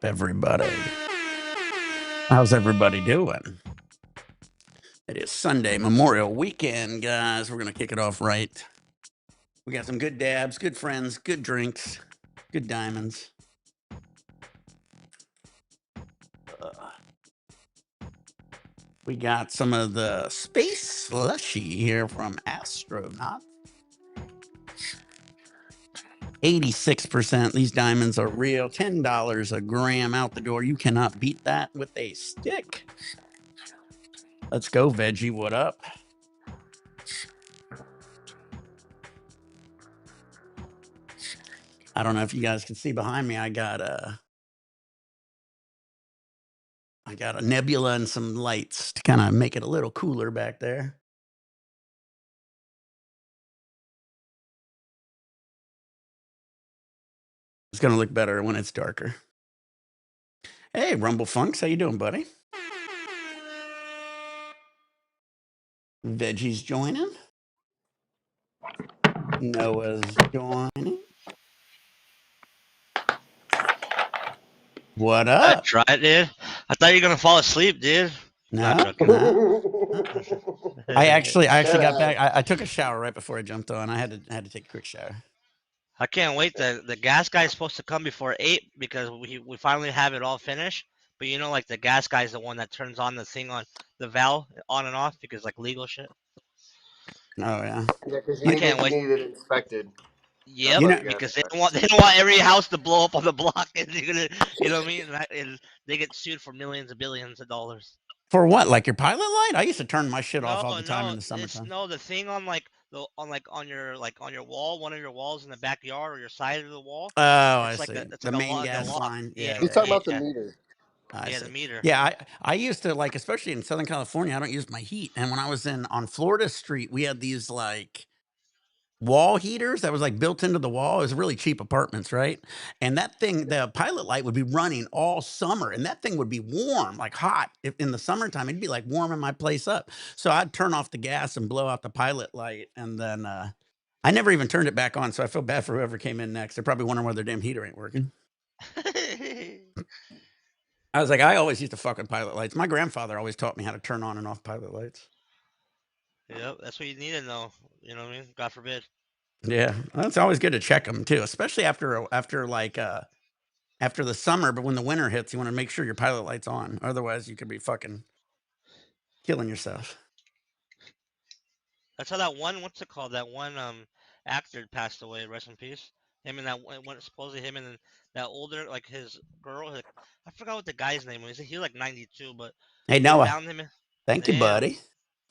up, everybody? How's everybody doing? It is Sunday, Memorial Weekend, guys. We're going to kick it off right. We got some good dabs, good friends, good drinks, good diamonds. We got some of the Space Slushy here from Astronaut. 86%. These diamonds are real. $10 a gram out the door. You cannot beat that with a stick. Let's go, Veggie. What up? I don't know if you guys can see behind me. I got a nebula and some lights to kind of make it a little cooler back there. It's gonna look better when it's darker. Hey, Rumble Funks, how you doing, buddy? Veggie's joining. Noah's joining. What I up? tried, dude. I thought you were gonna fall asleep, dude. No, Not joking. no. I actually got back. I took a shower right before I jumped on. I had to take a quick shower. I can't wait. The gas guy is supposed to come before 8 because we finally have it all finished. But you know, like the gas guy is the one that turns on the thing on the valve on and off because like legal shit. Oh yeah. Yeah, because I you can't wait. need it inspected. Yep, You know, because they don't want every house to blow up on the block, and they're gonna, you know what I mean? And they get sued for millions and billions of dollars. for what? Like your pilot light? I used to turn my shit off No, all the time in no, the it's summertime. no the thing on on your wall, one of your walls in the backyard or your side of the wall. Oh, I It's like see. it's The like a main lock, like a gas lock. line. Yeah, Yeah, He's yeah, talking yeah. about the meter. I yeah, the see. meter. Yeah, I used to like, especially in Southern California, I don't use my heat. And when I was on Florida Street, we had these like wall heaters that was like built into the wall. It was really cheap apartments, right? And that thing, the pilot light would be running all summer, and that thing would be warm, like hot. If in the summertime, it'd be like warming my place up. So I'd turn off the gas and blow out the pilot light, and then I never even turned it back on. So I feel bad for whoever came in next. They're probably wondering why their damn heater ain't working. I was like, I always used to fuck with pilot lights. My grandfather always taught me how to turn on and off pilot lights. Yep, that's what you need to know. You know what I mean? God forbid. Yeah, well, it's always good to check them too, especially after the summer. But when the winter hits, you want to make sure your pilot light's on. Otherwise, you could be fucking killing yourself. That's how that one. What's it called? That one actor passed away. Rest in peace. Him and that one supposedly him and that older like his girl. I forgot what the guy's name was. He was like 92, but Hey they Noah, found him. thank you, Damn. buddy.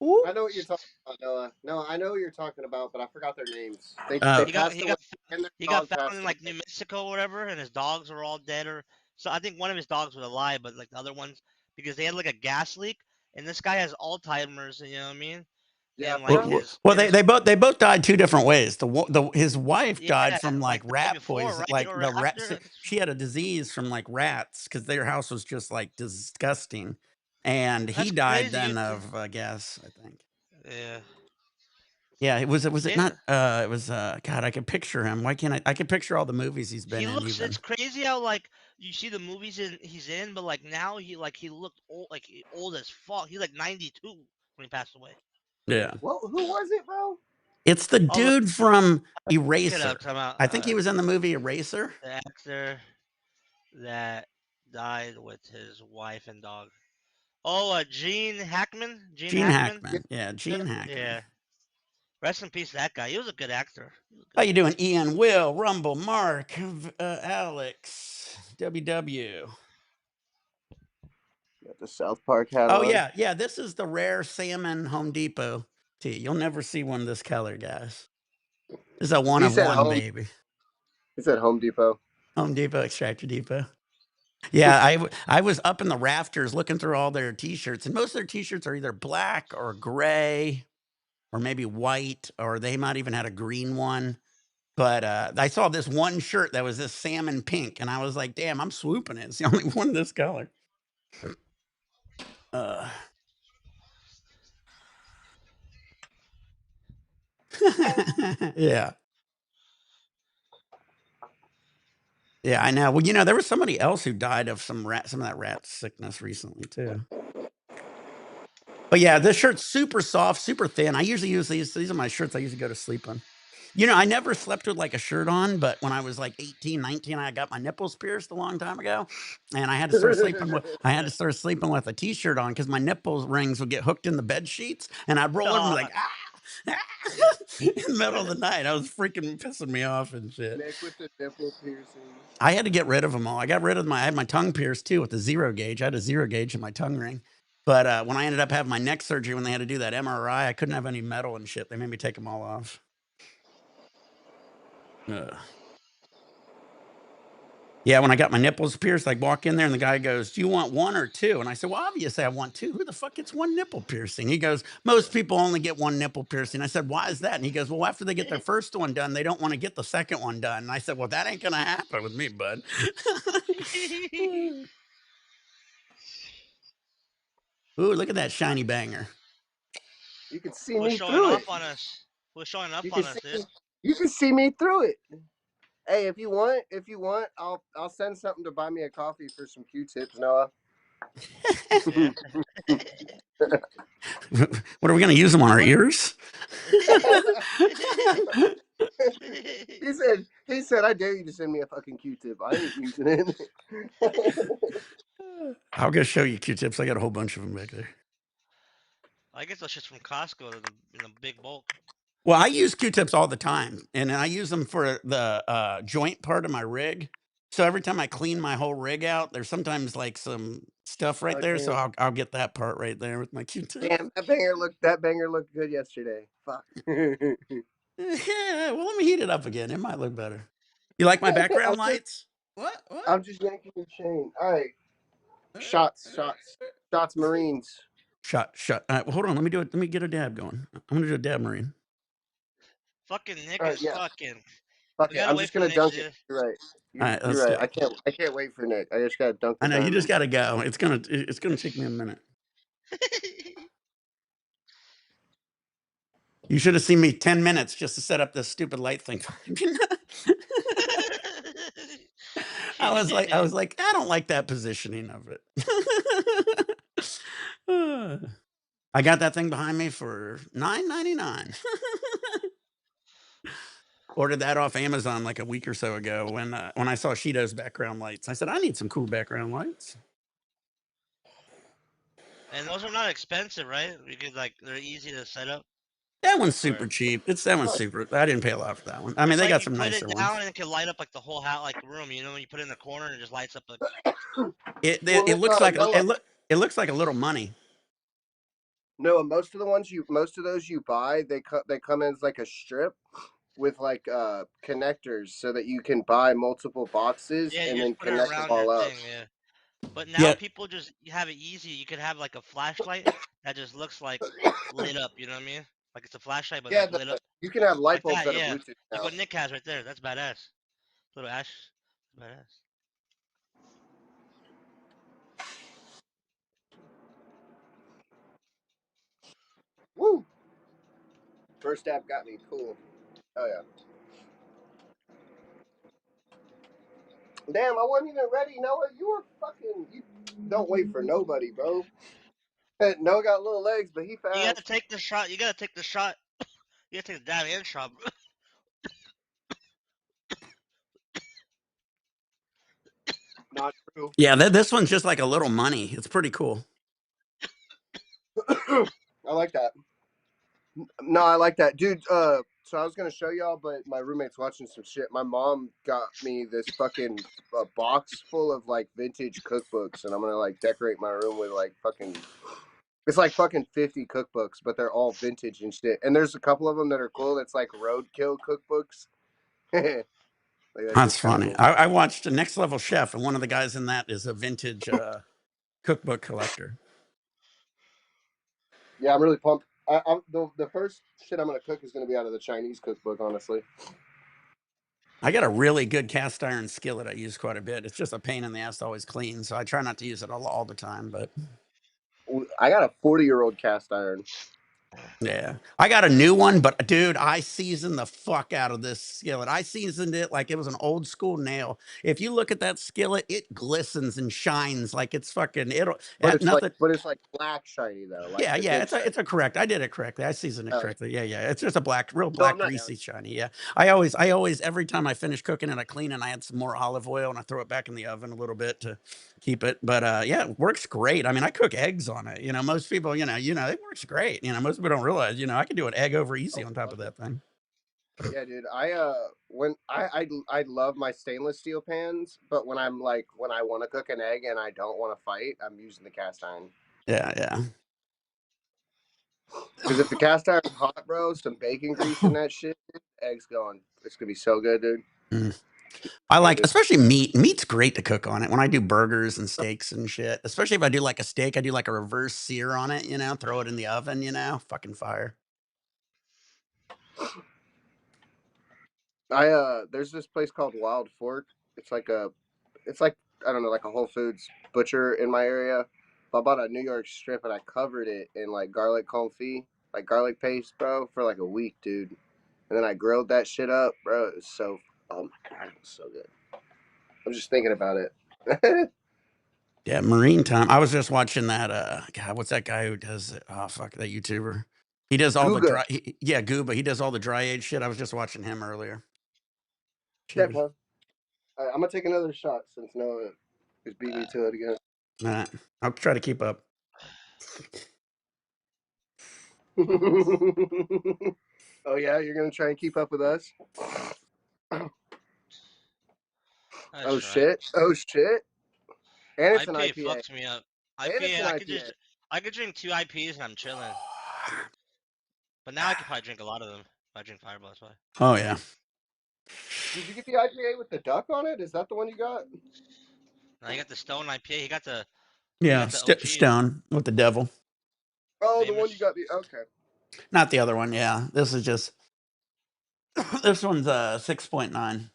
Ooh. I know what you're talking about, Noah. No, I know what you're talking about, but I forgot their names. They Uh, He got passed he away, got and their he got dog found passed in like away. New Mexico or whatever, and his dogs were all dead. Or so I think one of his dogs was alive, but like the other ones because they had like a gas leak, and this guy has Alzheimer's. You know what I mean? Yeah, I And like forgot. well, they both died two different ways. His wife died yeah, from like like the day rat before, poison, right, like or the rat. after. She had a disease from like rats because their house was just like disgusting, and he That's died crazy. then of gas, I think. Yeah. Yeah, it Damn. not, it was, God, I could picture him. Why can't I could picture all the movies he's been He in looks. It's even. crazy how like you see the movies he's in, but like now he looked old, like old as fuck. He's like 92 when he passed away. Yeah. Well, who was it, bro? It's the I'll look dude from it up. Eraser. Talking about I think he was in the movie Eraser. the actor that died with his wife and dog. Oh, Gene Hackman. Gene Gene Hackman. Yeah, Hackman. Yeah, yeah. Gene Hackman. Yeah. Rest in peace, that guy. He was a good actor. He was a How good you actor. doing, Ian, Will, Rumble, Mark, Alex, WW? Got the South Park hat Oh, on. yeah, this is the rare salmon Home Depot tee. You'll never see one this color, guys. This is a one He of said one, home. baby. He said Home Depot. Home Depot, Extractor Depot. Yeah, I was up in the rafters looking through all their T-shirts, and most of their T-shirts are either black or gray or maybe white, or they might even had a green one. But I saw this one shirt that was this salmon pink, and I was like, "Damn, I'm swooping it. It's the only one this color." Uh, yeah. Yeah, I know. Well, there was somebody else who died of some of that rat sickness recently too. But yeah, this shirt's super soft, super thin. I usually use these. These are my shirts I usually go to sleep on. I never slept with like a shirt on, but when I was like 18, 19, I got my nipples pierced a long time ago. And I had to start sleeping with a t-shirt on because my nipple rings would get hooked in the bed sheets and I'd roll over and be like, ah, in the middle of the night. I was freaking pissing me off and shit. Nick with the nipple piercings. I had to get rid of them all. I got rid of I had my tongue pierced too with the zero gauge. I had a zero gauge in my tongue ring. But when I ended up having my neck surgery, when they had to do that MRI, I couldn't have any metal and shit. They made me take them all off. Ugh. Yeah, when I got my nipples pierced, I walk in there and the guy goes, "Do you want one or two?" And I said, "Well, obviously I want two. Who the fuck gets one nipple piercing?" He goes, "Most people only get one nipple piercing." I said, "Why is that?" And he goes, "Well, after they get their first one done, they don't want to get the second one done." And I said, "Well, that ain't gonna happen with me, bud." Ooh, look at that shiny banger. You can see Who's me showing through it. off on us? Who's showing up You can on us, see dude? you can see me through it. Hey, if you want, I'll send something to buy me a coffee for some Q-tips, Noah. Yeah. What are we gonna use them on our What? ears? he said, I dare you to send me a fucking Q-tip. I ain't using it. I'll go show you Q-tips. I got a whole bunch of them back there. I guess those shit's from Costco in the big bulk. Well, I use Q-tips all the time, and I use them for the joint part of my rig. So every time I clean my whole rig out, there's sometimes like some stuff right Oh there. So damn. I'll get that part right there with my Q-tip. Damn, that banger looked good yesterday. Fuck. Yeah, well, let me heat it up again. It might look better. You like my background I'm just lights? What? What? I'm just yanking your chain. All right. Shots, Marines. Shot. Well, hold on. Let me do it. Let me get a dab going. I'm gonna do a dab, Marine. Fucking Nick All right, is yeah. fucking. Fuck We it. gotta I'm wait just for gonna Nick, dunk it. dude. You're right. All You're right, you're let's do right. it. I can't wait for Nick. I just gotta dunk I the know you just diamond. got to go. It's gonna take me a minute. You should have seen me 10 minutes just to set up this stupid light thing. I was like, I don't like that positioning of it. I got that thing behind me for $9.99. Ordered that off Amazon like a week or so ago when I saw Shido's background lights. I said, I need some cool background lights. And those are not expensive, right? Because like they're easy to set up. That one's Or super cheap. That one's super. I didn't pay a lot for that one. I mean, it's they like got you some put it nicer down ones. and it can light up like the whole house, like room. You know, when you put it in the corner and it just lights up. Like, It Well, it, it looks like Noah, it looks like a little money. Noah, most of those you buy, they come in as like a strip with like connectors so that you can buy multiple boxes yeah, you and then just put it connect them around your all up. thing. Yeah. But now Yeah, people just have it easy. You could have like a flashlight that just looks like lit up. You know what I mean? Like it's a flashlight, but Yeah, like lit up you can have light like bulbs that. that are Yeah, Bluetooth like now. what Nick has right there. That's badass. Little Ash, badass. Woo! First app got me. Cool. Oh yeah. Damn, I wasn't even ready, Noah. You were fucking. You don't wait for nobody, bro. Noah got little legs, but he You gotta fast. take the shot. You gotta take the shot. You gotta take the damn and shot. Not true. yeah. This one's just like a little money. It's pretty cool. I like that. No, I like that, dude. So I was gonna show y'all, but my roommate's watching some shit. My mom got me this fucking box full of like vintage cookbooks, and I'm gonna like decorate my room with like fucking. It's like fucking 50 cookbooks, but they're all vintage and shit. And there's a couple of them that are cool. It's like roadkill cookbooks. Like that That's shit's kind of funny. cool. I watched a Next Level Chef, and one of the guys in that is a vintage cookbook collector. Yeah, I'm really pumped. The first shit I'm gonna cook is gonna be out of the Chinese cookbook, honestly. I got a really good cast iron skillet I use quite a bit. It's just a pain in the ass to always clean, so I try not to use it all the time. But I got a 40-year-old cast iron. Yeah. I got a new one, but dude, I seasoned the fuck out of this skillet. I seasoned it like it was an old school nail. If you look at that skillet, it glistens and shines like it's fucking nothing. But it's like black shiny though, like Yeah, the yeah, good it's a shiny. it's a correct. I did it correctly. I seasoned it Oh, yeah. correctly. Yeah, yeah. It's just a black, real No, black, I'm not down. greasy, shiny. Yeah. I always every time I finish cooking it, I clean it and I add some more olive oil and I throw it back in the oven a little bit to keep it. But yeah, it works great. I mean, I cook eggs on it. Most people, it works great. Most people don't realize, I can do an egg over easy Oh on top fuck of it. that thing. Yeah, dude. I love my stainless steel pans, but when I want to cook an egg and I don't want to fight, I'm using the cast iron. Yeah, yeah. Because if the cast iron's hot, bro, some bacon grease in that shit, eggs going. It's gonna be so good, dude. Mm. I So like, good. especially meat. Meat's great to cook on it when I do burgers and steaks and shit. Especially if I do like a steak, I do like a reverse sear on it, throw it in the oven, fucking fire. There's this place called Wild Fork. It's like it's like I don't know, like a Whole Foods butcher in my area. I bought a New York strip and I covered it in like garlic confit, like garlic paste, bro, for like a week, dude. And then I grilled that shit up, bro. It was so, oh my god, it was so good. I'm just thinking about it. Yeah, marine time. I was just watching that. God, what's that guy who does it? Oh, fuck that YouTuber. He does all the Guga. dry. Yeah, Gooba. He does all the dry age shit. I was just watching him earlier. Okay, Cheers. bro. I'm gonna take another shot since Noah is beat me to it again. All right, I'll try to keep up. Oh yeah, you're gonna try and keep up with us? That's Oh right. shit! Oh shit! And it's an IPA IPA. fucks me up. And it's IPA, an I could IPA. just I could drink 2 IPAs and I'm chilling. But now I could probably drink a lot of them. If I drink Fireball, that's why. Oh yeah, Did you get the IPA with the duck on it? Is that the one you got? Now you got the Stone IPA. He yeah. got the OG Stone with the devil, Oh, the one you famous. got the okay. not the other one. Yeah, this is just this one's 6.9.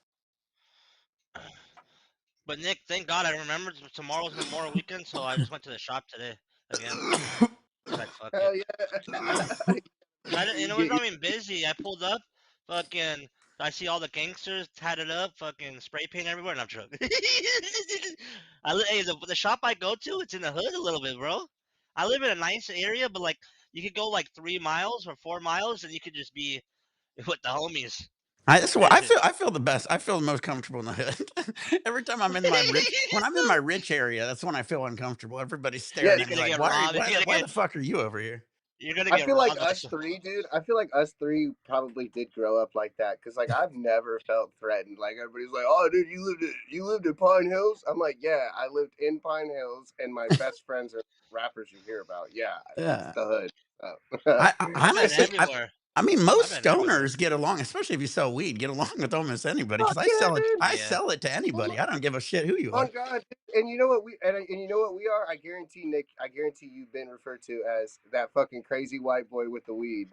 But Nick, thank God I remembered tomorrow's Memorial Weekend, so I just went to the shop today again. Said fuck it. Hell yeah. I didn't, You it was get not even busy. I pulled up, fucking. I see all the gangsters tatted up, fucking spray paint everywhere, and I'm drunk. Hey, the shop I go to, it's in the hood a little bit, bro. I live in a nice area, but like you could go like 3 miles or 4 miles, and you could just be with the homies. That's what I feel. I feel the best. I feel the most comfortable in the hood. Every time I'm in my when I'm in my rich area, that's when I feel uncomfortable. Everybody's yeah. staring You're at me gonna like, get "Why are you? robbed. Why the fuck are you over here?" You're gonna I get feel like robbed by us some. three, dude. I feel like us three probably did grow up like that because, like, I've never felt threatened. Like everybody's like, "Oh, dude, you lived in Pine Hills." I'm like, "Yeah, I lived in Pine Hills, and my best friends are rappers you hear about." Yeah, it's Yeah. the hood. I I've been honestly, everywhere. I mean, I've most been everywhere. stoners get along, especially if you sell weed, get along with almost anybody. Because Fuck yeah, dude. I Yeah. sell it to anybody. I don't give a shit who you On are. God, and you know what and you know what we are. I guarantee, Nick. I guarantee you've been referred to as that fucking crazy white boy with the weed.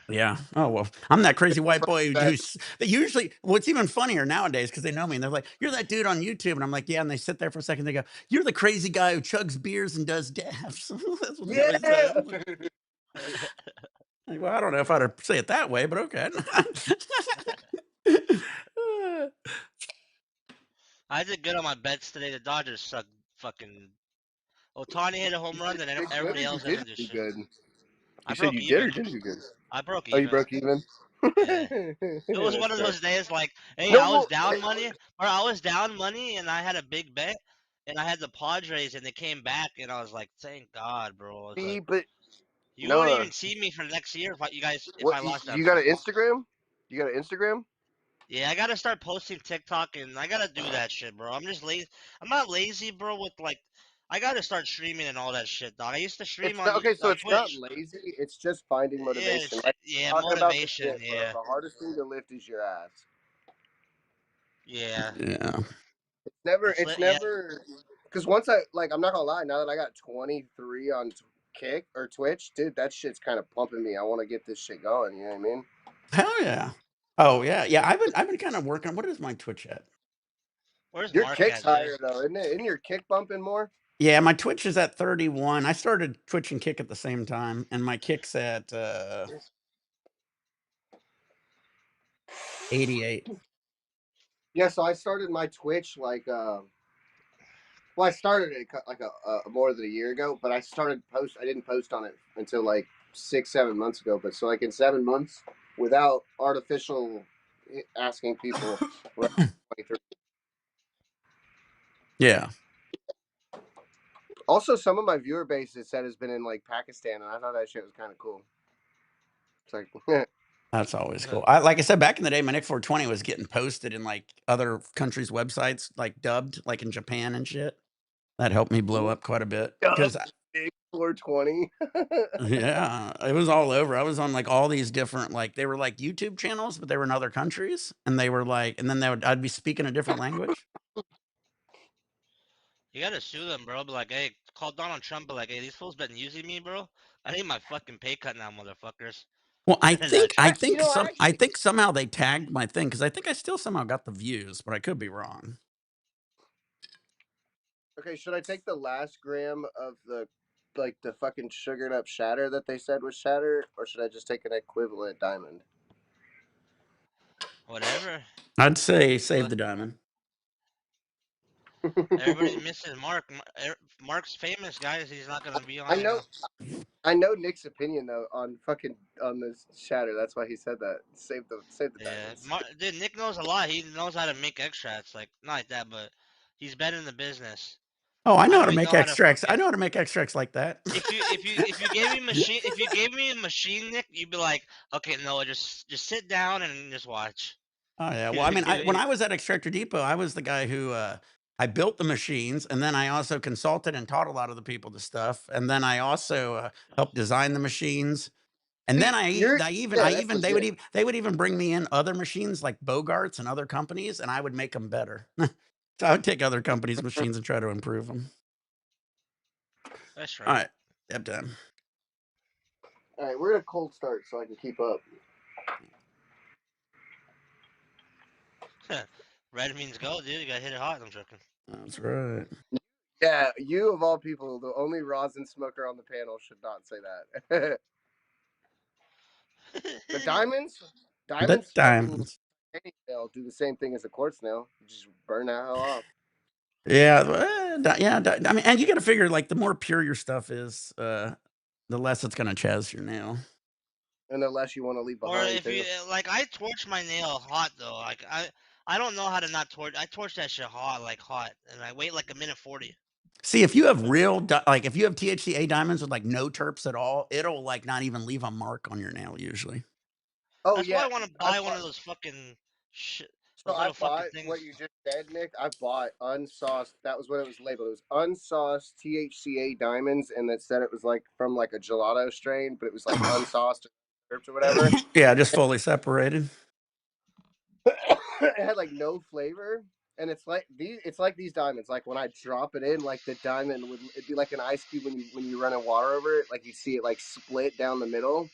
Yeah. Oh well, I'm that crazy white boy That who's they usually. What's even funnier nowadays because they know me and they're like, "You're that dude on YouTube," and I'm like, "Yeah." And they sit there for a second. They go, "You're the crazy guy who chugs beers and does dabs." That's what they always say. yeah. I'm like, well, I don't know if I'd say it that way, but okay. I did good on my bets today. The Dodgers suck. Fucking Otani hit a home run, then Did good everybody or you else ended didn't this do shit. good? I You said broke you did or even. didn't do good? I broke Oh, you even. broke even. Yeah. It was one That's of fair. those days like, hey, No, I was well, down money, or I was down money, and I had a big bet, and I had the Padres, and they came back, and I was like, thank God, bro. It's see, like but you won't Noah, even see me for the next year if you guys if what I lost that you got bet. an Instagram? You got an Instagram? Yeah, I gotta start posting TikTok, and I gotta do that shit, bro. I'm just lazy. I'm not lazy, bro. With like, I gotta start streaming and all that shit, dog. I used to stream It's on not okay. So it's not Twitch. lazy. It's just finding Yeah, motivation. Like yeah, talking about the motivation. shit, bro. Yeah, The hardest thing to lift is your ass. yeah. Yeah. It's It's lit. Yeah, never. Because once I like, I'm not gonna lie. Now that I got 23 on Kick or Twitch, dude, that shit's kind of pumping me. I want to get this shit going. You know what I mean? Hell yeah. Oh yeah, yeah. I've been kind of working. What is my Twitch at? where's Your Mark kick's at, dude? higher though, isn't it? Isn't your kick bumping more? Yeah, my Twitch is at 31. I started Twitch and Kick at the same time, and my Kick's at 88. Yeah, so I started my Twitch like well, I started it like more than a year ago, but I didn't post on it until like 6, 7 months ago. But so like in 7 months, without artificial asking people, we're at 23. Yeah, Also, some of my viewer base it said has been in like Pakistan, and I thought that shit was kind of cool. It's like, that's always cool. Like I said, back in the day, my Nick 420 was getting posted in like other countries' websites, like dubbed, like in Japan and shit. That helped me blow up quite a bit because 420. yeah, it was all over. I was on like all these different like they were like YouTube channels, but they were in other countries, and they were like, and then I'd be speaking a different language. You gotta sue them, bro. Be like, hey, call Donald Trump. Be like, hey, these fools been using me, bro. I need my fucking pay cut now, motherfuckers. Well, I And that think I shit. You think know, I some I actually think somehow they tagged my thing because I think I still somehow got the views, but I could be wrong. okay. Should I take the last gram of the like the fucking sugared up shatter that they said was shatter, or should I just take an equivalent diamond? Whatever. I'd say save But the diamond. everybody misses Mark. Mark's famous, guys. He's not gonna be I on, know, I know Nick's opinion though on fucking on this shatter. That's why he said that. Save the Yeah, diamonds. Dude, Nick knows a lot. He knows how to make extracts. Like, not like that, but he's been in the business. Oh, I I know how don't to even make know how to extracts. I fucking. know how to make extracts like that. If you gave me a machine, Nick, you'd be like, okay, Noah, just sit down and just watch. Oh yeah. Well, I mean, when I was at Extractor Depot, I was the guy who I built the machines, and then I also consulted and taught a lot of the people the stuff, and then I also helped design the machines. And then See, you're yeah, I that's even legit. they would even bring me in other machines like Bogarts and other companies, and I would make them better. So I would take other companies' machines and try to improve them. That's All right. right, step time. All right, we're at a cold start so I can keep up. Red means go, dude. You gotta hit it hard. I'm joking. That's right. Yeah, you of all people, the only rosin smoker on the panel should not say that. The The diamonds fucking diamonds. they'll do the same thing as a quartz nail. You just burn that hell off. Yeah, yeah. I mean, and you got to figure like the more pure your stuff is, the less it's gonna chaz your nail. And the less you want to leave Or behind if you too. like, I torch my nail hot though. Like I don't know how to not torch. I torch that shit hot, like hot, and I wait like a minute 40. See, if you have like if you have THCA diamonds with like no terps at all, it'll like not even leave a mark on your nail usually. Oh That's why yeah, I want to I buy one bought. of those fucking shit, So those I little fucking bought what things. you just said, Nick. I bought unsauced. That was what it was labeled. It was unsauced THCA diamonds, and it said it was like from like a gelato strain, but it was like unsauced or herbs or whatever. Yeah, just fully separated. It had like no flavor, and it's like these. It's like these diamonds. Like when I drop it in, like the diamond would. It'd be like an ice cube when you run in water over it. Like you see it like split down the middle,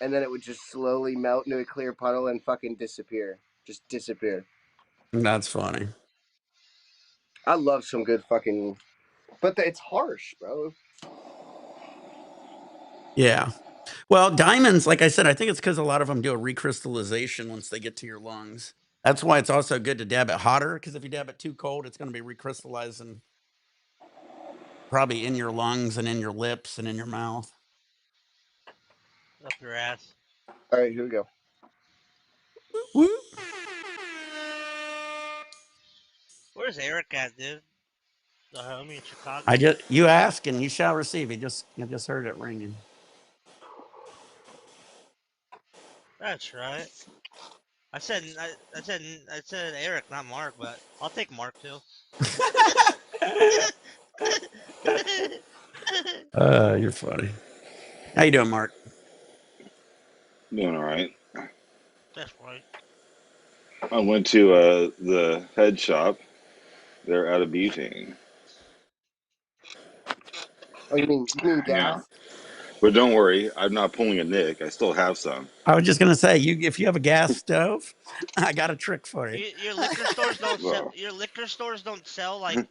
and then it would just slowly melt into a clear puddle and fucking disappear. Just disappear. That's funny. I love some good fucking, but it's harsh, bro. Yeah. Well, diamonds, like I said, I think it's because a lot of them do a recrystallization once they get to your lungs. That's why it's also good to dab it hotter, because if you dab it too cold, it's going to be recrystallizing probably in your lungs and in your lips and in your mouth. Up your ass. All right, here we go. Woo. Where's Eric at, dude? The homie in I Chicago. just you ask and you shall receive. You just heard it ringing. That's right. I said Eric, not Mark, but I'll take Mark too. You're funny. How you doing, Mark? Doing all right. That's right. I went to the head shop. They're out of butane. Oh, you mean Yeah, gas? but don't worry, I'm not pulling a Nick. I still have some. I was just gonna say, if you have a gas stove, I got a trick for you. Your liquor stores don't sell. Well, Your liquor stores don't sell like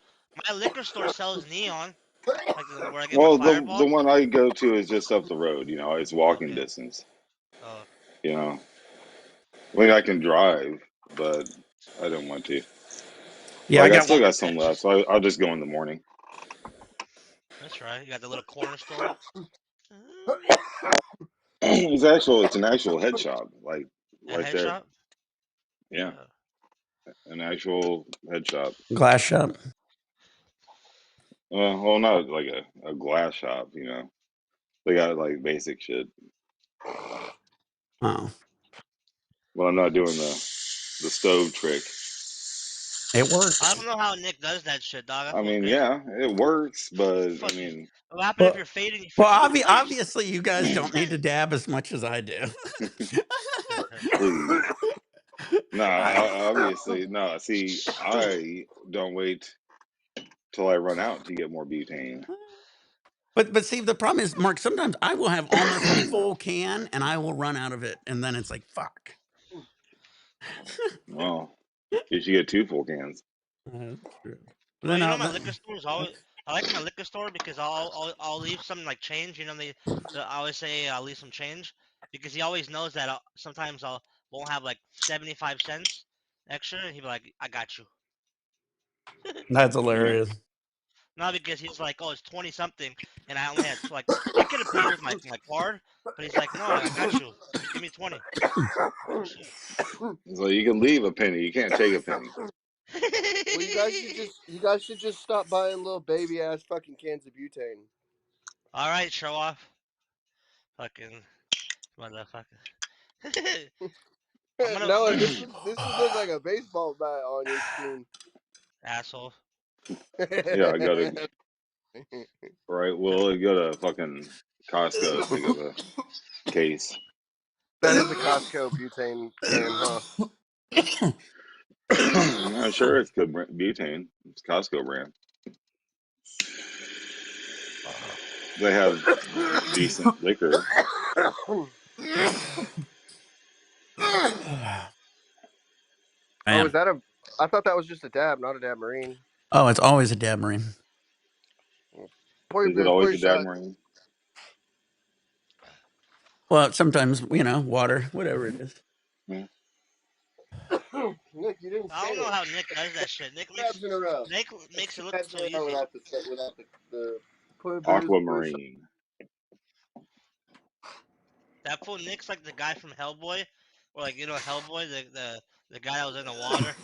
My liquor store sells neon, like where I get my Well, the Fireball. one I go to is just up the road. You know, it's walking Okay. distance. Oh, You know, I mean, I can drive, but I don't want to. Yeah, I Like, I got still one. got some left, so I'll just go in the morning. that's right. You got the little corner store. It's an actual head shop, like A right head there. shop. Yeah, Oh. an actual head shop. Glass shop. Well, not like a glass shop. You know, they got like basic shit. Oh, But I'm not doing the stove trick. it I works. don't know how Nick does that shit, dog. I I feel mean, great. yeah, it works, but I Fucking. mean, What happened if Well, you're fading? You well, freaking lights. obviously, you guys don't need to dab as much as I do. please. No, I, obviously, no. See, I don't wait till I run out to get more butane. but see, the problem is, Mark. Sometimes I will have almost a full can, and I will run out of it, and then it's like, fuck. Well, you should get two full cans. That's true. But Well, then you know I'll. my liquor store is always. I like my liquor store because I'll leave some like change. You know I always say I'll leave some change because he always knows that sometimes I'll won't have like 75 cents extra. And he'll be like, "I got you." That's Yeah. hilarious. Not because he's like, "Oh, it's 20 something," and I only had like I could have paid with my card, but he's like, "No, I got you. Just give me 20." Oh shit. So you can leave a penny, you can't take a penny. Well, you guys should just stop buying little baby ass fucking cans of butane. All right, show off, fucking motherfucker. I'm No, gonna this would look like a baseball bat on your screen. asshole. Yeah, I gotta right. Well, I go to fucking Costco, pick up a case. That is a Costco butane can, huh? I'm sure it's good butane. It's Costco brand. They have decent liquor. Oh, Man. is that a? I thought that was just a dab, not a dab marine. Oh, it's always a dab marine. Pour Is it your pour always your a Dad shot. Marine? Well, sometimes water, whatever it is. Yeah. Nick, you didn't I say don't know it. how Nick does that shit. Dabs in a row. Nick It's makes two it look dabs so in a row easy. without the pour your shot. Aquamarine. That fool Nick's like the guy from Hellboy, or like Hellboy, the guy that was in the water.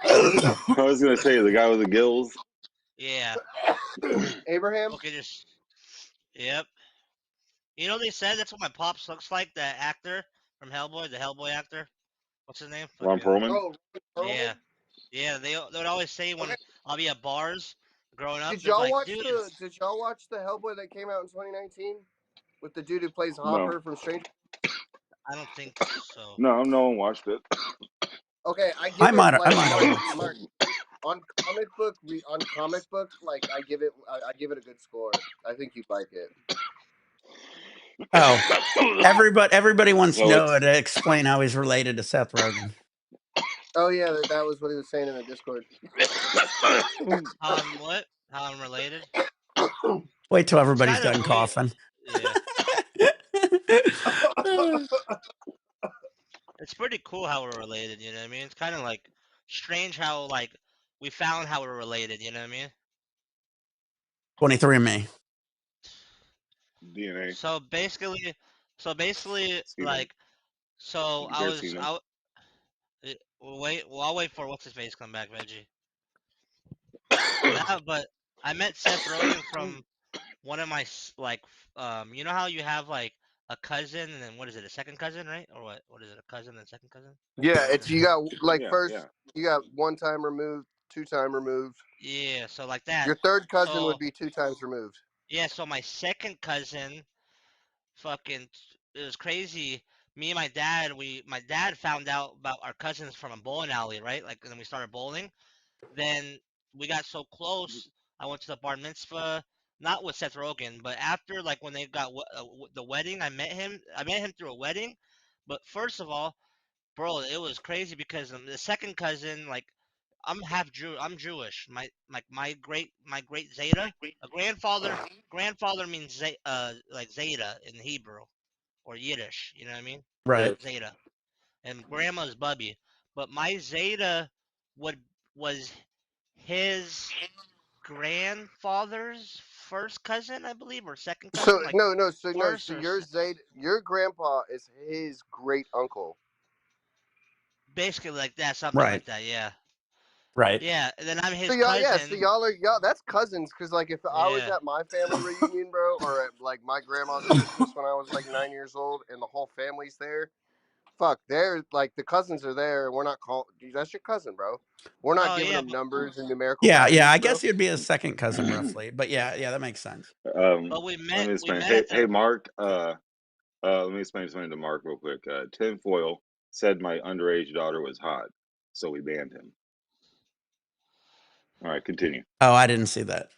I was gonna say the guy with the gills. Yeah. Abraham. Okay, just yep. They said that's what my pops looks like. The actor from Hellboy, the Hellboy actor. What's his name? Ron Fucking Perlman. Oh, yeah, Perlman. yeah. They would always say Okay. when I'll be at bars growing up, Did they're y'all like, watch dude, the Did y'all watch the Hellboy that came out in 2019 with the dude who plays No, Hopper from Stranger? I don't think so. no one watched it. Okay, I I give it might, I like might have Mark watched it. Mark on comic book like I give it a good score. I think you'd like it. Oh, everybody wants So Noah it's to explain how he's related to Seth Rogen. Oh yeah, that was what he was saying in the Discord. How I'm what? How I'm related? Wait till It's everybody's kind of done weird. coughing. Yeah, it's pretty cool how we're related. You know what I mean? It's kind of like strange how like we found how we're related. You know what I mean? 23andMe. DNA. So basically, Seen them. like, so You guys seen them? wait. Well, I'll wait for what's his face come back, Veggie. Nah, but I met Seth Rogen from one of my you know how you have like a cousin and then what is it, a second cousin, right? Or what? What is it, a cousin and second cousin? Yeah, it's you got like Yeah, first yeah. you got one time removed, two time removed. Yeah, so like that. Your third cousin So would be two times removed. yeah, so my second cousin, fucking, it was crazy. Me and my dad found out about our cousins from a bowling alley, right? Like, and then we started bowling. Then we got so close. I went to the bar mitzvah, not with Seth Rogen, but after like when they got the wedding, I met him. I met him through a wedding. But first of all, bro, it was crazy because the second cousin, like, I'm half Jew. I'm Jewish. My great Zeta, a grandfather means like Zeta in Hebrew or Yiddish. You know what I mean? Right. Zeta. And grandma's Bubby. But my Zeta would was his grandfather's first cousin, I believe, or second So cousin, like no. first So or your grandpa is his great uncle. basically like that, something Right. like that. Yeah, Right. yeah. And then I'm So his y'all, yeah. So cousin. y'all. That's cousins. Cause like if I was Yeah. at my family reunion, bro, or at like my grandma's Christmas when I was like 9 years old, and the whole family's there. Fuck, they're like the cousins are there, and we're not called. That's your cousin, bro. We're not Oh giving yeah, them but numbers and numerical Yeah. Yeah. values, I bro. guess it'd be a second cousin roughly, but yeah. Yeah. That makes sense. but Let me we explain. met at the Hey, Mark. Let me explain something to Mark real quick. Tinfoil said my underage daughter was hot, so we banned him. All right, continue. Oh, I didn't see that.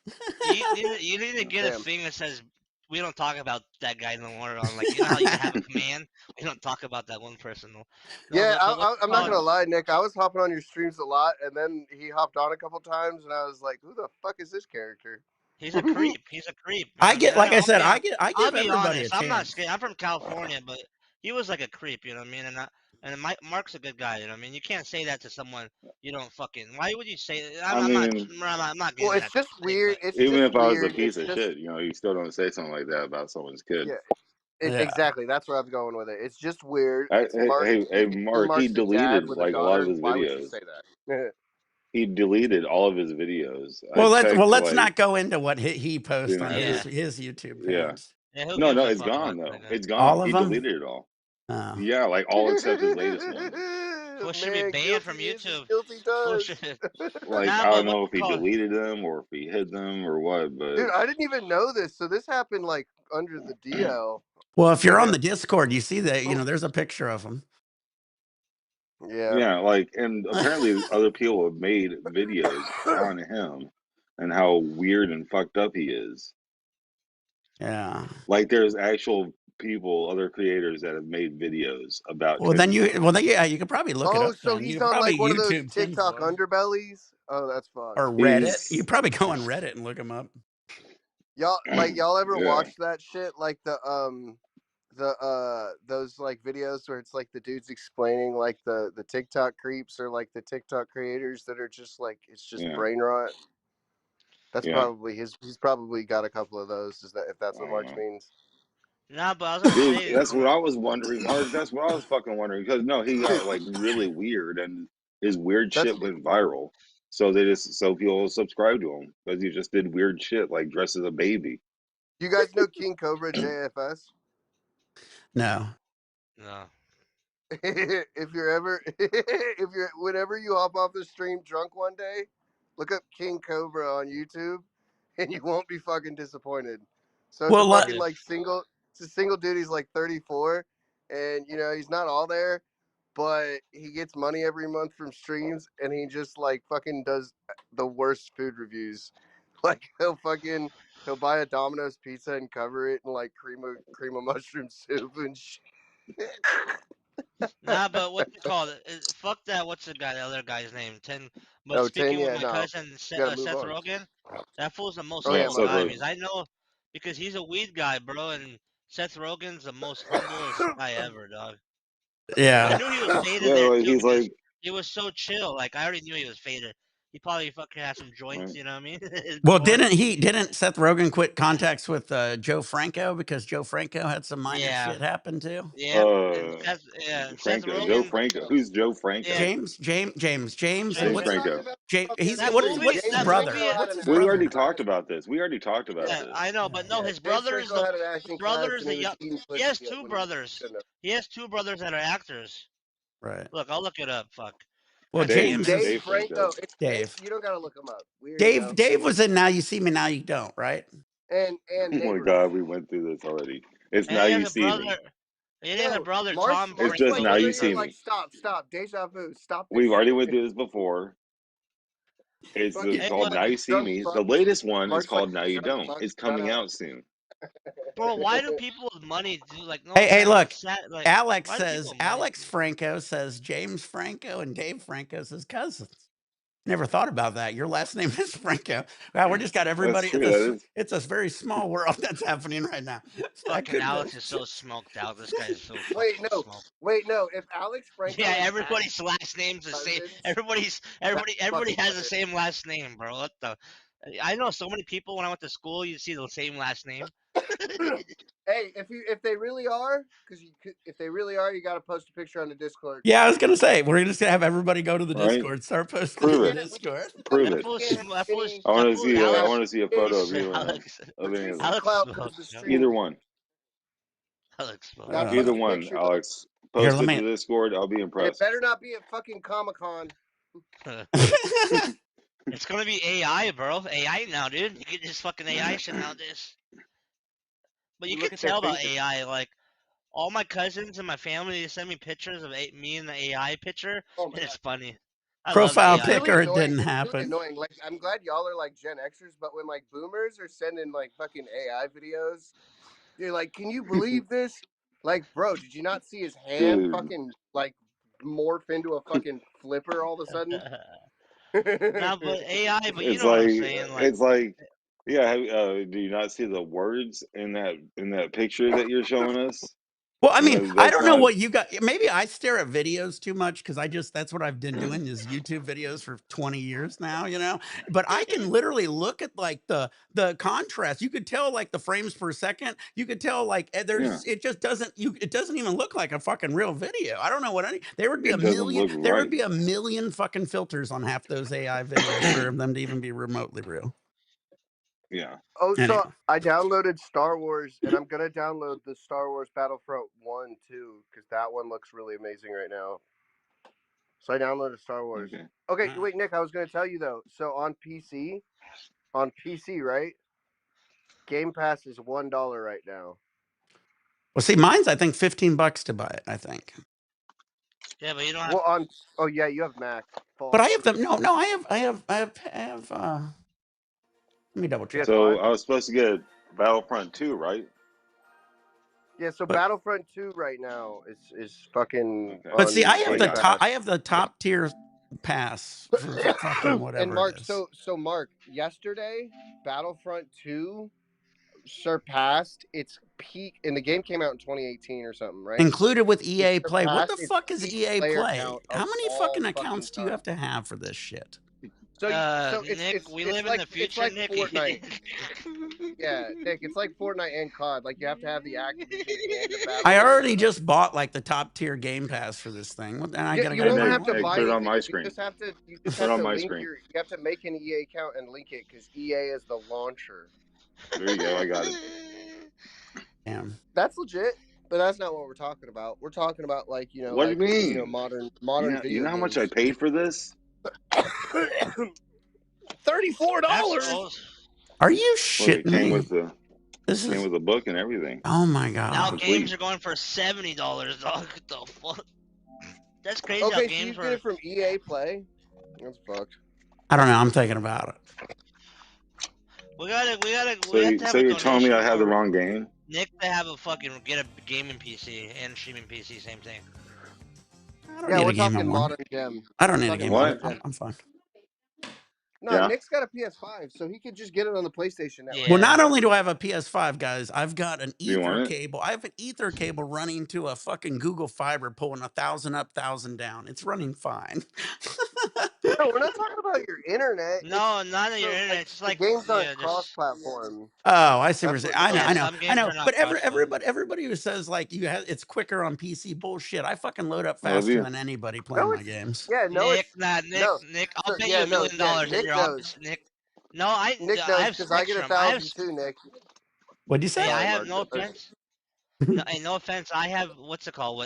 you need to get a Damn. thing that says we don't talk about that guy no more. On like, you know how you can have a command. We don't talk about that one person. No, no. Yeah, But what's it I'm not called? gonna lie, Nick. I was hopping on your streams a lot, and then he hopped on a couple times, and I was like, "Who the fuck is this character?" He's a creep. He's a creep. You know I what I mean? get, like I said, I I'll give be everybody a honest. I'm not chance. scared. I'm from California, but he was like a creep. You know what I mean? And Mark's a good guy. You know what I mean? You can't say that to someone you don't fucking. Why would you say? I mean, I'm not Well, getting it's that just thing, but weird. It's even just if I was a weird. piece It's of just shit, you still don't say something like that about someone's kid. yeah. Yeah. Exactly. That's where I was going with it. It's just weird. I, It's Mark. hey, Mark, he Mark's a dad deleted with a like a lot of daughter. his Why would you videos. say that? He deleted all of his videos. I Well, checked, let's like, not go into what he you posts on know, yeah, his YouTube yeah. page. yeah. Who No, gives no, a it's fuck about gone that though. guy? It's gone. All of He them. deleted it all. Oh. Yeah, like all except his latest one. Who should be Man, banned from guilty is as YouTube? guilty Who does. should? Like, Nah, I don't but what's know if it he called? deleted them or if he hid them or what, but Dude, I didn't even know this. So this happened like under the DL. Well, if you're Like on a the Discord, you see that there's a picture of him. yeah. yeah, like, and apparently other people have made videos on him and how weird and fucked up he is. Yeah. Like, there's actual people, other creators that have made videos about Well, then tinfoil. yeah, you could probably look it Oh, up. so Then you he's could on probably like one of those YouTube TikTok tinfoil underbellies. Oh, that's or fucked. Reddit. You He's, probably go on Reddit and look him up. Y'all ever yeah, watch that shit? Like the those like videos where it's like the dudes explaining like the TikTok creeps or like the TikTok creators that are just like it's just yeah, brain rot. That's yeah. probably he's probably got a couple of those. Is that if I that's what don't March know. means? Nah, but I was gonna Dude, say that's from what I was wondering, Mark. That's what I was fucking wondering. Because no, he got like really weird, and his weird That's shit went viral. So people subscribe to him because he just did weird shit, like dress as a baby. you guys know King Cobra JFS. No. no. If you're ever if you're whenever you hop off the stream drunk one day, look up King Cobra on YouTube and you won't be fucking disappointed. So it's a Well, fucking like single it's a single dude, he's like 34 and you know he's not all there, but he gets money every month from streams and he just like fucking does the worst food reviews. Like he'll buy a Domino's pizza and cover it in like cream of mushroom soup and shit. Nah, but what's it called? Fuck that. What's the other guy's name? But Oh, 10, speaking with yeah, my no. cousin You gotta move Seth on. Rogen, that fool's the most Oh, yeah, Oh, humble my Seth guy. bad. Because Rogen. I know, because he's a weed guy, bro, and Seth Rogen's the most humblest guy ever, dog. But I yeah. knew he was faded Yeah, there like too he's because like, he was so chill. Like I already knew he was faded. He probably fucking had some joints, right, you know what I mean? Well, Before. didn't Seth Rogen quit contacts with Joe Franco because Joe Franco had some minor Yeah, shit happen too? yeah, and Seth Joe Rogen, Franco. Who's Joe yeah, Franco? And James James. what's Franco. He's That movie, what's his that brother? movie. What's his We already brother? talked about this. We already talked about Yeah, this. I know, but no, Yeah, his James brother is Franco the had an his acting brother class is and he the was young. eating He has pussy two when he brothers. shouldn't have. He has two brothers that are actors. Right. Look, I'll look it up. Fuck. Well, It's James is Dave Dave Franco. Franco. It's Dave. Dave. You don't gotta look him up. We already know. Dave was in Now You See Me, Now You Don't, right? And Oh my Neighbors. God, we went through this already. It's And now he you has a see me. brother. And he has a Yo, brother, Tom It's March just Franco. like now What you is literally see it? like me. stop. Deja vu. Stop this We've already shit. went through this before. It's Hey, called look, Now You See Drunk Me. The fuck. latest one is March like called Now You drunk Don't. fuck. It's Shut coming up. out soon. bro. Why do people with money do like no Hey, offense? look. It's sad. Like, Alex why do people says with money? Alex Franco says James Franco and Dave Franco's his cousins. Never thought about that. Your last name is Franco. Wow, we just got That's everybody. true. That is. It's a very small world that's happening right now. That Fucking could be. Alex is so smoked out. This guy is so Wait, fucking no. smoked. Wait, no. If Alex Franco Yeah, is everybody's last name's the same. cousins, Everybody that's fucking has the hilarious. same last name, bro. What the? I know so many people when I went to school, you see the same last name. Hey, if they really are, if they really are, you got to post a picture on the Discord. Yeah, I was gonna say we're just gonna have everybody go to the Right? Discord, start posting in Prove the it. Discord. Prove That it. fool's Can't that fool's any I that want to fool's see. I Alex. want to see a photo of you and Alex of any of them. Alex clout because smoked. the Yo. stream. Either one. Alex smoked. Now Uh, post Either a one, picture, Alex. Here, Post let it me. to Discord. I'll be and it impressed. better not be at fucking Comic-Con. It's gonna be AI, bro. AI now, dude. You can just fucking AI shit nowadays. But you Look can at their tell about faces. AI. Like all my cousins and my family, they send me pictures of me and the AI picture, Oh my and it's god. funny. I love Profile It's AI, really picker, bro. it annoying. didn't It's really happen. annoying. Like, I'm glad y'all are like Gen Xers, but when like boomers are sending like fucking AI videos, you're like, can you believe this? Like, bro, did you not see his hand Dude, fucking like morph into a fucking flipper all of a sudden? Nah, but AI, but you it's know what like I'm saying. Like, it's like yeah. Do you not see the words in that picture that you're showing us? Well, I You mean, know I that's don't know not. what you got. Maybe I stare at videos too much because that's what I've been doing is YouTube videos for 20 years now, you know. But I can literally look at like the contrast. You could tell like the frames per second. You could tell like Yeah, it just doesn't it doesn't even look like a fucking real video. I don't know what any it doesn't look there would right. be a million fucking filters on half those AI videos for them to even be remotely real. Yeah. Oh, so Anyway. I downloaded Star Wars, and I'm gonna download the Star Wars Battlefront 1 too, because that one looks really amazing right now. So I downloaded Star Wars. Okay. Okay, wait, Nick, I was gonna tell you though. So on PC, right? Game Pass is $1 right now. Well, see, mine's I think $15 to buy it, I think. yeah, but you don't have. Well, oh yeah, you have Mac. But I Fuck. have them. No, I have. Let me double check. So PS5. I was supposed to get Battlefront 2, right? Yeah, so But Battlefront 2 right now is fucking Okay. but see, I on So have I Game the got it. top. I Pass. have the top tier pass for fucking And whatever it Mark, is, so Mark, yesterday Battlefront 2 surpassed its peak, and the game came out in 2018 or something, right? included with It EA Play. What the surpassed its fuck is peak EA player Play? count of How many all fucking fucking accounts do you time. have to have for this shit? So it's Nick, we live in the it's future, like Nick. Fortnite. Yeah, Nick, it's like Fortnite and COD. Like you have to have the Activision and the I Battle. already just bought like the top tier Game Pass for this thing, and I You, gotta you gotta won't buy Hey, have to more. Nick, buy put it on anything. my You screen. just have to Put it on my screen. you have to make an EA account and link it because EA is the launcher. There you go. I got it. Damn. That's legit, but that's not what we're talking about. We're talking about like What do you mean? modern You video know how much I games. paid for this? That's $34. old. Are you Look, it shitting came me? with the This came is. with a book and everything, Oh my Now god. games complete. are going for $70, dog. What the fuck? That's crazy how Okay, so you games get were. it from EA Play. That's fucked. I don't know. I'm thinking about it. We have to So have a you're telling me donation I had the for wrong game? Nick to have a fucking get a gaming PC and streaming PC, same thing. I don't Yeah, need we're a game talking on one. modern gem. I don't We're need a talking game on modern one. What? gem. I'm fine. No, Yeah. Nick's got a PS5, so he could just get it on the PlayStation Network. Well, Yeah. not only do I have a PS5, guys, I've got an Do you ether want it? cable. I have an ether cable running to a fucking Google Fiber pulling 1,000 up, 1,000 down. It's running fine. No, we're not talking about your internet. No, not on your So internet. like It's just the like games aren't yeah, just cross-platform. Oh, I see what you're That's saying. what I know, yeah. I no. know, Some I games know. are not But crossplay. everybody who says like it's quicker on PC, bullshit. I fucking load up I love faster you. than anybody playing No, my it's games. yeah, no, Nick, it's nah, no. Nick. I'll So bet you yeah, $1 no, million yeah. at Nick your knows. office, Nick. No, I Nick I knows have because I get Spectrum. I have 1,000 too, Nick. What'd you say? hey, I Sorry, have Mark. no offense. No, hey, no offense. I have what's it called?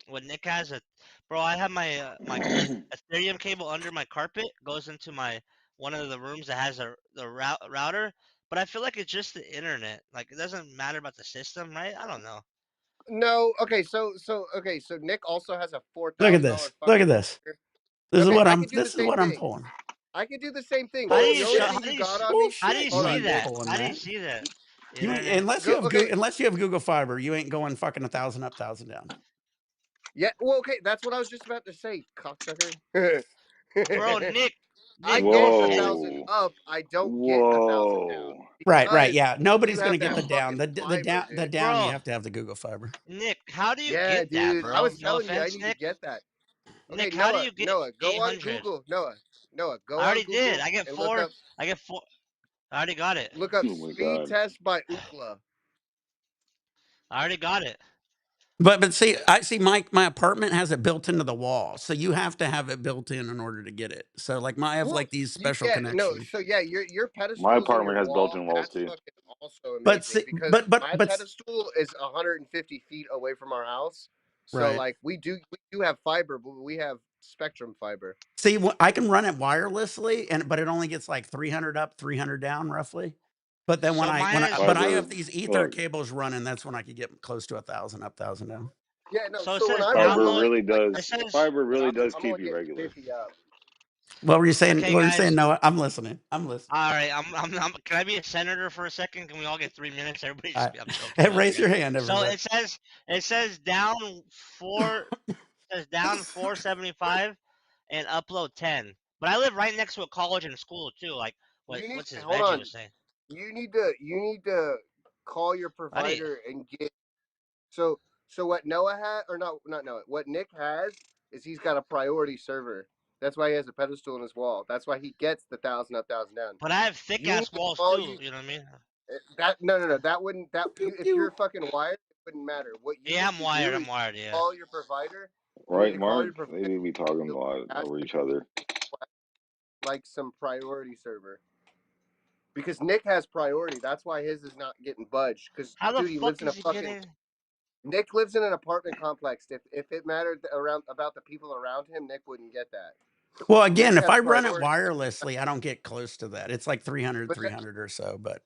What Nick has it, bro. I have my Ethereum cable under my carpet goes into my one of the rooms that has the router. But I feel like it's just the internet. Like it doesn't matter about the system, right? I don't know. No, okay, so Nick also has a Look at $4,000 this. Look fucking at this. computer. This is Okay, what I I'm. could do the This is same what I'm thing. pulling. I could do the same thing. How do The you only show? Bullshit. thing you got on me. How do Bullshit. you You Hold see on, ain't Nick. that? pulling How do you that. see that? You ain't, Internet. unless you Go have okay. unless you have Google Fiber, you ain't going fucking 1,000 up, 1,000 down. Yeah, well, okay, that's what I was just about to say, cocksucker. Bro, Nick, I Nick, get don't a forget. thousand Whoa. up. I don't get a thousand down Whoa. Right. because Yeah. you Nobody's gonna have get that the down. fucking The fiber, down. The dude. down. You Bro, have to have the Google Fiber. Nick, how do you Yeah, get that, dude. I bro? was No telling you, I offense, need to Nick. get that. Okay, Nick, how do you get Noah, go on 800? Google. Noah, go I on already did. Google I get and four. I get four. I already got it. look up Oh my speed god. test by Ookla. I already got it. But see, I see my apartment has it built into the wall, so you have to have it built in order to get it. So like I have Well, like these you special yeah, no, connections. so yeah, your My pedestals in your apartment has wall, built-in walls that's too. fucking also But amazing see, because but my but pedestal is 150 feet away from our house. So right. like we do have fiber, but we have spectrum fiber. See, I can run it wirelessly, but it only gets like 300 up, 300 down, roughly. But then So mine is. but I Fiber, have these ether look, cables running. That's when I could get close to 1,000 up, 1,000 down. Yeah, no. So it So when says I run fiber download. mine, really like It does, says fiber really does I'm keep only you getting regular. 50 up. What were you saying? okay, What were you saying, guys. Noah? I'm listening. I'm listening. All right, can I be a senator for a second? Can we all get 3 minutes? Everybody All just be. I'm joking, right. by the Raise way. your hand, So everybody. it says down four. Says down 475 and upload 10. But I live right next to a college and school too. Like You need what's his hold veggie on. was saying. You need to call your Buddy, provider and get so what Noah had or not Noah. What Nick has is he's got a priority server. That's why he has a pedestal in his wall. That's why he gets the thousand up, thousand down. but I have thick You need ass to walls call too. you You know what I mean? that no that wouldn't that Pew, you if pew. you're fucking wired it wouldn't matter. What you Yeah, need I'm to wired. do is I'm wired. Yeah. call your provider. You need Right, to call Mark? your provider They do be talking a to lot ask over them each other. like some priority server because Nick has priority. That's why his is not getting budged. Because How the dude, he lives fuck in a is he fucking getting? Nick lives in an apartment complex. If it mattered around about the people around him, Nick wouldn't get that. Well, Nick again, if has I run it priority. wirelessly, I don't get close to that. It's like 300, But 300 or so. But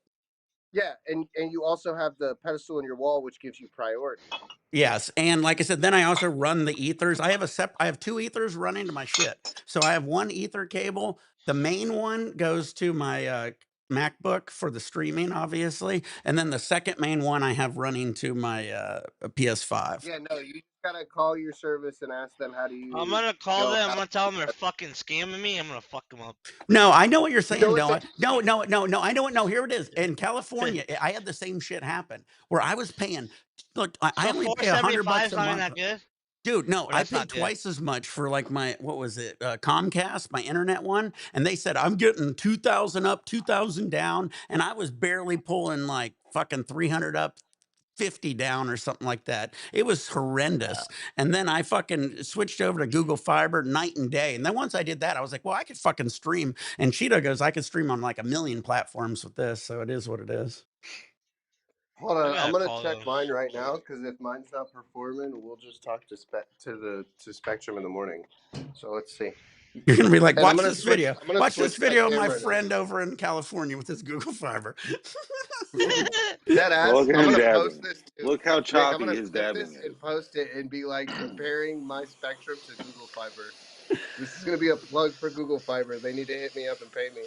yeah, and you also have the pedestal in your wall, which gives you priority. yes, and like I said, then I also run the ethers. I have 2 ethers running to my shit. So I have 1 ether cable. The main one goes to my, MacBook for the streaming, obviously, and then the second main one I have running to my, PS5. Yeah, no, you just gotta call your service and ask them how do I'm you gonna call go them. I'm about. gonna tell them they're fucking scamming me. I'm gonna fuck them up. No, I know what you're You know saying, what they Noah. No, no, no, no, I know what no, here it is. In California, I had the same shit happen where I was paying look, I So only pay 475 $100 is a not even month. that good, Dude, no, or I that's paid not good. twice as much for like my what was it, Comcast, my internet one, and they said I'm getting 2,000 up, 2,000 down, and I was barely pulling like fucking 300 up, 50 down or something like that. It was horrendous. And then I fucking switched over to Google Fiber night and day. And then once I did that, I was like, well, I could fucking stream. And Cheeto goes, I could stream on like a million platforms with this. So it is what it is. Hold I on, I'm gotta gonna call check them. mine right now because if mine's not performing, we'll just talk to Spectrum in the morning. So let's see, You're gonna be like, and watch this video. I'm gonna Watch this switch my video of my camera now. friend over in California with his Google Fiber. Dead ass. Look at I'm him gonna post dabbing. this too. Look how Nick, I'm choppy gonna his clip dabbing this is. and post it and be like comparing my Spectrum to Google Fiber. This is gonna be a plug for Google Fiber. They need to hit me up and pay me.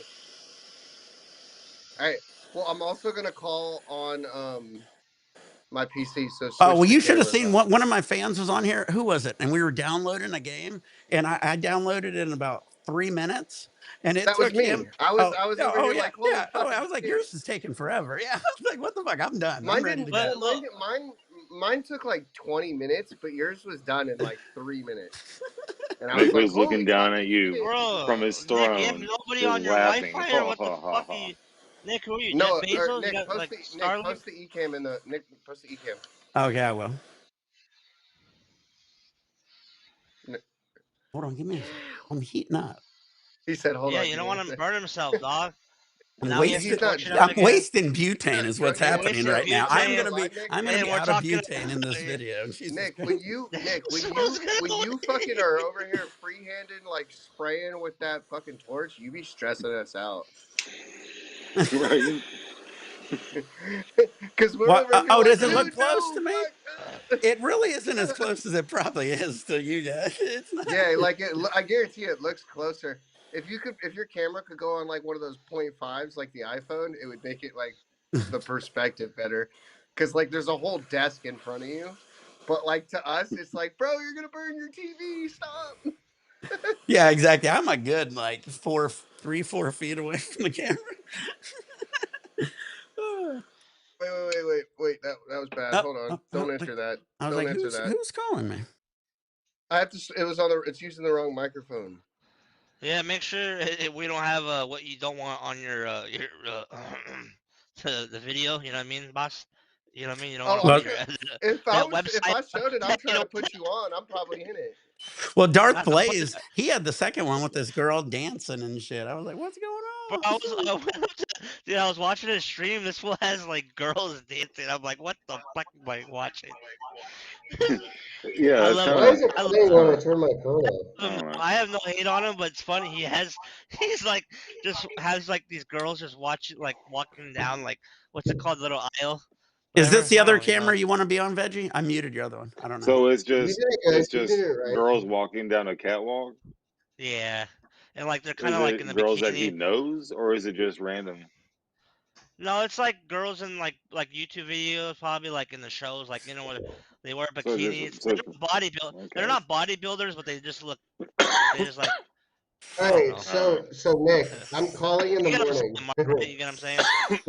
All right. Well, I'm also gonna call on my PC. So Oh, switch well, the you should have cameras seen on. one of my fans was on here. Who was it? And we were downloading a game, and I downloaded it in about 3 minutes, and it That was took me. him. I was over Oh here yeah, like, holy yeah. Oh, I fucking was like, shit. yours is taking forever. Yeah, I was like, what the fuck? I'm done. I'm Mine ready didn't. to But go. Well, look, mine took like 20 minutes, but yours was done in like 3 minutes. And I was Nick like, was looking holy down at fucking you shit. from bro, his Nick, you have throne, nobody just on your laughing. Wi-Fi, or Ha what the ha ha fuck are ha. you? Nick, who are you? Jeff No, or Bezos? You Nick, got like Starlink? post the ecam in the Nick, post the ecam. Okay, I will. N- Hold on, give me a second. I'm heating up. He said, hold Yeah, on, you give don't me a want him to second. burn himself, dog. I'm Now he has to He's wasting. not torch it up drunk. I'm again. wasting He's butane, not is what's drunk enough You're to happening wasting burn right now. himself. You butane, know why, Nick? I'm gonna and be we're out of talking. butane in this video. Jesus Nick, Christ. when you fucking are over here freehanding like spraying with that fucking torch, you be stressing us out. Right? Cause we're What? over here Oh, like, does it look dude, close no, to me? It really isn't as close as it probably is to you guys. It's not. yeah, like I guarantee it looks closer. If your camera could go on like one of those .5s like the iPhone, it would make it like the perspective better. Cause like there's a whole desk in front of you, but like to us, it's like, bro, you're gonna burn your TV. Stop. Yeah, exactly. I'm a good like 4 feet away from the camera. Wait. That was bad. Hold on. Don't enter that. I was Don't like, enter who's that. who's calling me? I have to. It was on the. It's using the wrong microphone. Yeah, make sure we don't have what you don't want on your the video. You know what I mean, boss? You know what I mean? You don't want to Oh, put Well, your I that was, if website. I showed it, I'm You trying to know, put you on. I'm probably in it. well, Darth I put Blaze, he had the second one with this girl dancing and shit. I was like, what's going bro, on? I went up to, dude, I was watching a stream. This one has like girls dancing. I'm like, what the fuck am I watching? Yeah, I that's love, kind Why of is it I love playing when I uh, turn my phone off? I him. don't know. I have no hate on him, but it's funny. He's like, just has like these girls just watching, like walking down, like what's it called, little aisle, Is this whatever. the I other don't even know. camera you want to be on, Veggie? I muted your other one. I don't know. So You did it, guys. it's You did just it right. girls walking down a catwalk. Yeah, and like they're kind Is of like in it the girls that he bikini. knows, or is it just random? No, it's like girls in like YouTube videos, probably like in the shows, like you know where they wear So just bikinis. so They're okay. not bodybuilders, but they just look. They just like All I don't right, know. All right. so Nick, I'm calling in the You get what I'm morning. saying, Mark, right? You get what I'm saying?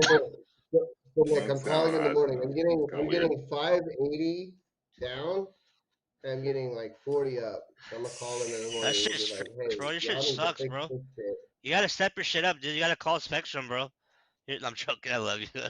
So Nick, That's I'm calling in the morning. kind of I'm weird. getting 580 down. And I'm getting like 40 up. So I'm gonna call him in the That morning shit and be like, trash, hey, bro. Your shit y'all need to sucks, fix bro. this shit. You gotta step your shit up, dude. You gotta call Spectrum, bro. I'm joking. I love you. I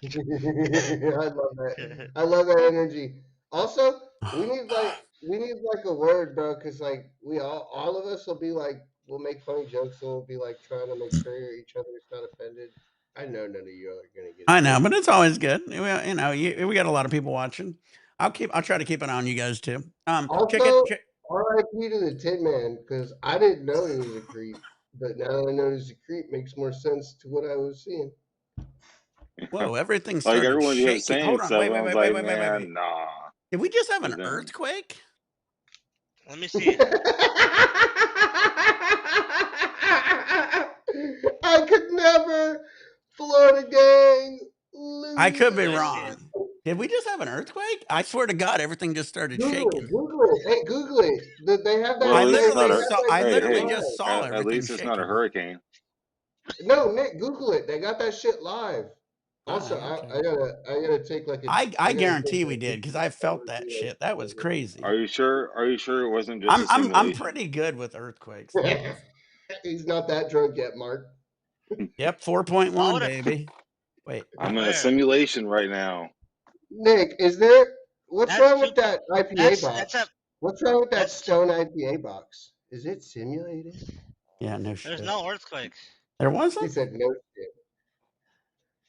love that. I love that energy. Also, we Oh, need like a word, bro, because like we all of us will be like we'll make funny jokes and we'll be like trying to make sure each other's not offended. I know none of you are gonna get I know, but offended. it's always good. We got a lot of people watching. I'll try to keep an eye on you guys too. Chicken. Also, R.I.P. to the Tin Man, because I didn't know he was a creep, but now that I know he's a creep, makes more sense to what I was seeing. Whoa, everything Like started everyone's just shaking. saying Hold on. stuff, Wait, and I wait, was wait, wait, like, wait, wait, wait, man, wait. nah. Did we just have But an then, earthquake? Let me see. I could never Florida gang I lose could be Let me see. wrong. Did we just have an earthquake? I swear to God, everything just started Google shaking. it, Google it. Hey, Google it. They have that. I well, at least it's They literally not a. got saw. that I Hey, shit literally hey, just live. saw at everything least it's not a shaking. hurricane. No, Nick, Google it. They got that shit live. Also, Oh, okay. I gotta take like a I I gotta take guarantee a we did because I picture felt and that be like, shit. That was crazy. Are you sure? Are you sure it wasn't just a I'm simulation? pretty good with earthquakes. That was He's not that drunk yet, Mark. yep, I 4.1, would have. baby. Wait, I'm in a Where? simulation right now. Nick, what's That's wrong two. with that IPA That's a. box? What's wrong with that That's. Stone IPA box? Is it simulated? yeah, no There's shit. no earthquakes. There He wasn't. said no shit.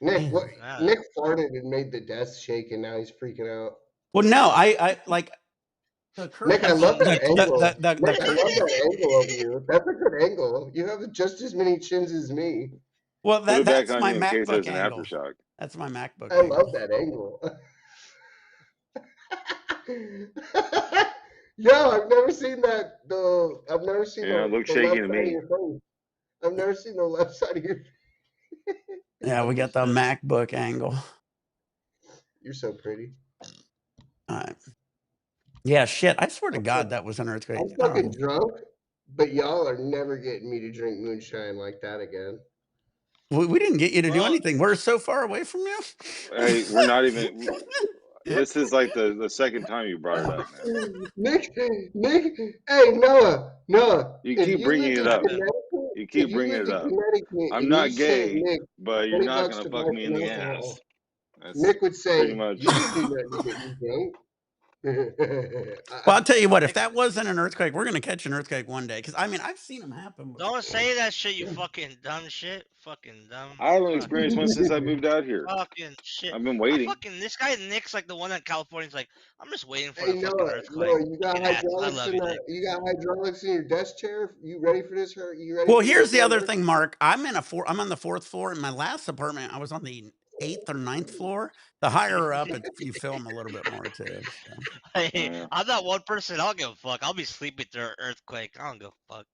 Nick, what? Damn. Nah. Nick farted and made the desk shake, and now he's freaking out. Well, no, I like the Nick, current I love Fucking that Nick. angle. the Nick, I love that angle of you. That's a good angle. You have just as many chins as me. well Put it back that's on my you in case MacBook there's an angle. aftershock. That's my MacBook I love angle. that angle. Yo, I've never seen that. I've never seen Yeah, it looks the shaky left to side of me. your face. I've never seen the left side of your. Yeah, we got the Understood. MacBook angle. You're so pretty. All right. Yeah, shit. I swear to I'm, God, fuck- that was an I'm earthquake. I don't fucking know. drunk, but y'all are never getting me to drink moonshine like that again. We didn't get you to do Well, anything. We're so far away from you. Hey, we're not even. This is like the second time you brought it up, man. Nick, hey Noah, You if keep you bringing lived it in up. Connecticut, You if keep you bringing lived it in up. Connecticut I'm and you not said, gay, Nick, but you're 20 not bucks gonna to fuck buy me in some the ass. alcohol, That's Nick would pretty say, much. you didn't do nothing to get me drunk. Well, I'll tell you what. If Nick, that wasn't an earthquake, we're gonna catch an earthquake one day. Because I mean, I've seen them happen don't before. say that shit, you fucking dumb shit. Fucking dumb. I haven't Fuck. experienced one since I moved out here. Fucking shit. I've been I waiting. fucking this guy Nick's like the one in California's like, I'm just waiting for Hey the fucking Noah, earthquake. you got Fucking asshole. I hydraulics love in you, that? Nick. You got hydraulics in your desk chair? You ready for this? You ready Well, for here's this the little other work? thing, Mark. I'm on the fourth floor. In my last apartment, I was on the eighth or ninth floor. The higher up, you feel them a little bit more too. So. Hey, Yeah. I'm not one person. I don't give a fuck. I'll be sleeping through an earthquake. I don't give a fuck.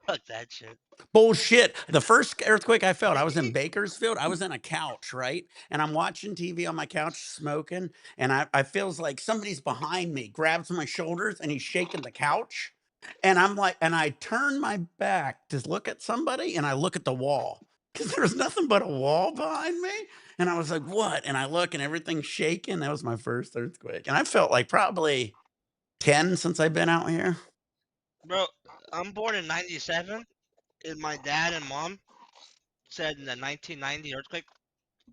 Fuck that shit. Bullshit. The first earthquake I felt, I was in Bakersfield. I was in a couch, right? And I'm watching TV on my couch smoking. And I feels like somebody's behind me, grabs my shoulders, and he's shaking the couch. And I'm like, and I turn my back to look at somebody, and I look at the wall because there was nothing but a wall behind me. And I was like, "What?" And I look, and everything's shaking. That was my first earthquake, and I felt like probably 10 since I've been out here. Bro, I'm born in '97, and my dad and mom said the 1990 earthquake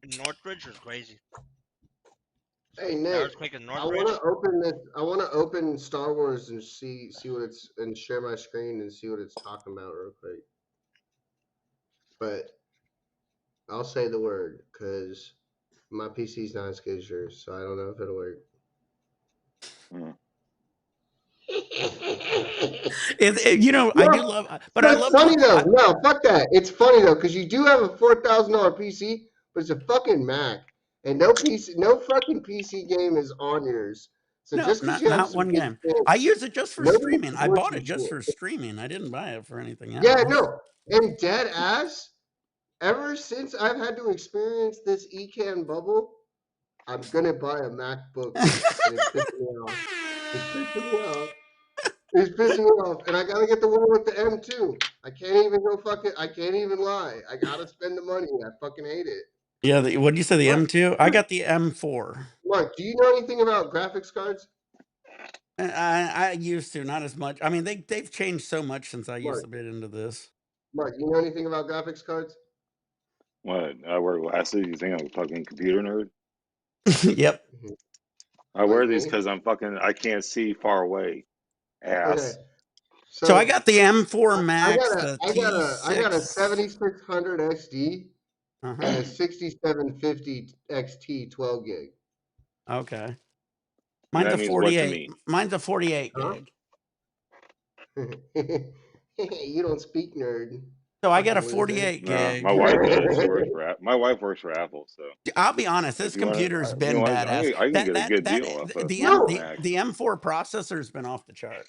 in Northridge was crazy. Hey The Nick, earthquake in I want to Northridge. open this. I want to open Star Wars and see what it's and share my screen and see what it's talking about real quick. But I'll say the word because my PC's not as good as yours, so I don't know if it'll work. Hmm. I No, do love, but I that's love funny when though. No, fuck that. It's funny though because you do have a $4,000 PC, but it's a fucking Mac, and no fucking PC game is on yours. So no, just because not you have not some one good game. skills, I use it just for nobody streaming. I supports bought you it just shit. for streaming. I didn't buy it for anything Yeah, else. no, and dead ass. Ever since I've had to experience this ECAN bubble, I'm gonna buy a MacBook, and it's pissing me off. It's pissing me off. It's pissing me off, and I gotta get the one with the M2. I can't even go fucking. I can't even lie. I gotta spend the money. I fucking hate it. Yeah, what did you say? The Mark, M2? I got the M4. Mark, do you know anything about graphics cards? I used to, not as much. I mean, they've changed so much since I used Mark, to get into this. Mark, you know anything about graphics cards? What? I wear glasses. You think I'm a fucking computer nerd? Yep. Mhm. I wear Like these me? because I can't see far away. Okay, Ass. So I so got the M4 I Max, got a, the I got a, I got a T6. 7600 XD and Uh-huh. a 6750 XT 12 gig. Okay. And Mine's that a means what to 48. me? Mine's a 48 Huh? gig. You don't speak, nerd. So I got a Fucking loser. 48 No, my gig. wife does. My wife works for Apple, so I'll be honest, if this you want computer's you know been what, badass. I can That get a that good that deal off a the M fucking No. the, Mac. the M4 processor's been off the chart.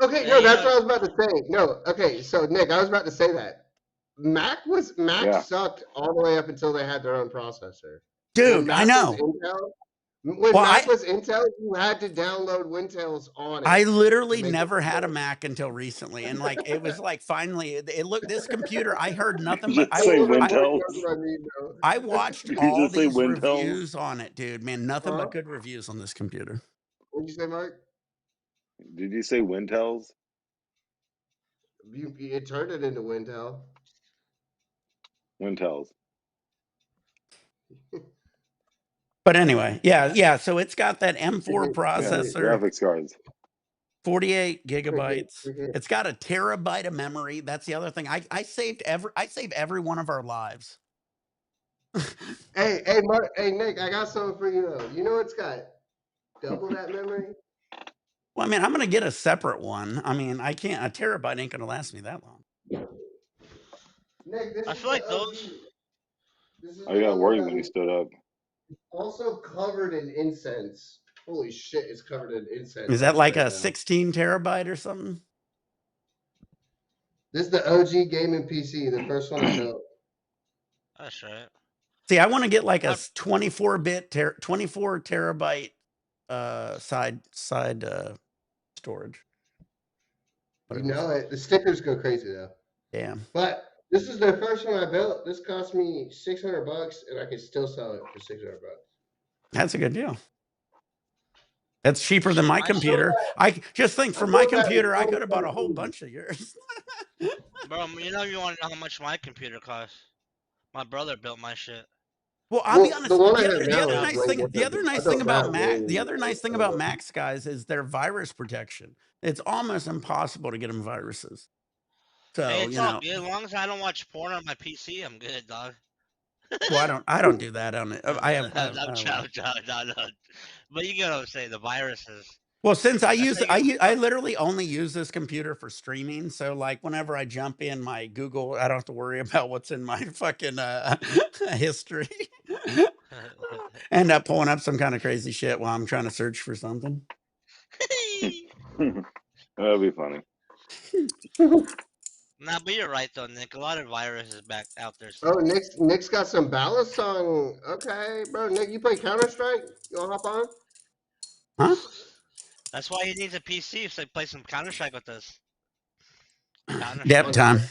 Okay, Yeah, no, you that's know, what I was about to say. No, okay, so Nick, I was about to say that. Mac Yeah, sucked all the way up until they had their own processor. When Dude, I Mac was know. Intel, when Well, Mac was Intel, you had to download Wintels on I it to literally make it never had a work. Mac until recently, and like it was like finally it looked this computer. I heard nothing you but just say Mark Wintel. knows what I mean, though. I watched You all just say these Wintels. reviews on it, dude. Man, nothing Huh? but good reviews on this computer. What'd you say, Mark? Did you say Wintels? It turned it into Wintel. Wintels. But anyway, yeah. So it's got that M4 Yeah, processor, graphics cards. 48 gigabytes. It's got a terabyte of memory. That's the other thing. I save every one of our lives. Hey, Mark, hey, Nick, I got something for you though. You know it's got double that memory? Well, I mean, I'm gonna get a separate one. I mean, I can't. A terabyte ain't gonna last me that long. Nick, this I is feel the like those. OG. This is I the got other one worried that when he we stood up. also covered in incense. Holy shit, it's covered in Is incense that like right a now. 16 terabyte or something? This is the OG gaming PC, the first one I built. That's right. See, I want to get like a I, 24 terabyte side storage. You Whatever. know it. The stickers go crazy though. Damn. But this is the first one I built. This cost me $600, and I can still sell it for $600. That's a good deal. That's cheaper than my I built computer. that. I just think I for my built that in computer, I could have bought a whole 2017. bunch of yours. bro, you know you want to know how much my computer costs? My brother built my shit. Well, I'll be Well, the honest. one I The have other the now other is $3,000. nice way thing the different. other I nice thing built about that way. Mac the other nice thing about Macs, guys, is their virus protection. It's almost impossible to get them viruses. Hey, So it's all good. As long as I don't watch porn on my PC, I'm good, dog. well, I don't do that on it. I'm Well. joking, no. But you get what I'm saying. The viruses. Well, since That's how you get. I literally only use this computer for streaming. So like whenever I jump in my Google, I don't have to worry about what's in my fucking history. End up pulling up some kind of crazy shit while I'm trying to search for something. That'd be funny. Nah, but you're right though, Nick. A lot of viruses back out there Oh, still. Nick's got some ballast song. Okay, bro. Nick, you play Counter Strike? You wanna hop on? Huh? That's why he needs a PC so he can play some Counter Strike with us. Counter Dep Strike. time.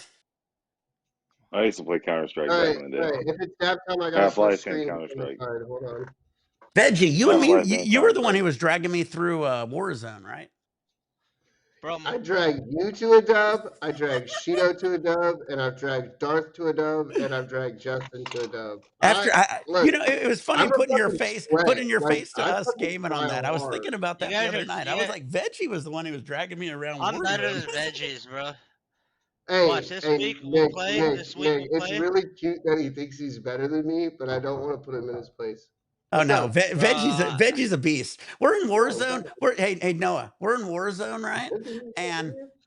I used to play Counter Strike All back right, in the all day. right. If it's that time, I gotta Half switch Life and screens Counter on the Strike. side. Hold on. Veggie, you and Half me, Life you, and you were Counter the one Strike. who was dragging me through Warzone, right? Bro, I dragged you to a dub. I dragged Shido to a dub, and I've dragged Darth to a dub, and I've dragged Justin to a dub. After Look. it was funny I'm a putting your fucking face, sweat. putting your Like face to I us fucking gaming on try that. I was thinking hard. about you that the guys other are night. I you was guys, like, Veggie was the one who was dragging me around I'm better Warzone. than veggies, bro. Watch Hey, this hey, week we'll Nick, play. Nick, This week Nick. we'll It's play. really cute that he thinks he's better than me, but I don't want to put him in his place. Oh What's no, up? Bro, Veggie's a beast. We're in Oh, what's Warzone. up? Hey Noah, we're in Warzone, right?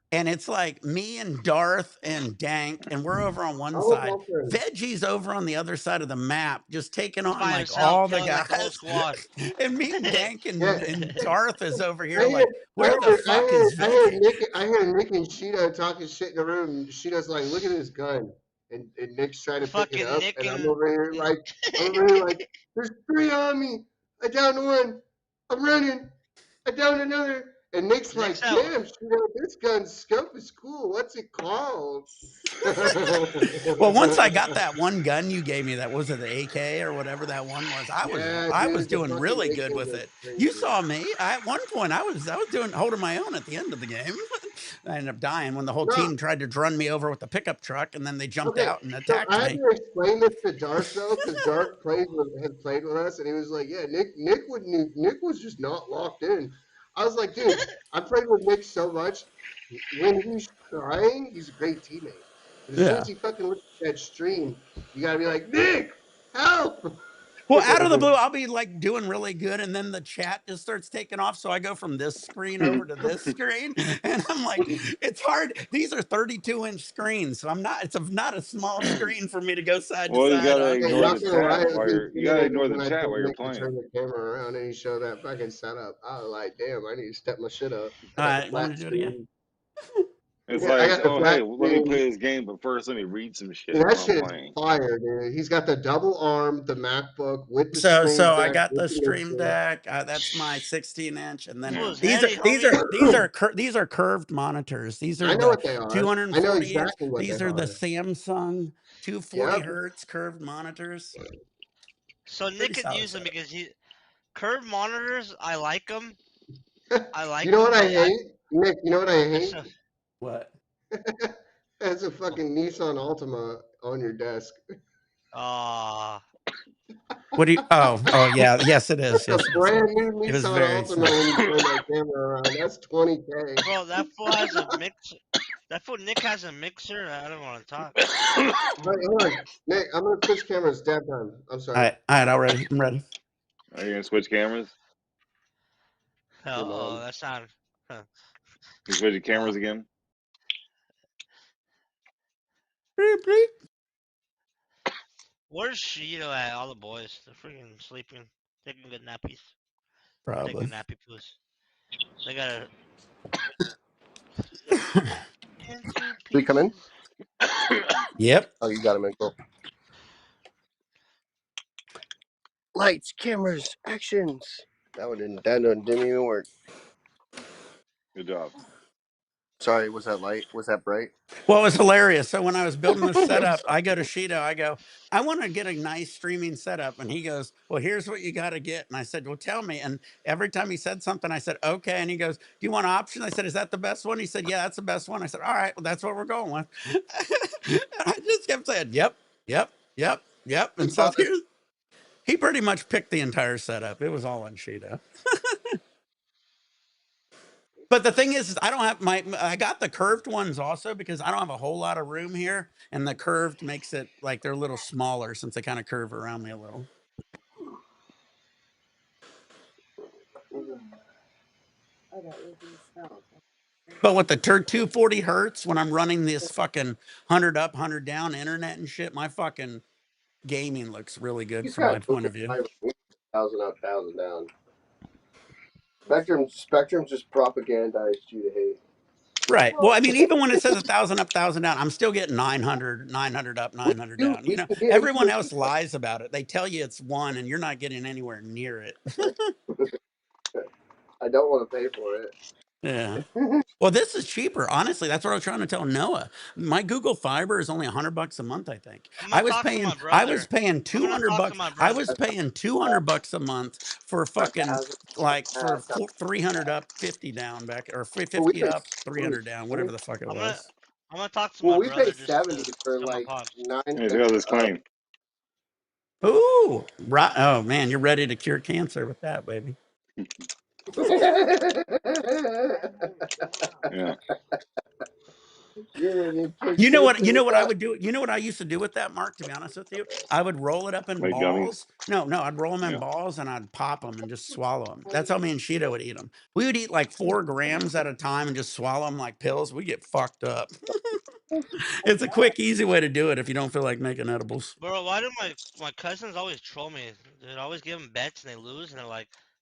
And it's like me and Darth and Dank, and we're over on one Oh, side. Walter. Veggie's over on the other side of the map, just taking he's on by like himself, all the killing like the whole guys. squad. And me and Dank Yeah, and Darth is over I here hear, like, where the fuck is Veggie? I hear Nick and Sheeta talking shit in the room. Sheeta's like, "Look at his gun," and Nick's trying to pick it Fucking up, Nick and and I'm over here like, "There's three on me. I downed one. I'm running. I downed another." And Nick's Nick's like, out. "Damn, Sheeta, this gun's scope is cool. What's it called?" Well, once I got that one gun you gave me, that was it the AK or whatever that one was, Yeah, I was dude, the doing fucking really good AKs with are it. You crazy. saw me. At one point I was doing holding my own at the end of the game. I ended up dying when the whole No, team tried to run me over with the pickup truck and then they jumped okay, out and so attacked I had me. to explain this to Darth though, because Darth had played with us, and he was like, "Yeah, Nick was just not locked in." I was like, "Dude, I played with Nick so much. When he's trying, he's a great teammate. But as soon as Yeah. he fucking looks at that stream, you gotta be like, Nick, help!" Well, out of the blue, I'll be like doing really good, and then the chat just starts taking off. So I go from this screen over to this screen, and I'm like, it's hard. These are 32-inch screens, so it's not a small screen for me to go side to Well, you side gotta on Yeah, here. ignore not the gonna lie, chat it was while you gotta intimidating ignore the when I chat told while you're Nick to playing. turn the camera around and he showed that fucking setup. I was like, damn, I need to step my shit up. I All got the right, want me flat to do it again? screen. It's Yeah, I like, got the oh hey, flat well, let me screen. play this game, but first let me read some shit Dude, that while I'm shit is playing. fire, dude. He's got the double arm, the MacBook with the So Stream I Deck, got with the the Stream mixer. Deck. That's my 16-inch, and then Yeah. fool's heady, homie. these are curved monitors. These are I know the what they are. I know 240 inch. exactly what they These are the are. Samsung 240 Yep. hertz curved monitors. So Pretty Nick could solid use them setup. because he curved monitors. I like them. I You like know them, what I but hate? Nick, you know what I this. hate? What? That's a fucking Nissan Altima on your desk. Ah, What do you? Oh yeah, yes it is. That's a Yes it is. brand new It was Nissan very Altima small. when you turn that camera around. That's 20K. bro, that fool has a mix. That fool Nick has a mixer. I don't want to talk. Wait, hold on. Nick, I'm gonna switch cameras. Dab time. I'm sorry. All right, already. I'm ready. Are you gonna switch cameras? Your Oh, mom. that sound. Huh. You switching Oh, cameras again? Beep, beep. where's Shido at? All the boys, they're freaking sleeping, taking good nappies. Take a Probably. nappy, please. They gotta into We come in? pieces. Yep. Oh, you got him in. Cool. Lights, cameras, actions. Didn't even work. Good job. Sorry, was that light? Was that bright? Well, it was hilarious. So when I was building the setup, I go to Shido. I go, I want to get a nice streaming setup, and he goes, "Well, here's what you got to get." And I said, "Well, tell me." And every time he said something, I said, "Okay." And he goes, "Do you want option?" I said, "Is that the best one?" He said, "Yeah, that's the best one." I said, "All right, well, that's what we're going with." And I just kept saying, "Yep, yep, yep, yep." And so here's, he pretty much picked the entire setup. It was all on Shido. But the thing is I don't have I got the curved ones also because I don't have a whole lot of room here, and the curved makes it like they're a little smaller since they kind of curve around me a little. But with the 240 hertz, when I'm running this fucking 100 up, 100 down internet and shit, my fucking gaming looks really good He's from my got point of view. 1,000 up, 1,000 down. Spectrum just propagandized you to hate. Right. Well, I mean, even when it says 1,000 up, 1,000 down, I'm still getting 900, 900 up, We 900 do. down. We You know, can get everyone AT&T. else lies about it. They tell you it's one, and you're not getting anywhere near it. I I don't want to pay for it. Yeah. Well, this is cheaper. Honestly, that's what I was trying to tell Noah. My Google Fiber is only $100 a month, I think. I'm gonna talk to my I was brother. paying I'm gonna 200 talk to bucks. my I brother. was paying 200 bucks a month for My fucking dad's like for ass. 300 up, 50 down back or Well, we 50 pay up, 300 down, 70. whatever the fuck it I'm gonna was. I'm gonna talk to Well, my we pay brother just 70 to for come like upon. 9 Hey, see and how this up. claim. Ooh, right. Oh man, you're ready to cure cancer with that, baby. Yeah, You're ready to kick You know what? cancer You know with what I that? would do? You know what I used to do with that, Mark? To be honest with you, I would roll it up in make gummies. balls. No, I'd roll them in Yeah, balls and I'd pop them and just swallow them. That's how me and Sheeta would eat them. We would eat like 4 grams at a time and just swallow them like pills. We get fucked up. It's a quick, easy way to do it if you don't feel like making edibles. Bro, why do my cousins always troll me? Dude, I always give them bets and they lose, and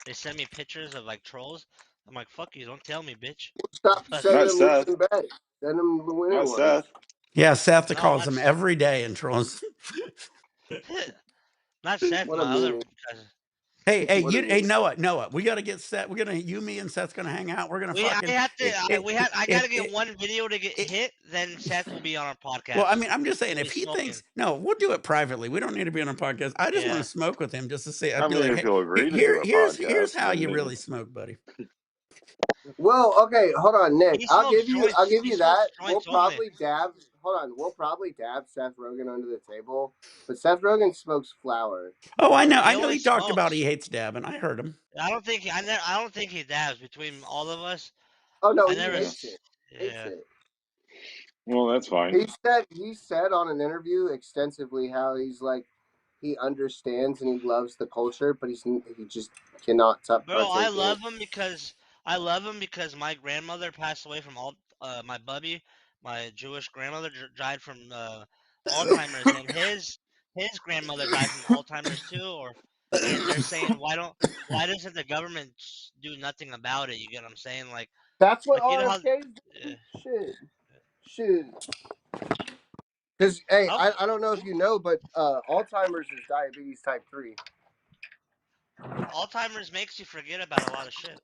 they send me pictures of like trolls. I'm like, fuck you, don't tell me, bitch. Stop But not sending Seth. losing bets. Send them the winning Not ones. Seth. Yeah, Seth no, calls them every day and trolls. not Seth, What a my other meanie. cousin. What a Hey, meanie. Noah, we got to get Seth. You, me, and Seth's gonna hang out. We're gonna I fucking have to. it, it, I if gotta get one video to get it, hit. Then Seth will be on our Well, podcast. I mean, I'm just saying, We'll if be he smoking. thinks, no, we'll do it privately. We don't need to be on a podcast. I just want to Yeah, smoke with him just to say, I'd I be mean, like, if hey, he'll agree to do a here's podcast, how then you me. really smoke, buddy. Well, okay, hold on, Nick. he I'll smokes give you joints. He smokes that. We'll joints only. probably dab hold on, we'll probably dab Seth Rogen under the table. But Seth Rogen smokes flower. Oh, I know. He I know only he talked about he smokes. hates dabbing. I heard him. I don't think he dabs between all of us. Oh no, I he never. Yeah. hates it. Hates Yeah. it. Well, that's fine. He said on an interview extensively how he's like he understands and he loves the culture, but he just cannot Bro, partake in it. I love him because my grandmother passed away from all my bubby, my Jewish grandmother died from Alzheimer's, and his grandmother died from Alzheimer's too. And they're saying why doesn't the government do nothing about it? You get what I'm saying? That's what You know how. RFK's doing. Shit. Because hey, Oh, I don't know if you know, but Alzheimer's is diabetes type 3. Alzheimer's makes you forget about a lot of shit.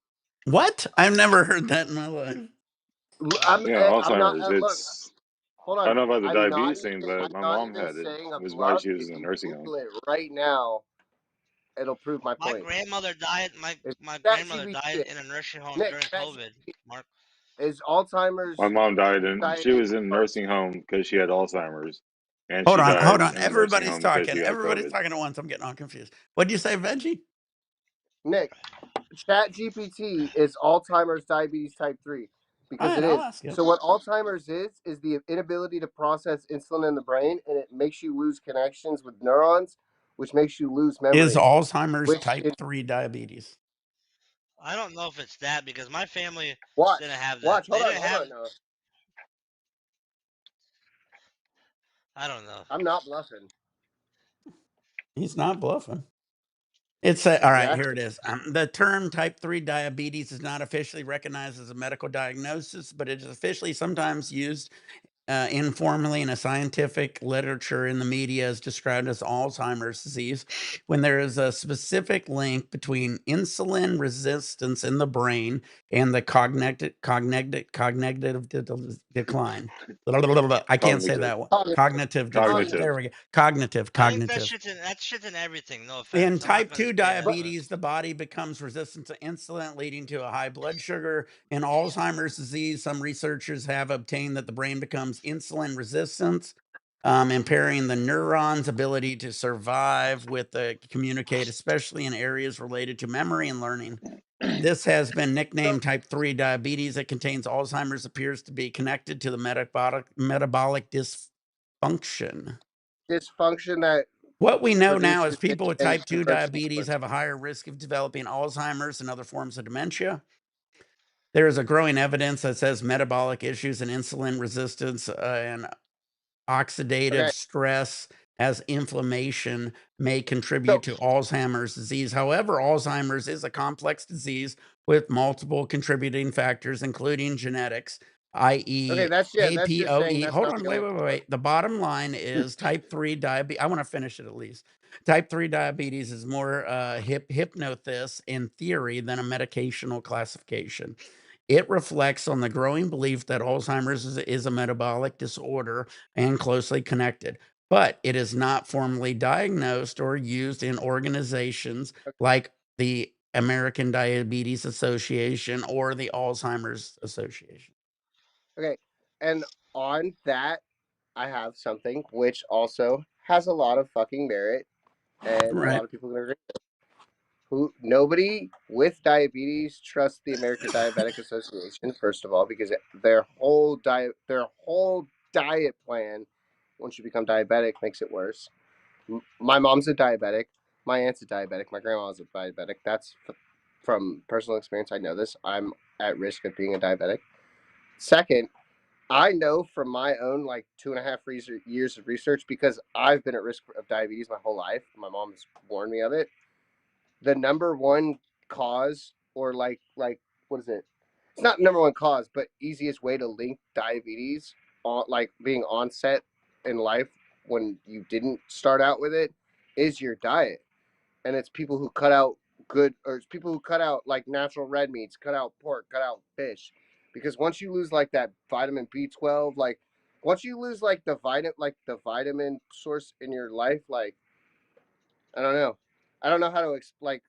What? I've never heard that in my life. Yeah. Yeah, I'm not Alzheimer's. look. It's Hold I on. don't know about the I'm not diabetes even thing, but I'm my not mom even had it. saying a It was why bluff. she was If in the you nursing home. Google it right now, it'll prove my My point. grandmother died. It's My that grandmother died CBT. in a nursing home Nick, during that COVID. Mark, is Alzheimer's My mom died and she diabetes was in a type. nursing home because she had Alzheimer's, and she Hold died on. in the nursing Everybody's home because talking. she got Everybody's COVID. talking at once. I'm getting all confused. What did you say, Veggie? Nick, Chat GPT is Alzheimer's diabetes type 3 All because right, it I'll is. ask it. So what Alzheimer's is the inability to process insulin in the brain, and it makes you lose connections with neurons, which makes you lose Is memory. Alzheimer's Which type is 3 diabetes? I don't know if it's that because my family didn't watch, have that. watch. They Hold on, didn't hold have. on. No, I don't know. I'm not bluffing. He's not bluffing. It's all right. Here Exactly. it is. The term type 3 diabetes is not officially recognized as a medical diagnosis, but it is officially sometimes used informally in a scientific literature in the media is described as Alzheimer's disease when there is a specific link between insulin resistance in the brain and the cognitive decline. I can't say Cognitive. that one. Cognitive. Cognitive decline. Cognitive. There we go. Cognitive. I think that shit's in everything. No In offense. I'm not type gonna 2 say that, But but diabetes, the body becomes resistant to insulin, leading to a high blood sugar. In Alzheimer's disease, some researchers have obtained that the brain becomes insulin resistant, impairing the neuron's ability to survive with the communicate, especially in areas related to memory and learning. This has been nicknamed type 3 diabetes. It contains Alzheimer's, appears to be connected to the metabolic dysfunction. dysfunction that What we know now is produces people with type 2 insulin. diabetes have a higher risk of developing Alzheimer's and other forms of dementia. There is a growing evidence that says metabolic issues and insulin resistance and oxidative Okay, stress as inflammation may so contribute to Alzheimer's disease. However, Alzheimer's is a complex disease with multiple contributing factors, including genetics. i.e., that's that's just saying APOE. that's Hold not on, gonna wait. The bottom line is type 3 diabetes. I want to finish it at least. Type 3 diabetes is more hypnosis in theory than a medicational classification. It reflects on the growing belief that Alzheimer's is a metabolic disorder and closely connected, but it is not formally diagnosed or used in organizations like the American Diabetes Association or the Alzheimer's Association. Okay. And on that, I have something which also has a lot of fucking merit, and a Right. lot of people are gonna agree. Who nobody with diabetes trusts the American Diabetic Association, first of all, because their whole diet plan, once you become diabetic, makes it worse. My mom's a diabetic. My aunt's a diabetic. My grandma's a diabetic. That's from personal experience. I know this. I'm at risk of being a diabetic. Second, I know from my own like 2.5 years of research, because I've been at risk of diabetes my whole life. My mom has warned me of it. The number one cause, or like what is it? It's not number one cause, but easiest way to link diabetes on like being onset in life when you didn't start out with it is your diet. And it's people who cut out or it's people who cut out like natural red meats, cut out pork, cut out fish. Because once you lose like that vitamin B12, like once you lose like the vitamin source in your life, like I don't know. I don't know how to like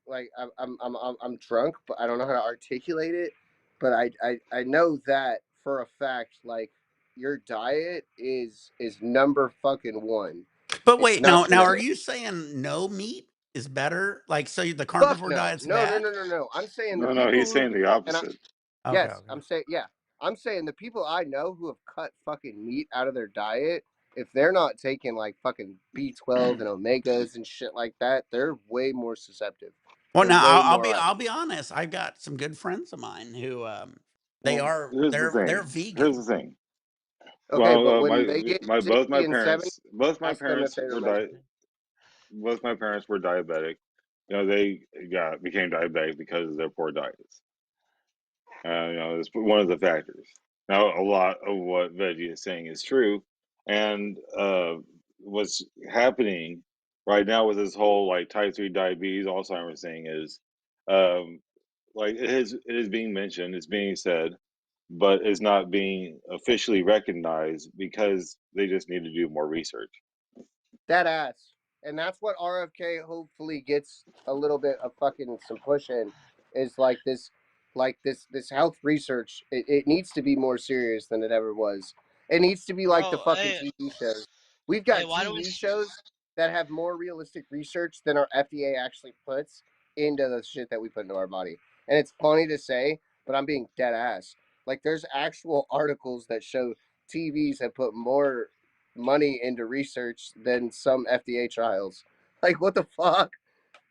I'm drunk, but I don't know how to articulate it. But I know that for a fact, like your diet is number fucking one. But It's wait, not now gonna are you saying no meat is better? Like, so the fuck carnivore no. diet's No, no, bad? no, no, no. I'm saying the No, people he's who saying the and I opposite. Okay, yes, okay. I'm saying the people I know who have cut fucking meat out of their diet, if they're not taking like fucking B12 and omegas and shit like that, they're way more susceptible. Well, They're now way I'll more be like I'll be honest. I've got some good friends of mine who Well, here's the they're thing. Here's the vegan. thing. okay, but Well, when they get both 60 my and 70, parents, both my ask them if parents they're were measured. both my parents were diabetic. They became diabetic because of their poor diets. It's one of the factors. Now, a lot of what Veggie is saying is true, and what's happening right now with this whole like type 3 diabetes, Alzheimer's thing is, um, like it is being mentioned, it's being said, but it's not being officially recognized because they just need to do more research. That ass. And that's what RFK hopefully gets a little bit of fucking some push in, is this health research. It needs to be more serious than it ever was. It needs to be like the Bro, fucking hey, TV shows. We've hey, got why do TV shows that have more realistic research than our FDA actually puts into the shit that we put into our body. And it's funny to say, but I'm being dead ass. Like there's actual articles that show TVs have put more money into research than some FDA trials. Like, what the fuck?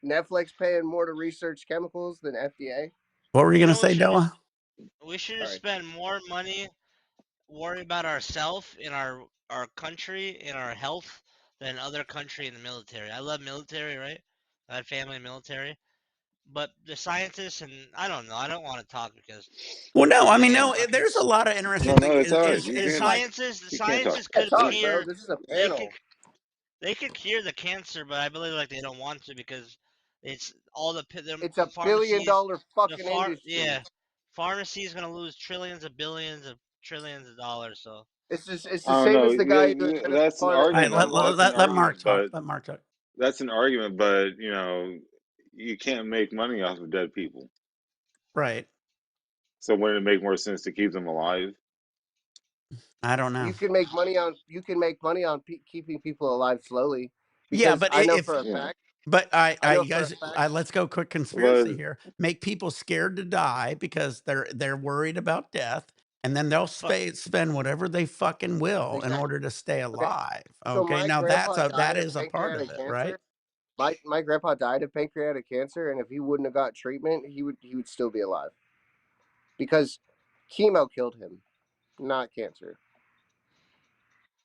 Netflix paying more to research chemicals than FDA? What were you you gonna know say, Della? we should just Sorry. spend more money worry about ourselves in our country in our health than other country in the military. I love military, right? I had family in military, but the scientists and I don't know. I don't want to talk because Well, no, too I mean, many no, fucking there's a lot of interesting No, things. it's all right. the You Is can like, scientists. The you can talk. scientists Yeah, could talk, bro. cure. This is a They could panel. they could cure the cancer, but I believe like they don't want to because it's all the It's a billion pharmacies. dollar fucking industry. Yeah, pharmacy is gonna lose trillions of billions of trillions of dollars. So It's the I don't same know. as the guy who invented That's the an Parlay all right, kit. argument. That's an let Mark argument, talk. but Let Mark talk. that's an argument. But you can't make money off of dead people. Right. So wouldn't it make more sense to keep them alive? I don't know. You can make money on keeping people alive slowly, Yeah, because but I know if for a Yeah. fact. but I know you for a guys, fact. let's go quick conspiracy But here. Make people scared to die because they're worried about death, and then they'll fuck. spend whatever they fucking will in Exactly. order to stay Okay. alive. So Okay, my now grandpa that died of is a part of pancreatic it, right? cancer. My grandpa died of pancreatic cancer, and if he wouldn't have got treatment, he would still be alive, because chemo killed him, not cancer.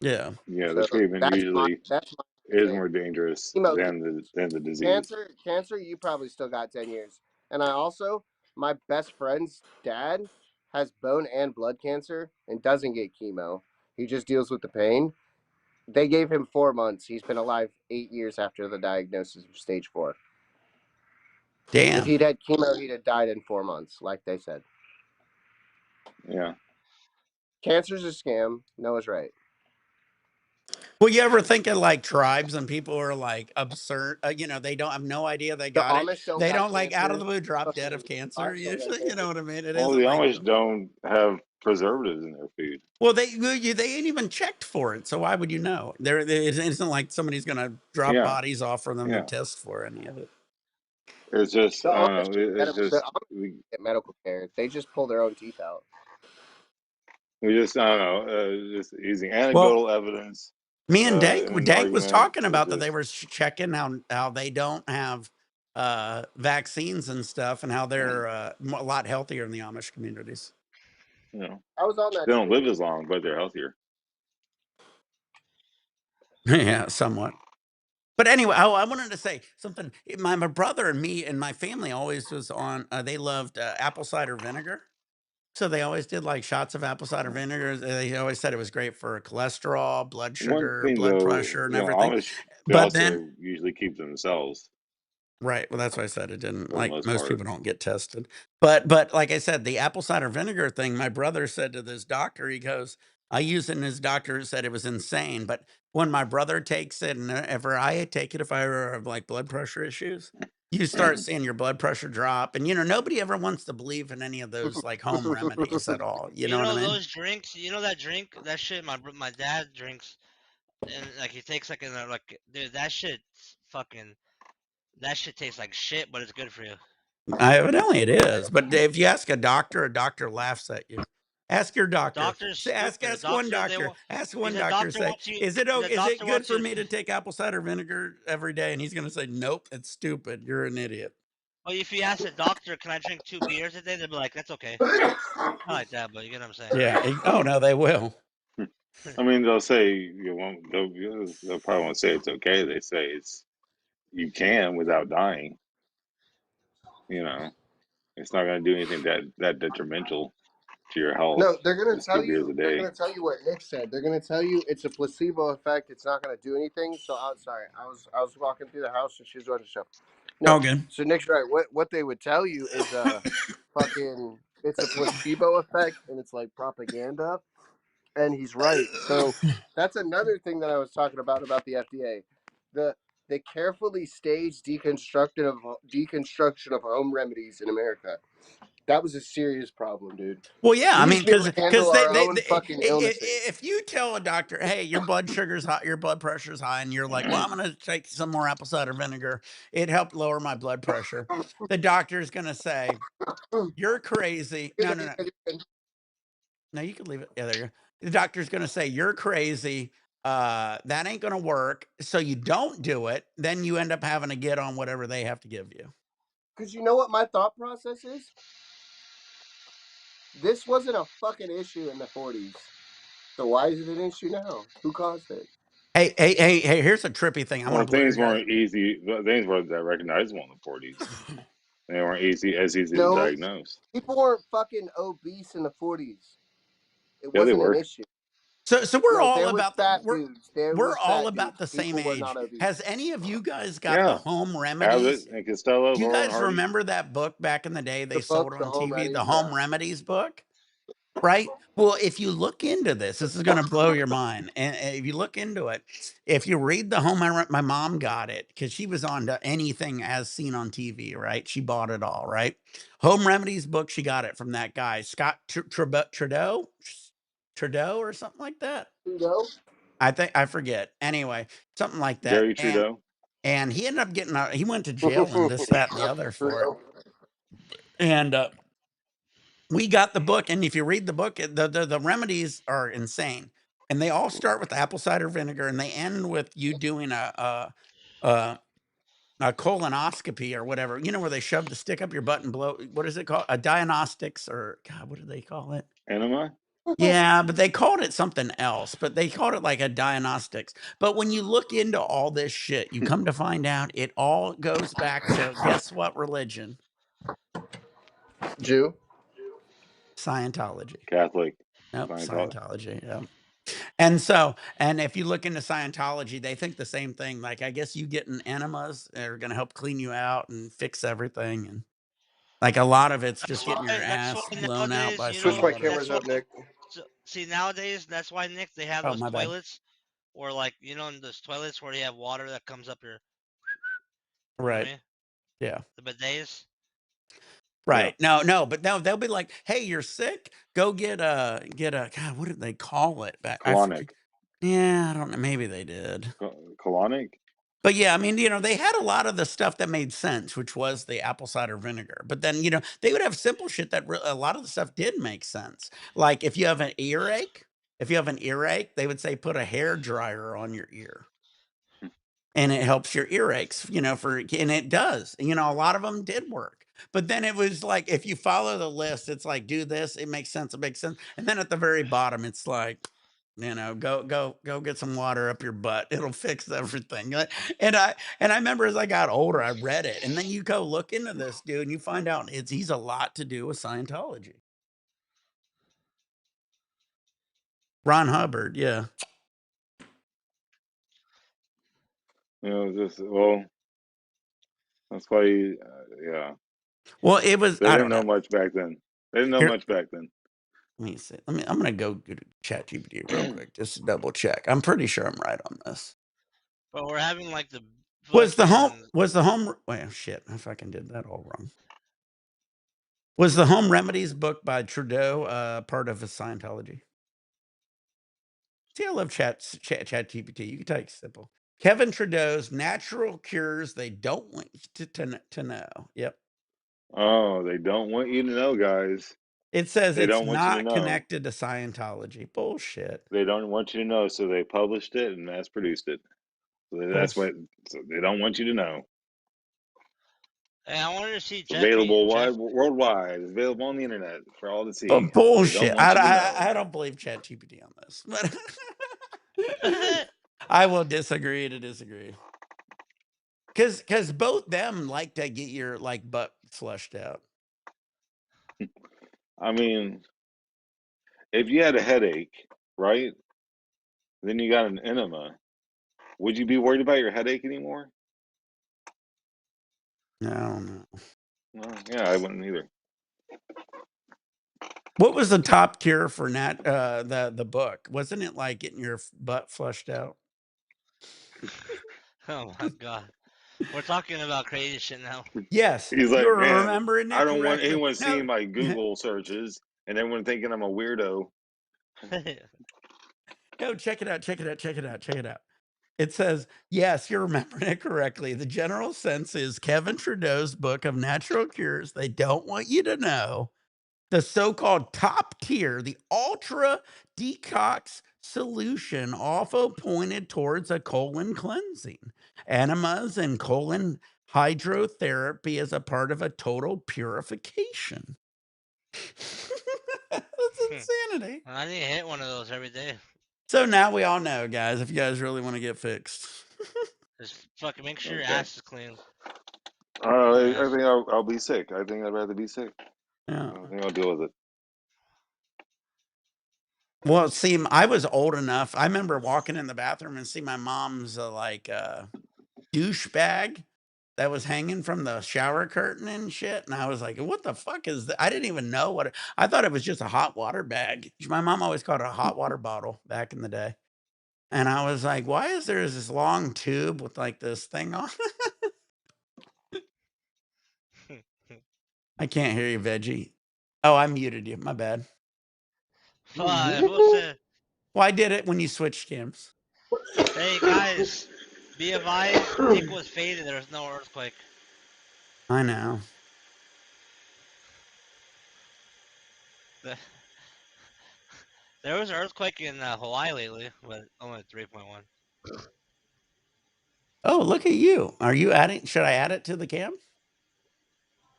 Yeah. yeah, the So treatment usually that's my is thing. more dangerous Chemo than the disease. cancer, you probably still got 10 years. And I also, my best friend's dad, has bone and blood cancer and doesn't get chemo. He just deals with the pain. They gave him 4 months. He's been alive 8 years after the diagnosis of stage 4. If Damn. he'd had chemo, he'd have died in 4 months, like they said. Yeah. Cancer's a scam. Noah's right. Well, you ever think of like tribes and people are like absurd, they don't have no idea they The got it. Amish don't They got don't like out of cancer. the blue drop dead Fucking of cancer Amish don't got usually, you know cancer. what I mean? It Well, the isn't like, Amish don't have preservatives in their food. well, they ain't even checked for it, so why would you know? It isn't like somebody's gonna drop Yeah. bodies off for them to Yeah. test for any of it. It's just, The I Amish don't know. It's the just, Amish get medical care. They just pull their own teeth out. we just, I don't know. Just using Well, anecdotal evidence me and in Dank an Dank was argument talking is about that they just, were checking how they don't have vaccines and stuff, and how they're a lot healthier in the Amish communities. you know, I was on that they don't shit. live as long, but they're healthier. Yeah, somewhat. But anyway, I wanted to say something. My brother and me and my family always was on. They loved apple cider vinegar, so they always did like shots of apple cider vinegar. They always said it was great for cholesterol, blood One sugar, thing blood though, pressure, and you know, everything. Amish, they But then, also usually keep themselves right, well, that's why I said it didn't. for the Like most most part. people don't get tested. But like I said, the apple cider vinegar thing. My brother said to this doctor, he goes, "I use it," and his doctor said it was insane. But when my brother takes it, and ever I take it, if I ever have like blood pressure issues, you start seeing your blood pressure drop. And nobody ever wants to believe in any of those like home remedies at all. You know You what I know mean? those drinks? You know that drink? That shit my dad drinks, and like he takes like in there, like dude, that shit fucking that shit tastes like shit, but it's good for you. Evidently it is. But if you ask a doctor laughs at you. Ask your doctor. Doctor's Say, stupid. The ask one doctor they doctor. want. Ask He one said doctor. doctor Say, wants you. is The it doctor good wants for you. me to take apple cider vinegar every day? And he's gonna say, nope, it's stupid. You're an idiot. Well, if you ask a doctor, can I drink 2 beers a day? They'll be like, that's okay. I like that, but you get what I'm saying. Yeah. Oh no, they will. I mean, they'll say you won't. They'll probably won't say it's okay. They say it's you can without dying. You know, it's not going to do anything that detrimental to your health. No, they're gonna Just tell 2 beers you. a They're day. gonna tell you what Nick said. They're gonna tell you it's a placebo effect. It's not gonna do anything. So I'm sorry. I was walking through the house and she was running the show. No, Oh, good. so Nick's right. What they would tell you is fucking it's a placebo effect and it's like propaganda. And he's right. So that's another thing that I was talking about the FDA. The the carefully staged deconstruction of home remedies in America. That was a serious problem, dude. Well, yeah, We I need mean, to be able because to handle our own they fucking illnesses. if you tell a doctor, hey, your blood sugar's high, your blood pressure's high, and you're like, well, I'm gonna take some more apple cider vinegar. It helped lower my blood pressure. The doctor's gonna say, you're crazy. No, no, no, no. You can leave it. Yeah, there you go. The doctor's gonna say, you're crazy. That ain't gonna work. So you don't do it. Then you end up having to get on whatever they have to give you. Because you know what my thought process is? This wasn't a fucking issue in the 40s. So why is it an issue now? Who caused it? Hey, here's a trippy thing. I want Well, to blow your things guys. weren't easy. Things weren't that recognizable in the 40s. They weren't easy to No, diagnose. people weren't fucking obese in the 40s. It Yeah, they wasn't an were. issue. So we're No, all there was about fat dudes. There we're was all fat about dudes. the same People were not age. Has obese. any of you guys got the Yeah, home Abbott remedies? and Costello, Do you Laurel and guys Hardy. remember that book back in the day The they sold book, it the on home TV, the remedies, home yeah. remedies book? Right? Well, if you look into this is going to blow your mind. And if you look into it, if you read the home, my mom got it because she was on to anything as seen on TV, right? She bought it all, right? Home remedies book, she got it from that guy, Scott Trudeau or something like that. You know? I think I forget. Anyway, something like that. Gary Trudeau. And he ended up getting he went to jail and this, that, and the other for it. And we got the book, and if you read the book, the remedies are insane, and they all start with apple cider vinegar, and they end with you doing a, a colonoscopy or whatever. You know where they shove the stick up your butt and blow. What is it called? A diagnostics or God, what do they call it? Enema. Yeah, but they called it something else, but they called it like a diagnostics. But when you look into all this shit, you come to find out it all goes back to guess what religion? Jew. Scientology. Catholic. Nope, Scientology. Scientology. Yeah. And if you look into Scientology, they think the same thing. Like, I guess you getting enemas are going to help clean you out and fix everything. And like a lot of it's just getting your That's why ass blown out nowadays, by you some Switch know, my water. cameras that's why. up, Nick. So, see, nowadays, that's why, Nick, they have Oh, those my bad. toilets, or like, you know, in those toilets where you have water that comes up your, you know what I Right. mean? Yeah. The bidets. Right. No, but no, they'll be like, "Hey, you're sick? Go get a God, what did they call it? I Colonic. forget. Yeah, I don't know. Maybe they did. Colonic. But yeah, I mean, they had a lot of the stuff that made sense, which was the apple cider vinegar. But then, they would have simple shit that a lot of the stuff did make sense. Like if you have an earache, they would say put a hair dryer on your ear. And it helps your earaches, and it does. A lot of them did work. But then it was like, if you follow the list, it's like, do this, it makes sense, it makes sense. And then at the very bottom, it's like, go get some water up your butt. It'll fix everything. And I remember as I got older, I read it. And then you go look into this dude and you find out he's a lot to do with Scientology. Ron Hubbard, yeah. That's why. Yeah, Well, it was, they I didn't don't know know. much back then. They didn't know Here, much back then. let me see. I'm gonna go to ChatGPT real quick just to double check. I'm pretty sure I'm right on this. But we're having like the Was the fucking. home well shit, I fucking did that all wrong. Was the Home Remedies book by Trudeau part of a Scientology? See, I love ChatGPT. You can take simple. Kevin Trudeau's natural cures they don't want you to know. Yep. Oh, they don't want you to know, guys. It says They it's don't want you to not know. connected to Scientology. Bullshit. They don't want you to know, so they published it and mass produced it. So that's what. Bullshit. So they don't want you to know. Hey, I wanted to see It's available Jeff. worldwide. It's available on the internet for all to Oh, see. They don't bullshit. want you to know. I don't believe ChatGPT on this. But I will disagree to disagree. Because both them like to get your like butt flushed out. I mean, if you had a headache, right? Then you got an enema. Would you be worried about your headache anymore? I don't know. Well, yeah, I wouldn't either. What was the top tier for the book? Wasn't it like getting your butt flushed out? Oh my god, we're talking about crazy shit now. Yes, He's like, you're man, remembering I it don't want correctly. anyone No, seeing my Google searches and everyone thinking I'm a weirdo. no, check it out. It says, yes, you're remembering it correctly. The general sense is Kevin Trudeau's book of natural cures they don't want you to know. The so-called top tier, the ultra detox solution also pointed towards a colon cleansing, enemas and colon hydrotherapy as a part of a total purification. That's insanity. I need to hit one of those every day. So now we all know, guys, if you guys really want to get fixed. Just fucking make sure your Okay. ass is clean. I Yes. think I'll be sick. I think I'd rather be sick. Yeah. I think I'll deal with it. Well, see, I was old enough. I remember walking in the bathroom and see my mom's douche bag that was hanging from the shower curtain and shit. And I was like, what the fuck is that? I didn't even know I thought it was just a hot water bag. My mom always called it a hot water bottle back in the day. And I was like, why is there this long tube with like this thing on? I can't hear you, Veggie. Oh, I muted you. My bad. Fuck, who said? Well, I did it when you switched cams. Hey guys, be advised, Nick was faded. There was no earthquake. I know. There was an earthquake in Hawaii lately, but only 3.1. Oh, look at you. Are you adding? Should I add it to the cam?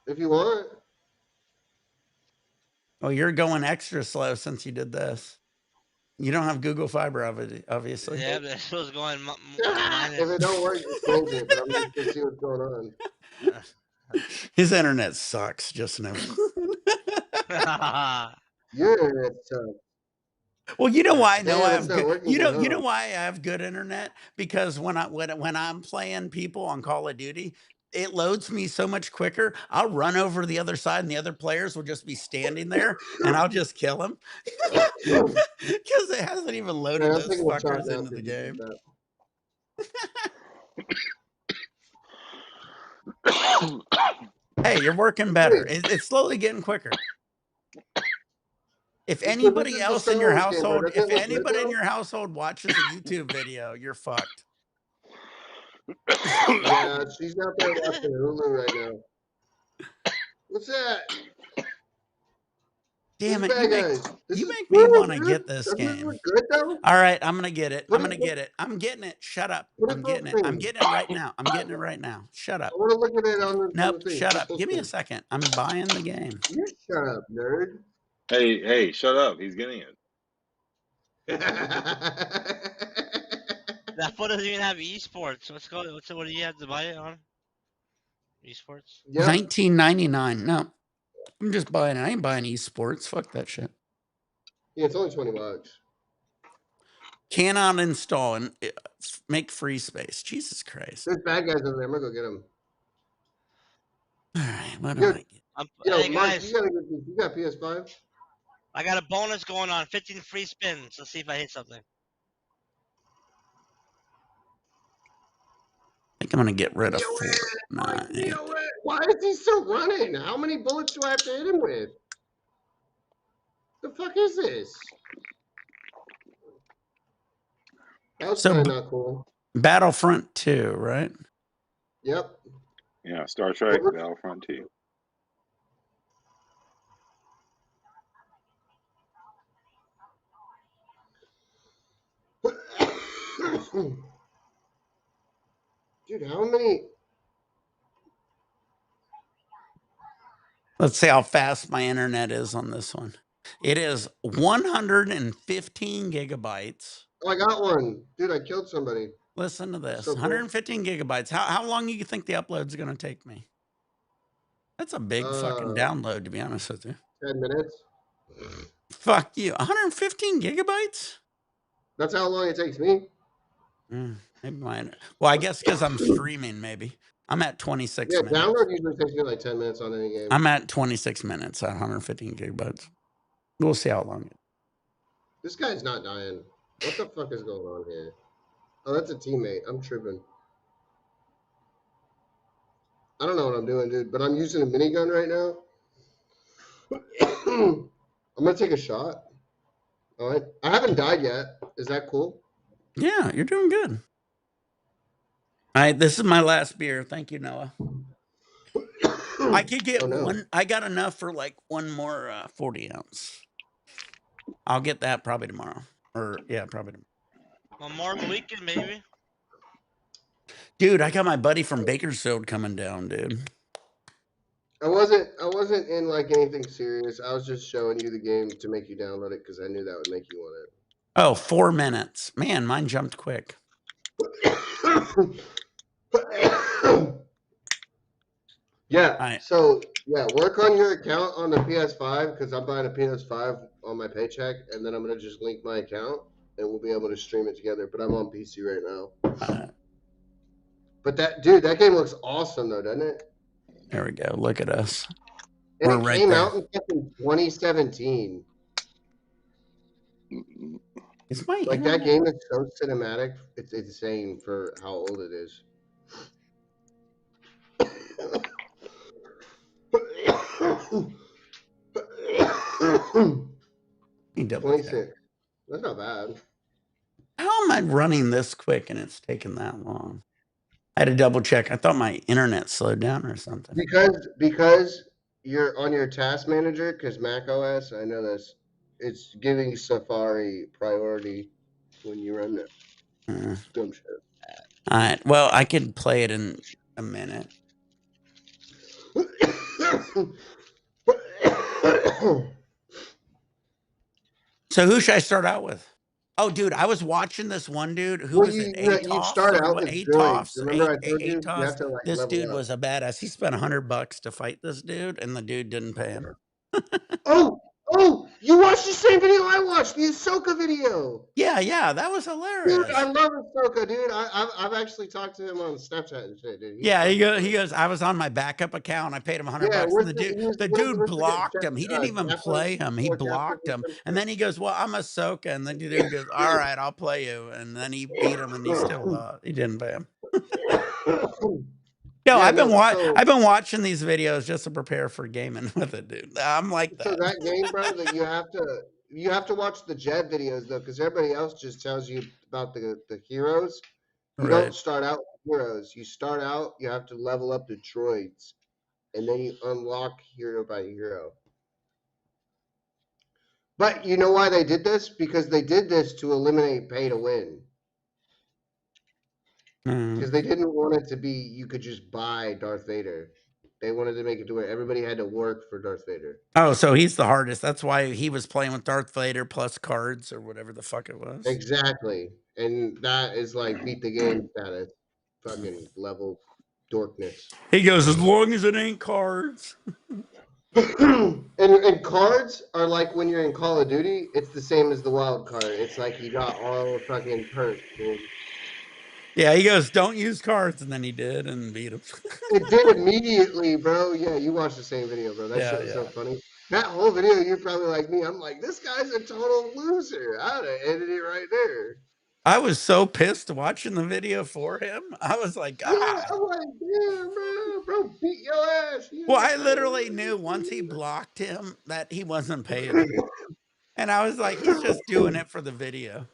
If you want. Oh, you're going extra slow since you did this. You don't have Google Fiber, obviously. Yeah, but this was going If it don't work, just change it. But I'm just gonna see what's going on. His internet sucks. Just know. Your internet's tough. Well, you know why I know I Damn, it's have not good. working You good, know huh? why I have good internet, because when I'm playing people on Call of Duty, it loads me so much quicker. I'll run over to the other side, and the other players will just be standing there, and I'll just kill them because it hasn't even Alright, loaded I'm those taking a shot fuckers now into the because you said game. that. Hey, you're working better. It's slowly getting quicker. If This anybody is the else in Star your Wars game, bro. household, Doesn't if it look good anybody in though? your household watches a YouTube video, you're fucked. Yeah, she's out there watching Hulu right now. What's that? Who's Damn the it, bad guys? This you is make me cool, want to dude. get this Doesn't it game. look good though? All right, I'm gonna get it. I'm Put it gonna get it. I'm getting it. Shut up. put it I'm full getting it. I'm screen. getting it right now. I'm getting it right now. Shut I up. want to look at it on the Nope. thing. Shut Put up. full Give me a screen. second. I'm buying the game. You shut up, nerd. Hey, shut up. He's getting it. That phone doesn't even have esports. What do you have to buy it on? Esports. Yep. 19.99. No, I'm just buying it. I ain't buying esports. Fuck that shit. Yeah, it's only $20. Cannot install and make free space. Jesus Christ. There's bad guys over there. I'm gonna go get them. All right. What do Yo, I get? yo, Hey Mark, guys, you gotta get this. You got PS5? I got a bonus going on. 15 free spins. Let's see if I hit something. I think I'm gonna get rid of Kneel it, Mike, Fortnite. kneel it. Why is he still running? How many bullets do I have to hit him with? The fuck is this? That was So kind of not cool. Battlefront 2, right? Yep. Yeah, Star Trek, Battlefront 2. Dude, how many? Let's see how fast my internet is on this one. It is 115 gigabytes. Oh, I got one. Dude, I killed somebody. Listen to this, So cool. 115 gigabytes. How long do you think the upload's going to take me? That's a big fucking download, to be honest with you. 10 minutes. Fuck you. 115 gigabytes? That's how long it takes me. Maybe mine. Well, I guess because I'm streaming, maybe. I'm at 26 Yeah, minutes. download usually takes me like 10 minutes on any game. I'm at 26 minutes at 115 gigabytes. We'll see how long it. This guy's not dying. What the fuck is going on here? Oh, that's a teammate. I'm tripping. I don't know what I'm doing, dude, but I'm using a minigun right now. I'm gonna take a shot. All right. I haven't died yet. Is that cool? Yeah, you're doing good. All right, this is my last beer. Thank you, Noah. I could get one. I got enough for like one more 40 ounce. I'll get that probably tomorrow. Or yeah, probably tomorrow. Memorial Weekend, maybe. Dude, I got my buddy from Bakersfield coming down, dude. I wasn't in like anything serious. I was just showing you the game to make you download it because I knew that would make you want it. Oh, 4 minutes. Man, mine jumped quick. Yeah. Right. So yeah, work on your account on the PS5 because I'm buying a PS5 on my paycheck, and then I'm gonna just link my account and we'll be able to stream it together. But I'm on PC right now. But that game looks awesome though, doesn't it? There we go. Look at us. And We're it right came there. out in fucking 2017. Is my Like that game is so cinematic. It's insane for how old it is. 26. That's not bad. How am I running this quick and it's taken that long? I had to double check. I thought my internet slowed down or something. Because you're on your task manager, because Mac OS, I know this, it's giving Safari priority when you run it. Dumb shit. All right. Well, I could play it in a minute. So who should I start out with? Oh, dude, I was watching this one dude. Who was it? You start out with droids. Atoffs. Remember I told you you have to like This level dude up. was a badass. He spent $100 to fight this dude, and the dude didn't pay him. Oh, You watched the same video I watched, the Ahsoka video. Yeah, that was Dude, hilarious. I love Ahsoka, dude. I've actually talked to him on Snapchat and shit, dude. He's Yeah, fucking he funny. goes, I was on my backup account. I paid him Yeah, $100. And what's the, he was, the what is it, dude what's the blocked him. He didn't even Kappa, play him. He four Kappas blocked or him. some And then he goes, well, I'm Ahsoka. And then the dude goes, all right, I'll play you. And then he beat him and he still lost. He didn't pay him. shit. No, Yeah, no, I've been watching these videos just to prepare for gaming with it, dude. I'm like so that. that game, bro, that you have to watch the Jed videos though, because everybody else just tells you about the heroes. You Right. don't start out with heroes. You start out, you have to level up the droids, and then you unlock hero by hero. But you know why they did this? Because they did this to eliminate pay to win. Because they didn't want it to be you could just buy Darth Vader. They wanted to make it to where everybody had to work for Darth Vader. Oh, so he's the hardest. That's why he was playing with Darth Vader plus cards or whatever the fuck it was. Exactly. And that is like beat the game status. Fucking level dorkness. He goes, as long as it ain't cards. and cards are like when you're in Call of Duty, it's the same as the wild card. It's like you got all the fucking perks, dude. Yeah, he goes, don't use cards. And then he did and beat him. It did immediately, bro. Yeah, you watched the same video, bro. That shit was so Yeah. funny. That whole video, you're probably like me. I'm like, this guy's a total loser. I'd have edited it right there. I was so pissed watching the video for him. I was like, Yeah, God. I'm like, damn, bro, beat your ass. Well, I literally knew once he blocked him that he wasn't paying him. And I was like, he's just doing it for the video.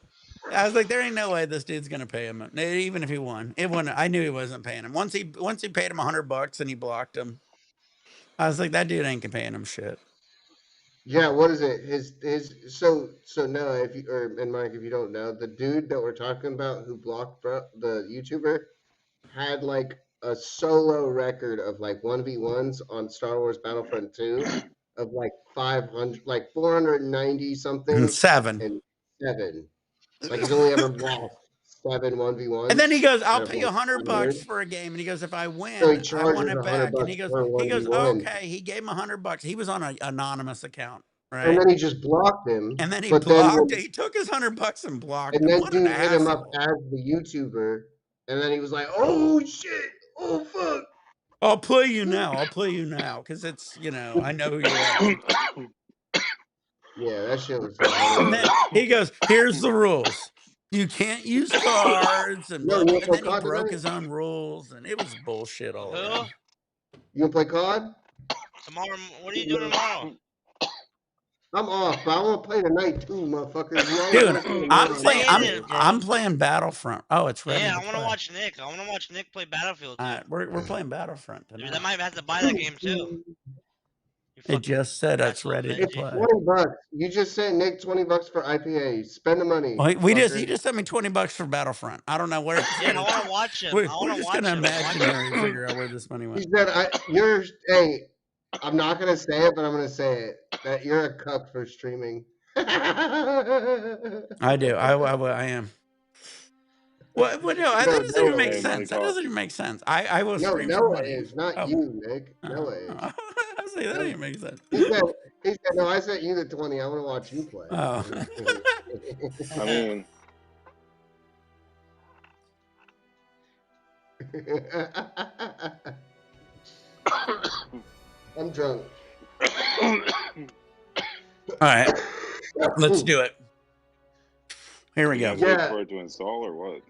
I was like, there ain't no way this dude's gonna pay him, even if he won. It wouldn't. I knew he wasn't paying him. Once he paid him $100 and he blocked him, I was like, that dude ain't paying him shit. Yeah, what is it? So no, if you and Mike, if you don't know, the dude that we're talking about who blocked the YouTuber had like a solo record of like 1v1s on Star Wars Battlefront 2 of like 500, like 490 And something 7. and 7. Like he's only ever lost 7 And then 1v1s he goes, I'll out of pay you like $100 500. for a game. And he goes, if I So he win, I want charges it a hundred back. And bucks for a he goes, 1v1. okay. He gave him $100. He was on an anonymous account, And right? then he just blocked him. And then he But then blocked. when He took his $100 and blocked And him. then What an dude hit him up asshole! as the YouTuber, and then he was like, "Oh shit! Oh fuck!" I'll play you now. I'll play you now because it's I know who you are. Yeah, that shit was so And funny. then he goes, "Here's the rules. You can't use cards and Yo, blah you blah." wanna And play then he COD broke tonight? his own rules, and it was bullshit all Who? around. You wanna play COD? Tomorrow? What are you doing tomorrow? I'm off, but I want to play tonight too, motherfuckers. You always Dude, want to play I'm tomorrow. playing it, bro. I'm playing Battlefront. Oh, it's ready Yeah, to I want to play. watch Nick. I want to watch Nick play Battlefield too. We're playing Battlefront Dude, tonight. I might have to buy that game too. You It fucking just said it's asshole ready to It's bitch. play. $20. You just sent Nick $20 for IPA. Spend the money. Well, he fucker. just sent me $20 for Battlefront. I don't know where it's Yeah, I gonna. want to watch him. We're I want to just watch gonna him. imaginary figure out where this money He went. said, Hey, I'm not gonna say it, but I'm gonna say it. That you're a cuck for streaming." I do. I am. Well, no, that No, doesn't even Noah make Hey, is. sense. play That COD. doesn't even make sense. I will No, stream for Noah money. is, not Oh. you, Nick. Noah is. I was like, that doesn't even make sense. He said, no, I sent you the 20. I want to watch you play. Oh. I mean, I'm drunk. All right, let's do it. Here we you go. guys wait Yeah. for it to install or what?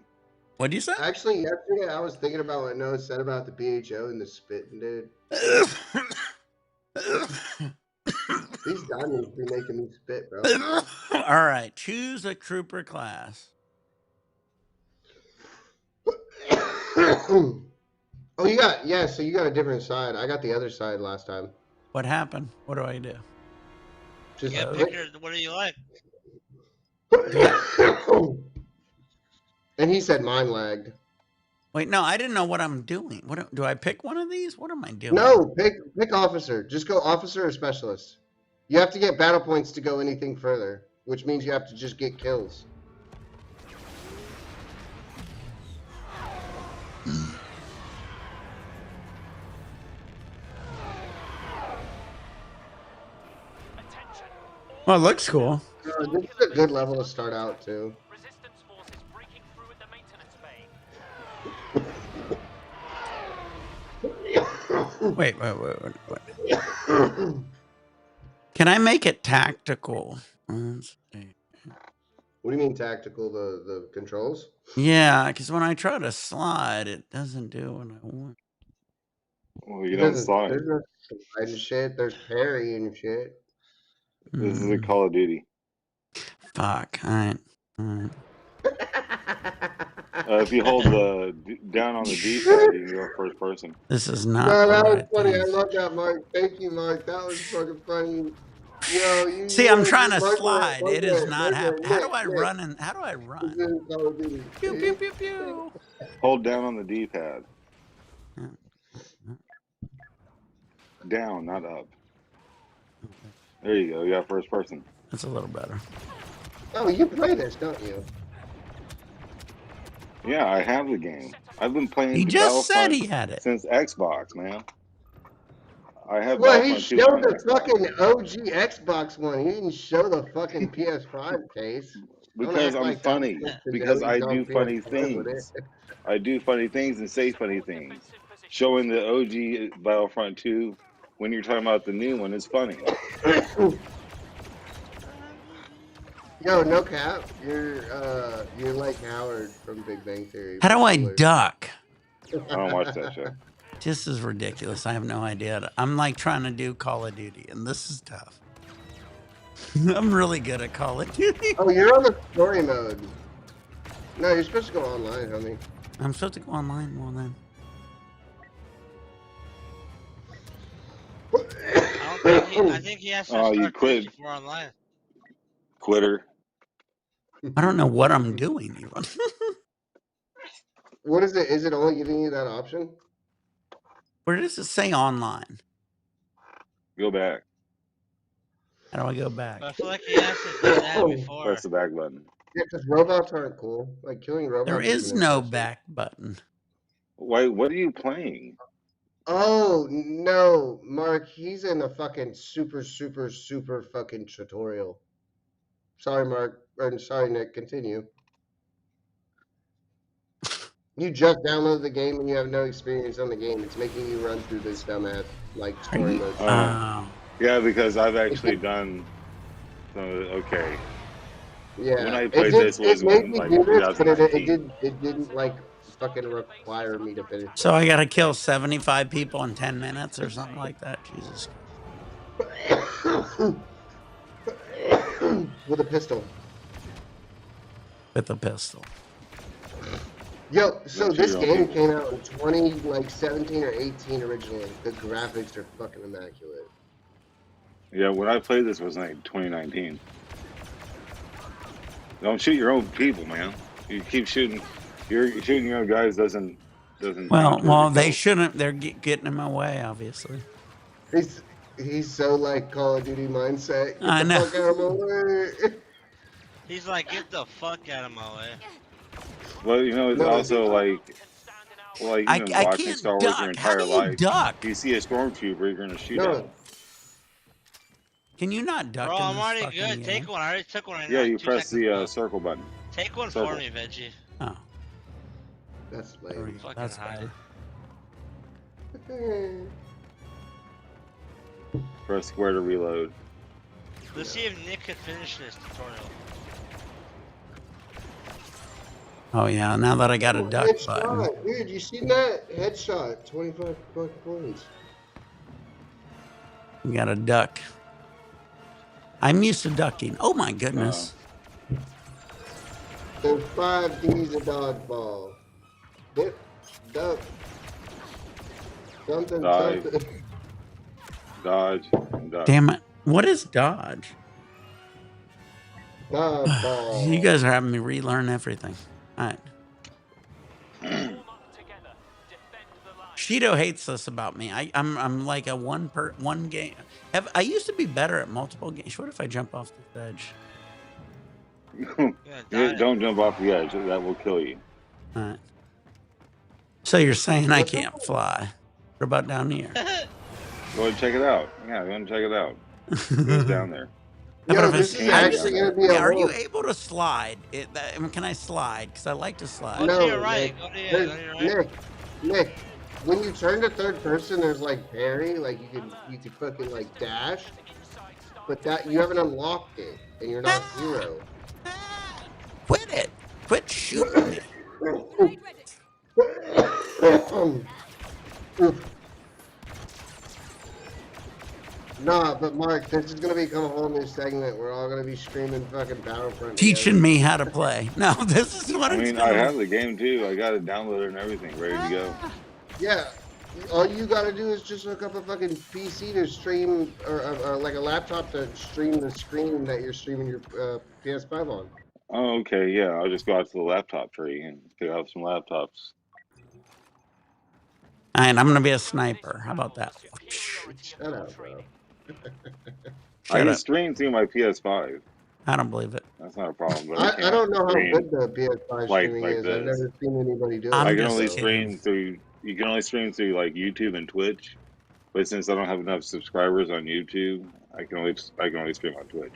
What'd you say? Actually, yesterday I was thinking about what Noah said about the BHO and the spitting, dude. These diamonds be making me spit, bro. All right, choose a trooper class. Oh, so you got a different side. I got the other side last time. What happened? What do I do? Just Yeah, click. pick your. What do you like? And he said mine lagged. Wait, no, I didn't know what I'm doing. Do I pick one of these? What am I doing? No, pick officer. Just go officer or specialist. You have to get battle points to go anything further, which means you have to just get kills. Well, it looks cool. This is a good level to start out too. Resistance forces breaking through at the maintenance bay. Wait. Can I make it tactical? Let's see. What do you mean tactical? The controls? Yeah, because when I try to slide, it doesn't do what I want. Well, you It don't doesn't. slide. There's no slide and shit. There's parry and shit. This is a Hmm. Call of Duty. Fuck. All right. If you hold the down on the D-pad, you can go first person. This is not No, the that was right funny. I thing. love that, Mark. Thank you, Mark. That was fucking funny. Yo, See, I'm trying you to Mark slide. It is not happening. How do Nick, I Nick. run? And how do I This run? is Call of Duty. Pew pew pew pew. Hold down on the D-pad. Down, not up. There you go. You got first person. That's a little better. Oh, you play this, don't you? Yeah, I have the game. I've been playing He the just said Battlefront he had it. since Xbox, man. I have Well, he Battlefront 2 on showed the Xbox. fucking OG Xbox one. He didn't show the fucking PS5 case. Don't Because act I'm like that funny. was to know Because he's I on do funny PS5 with things. I do funny things and say funny things. Showing the OG Battlefront 2 when you're talking about the new one is funny. it. Yo, no cap. You're like Howard from Big Bang Theory. How but do I cooler. duck? I don't watch that show. This is ridiculous. I have no idea. I'm like trying to do Call of Duty, and this is tough. I'm really good at Call of Duty. Oh, you're on the story mode. No, you're supposed to go online, homie. I'm supposed to go online more then. I think he has to Oh, you start quit. teaching for online. Quitter. I don't know what I'm doing even. What is it? Is it only giving you that option? Where does it say online? Go back. How do I go back? But I feel like he has to do that before. Press the back button. Yeah, because robots aren't cool. Like killing robots. There is isn't no interesting. back button. Why? What are you playing? Oh no, Mark, he's in a fucking super fucking tutorial. Sorry, Mark. Or sorry, Nick. Continue. You just downloaded the game and you have no experience on the game. It's making you run through this dumbass like Are story you? mode. Oh. Yeah, because I've actually done. Okay. Yeah, When I played this was it made in me like do this, but 2019. it didn't like fucking require me to finish So I got to kill 75 people in 10 minutes or something like that. Jesus. it. With a pistol. With a pistol. Yo, so Don't shoot this your own game people. came out in 2017 or 18 originally. The graphics are fucking immaculate. Yeah, when I played this was like 2019. Don't shoot your own people, man. You keep shooting. You're shooting your own guys doesn't count towards your They kills. shouldn't. They're getting in my way, obviously. He's so like Call of Duty mindset. Get I the know. fuck out of my way. He's like, get the fuck out of my way. Well, you know, it's No, also like, well, like I you've been watching can't Star Wars your duck. How do entire you life. duck? You see a stormtrooper, you're gonna shoot at No, him. Can you not duck Bro, in I'm this already fucking good. game? Take one. I already took one right Yeah, now. you 2 press seconds the ago. circle button. Take one circle. for me, Veggie. Oh, that's there we lame. go. Fucking That's hide. better. Press square to reload. Let's see if Nick can finish this tutorial. Oh yeah. Now that I got a duck button, Headshot, dude. You seen that headshot? 25 fucking points. we got a duck. I'm used to ducking. Oh my goodness. There's 5 D's of dodgeball. Dip, duck, something, Dive. something. Dodge. And duck. Damn it. What is dodge? Dodgeball. You guys are having me relearn everything. All right. Form up together. Defend the line. Shido hates this about me. I'm like a one game. I used to be better at multiple games. What if I jump off the edge? Die. Don't jump off the edge. That will kill you. All right. So you're saying I What's up? can't fly? What about down here? Go ahead and check it out. Yeah, go ahead and check it out. It's down there. But Yo, if this it's, is Can how do be you, actually on gonna there. be a yeah, are you whole. able to slide? I mean, can I slide? Because I like to Go slide. to your No, right. Nick. Go to your, There's go to your right. Nick. When you turn to third person, there's like parry, like you can fucking like dash, but that you haven't unlocked it, and you're not Ah, hero. ah, quit it. Quit shooting me. Oof. Nah, but Mark, this is gonna become a whole new segment. We're all gonna be streaming fucking Battlefront Teaching together. me how to play. No, this is what I it's mean, I gonna be. have the game too. I got it downloaded and everything, ready to go. Ah. Yeah, all you gotta do is just hook up a fucking PC to stream, or like a laptop to stream the screen that you're streaming your PS5 on. Oh, okay, yeah. I'll just go out to the laptop tree and pick out some laptops. And I'm gonna be a sniper. How about that? Shut up, bro. I Shut can up. stream through my PS5. I don't believe it. That's not a problem, but I I can't don't know how stream good the PS5 streaming like is. I've this. never seen anybody do I it. I'm can only just So kidding. stream through. You can only stream through like YouTube and Twitch. But since I don't have enough subscribers on YouTube, I can only stream on Twitch.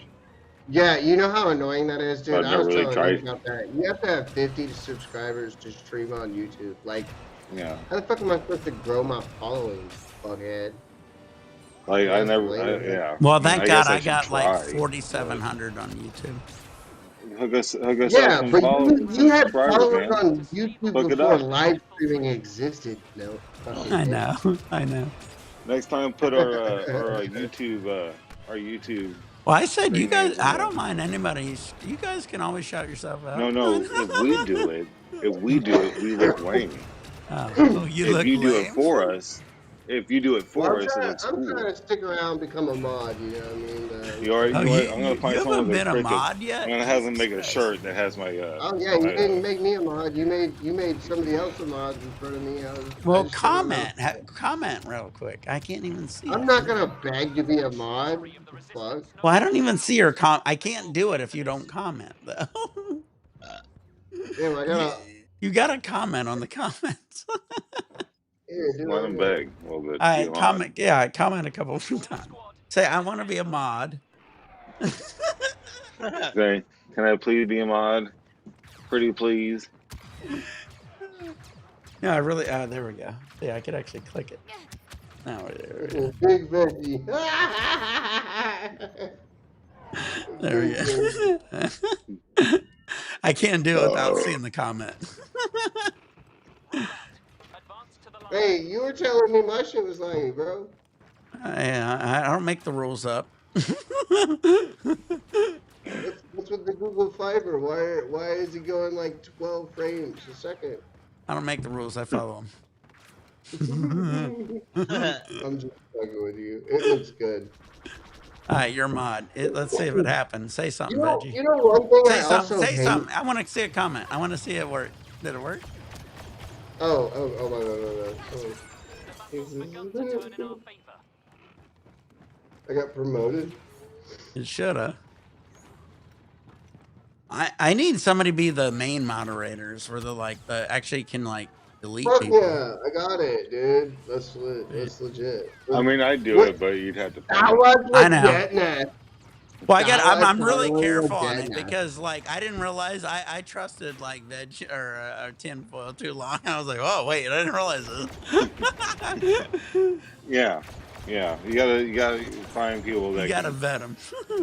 yeah, you know how annoying that is, So dude. I've I never was really telling Nick tried. about that. You have to have 50 subscribers to stream on YouTube. Like, Yeah, how the fuck am I supposed to grow my following, fuckhead? like You I guys are never. lame as hell. Yeah, Well, I mean, thank I God guess I I should got like try. But 4,700 on YouTube. hook us up Yeah, some but you some had subscribers, followers man. on YouTube Hook it before up. live streaming existed. No, fucking I Nick. know. I know. Next time, put our YouTube Well, I said you screen guys. names in I there. don't mind anybody. You guys can always shout yourself No, out. no. If we do it, we look lame. Oh, you If look you do it lame. for us, if you do it Well, for us, it looks I'm cool. trying to stick around, become a mod. You know what I mean? You already, Oh, you know what? I'm gonna you find someone haven't with a been a cricket. mod I'm yet. gonna have them Jesus make a Christ. shirt that has Oh yeah, you my didn't make me a mod. You made somebody else a mod in front of me. I Well, just didn't know. comment real quick. I can't even see I'm it. not gonna beg to be a mod. Fuck. Well, I don't even see your I can't do it if you don't comment though. Damn, I you, gotta. you gotta comment on the comments. Here, do let it them again. beg a little bit to be I a mod. comment. Yeah, I comment a couple of times. Say I want to be a mod. Say, can I please be a mod? Pretty please. No, I really. There we go. Yeah, I could actually click it. Now there we go. Big veggie. There we Big veggie. go. I can't do it without seeing the comment. Hey, you were telling me my shit was lame, bro. I don't make the rules up. What's with the Google Fiber? Why is it going like 12 frames a second? I don't make the rules. I follow them. I'm just fucking with you. It looks good. All right, you're a mod. Let's see if it happens. Say something, Veggie. You know one thing I Say something. also Say hate. something. I want to see a comment. I want to see it work. Did it work? Oh my. I got promoted. It shoulda. I need somebody to be the main moderators where the actually can like delete Fuck people. yeah, I got it, dude. That's legit. I mean, I'd do What? it, but you'd have to pay That me. was I know. legit, man. Well, I'm That was really totally careful on it legit, man. because like I didn't realize I trusted like veg or tinfoil too long. I was like, oh wait, I didn't realize this. Yeah, yeah. You gotta find people that You gotta can. vet them.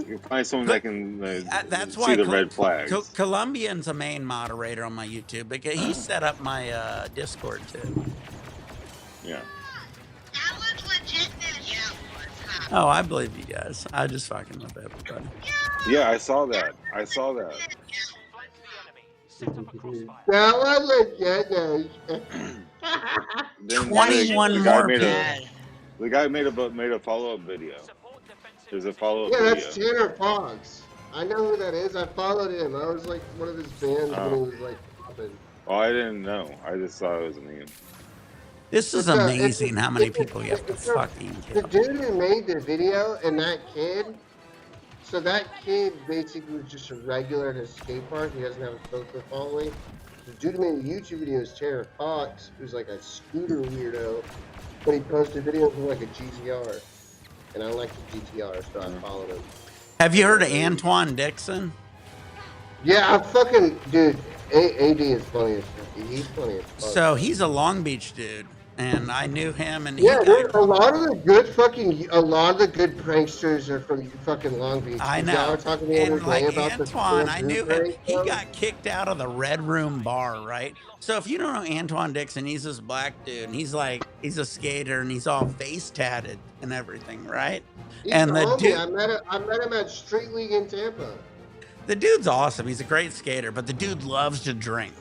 You find someone that can That's see why the red flags. Colombian's a main moderator on my YouTube because he set up my Discord too. Yeah. That was legit. Yeah, it was, huh? Oh, I believe you guys. I just fucking love everybody. Yeah, I saw that. I saw that. That was legit, man. Then 21 the guy more made people. the guy made a follow-up video. There's a follow-up Yeah, video. that's Tanner Fox. I know who that is. I followed him. I was like one of his fans when he was like popping. Oh, I didn't know. I just thought it was a meme. This is amazing how many people you have to fucking The kill. dude who made the video and that kid. So that kid basically was just a regular at a skate park. He doesn't have a social following. The dude who made the YouTube video is Tanner Fox, who's like a scooter weirdo, but he posted videos with like a GTR. And I like the GTR, so I followed him. Have you heard of Whatever. Antoine Dixon? Yeah, I fucking dude. AD is funny as fuck. He's funny as fuck, So bro. he's a Long Beach dude, and I knew him, and he Yeah, got. dude. A lot of the good pranksters are from fucking Long Beach. I Because y'all were know. talking the other And day like about the Antoine, I bamboo knew him. prank, He bro. got kicked out of the Red Room bar, right? So if you don't know Antoine Dixon, he's this black dude, and he's a skater, and he's all face tatted and everything, right? He's a And homie. I met him at Street League in Tampa. the dude's awesome. He's a great skater, but the dude loves to drink.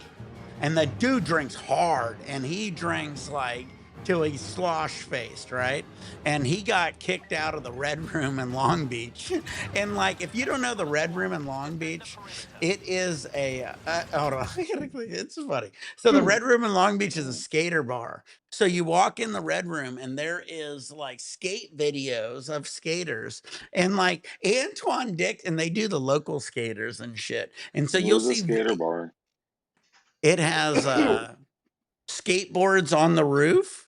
And the dude drinks hard, and he drinks like till he's slosh faced, right? And he got kicked out of the Red Room in Long Beach. And like, if you don't know the Red Room in Long Beach, it is a hold on, it's funny. So the Red Room in Long Beach is a skater bar. So you walk in the Red Room, and there is like skate videos of skaters, and like Antoine Dick, and they do the local skaters and shit. And so you'll Where's the see skater bar? it has skateboards on the roof.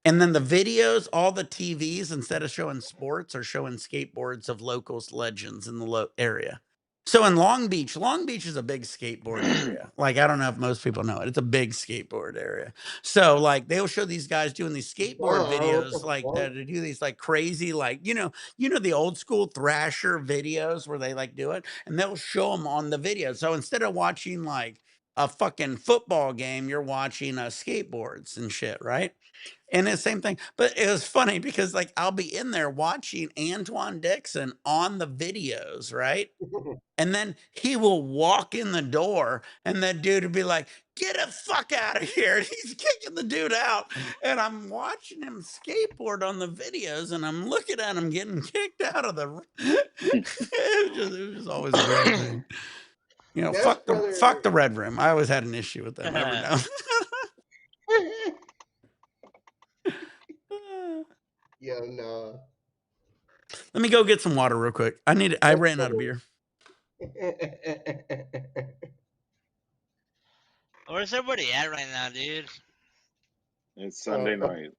And then the videos, all the TVs, instead of showing sports, are showing skateboards of locals legends in the area. So in Long Beach is a big skateboard area. Like, I don't know if most people know it. It's a big skateboard area. So like they'll show these guys doing these skateboard What videos the like fuck? that. They do these like crazy, like, the old school Thrasher videos where they like do it, and they'll show them on the video. So instead of watching like a fucking football game, you're watching skateboards and shit, right? And it's the same thing. But it was funny because like I'll be in there watching Antoine Dixon on the videos, right? And then he will walk in the door, and that dude would be like, "Get the fuck out of here." And he's kicking the dude out. And I'm watching him skateboard on the videos, and I'm looking at him getting kicked out of the it was just always a great thing. That's Fuck brother. the Red Room. I always had an issue with them every now. Yo, no. Let me go get some water real quick. I That's ran out of funny. beer. Where's everybody at right now, dude? It's Sunday night.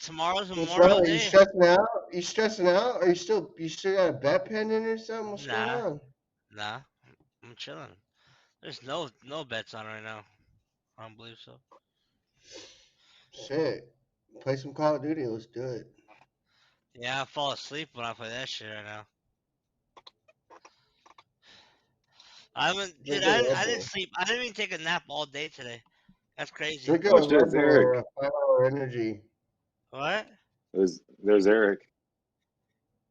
Tomorrow's What's Memorial wrong? Are you Day. stressing out? You stressing out? Are you still got a bet pending or something? What's going Nah, on? nah. I'm chilling. There's no bets on right now. I don't believe so. Shit. Play some Call of Duty. Let's do it. Yeah, I fall asleep when I play that shit right now. I haven't, dude. Drink a Red I didn't Bull. sleep. I didn't even take a nap all day today. That's crazy. Drink a Oh shit, Red it's Bull Eric. or a 5-hour energy. What? There's Eric.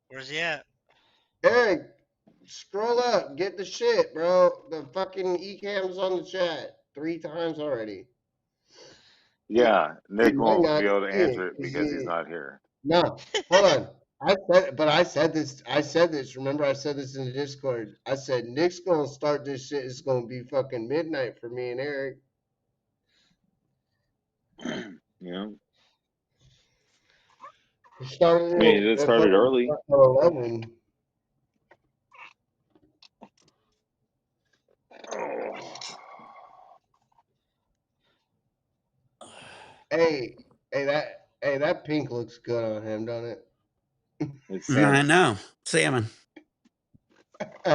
Where's he at? Eric, scroll up. Get the shit, bro. The fucking eCam's on the chat 3 times already. Yeah, You Nick might won't be not able to see answer it it 'cause because he's not here. no, hold on. I said this. Remember, I said this in the Discord. I said Nick's gonna start this shit. It's gonna be fucking midnight for me and Eric. You know, He started I mean, it at started fucking early. 11. Oh, Hey, hey, that pink looks good on him, don't it's I salmon. know. Salmon.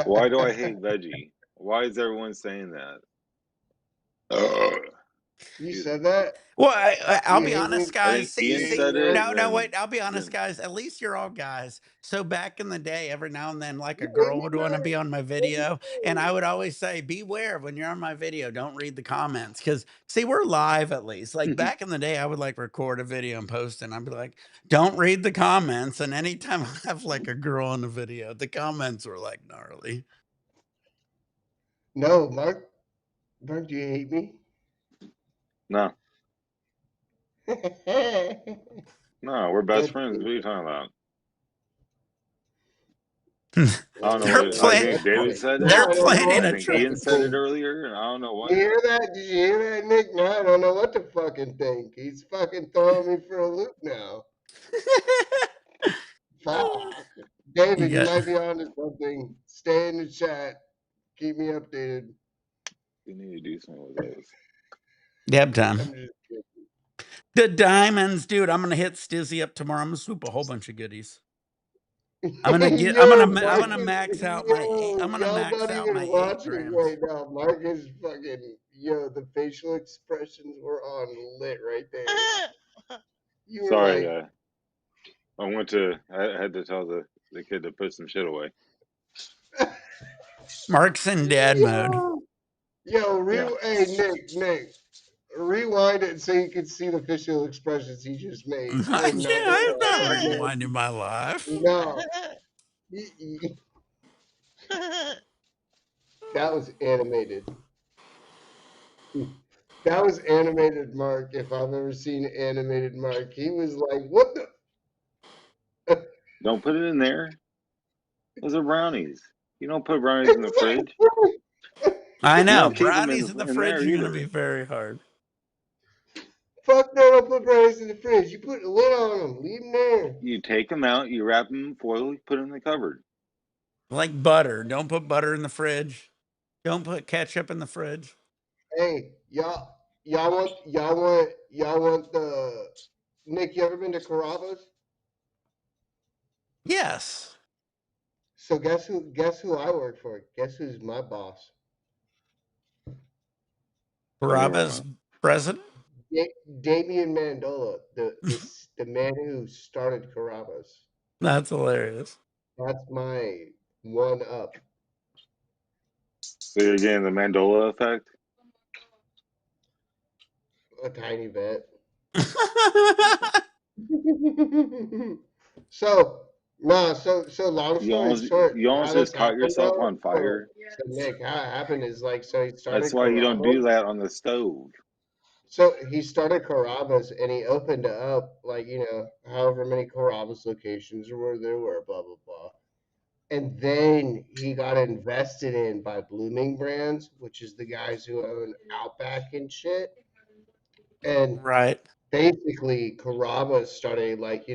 Why do I it? hate veggie? Why is everyone saying that? Ugh. You Excuse me. said that? Well, I'll You be hate me? honest, I guys. think See, You Ian hate me, said it, Eric? and no, then wait. I'll be honest, then guys. At least you're all guys. So back in the day, every now and then, like You a hate girl me, would want to man? be on my What you video, and mean? I would always say, "Beware when you're on my video. Don't read the comments, because see, we're live at least. Like back in the day, I would like record a video and post it. And I'd be like, "Don't read the comments." And anytime I have like a girl on the video, the comments were like gnarly. No, Mark. Mark, do you hate me? no, no, we're best Good. friends. What are you talking about? I don't know they're what I playing. think That's David funny. said Now it, They're I don't know planning and I what a to think trap. Ian fucking said it think. earlier, and I don't know You what. hear that? Did you hear that, Nick? Now I don't know what to fucking think. He's fucking throwing me for a loop now. Fuck. You David, you got might be onto something. Stay in the chat. Keep me updated. We need to do something with those. dab time. I'm just kidding. The diamonds, dude. I'm gonna hit Stizzy up tomorrow. I'm gonna swoop a whole bunch of goodies. I'm gonna get. Yo, I'm gonna Marcus, max out my. yo, I'm gonna y'all max not out even my watching 8 grams. right now. Marcus fucking, yo, the facial expressions were on lit right there. You were Sorry, like, I had to tell the kid to put some shit away. Mark's in dad mode. yo, Yeah. hey, Nick, rewind it so you can see the facial expressions he just made. I I am can't. not gonna I'm lie. not That man, rewinding my life. no, that was animated. That was animated Mark, if I've ever seen animated Mark. He was like, what the? Don't put it in there. Those are brownies. You don't put brownies in the fridge. I You know. don't keep them Brownies in the in fridge there are gonna be either. very hard. Fuck no, don't put brownies in the fridge. You put a lid on them. Leave them there. You take them out, you wrap them in foil, you put them in the cupboard. Like butter. Don't put butter in the fridge. Don't put ketchup in the fridge. Hey, y'all want the Nick, you ever been to Carrabba's? Yes. So guess who I work for? Guess who's my boss? Tell me, Barabbas Rama. president. Damien Mandola, the man who started Carrabba's. That's hilarious. That's my one up. So you're getting the Mandola effect? A tiny bit. Okay. So so long story short, You almost how this just caught happened, yourself bro. on fire. So Nick, how it happened is like, so he That's started why you don't do Carrabba's. that on the stove. So he started Carrabba's and he opened up like, however many Carrabba's locations were there were, blah blah blah. And then he got invested in by Blooming Brands, which is the guys who own Outback and shit. And Right. basically Carrabba's started like,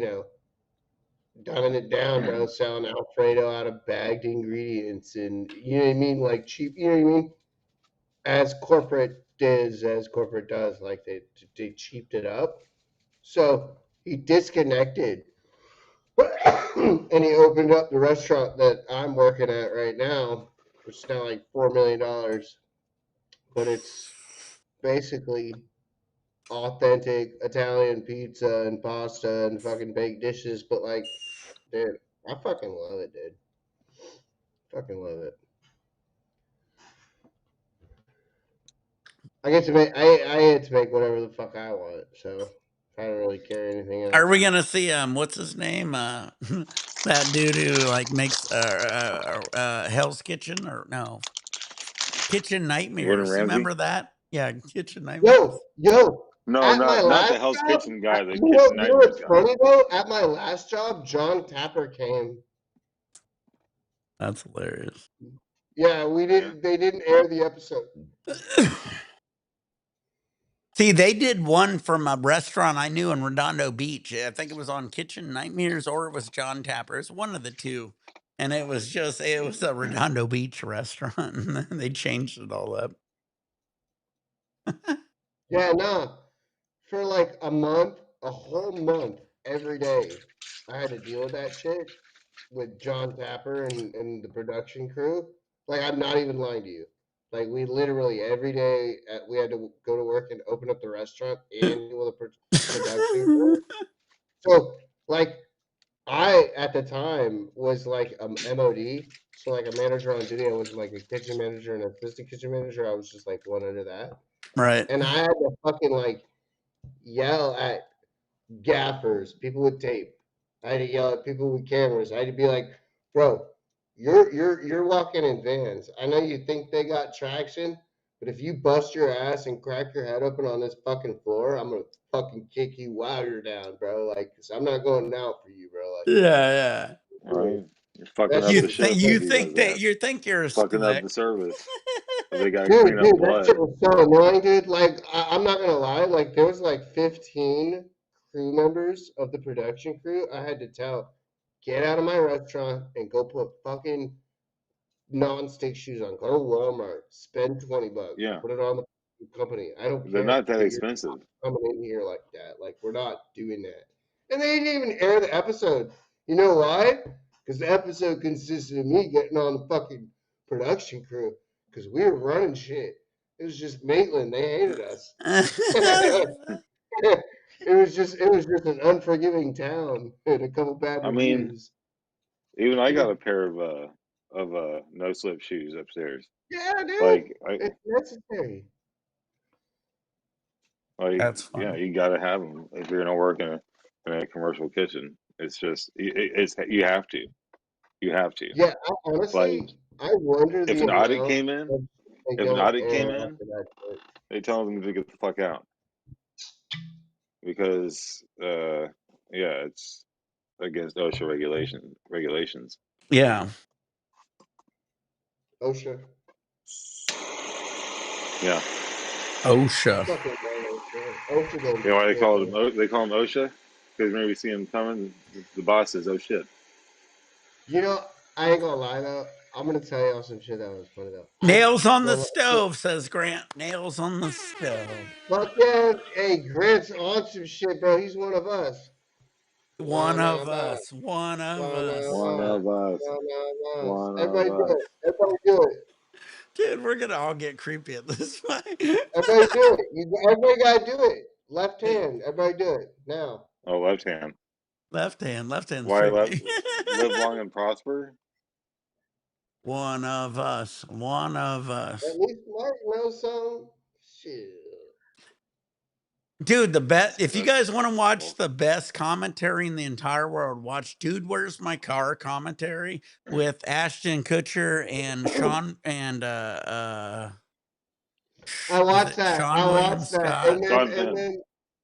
dumbing it down, bro, selling Alfredo out of bagged ingredients and you know what I mean, like cheap, you know what I mean? As corporate does, like they cheaped it up. So he disconnected and he opened up the restaurant that I'm working at right now, which is now like $4 million, but it's basically authentic Italian pizza and pasta and fucking baked dishes. But like, dude, I fucking love it, dude. Fucking love it. I get to make I get to make whatever the fuck I want, so I don't really care anything Are else. we gonna see what's his name? That dude who like makes Hell's Kitchen or no Kitchen Gordon Nightmares. You Ramsay? remember that? Yeah, Kitchen Nightmares. Yo, No, at my not the last Hell's job, Kitchen guy, the you know, Kitchen you know Nightmares what's guy. funny though? At my last job, John Tapper came. That's hilarious. Yeah, we Yeah. didn't. They didn't air the episode. See, they did one from a restaurant I knew in Redondo Beach. I think it was on Kitchen Nightmares or it was John Tapper. It's one of the two. And it was a Redondo Beach restaurant. And they changed it all up. Yeah, nah. For like a month, a whole month, every day, I had to deal with that shit with John Tapper and the production crew. Like, I'm not even lying to you. Like, we literally every day we had to go to work and open up the restaurant and deal with the production crew. So, like, I at the time was like MOD, so like a manager on duty. I wasn't like a kitchen manager and assistant kitchen manager. I was just like one under that, Right. and I had to fucking like yell at gaffers, people with tape. I had to yell at people with cameras. I had to be like, bro, you're walking in vans. I know you think they got traction, but if you bust your ass and crack your head open on this fucking floor, I'm gonna fucking kick you while you're down, bro. Like, 'cause I'm not going out for you, bro. Like, Yeah, yeah. All right. You're fucking that up shit the was so shift if he does that. You think you're a funny. slick. Fucking up the service. If they gotta Dude, clean up that shit blood. was so annoying, dude. Like, I'm not gonna lie. Like, there was like 15 crew members of the production crew. I had to tell, get out of my restaurant and go put fucking non-stick shoes on. Go to Walmart, spend $20, Yeah. put it on the company. I don't They're care, not that but you're expensive. coming in here like that. Like, we're not doing that. And they didn't even air the episode. You know why? Because the episode consisted of me getting on the fucking production crew because we were running shit. It was just Maitland. They hated us. It was just an unforgiving town and a couple bad I mean, reviews. even I got a pair of no slip shoes upstairs. Yeah, dude, Like it's necessary. That's yeah, funny. you got to have them if you're gonna work in a commercial kitchen. It's just it's you have to. You have to. Yeah, Like honestly, I wonder if the an audit amount came in, of they if an don't audit air came in, after that shit. they tell them to get the fuck out because yeah, it's against OSHA regulations. Yeah. OSHA. Yeah. OSHA. Fucking OSHA. OSHA don't You do know why shit, man. they call them OSHA? Because maybe see them coming, the boss says, "Oh shit." You know, I ain't gonna lie though. I'm gonna tell y'all some shit that was funny though. Nails on the stove, says Grant. Nails on the stove. Fuck yeah, hey, Grant's on some shit, bro. He's one of us. One One of of us. us. One of One of us. One us. of us. One of us. One Everybody of do us. it. Everybody do it. Dude, we're gonna all get creepy at this point. Everybody do it. Everybody gotta do it. Left hand. Everybody do it now. Oh, left hand. Left hand's Why left? tricky. Live long and prosper. One of us. One of us. At least Mark knows something. Shit. Dude, the best. If you That's guys want to watch well, the best commentary in the entire world, watch "Dude, Where's My Car" commentary with Ashton Kutcher and Sean and I is watched it that. Sean I William watched that. Scott Sean Penn.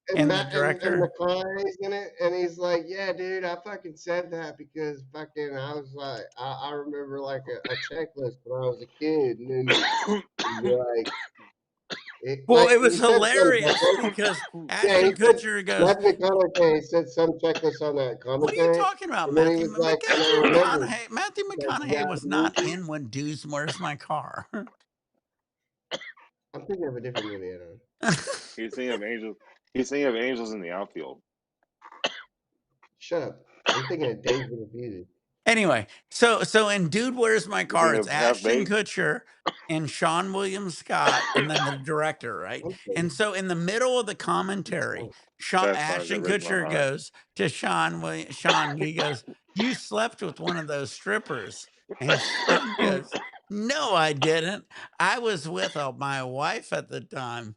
And and the Matt and director? McConaughey's in it, and he's like, "Yeah, dude, I fucking said that because fucking I was like, I remember like a checklist when I was a kid, and then you're like, Well, like it was he said some hilarious checklist. because Yeah, he Ashton said Kutcher goes, Matthew McConaughey said some checklist on that "What are you commentary, talking about, and then he Matthew? was like, and I Matthew remembered, McConaughey? Matthew like, yeah, McConaughey was dude, not in when Dude's Where's My Car." I'm thinking of a different movie. I don't know. He's thinking of angels. He's thinking of angels in the outfield. Shut up. I'm thinking of Days of Confused. Anyway, so in Dude, Where's My You're Car? thinking It's of half Ashton baked. Kutcher and Sean William Scott, and then the director, right? I'm And thinking, so in the middle of the commentary, Fast Times at Ashton Ridgemont Kutcher High. goes to Sean, he goes, "You slept with one of those strippers." And Sean goes, "No, I didn't. I was with my wife at the time."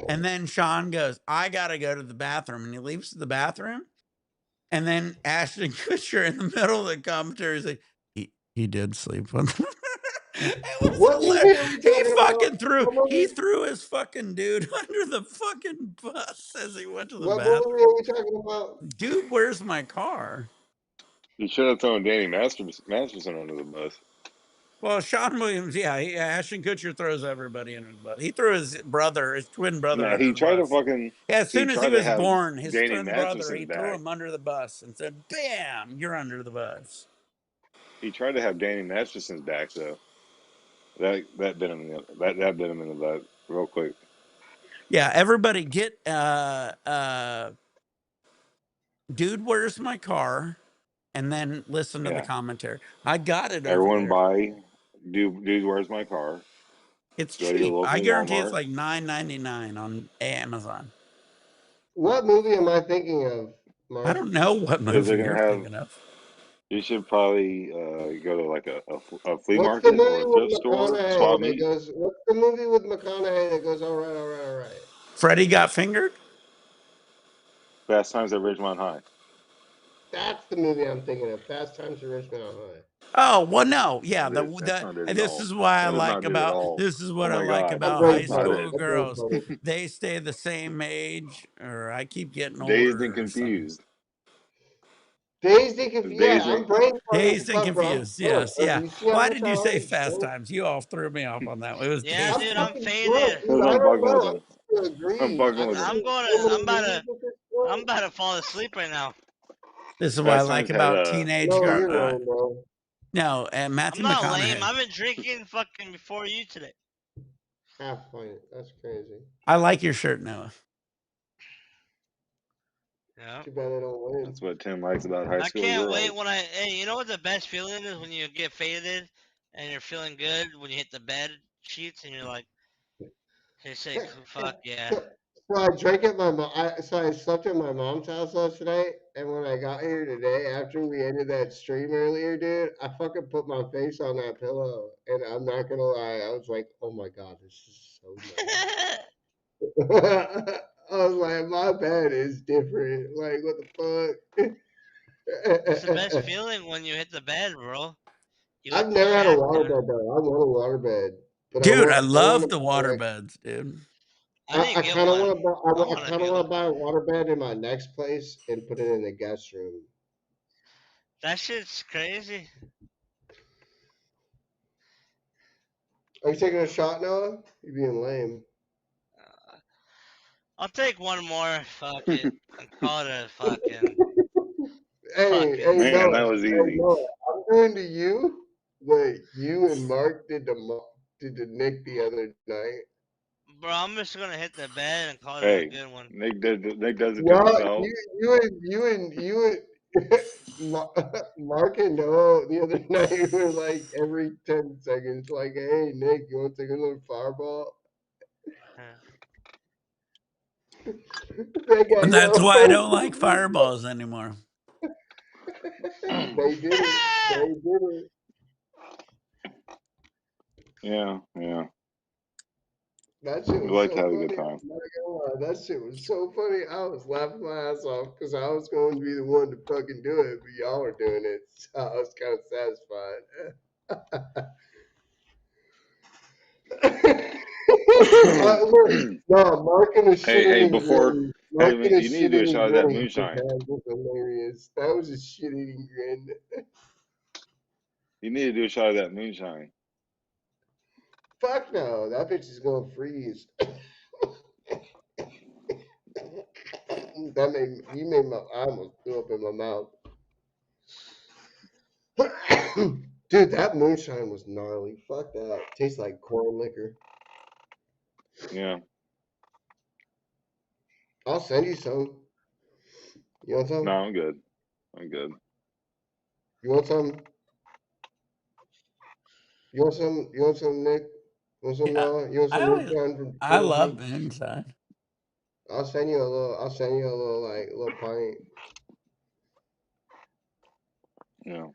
And then Sean goes, "I got to go to the bathroom." And he leaves the bathroom. And then Ashton Kutcher in the middle of the commentary is like, he did sleep with him. It was what hilarious. movie are we talking about? What He movie? threw his fucking dude under the fucking bus as he went to the What movie bathroom. are we talking about? Dude, where's my car? You should have thrown Danny Masterson under the bus. Well, Sean Williams, yeah, Ashton Kutcher throws everybody under the bus. He threw his twin brother No, under he the tried to bus. fucking. Yeah, as He soon as he tried to was have born, his Danny twin brother, he Masterson's threw back. him under the bus and said, "Bam, you're under the bus." He tried to have Danny Masterson's back though. That bit him that bit him in the butt real quick. Yeah, everybody get Dude, Where's My Car? And then listen to the Yeah, commentary. I got it over everyone there. buy. Dude, where's my car? It's Go to your cheap. I local guarantee it's Walmart. like $9.99 on Amazon. What movie am I thinking of, I Mark? don't know what Because movie they're you're gonna have. thinking of. You should probably go to like a flea What's the market or movie a thrift with store, McConaughey swap that meet. goes? What's the movie with McConaughey that goes? All right, all right, all right. Freddie Got Fingered? Fast Times at Ridgemont High. That's the movie I'm thinking of. Fast Times at Ridgemont High. Oh, well, no. Yeah, That's not it at this all. is why I That is like not it at about all. this is Oh what I my like god, I'm about high brain that's not farted. school it. I'm brain girls. farted. They stay the same age, or I keep getting Dazed and older or something. confused. Dazed and It's confused. Yeah, dazed I'm and brain farting Dazed as and fuck, bro. confused. Look, Yes, yeah. you see how Why much did I you say already Fast drank? Times? You all threw me off on that. It was Yeah, I'm Dazed dude, and I'm fucking drunk, faded. dude. because I I'm don't fucking know. with I him. have to I'm agree. fucking I've with him. I'm seen going so to. many movies at this I'm point. about to fall asleep right now. This is what I Fast like Times had about teenage No, girl. you're wrong, bro. No, and I'm Matthew not lame. McConaughey. I've been drinking fucking before you today. Half point. That's crazy. I like your shirt, Noah. Yeah. Too bad I don't win. That's what Tim likes about high I school can't girls. wait when hey, you know what the best feeling is when you get faded and you're feeling good when you hit the bed sheets and you're like, hey, say, fuck yeah. So I drank at my mom. So I slept at my mom's house last night, and when I got here today, after we ended that stream earlier, dude, I fucking put my face on that pillow, and I'm not gonna lie, I was like, "Oh my god, this is so nice." I was like, "My bed is different. Like, what the It's the best fuck?" feeling when you hit the bed, bro. You I've let the never had a shack water down. bed though. I want a water bed, but I Dude, I want. I love want the to water like. beds, dude. I need I to get kind of one. want to. I I want to kind of get want one. to buy a water bed in my next place and put it in the guest room. That shit's crazy. Are you taking a shot, Noah? You're being lame. I'll take one more. Fuck it. And call it a fucking Hey, Man, Noah. that was Hey, easy. Noah. I'm doing to you what you and Mark did to Nick the other night. Bro, I'm just gonna hit the bed and call it a Hey, good one. Nick does it to Well, himself. you and Mark and Noah the other night were like every 10 seconds, like, "Hey, Nick, you want to take a little fireball?" They got And that's yo. why I don't like fireballs anymore. They did it. They did it. Yeah. That shit We was like to so have a good funny. time. I'm not gonna lie. That shit was so funny. I was laughing my ass off because I was going to be the one to fucking do it, but y'all were doing it. So I was kind of satisfied. Look, no, Mark in a Hey, shit-eating before, grin. hey, Mark man, in a you need to do a shit-eating shot of that grin. moonshine. That was hilarious. That was a shit-eating grin. You need to do a shot of that moonshine. Fuck no, that bitch is gonna freeze. You made my I almost threw up in my mouth. Dude, that moonshine was gnarly. Fuck that. Tastes like corn liquor. Yeah. I'll send you some. You want No, some? I'm good. I'm good. You want some? You want some? You want some, Nick? You want some, Yeah, Noah? You want I some always, moonshine from I love Tennessee? moonshine. I'll send you a little. I'll send you a little like little pint. Yeah.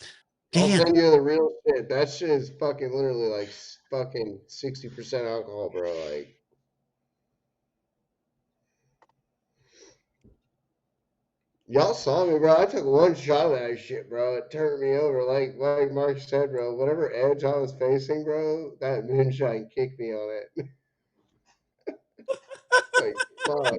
I'll Damn. send you the real shit. That shit is fucking literally like fucking 60% alcohol, bro. Like y'all saw me, bro. I took one shot of that shit, bro. It turned me over. Like Mark said, bro. Whatever edge I was facing, bro, that moonshine kicked me on it. Like fuck.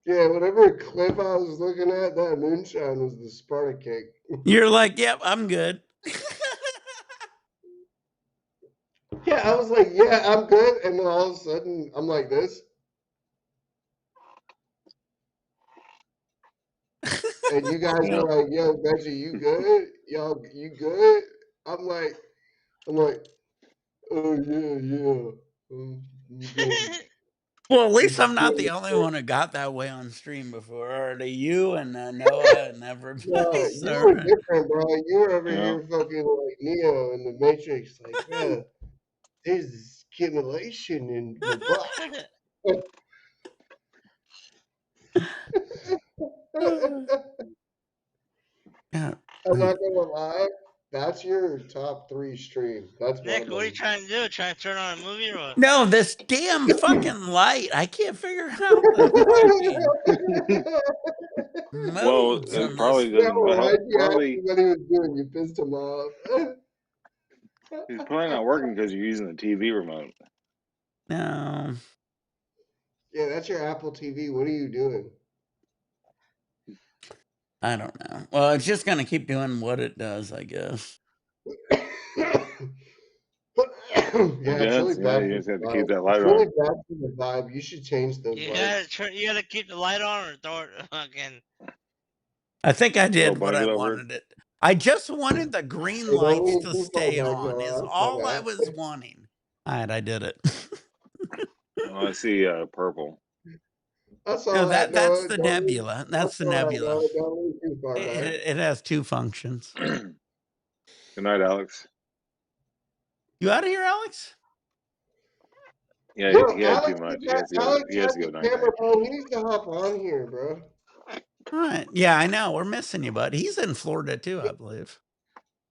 Yeah, whatever cliff I was looking at, that moonshine was the Sparta kick. You're like, yep, I'm good. Yeah, I was like, yeah, I'm good, and then all of a sudden, I'm like this, and you guys Yeah. are like, "Yo, Benji, you good? Y'all, you good?" I'm like, "Oh yeah, I'm good." Well, at least I'm not the only Yeah. one who got that way on stream before. Already, you and Noah and everybody. No, you So, were different, bro. You were over Yeah. here fucking like Neo in the Matrix, like, bro, there's accumulation in the block. yeah. I'm not gonna lie, that's your top three stream. That's one Nick, of what are you them. trying to do? Trying to turn on a movie or what? No, this damn fucking light. I can't figure out the fucking Well, modes it on this. probably Yeah, doesn't well, help. why'd you ask Probably me what he was doing? You pissed him off. It's probably not working because you're using the TV remote. No, Yeah, that's your Apple TV. What are you doing? I don't know. Well, it's just gonna keep doing what it does, I guess. Yeah, I it's really guess. Yeah, bad you for just the have to keep vibe. that light It's really on. bad for the vibe. You should change the You light. gotta turn. You gotta keep the light on or throw it fucking. I think I Throw a did what I blanket over it. wanted it. I just wanted the green Hey, don't lights lean to too far stay back, on, is Noah. My all I bad. was wanting. All right, I did it. Oh, I see purple. That's No, all right, that's Noah. the Don't leave. nebula. That's That's the all right, nebula. Noah. Don't leave too far It, back. it has two functions. Good night, Alex. You out of here, Alex? Yeah, Yo, he had too much. Alex He has has to the go night camera, night. bro. He needs to hop on here, bro. All right. Yeah, I know. We're missing you, bud. He's in Florida too, I believe.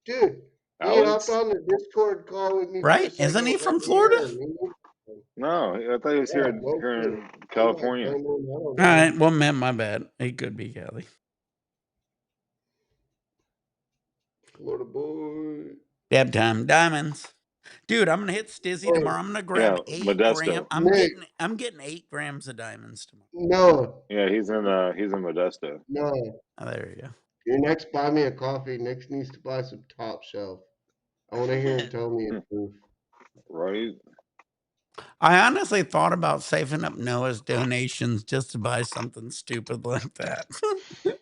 Dude, he hopped Alex? on the Discord call with me for a Right? Isn't second. he Let from me Florida? hear him. No, I thought he was Yeah, no here clue. in He might California. join in. I don't All know. right. Well, man, my bad. He could be Kelly. Florida boy. Dab time diamonds. Dude, I'm gonna hit Stizzy Hey, tomorrow. I'm gonna grab Yeah, 8 grams. Modesto. Nick, I'm getting 8 grams of diamonds tomorrow. no, Yeah, he's in Modesto. no. Oh, there you go. Your next buy me a coffee. Nick needs to buy some top shelf. I want to hear him tell me it's proof. Right? I honestly thought about saving up Noah's donations just to buy something stupid like that.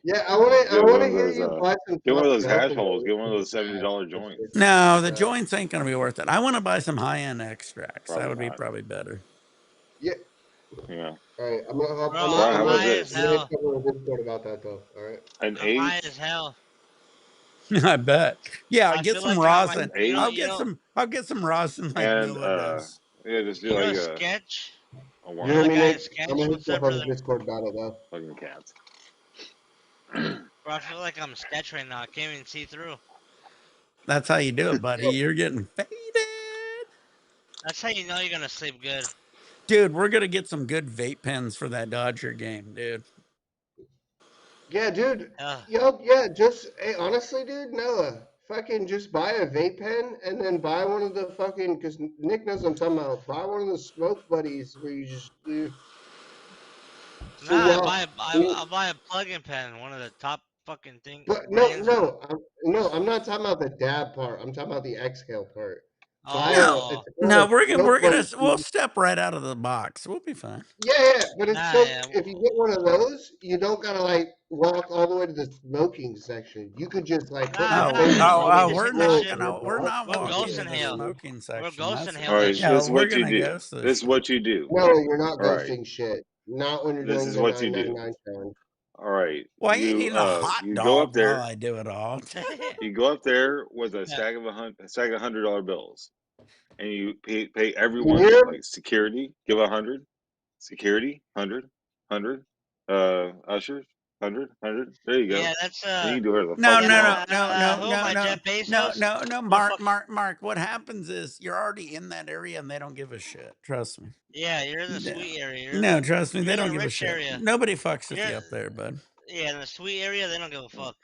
Yeah, I Get one want to of hear those you buy some get one top of those shelf hash and holes, then get one of some those $70 just joints. No, like the that. joints ain't gonna be worth it. I want to buy some high-end extracts. That Probably would be not. probably better. Yeah. Yeah. All right, I'm gonna hop. Bro, I'm Brian, how about high as this? I'm gonna hit hell. someone on Discord about that though. All right. An I'm high eight? as hell. I bet. Yeah, I get feel some like I'm like An rosin. you know eight? you know I'll get some rosin like And Noah does. yeah, just do you know like sketch. a You You know hear the one. me, guy in Nick? I'm sketch. gonna hit What's you up up, on the brother? Discord about it though. Fucking cats. Bro, I feel like I'm sketch right now. I can't even see through. That's how you do it, buddy. Yeah, You're getting faded. That's how you know you're gonna sleep good. Dude, we're gonna get some good vape pens for that Dodger game, dude. yeah, dude. Ugh. Yo, yeah. Just hey, honestly, dude, Noah, fucking just buy a vape pen and then buy one of the fucking because Nick knows what I'm talking about. Buy one of the smoke buddies where you just do. So Nah, y'all, I'll buy a plug-in pen, one of the top fucking thing but no, brands. no, I'm not talking about the dab part. I'm talking about the exhale part. Buy a, No, Oh, it's called no, a we're smoke gonna buddy. we'll step right out of the box. We'll be fine. Yeah, yeah, but it's nah, so yeah. if you get one of those, you don't gotta like walk all the way to the smoking section. You could just like put Nah, your nah. face You on can the just hit that smoke shit. and it We're will not We'll walking ghost into the inhale. smoking We'll section. ghost That's All inhale right, that this yeah, shit. is we're what you gonna do. ghost this This is shit. what you do. No, you're not All right. ghosting shit. Not when you're This doing is the what you do. 999 challenge. All right. Well, I ain't eating a hot You go up dog while there. I do it all. You go up there with a Yeah. stack of $100 bills, and you pay You everyone hear? like security. Give 100, security 100, ushers 100. There you go. Yeah, that's And you can do whatever the No, fuck yeah. you no, want. no, no, no, Who am no, I? no, Jeff Bezos? no, What the fuck? Mark. What happens is you're already in that area and they don't give a shit. Trust me. Yeah, you're in the No, sweet area. no, trust me, You're they in don't the give a rich shit. area. Nobody fucks with You're you up there, bud. yeah, in the sweet area. They don't give a fuck.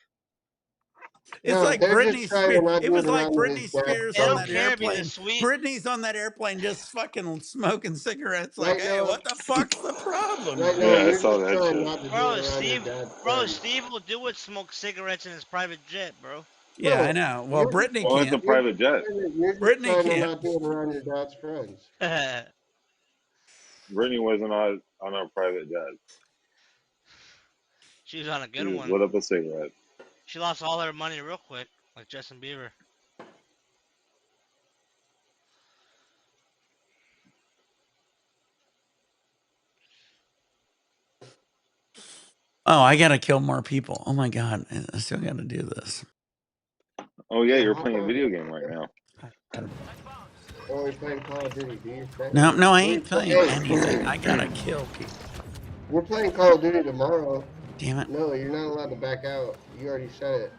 It's No, like they're just Britney trying to Spears. not It do it was like around his Britney dad's Spears They on don't that son. care. Be the airplane. sweet. Britney's on that airplane just fucking smoking cigarettes like, Right hey, now, what the fuck's the problem, right now, man? Yeah, I you're saw just that trying shit. not to do Bro, it around your dad's son. Steve will do it. Smoke cigarettes in his private jet, bro. Yeah, I No, know. Well, you're just Britney Well, it's a can't. private jet. Britney trying to can't. not do it around your dad's friends. Brittany wasn't on a private jet. She was on a She good just one. lit up a cigarette. She lost all her money real quick, like Justin Bieber. Oh, I gotta kill more people. Oh my god, I still gotta do this. Oh yeah, Yeah, you're hop playing a on. video game right now. I gotta- Oh, we're playing Call of Duty. Do your thing. No, I ain't playing Hey, anything. I gotta kill people. we're playing Call of Duty tomorrow. Damn it. No, you're not allowed to back out. You already said it.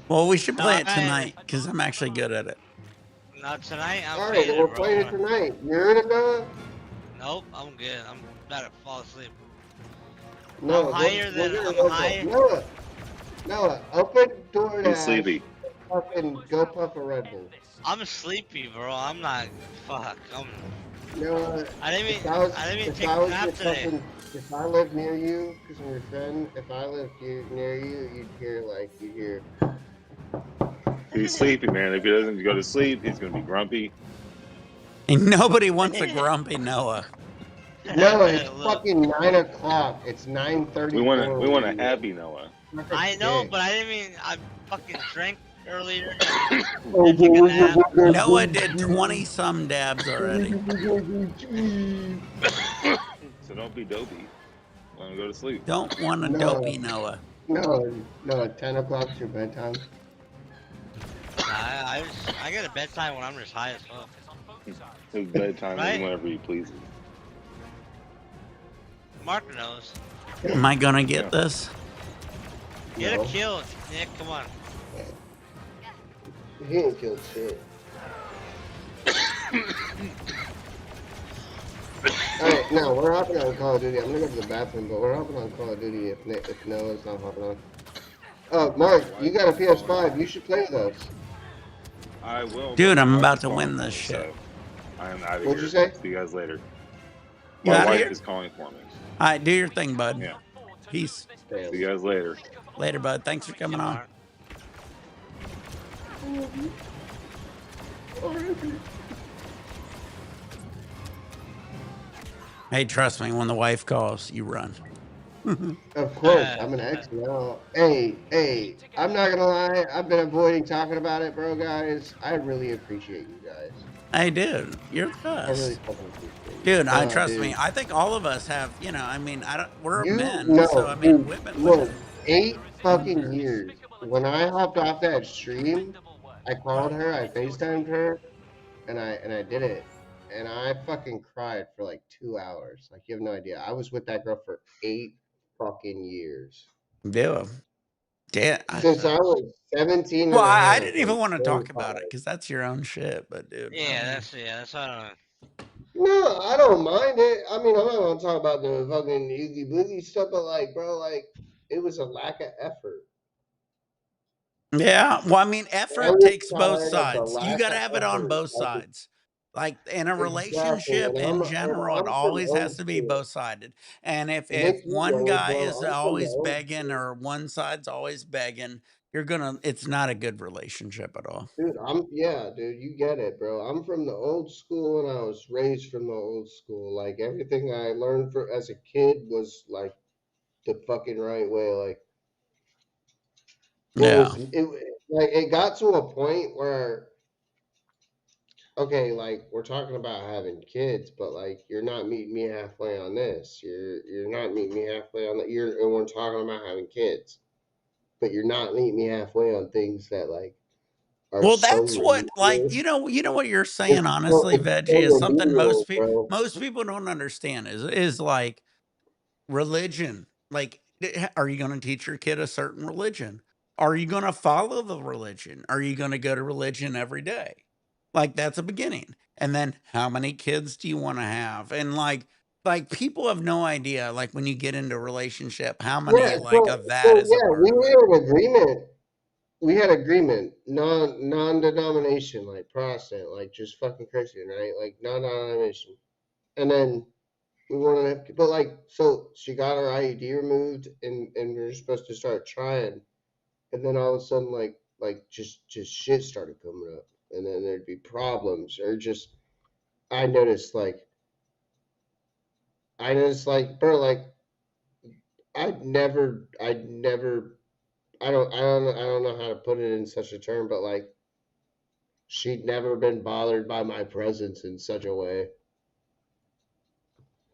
Well, we should play it Alright. tonight because I'm actually good at it. Not tonight. I'm All right, well, faded, we're bro. playing it tonight. You're in it, Noah? Nope, I'm good. I'm about to fall asleep. No, I'm higher than gonna I'm go high. Noah, open He's DoorDash. sleepy. Fucking go puff a Red Bull. I'm sleepy, bro. I'm not. Fuck. Noah, I didn't if even. I was, I didn't even if take I a was nap your today. fucking, if I lived near you, because I'm your friend, if I lived near you, you'd hear. He's sleepy, man. If he doesn't go to sleep, he's gonna be grumpy. And nobody wants a grumpy Noah. No, it's Look, fucking 9 o'clock. It's 9:34. We want a happy Noah. I know, but I didn't mean. I fucking drank earlier. Oh, Didn't take a nap. Noah did 20 some dabs already. So don't be dopey. Let him go to sleep. Don't want a No, dopey Noah. no. 10 o'clock's your bedtime. Nah, I get a bedtime when I'm just high as fuck. His bedtime is Right? whenever he pleases. Mark knows. Am I gonna get Yeah. this? Get a No, kill, Nick. Come on. he ain't killed shit. Alright, now we're hopping on Call of Duty. I'm gonna go to the bathroom, but we're hopping on Call of Duty if Noah's not hopping on. Mark, you got a PS5. You should play with us. I will, Dude, but I'm my wife about is to calling win for this me, shit. so I am out of What'd you here. say? See you guys later. You My out of wife here? is calling for me. All right, do your thing, bud. Yeah. Peace. Damn. See you guys later. Later, bud. Thanks for See coming you, on. Mark. Hey, trust me, when the wife calls, you run. Of course, I'm an ex now. Hey, I'm not gonna lie. I've been avoiding talking about it, bro, guys. I really appreciate you guys. Hey, dude, you're the I really best. fucking appreciate you. Dude, I trust me. Dude. I think all of us have, I mean, we're You men, so know, I mean, dude, women would. look, 8 fucking years. When I hopped off that stream, I called her, I FaceTimed her, and I did it. And I fucking cried for like 2 hours. Like you have no idea. I was with that girl for 8 fucking years. Dude, damn. Since I was 17 Well, and a I half, didn't even like want to talk 25. about it because that's your own shit. But dude, I mean, That's what I don't. No, I don't mind it. I mean, I'm not gonna talk about the fucking oogie boogie stuff, but like, bro, like, it was a lack of effort. yeah. Well, I mean, I effort was takes both tired of the sides. You lack got to of have it on effort. both Like, sides. Like in a exactly, relationship in and general, it I'm from always has old to be school. both sided. And if Nick, you one know, guy bro, is I'm from the always old begging school. or one side's always begging, it's not a good relationship at all. Dude, yeah, dude, you get it, bro. I'm from the old school and I was raised from the old school. Like everything I learned as a kid was like the fucking right way. Like Yeah. it got to a point where okay, like we're talking about having kids, but like you're not meeting me halfway on this. You're not meeting me halfway on that. And we're talking about having kids, but you're not meeting me halfway on things that like are Well, so that's what, like, remedial. what you're saying, honestly, It's so Veggie, is something remedial, bro. most people don't understand is like religion. Like, are you going to teach your kid a certain religion? Are you going to follow the religion? Are you going to go to religion every day? Like, that's a beginning. And then how many kids do you want to have? And like people have no idea, like when you get into a relationship, how many Yeah, like so of that so is a yeah, part we of it. had an agreement. We had agreement, non-denomination, like Protestant, like just fucking Christian, right? Like non-denomination. And then we wanted to have, but like, so she got her IUD removed, and we were supposed to start trying, and then all of a sudden, like just shit started coming up, and then there'd be problems, or just I noticed like, bro, like I'd never, I don't know how to put it in such a term, but like she'd never been bothered by my presence in such a way.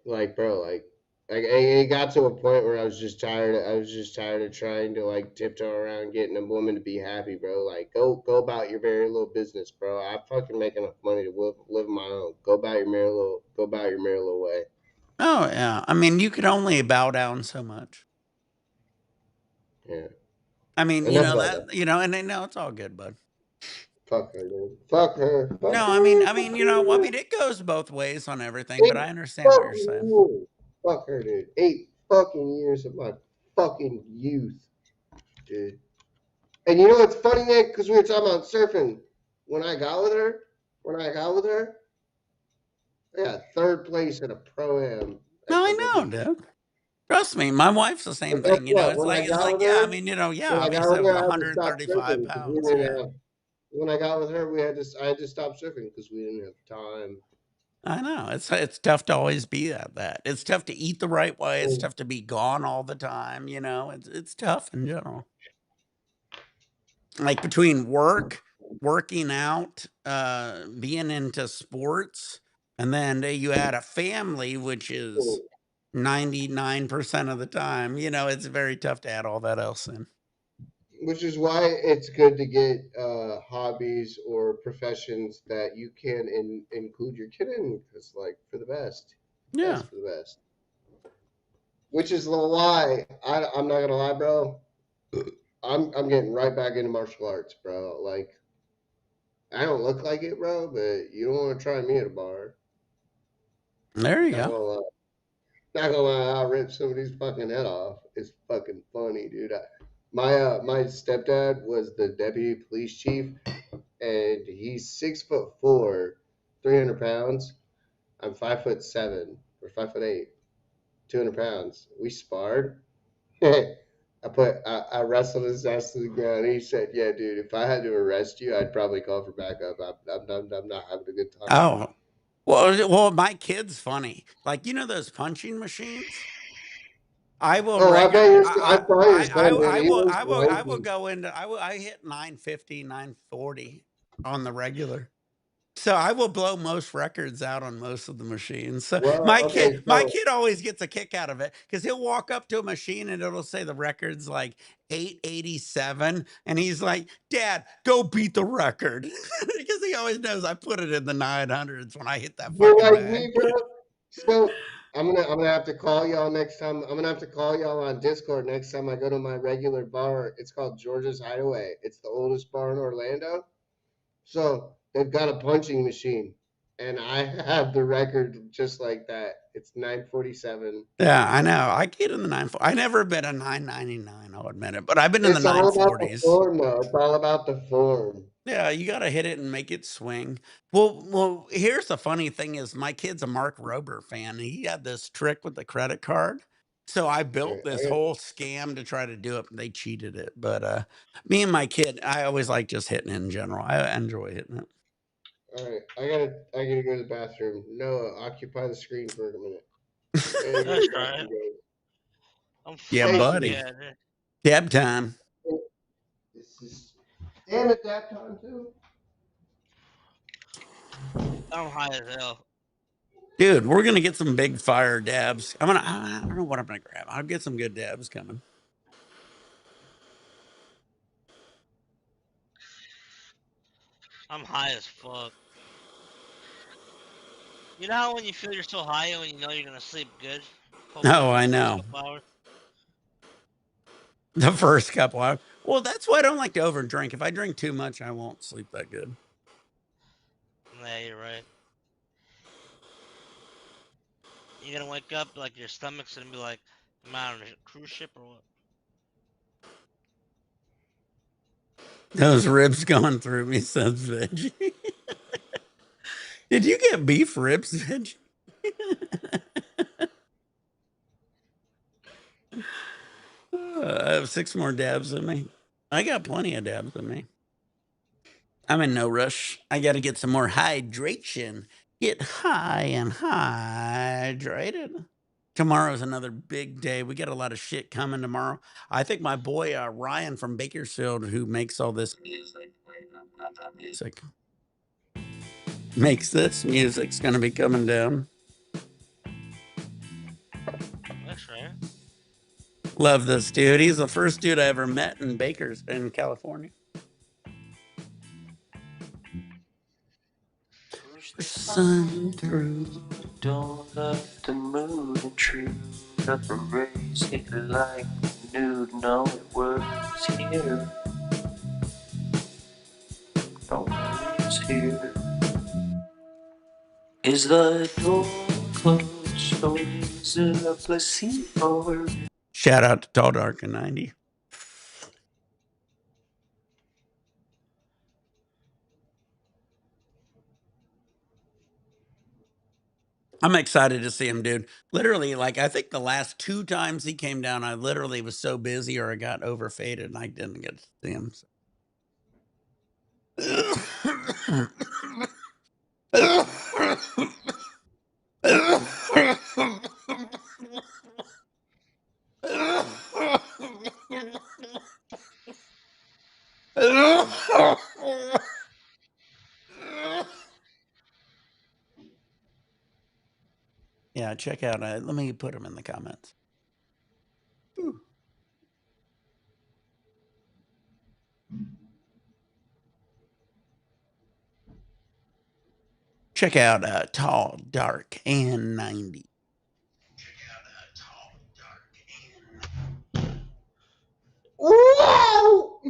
Like, bro, like it got to a point where I was just tired. I was just tired of trying to like tiptoe around getting a woman to be happy, bro. Like, go about your very little business, bro. I fucking make enough money to live my own. Go about your merry little way. Oh yeah. I mean, you could only bow down so much. Yeah. I mean, Enough about that. and they know it's all good, bud. Fuck her, dude. Fuck her. No, Fuck her. Fuck I her. mean, it goes both ways on everything, but 8 I understand what you're fucking saying. years. Fuck her, dude. 8 fucking years of my fucking youth, dude. And you know what's funny, Nick? Because we were talking about surfing. When I got with her, I got third place in a pro-am No, at I Pebble know, Beach. dude. Trust me, my wife's the But same guess thing. what? It's like, yeah, I mean, yeah, When I got obviously I with was her, I had to stop 135 surfing because we pounds. didn't Yeah. have. When I got with her, I had to stop surfing because we didn't have time. I know. It's tough to always be at that. It's tough to eat the right way. It's And, tough to be gone all the time, It's tough in general. Like between working out, being into sports, and then you add a family, which is 99% of the time. You know, it's very tough to add all that else in. Which is why it's good to get hobbies or professions that you can include your kid in, because like for the best, Yeah. best for the best. Which is the why I'm not gonna lie, bro. I'm getting right back into martial arts, bro. Like I don't look like it, bro, but you don't want to try me at a bar. There you Not go. gonna lie. Not gonna lie, I'll rip somebody's fucking head off. It's fucking funny, dude. My stepdad was the deputy police chief, and he's 6'4", 300 pounds. I'm 5'7" or 5'8", 200 pounds. We sparred. I wrestled his ass to the ground. He said, "Yeah, dude, if I had to arrest you, I'd probably call for backup. I'm not having a good time." Oh. Well, my kid's funny. Like, you know those punching machines? I will Oh, reg I saw your son, dude. He was I will lanky. go into I hit 950, 940 on the regular. So I will blow most records out on most of the machines. So Well, okay, my so kid always gets a kick out of it because he'll walk up to a machine and it'll say the record's like 887, and he's like, "Dad, go beat the record," because he always knows I put it in the 900s when I hit that you're fucking like bag. me, bro. So I'm gonna have to call y'all next time. I'm gonna have to call y'all on Discord next time I go to my regular bar. It's called George's Hideaway. It's the oldest bar in Orlando. So they've got a punching machine, and I have the record just like that. It's 947. Yeah, I know. I get in the 940. I never been a 999, I'll admit it, but I've been in the It's all about the 940s. form, though. It's all about the form. Yeah, you gotta hit it and make it swing. Well, here's the funny thing is my kid's a Mark Rober fan. He had this trick with the credit card. So I All built right, this whole scam to try to do it. They cheated it. But me and my kid, I always like just hitting it in general. I enjoy hitting it. I gotta go to the bathroom. Noah, occupy the screen for a minute. I gotta go to That's the right. bathroom, guys. I'm Yeah, Thank fucking you. buddy. dead. Dab time. This is damn it that time too. I'm high as hell. Dude, we're gonna get some big fire dabs. I don't know what I'm gonna grab. I'll get some good dabs coming. I'm high as fuck. You know how when you feel you're so high and when you know you're gonna sleep good? Hopefully Oh, for I the first know. couple hours. The first couple hours. Well, that's why I don't like to overdrink. If I drink too much, I won't sleep that good. Yeah, you're right. You're gonna wake up like your stomach's gonna be like, am I on a cruise ship or what? Those ribs going through me, says Veggie. Did you get beef ribs, Veggie? I have 6 more dabs in me. I got plenty of dabs in me. I'm in no rush. I got to get some more hydration. Get high and hydrated. Tomorrow's another big day. We got a lot of shit coming tomorrow. I think my boy Ryan from Bakersfield, who makes all this music, makes this music's gonna be coming down. That's right. Love this dude. He's the first dude I ever met in Bakers in California. Push the Sun sun through. through, don't let the moon intrude. Let the rays hit like nude. No worries here, no worries here. Is the door closed or is it a placebo? Shout out to Tall Dark and 90. I'm excited to see him, dude. Literally, like I think the last 2 times he came down, I literally was so busy or I got overfaded and I didn't get to see him. Yeah, check out. Let me put them in the comments. Ooh. Check out Tall, Dark, and 90. Whoa!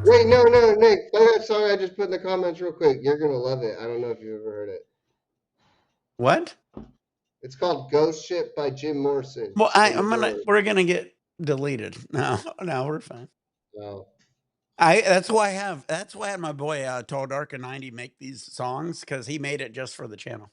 Wait, no, Nick. Play that song I just put in the comments real quick. You're gonna love it. I don't know if you've ever heard it. What? It's called "Ghost Ship" by Jim Morrison Well, and the Doors. we're gonna get deleted. No, no, we're fine. Oh, That's why I had my boy Tall Dark and 90 make these songs because he made it just for the channel.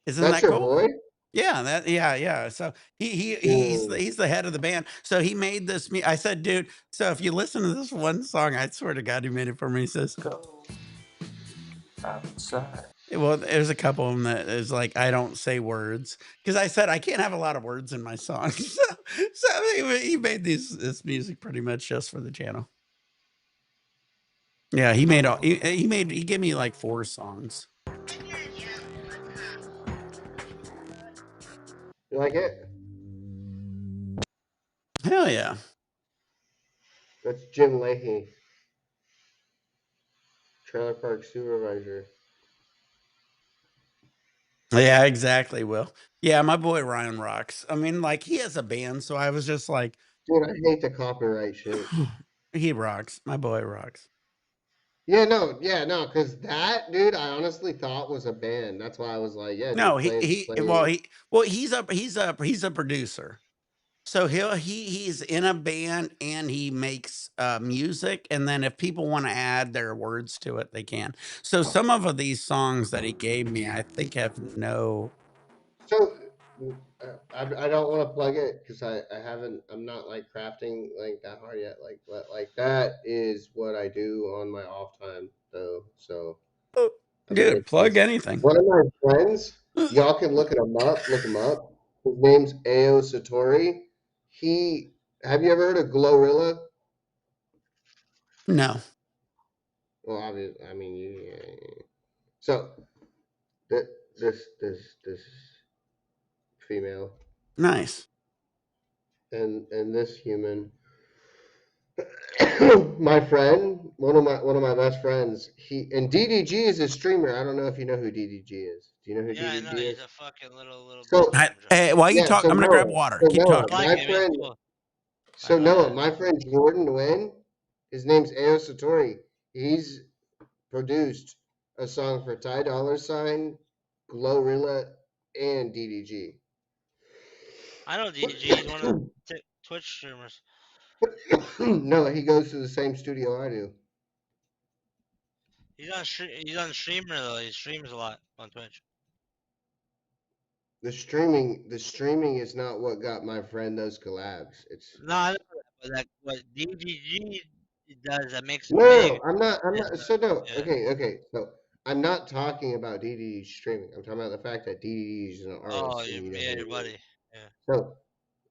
Isn't that's that your cool? boy. Yeah. So Mm. he's the head of the band. So he made this. I said, dude. So if you listen to this one song, I swear to God, he made it for me. He says, Go outside. well, there's a couple of them that is like I don't say words because I said I can't have a lot of words in my songs. So he made this music pretty much just for the channel. Yeah, he made he gave me like 4 songs. You like it? Hell yeah. That's Jim Leahy, trailer park supervisor. Yeah, exactly, Will. Yeah, my boy Ryan rocks. I mean, like he has a band, so I was just like, Dude, I hate the copyright shit. he rocks. My boy rocks. Yeah, no, because that dude, I honestly thought was a band. That's why I was like, yeah, No, dude, play. he's a producer. So he's in a band and he makes music, and then if people want to add their words to it, they can. So some of these songs that he gave me, I think have no. So I don't want to plug it because I haven't. I'm not like crafting like that hard yet. Like, but like that is what I do on my off time though. So Oh, I've been dude, making plug this. anything. One of my friends, y'all can look him up. Look him up. His name's Ao Satori. He. Have you ever heard of Glorilla? No, Well, obviously, I mean, so th- this female nice. and this human. My friend, one of my best friends, he and DDG is a streamer. I don't know if you know who DDG is. Do you know who Yeah, I DDG know he's is? a fucking little So bass drum. Hey, while you yeah, talk, so I'm gonna grab Noah, water. so Keep Noah, I talking. like my him. He's friend, cool. I so know, Noah, yeah. my friend Jordan Nguyen, his name's Ao Satori. He's produced a song for Ty Dollar Sign, Glorilla, and DDG. I know DG. He's one of the Twitch streamers. No, he goes to the same studio I do. He's on streamer though. He streams a lot on Twitch. The streaming is not what got my friend those collabs. No, I know that, but like what DGG does that makes him No, big I'm is not. So no, yeah. okay. So I'm not talking about DDD streaming. I'm talking about the fact that DDD is an Oh, artist, and you know who your he is. buddy. Yeah. So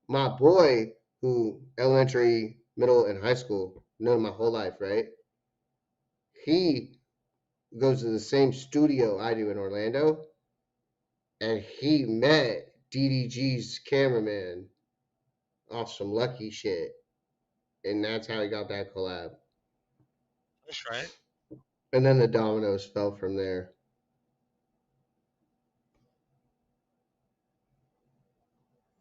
my boy, who elementary, middle, and high school known my whole life, right? He goes to the same studio I do in Orlando, and he met DDG's cameraman off some lucky shit, and that's how he got that collab. That's right. And then the dominoes fell from there.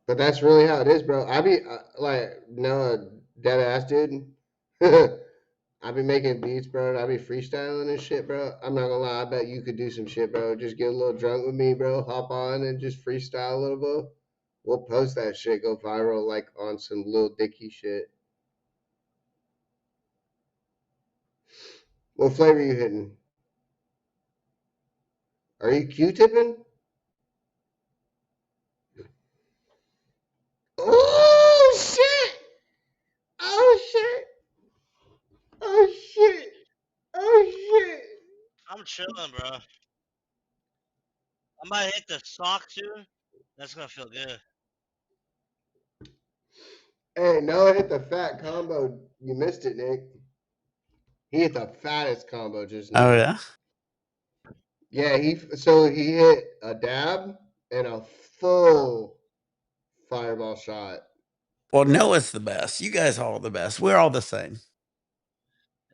But that's really how it is, bro. I be like, no, dead ass, dude. I be making beats, bro. I be freestyling and shit, bro. I'm not gonna lie. I bet you could do some shit, bro. Just get a little drunk with me, bro. Hop on and just freestyle a little bit. We'll post that shit, go viral like on some little dicky shit. What flavor you hitting? Are you Q-tipping? Oh shit! Oh shit! Oh shit! Oh shit! I'm chilling, bro. I might hit the sock too. That's gonna feel good. Hey, Noah hit the fat combo. You missed it, Nick. He hit the fattest combo just Oh now. yeah. Yeah, he hit a dab and a full fireball shot. Well, Noah's the best. You guys all the best. We're all the same.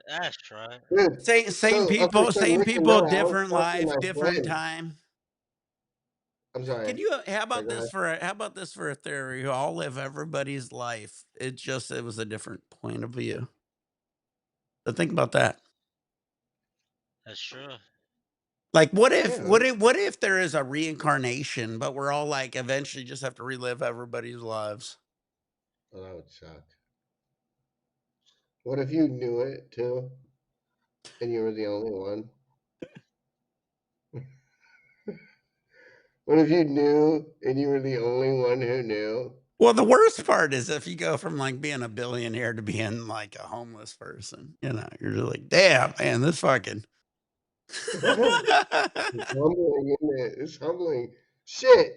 That's right. Dude, Same okay, people, so same Nick and people, Noah, I was different talking to life, my different friend. time. I'm sorry. Can you Sorry, go ahead. how about this for a theory? You all live everybody's life. It was a different point of view. So think about that. That's true. Like Yeah, what if there is a reincarnation, but we're all like eventually just have to relive everybody's lives? well, that would suck. What if you knew it too, and you were the only one? What if you knew and you were the only one who knew? Well, the worst part is if you go from like being a billionaire to being like a homeless person, you're just like, damn, man, this fucking It's humbling, isn't it? It's humbling. Shit.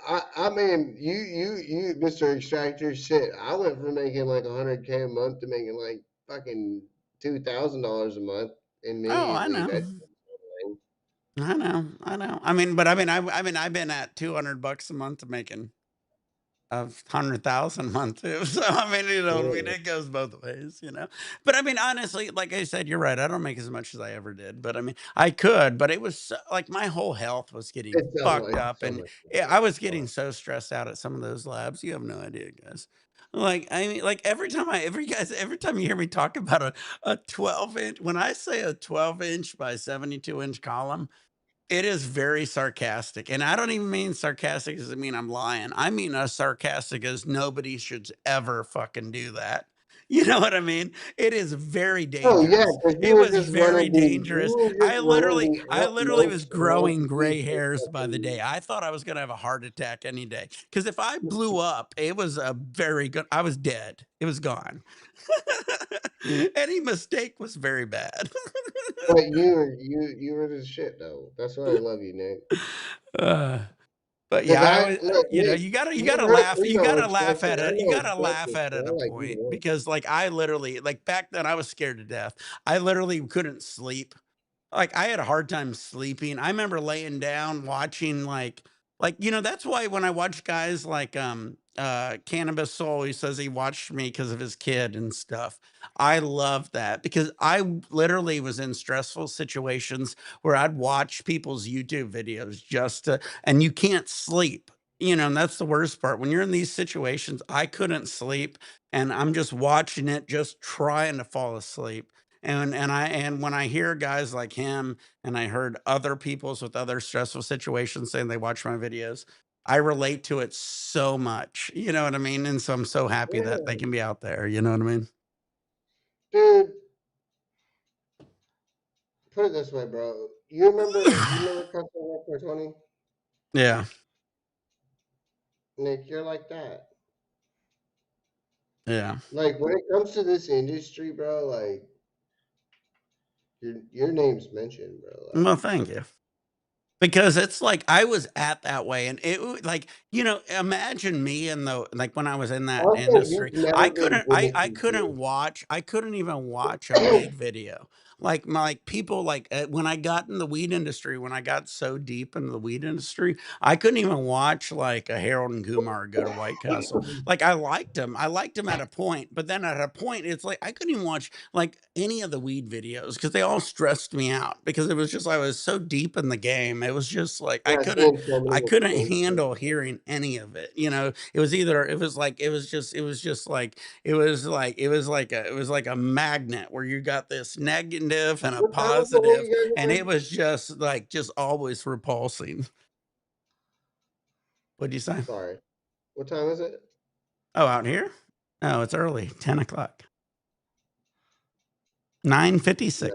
I mean, you, Mr. Extractor, shit. I went from making like 100K a month to making like fucking $2,000 a month Oh, I immediately. know. That's I know. I know. I mean, I've been at $200 a month to making 100,000 a month too. So insane. it goes both ways. But I mean, honestly, like I said, you're right. I don't make as much as I ever did, but I mean, I could. But it was like my whole health was getting It's so fucked much, up, so and much I better. was So getting much. so stressed out at some of those labs. You have no idea, guys. Like I mean, like every time you hear me talk about a 12 inch, when I say a 12-inch by 72-inch column. It is very sarcastic, and I don't even mean sarcastic as I mean I'm lying. I mean as sarcastic as nobody should ever fucking do that. You know what I mean? It is very Oh yeah, dangerous. because It was very you dangerous. were just running the I literally was utmost high growing speed gray for hairs by the fucking. day. I thought I was gonna have a heart attack any day. Because if I blew up, it was a very good I was dead. It was gone. Any mistake was very bad. But you were the shit though. That's why I love you, Nick. Uh, But Because yeah, I I was, look, Nick, you you gotta heard laugh, me know at extractor. I it. You know gotta laugh extractor, at so it I a like you point more. because like I literally like back then I was scared to death. I literally couldn't sleep. Like, I had a hard time sleeping. I remember laying down watching, that's why when I watch guys like, Cannabis Soul, he says he watched me because of his kid and stuff. I love that because I literally was in stressful situations where I'd watch people's YouTube videos just to and you can't sleep, and that's the worst part. When you're in these situations, I couldn't sleep, and I'm just watching it, just trying to fall asleep. And when I hear guys like him, and I heard other people's with other stressful situations saying they watch my videos, I relate to it so much. You know what I mean? And so I'm so happy that they Yeah, can be out there. You know what I mean? dude. Put it this way, bro. You remember Custom Work 420? Yeah, Nick, you're like that. yeah. Like when it comes to this industry, bro, like your name's mentioned, bro. Well, Like thank you. Because it's like I was at that way, and like, imagine me in the like when I was in that also you've industry, never been I industry couldn't proof. watch, I couldn't even watch a weed video. Like people like when I got in the weed industry, when I got so deep into the weed industry, I couldn't even watch like a Harold and Kumar go to White Castle. Like I liked him at a point, but then at a point, it's like I couldn't even watch like any of the weed videos because they all stressed me out because it was just I was so deep in the game. It was just like Yeah, seeing so many I couldn't mistakes. handle hearing any of it. It was either it was like a magnet where you got this negative and a What time is it where positive, you guys and are? it was just always repulsing. What'd you say? Sorry. What time is it? Oh, out here? Oh, it's early, 10 o'clock, 9:56. No.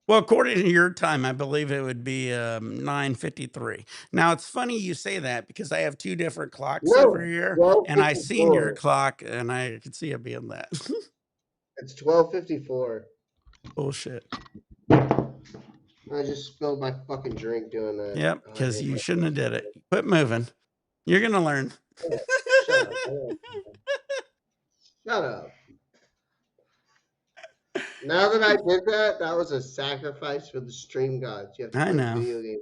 Well, according to your time, I believe it would be 9:53. Now, it's funny you say that because I have two different clocks over No, here, and I seen your 12:54. clock, and I could see it being that. It's 12:54. Bullshit. I just spilled my fucking drink doing that. Yep, Oh, I because hate you shouldn't myself have so did it. much. Quit moving. You're gonna learn. Shut up. Shut up. Shut up. Now that I did that, that was a sacrifice for the stream gods. You have to I play know. video games.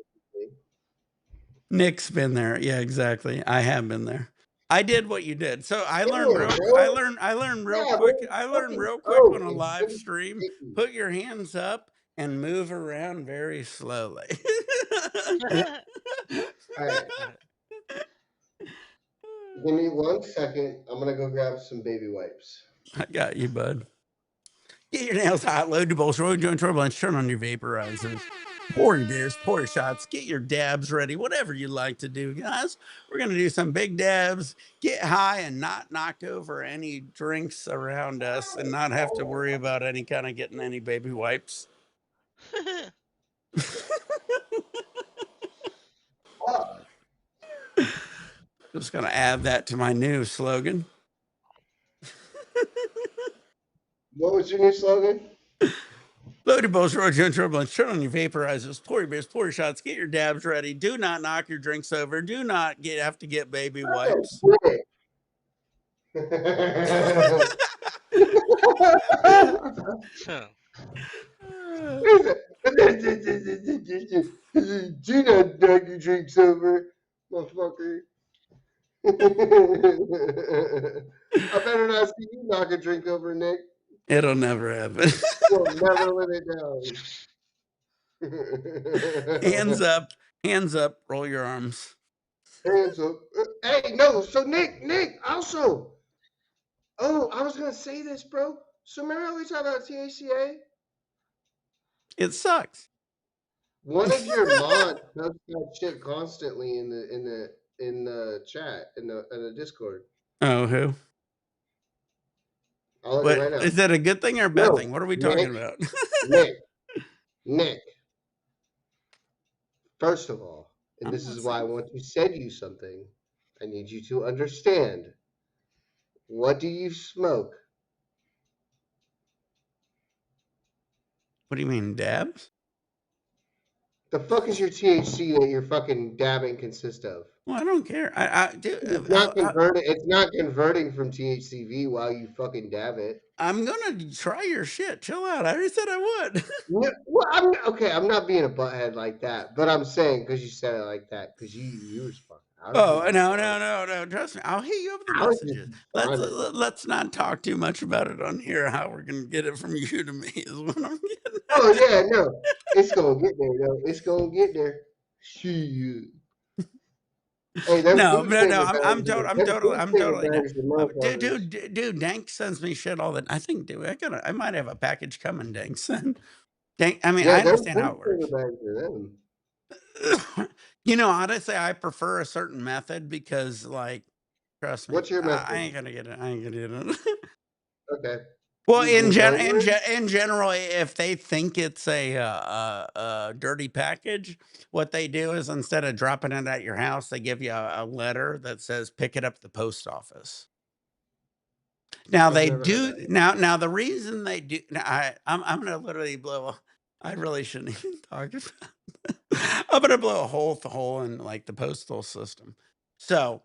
Nick's been there. Yeah, exactly. I have been there. I did what you did. So I learned Yeah, real bro. I learned real Yeah, but quick. it's I learned fucking real quick on coke. a It's live really stream. sticky. Put your hands up and move around very slowly. All right. Give me 1 second. I'm gonna go grab some baby wipes. I got you, bud. Get your nails hot, load your bowls, roll joint turbulence, turn on your vaporizers. Pour your beers, pour your shots, get your dabs ready, whatever you like to do, guys. We're going to do some big dabs, get high and not knock over any drinks around us and not have to worry about any kind of getting any baby wipes. Just going to add that to my new slogan. What was your new slogan? Load your bowls, roll joint turbulence, turn on your vaporizers, pour your beers, pour your shots, get your dabs ready. Do not knock your drinks over. Do not have to get baby wipes. Do not knock your drinks over, motherfucker. I better not see you knock a drink over, Nick. It'll never happen. You'll never live it down. Hands up, roll your arms. Hands up. Hey, no. So Nick, also. Oh, I was gonna say this, bro. So remember how we talked about THCA? It sucks. One of your mods does that shit constantly in the chat in the Discord. Oh, who? I'll look it What right now. is that a good thing or a bad No, thing? What are we Nick, talking about? Nick. First of all, and I'm this is not why I saying- want to send you something. I need you to understand. What do you smoke? What do you mean, dabs? The fuck is your THC that your fucking dabbing consist of? Well, I don't care. I do. It's not converting. It's not converting from THCV while you fucking dab it. I'm gonna try your shit. Chill out. I already said I would. No, well, I'm okay. I'm not being a butthead like that, but I'm saying because you said it like that because you respond. Oh no! Trust me, I'll hit you up with the I was just messages. Let's responding. let's not talk too much about it on here. How we're gonna get it from you to me is what I'm getting. Oh yeah, no, it's gonna get there though. It's gonna get there. Shit. Hey, them No, food no, no. stamper I'm bags. Them food stamper totally down. bags are motherfuckers. Dude, Dank sends me shit all the. I think, dude, I might have a package coming, Dank. Son. Dank. I mean, Yeah, I them understand how food it stamper bags are them. works. You know, honestly, I prefer a certain method because, like, trust me, What's your I method? ain't gonna get it. I ain't gonna get it. Okay. Well, You glue it over it? in general, if they think it's a dirty package, what they do is instead of dropping it at your house, they give you a letter that says "Pick it up at the post office." Now I've they never heard do that. now the reason they do now, I'm gonna literally blow. I really shouldn't even talk about. I'm gonna blow a hole in like the postal system. So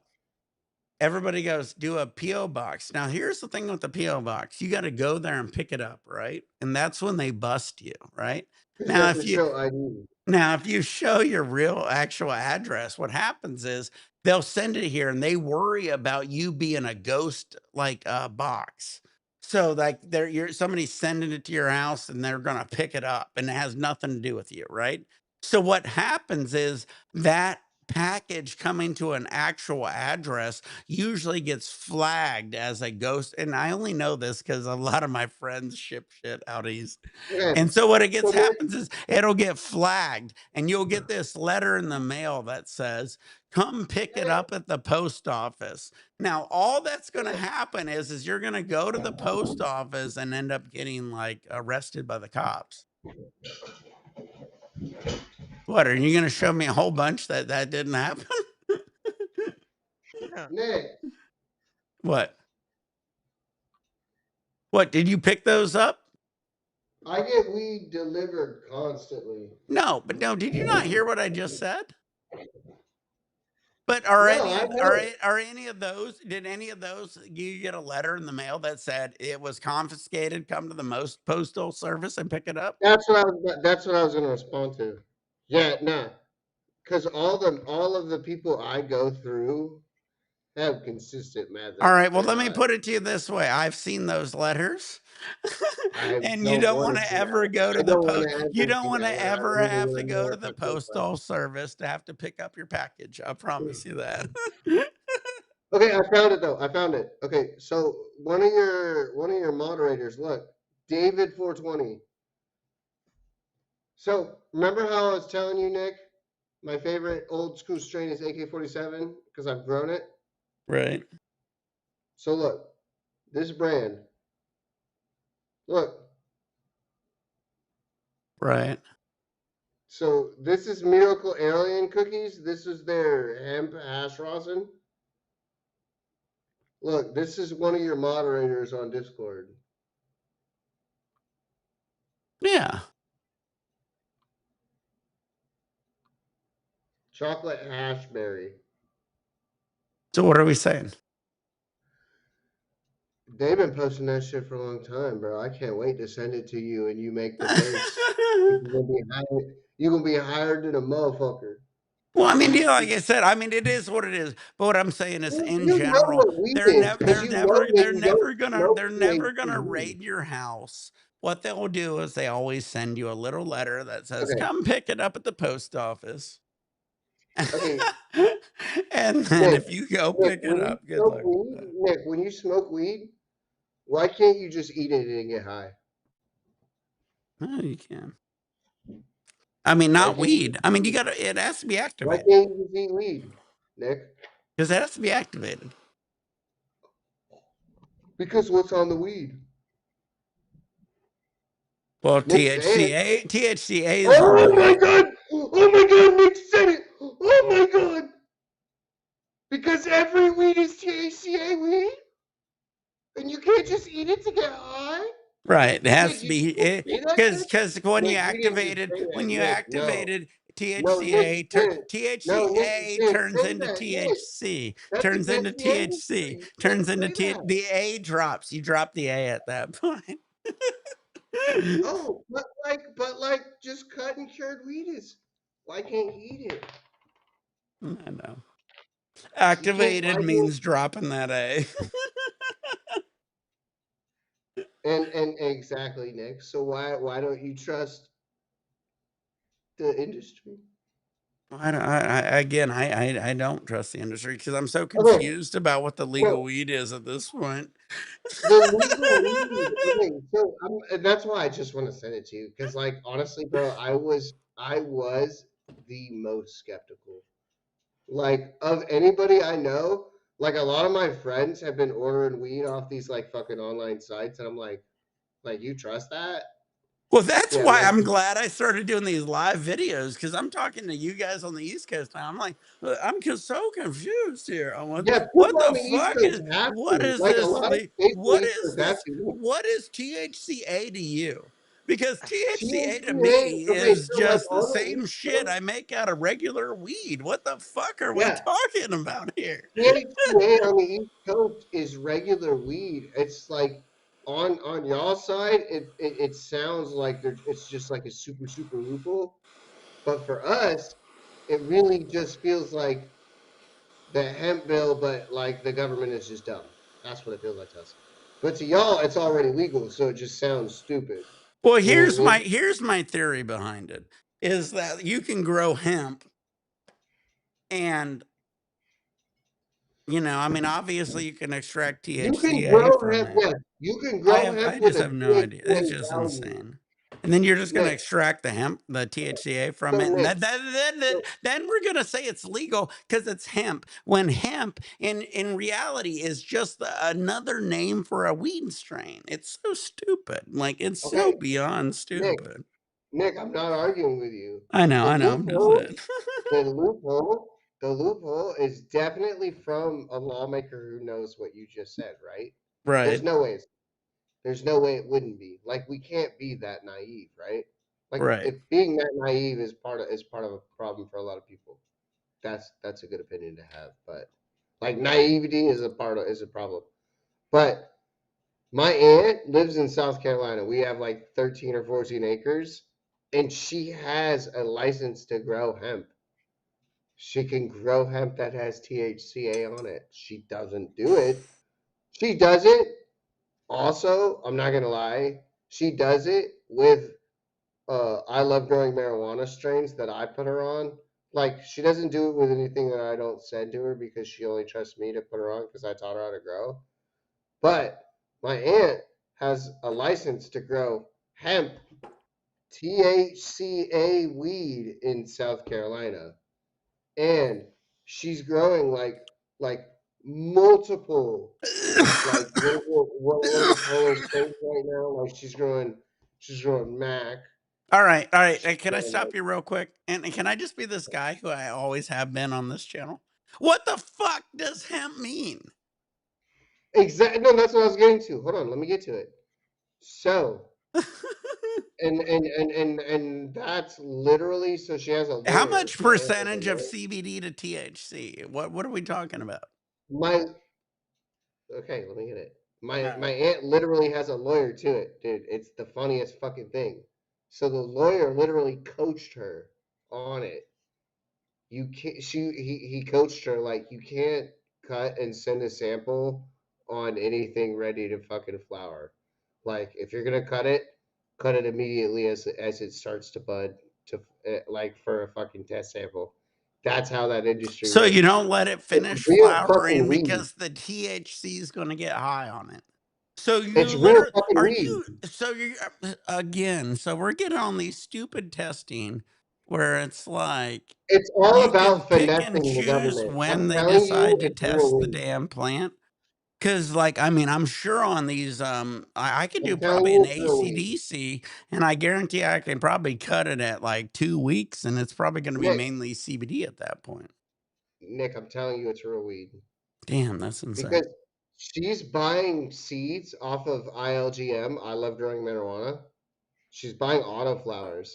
everybody goes, do a PO box. Now, here's the thing with the PO box: you got to go there and pick it up, right? And that's when they bust you, right? Because you Now, have to show ID. if you show your real actual address, what happens is they'll send it here, and they worry about you being a ghost like box. So like you're somebody's sending it to your house, and they're gonna pick it up, and it has nothing to do with you, right? So what happens is that package coming to an actual address usually gets flagged as a ghost. And I only know this because a lot of my friends ship shit out east. Okay. And so what it So gets happens is it'll get flagged, and you'll get this letter in the mail that says, come pick it up at the post office. Now, all that's going to happen is you're going to go to the post office and end up getting like arrested by the cops. What, are you going to show me a whole bunch that didn't happen? Nick, What? What, did you pick those up? I get weed delivered constantly. No, but no, did you not hear what I just said? But are No, any I of know. are any of those did any of those you get a letter in the mail that said it was confiscated, come to the most postal service and pick it up? That's what I was gonna respond to. Yeah, nah, because all of the people I go through have consistent All methods. right, well, They're let me not. put it to you this way. I've seen those letters. I And you don't don't want want to to see ever that. go to I the don't want post. to You ever don't see want that, to and I ever don't even have want to to know go what to the that feels like. postal service to have to pick up your package. I promise you that. Okay, I found it though. I found it. Okay, so one of your moderators, look, David 420. So remember how I was telling you, Nick, my favorite old school strain is AK-47 because I've grown it. Right. So look, this brand, look. Right. So this is Miracle Alien Cookies. This is their hemp hash rosin. Look, this is one of your moderators on Discord. Yeah. Chocolate hashberry. So what are we saying? They've been posting that shit for a long time, bro. I can't wait to send it to you and you make the vapes. You're gonna be hired than a motherfucker. Well, I mean, like I said, I mean, it is what it is. But what I'm saying is, in You know general, what weed is because you know that you don't smoke they're never gonna THC. raid your house. What they'll do is they always send you a little letter that says, Okay, "Come pick it up at the post office." okay, And then Nick, if you go Nick, pick it when you up, good smoke luck with weed, that. Nick, when you smoke weed, why can't you just eat it and get high? Oh, you can. I mean, Why not can't you weed. just I mean, eat? it has to be Why activated can't you just eat weed, Nick? because it has to be activated. Because what's on the weed? Well, Nick said it. THCA is Oh my really god! Oh my god, Nick said it! Oh my god! Because every weed is THCA weed? And you can't just eat it to get high? right. It has Nick, to you be didn't say that, Nick? because when you Nick, you didn't just say that. when you Nick, no. activated No, Nick, you didn't. No, Nick, you THCA didn't turns say into that. Nick, THC, that's turns into against the THC, industry. You can't turns into say that. the A drops. You drop the A at that point. Oh, but like, just cut and cured weed is. Why can't you eat it? I know. You can't. Why Activated can't? means dropping that A. And exactly, Nick. So why don't you trust the industry? Again, I don't trust the industry because I'm so Okay, confused about what the legal no, weed is at this point. the legal weed. Okay, so and that's why I just want to send it to you because, like, honestly, bro, I was the most skeptical. Like of anybody I know, like a lot of my friends have been ordering weed off these like fucking online sites, and I'm like you trust that? Well, that's Yeah, why like I'm glad I started doing these live videos because I'm talking to you guys on the East Coast now. I'm like, I'm just so confused here. I'm like, yeah, what people on the the East fuck Coast is have to. Like a lot of people what East is Coast have this? to. What is THCA to you? Because THCA to THCA. me Okay, is so like just the on the same East shit Coast, I make out of regular weed. What the fuck are we yeah, talking about here? THCA on the East Coast is regular weed. It's like on y'all side, it sounds like it's just like a super loophole. But for us, it really just feels like the hemp bill, but like the government is just dumb. That's what it feels like to us. But to y'all, it's already legal, so it just sounds stupid. Well, You know what I mean? here's my theory behind it is that you can grow hemp and I mean, obviously you can extract You can THCA grow from hemp, it. yes. You can grow I hemp with just a have no idea. It's THCA just value. insane. And then you're just going to Nick, extract the THCA from so it, and Nick, so then we're going to say it's legal because it's hemp. When hemp, in reality, is just another name for a weed strain. It's so stupid. Like it's so okay, beyond Nick, stupid. Nick, I'm not arguing with you. I know. The I know. I'm just loophole, saying. the loophole is definitely from a lawmaker who knows what you just said, right? There's Right. no way there's no way it wouldn't be. Like we can't be that naive, right? Like Right. if being that naive is part of a problem for a lot of people. that's a good opinion to have. But like naivety is a problem. But my aunt lives in South Carolina. We have like 13 or 14 acres, and she has a license to grow hemp. She can grow hemp that has THCA on it. She doesn't do it. She does it also, I'm not gonna lie, she does it with I love growing marijuana strains that I put her on. Like she doesn't do it with anything that I don't send to her because she only trusts me to put her on because I taught her how to grow. But my aunt has a license to grow hemp THCA weed in South Carolina, and she's growing like multiple like what do they call those things right now? Like she's growing Mac. All right, all right. She's Can I growing stop you real quick? And can I just be this guy who I always have been on this channel? What the fuck does hemp mean? exactly. No, that's what I was getting to. Hold on, let me get to it. So and that's literally so she has a How lawyer. much My aunt has a percentage of lawyer. CBD to THC? What are we talking about? My okay, let me get it. All My right. aunt literally has a lawyer to it, dude. It's the funniest fucking thing. So the lawyer literally coached her on it. You can't. He coached her like you can't cut and send a sample on anything ready to fucking flower. Like if you're gonna cut it immediately as it starts to bud to like for a fucking test sample. That's how that industry So you works. don't let it It's finish real fucking flowering weed. because the THC is going to get high on it. So It's you real literally fucking are weed. you so you again, so we're getting on these stupid testing where it's like It's all you can about pick and finessing the choose government. when I'm they telling you, decide to it's real test the weed. damn plant. Cause like I mean, I'm sure on these I could I'm do telling probably you, an it's real weed. ACDC and I guarantee I can probably cut it at like 2 weeks and it's probably gonna be Nick, mainly CBD at that point. Nick, I'm telling you, it's real weed. Damn, that's insane. Because she's buying seeds off of ILGM. I love growing marijuana. She's buying autoflowers,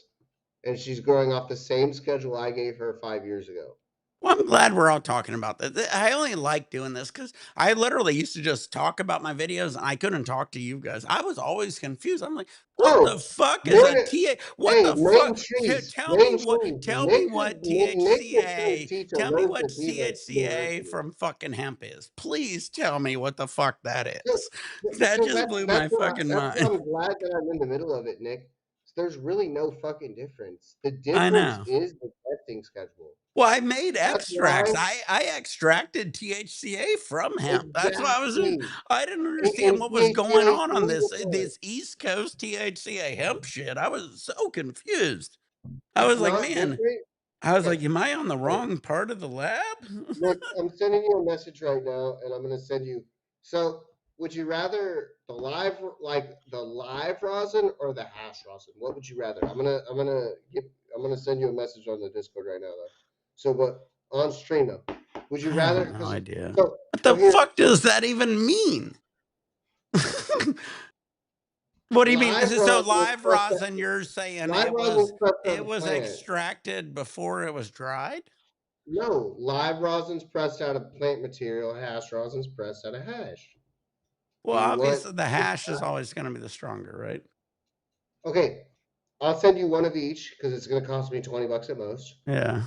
and she's growing off the same schedule I gave her 5 years ago. Well, I'm glad we're all talking about that. I only like doing this because I literally used to just talk about my videos and I couldn't talk to you guys. I was always confused. I'm like, what the Oh, fuck is a man, TA? What hey, the name fuck? trees, Tell me name what? trees. Tell me what Nick could sort of THCA? teach a Tell me real what sativa THCA university. from fucking hemp is. Please tell me what the fuck that So, is. That just blew my fucking that's why mind. I'm glad that I'm in the middle of it, Nick. There's really no fucking difference. The I difference know. is the testing schedule. Well, I made That's why extracts. I extracted THCA from hemp. That's why exactly. I didn't And understand what was going THCA is on legal for it. this East Coast THCA hemp shit. I was so confused. I It's was like, not man, different. I was Okay, like, am I on the okay. wrong part of the lab? Nick, I'm sending you a message right now, and I'm gonna send you. So, would you rather the live rosin or the hash rosin? What would you rather? I'm gonna send you a message on the Discord right now, though. So, but on stream though, would you I have rather? no Because idea. so What so the here, fuck does that even mean? What do you mean? live So rosin is live pressed out. rosin, you're saying Live rosin is pressed out it of was plant. extracted before it was dried? No, live rosin's pressed out of plant material. Hash rosin's pressed out of hash. Well, Do you want? obviously the hash is always going to be the stronger, right? Okay, I'll send you one of each because it's gonna cost me $20 at most, Yeah.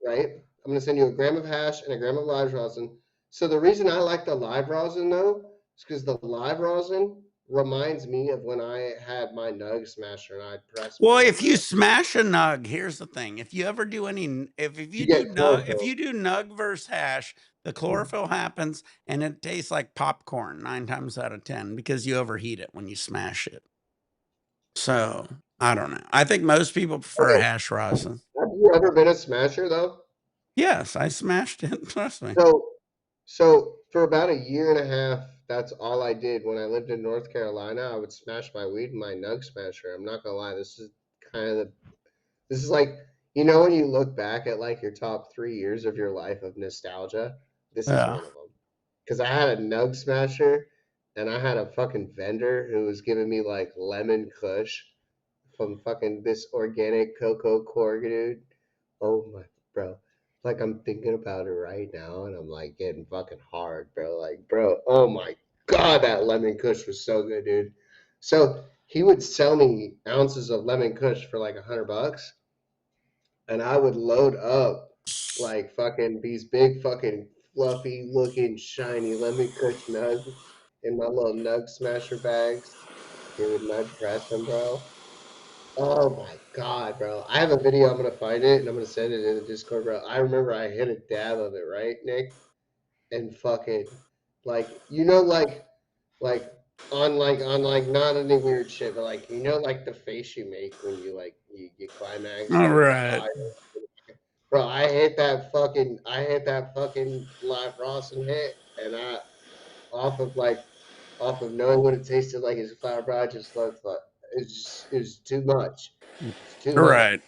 right? I'm gonna send you a gram of hash and a gram of live rosin. So the reason I like the live rosin though is because the live rosin reminds me of when I had my nug smasher and I'd press Well, plant if you matter. smash a nug, here's the thing. If you ever do any if You you do get nug if chlorophyll. you do nug versus hash, the chlorophyll happens and it tastes like popcorn 9 times out of 10 because you overheat it when you smash it. So, I don't know. I think most people prefer a Okay, hash rosin. have you ever been a smasher though? Yes, I smashed it, trust me. So, so for about a year and a half, that's all I did when I lived in North Carolina. I would smash my weed in my nug smasher. I'm not gonna lie, this is kind of the this is like when you look back at like your top 3 years of your life of nostalgia, this is Yeah. one of them. Because I had a nug smasher, and I had a fucking vendor who was giving me like lemon kush from fucking this organic cocoa core, dude. Oh my bro. Like I'm thinking about it right now, and I'm like getting fucking hard, bro. Like, bro, oh my god, that lemon kush was so good, dude. So he would sell me ounces of lemon kush for like $100, and I would load up like fucking these big fucking fluffy looking shiny lemon kush nugs in my little nug smasher bags. Dude, and I'd press them, bro. Oh my god, bro. I have a video, I'm gonna find it and I'm gonna send it in the Discord, bro. I remember I hit a dab of it, right, Nick? And fucking like like on like not any weird shit, but like like the face you make when you like you climax All or you're right. high. Bro, I hit that fucking live Rawson hit and I off of like off of knowing what it tasted like as a flower, bro, I just loved it's too much. It's too All much. right.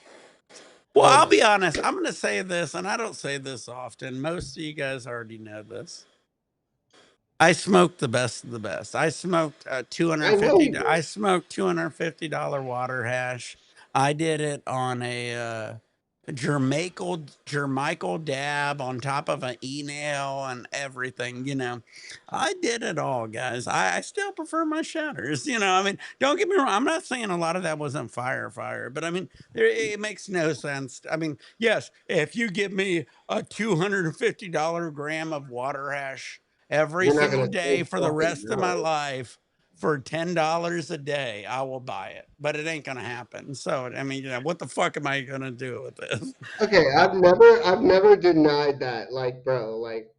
Well, Oh I'll my be honest. I'm going to say this, and I don't say this often. Most of you guys already know this. I smoked the best of the best. I smoked I know you I did. smoked $250 water hash. I did it on a Jermichael dab on top of an e-nail and everything, you know. I did it all, guys. I still prefer my shatters, you know. I mean, don't get me wrong. I'm not saying a lot of that wasn't fire, but I mean, it makes no sense. I mean, yes, if you give me a $250 gram of water hash every You're not single gonna day say for the fucking rest of my no. life for $10 a day, I will buy it, but it ain't gonna happen. So, I mean, you know, what the fuck am I gonna do with this? Okay, I've never denied that. Like, bro, like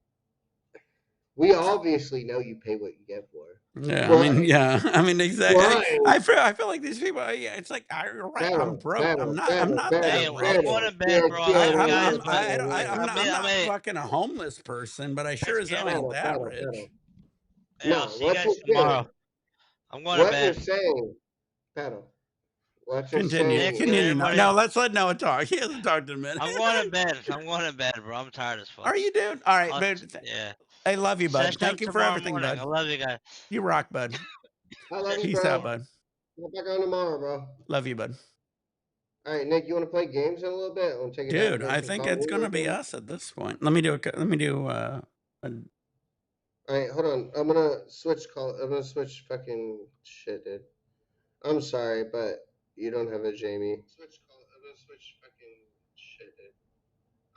we obviously know you pay what you get for. Yeah, I mean, But yeah, I mean, exactly. why I feel like these people. Yeah, it's like you're right. I'm battle, broke. battle, I'm battle, not that Hey, battle, I'm rich. going battle. to bed, Yeah, bro. I yeah, love you no, guys, no, but I'm I not mean, fucking a homeless person, but I sure as hell ain't battle, that battle, rich. battle. hey, I'll No, see you what guys you're saying, tomorrow. I'm going to what you're bed. saying, battle. What you're Continue, Nick, saying continue. is No, everybody, no, let's let Noah talk. He hasn't talked in a minute. I'm going to bed. I'm going to bed, bro. I'm tired as fuck. Are you, dude? All right, dude. Yeah. I love you, bud. Session Thank up you for tomorrow everything, morning. bud. I love you guys. You rock, bud. I love you, Peace out, bro. bud. Get back on tomorrow, bro. Love you, bud. All right, Nick, you want to play games in a little bit? Want to take a dab Dude, and have I some think coffee it's real gonna be quick? us at this point. Let me do a All right, hold on. I'm gonna switch call. I'm gonna switch fucking shit, dude. I'm sorry, but you don't have a Jamie. Switch call. I'm gonna switch fucking shit, dude.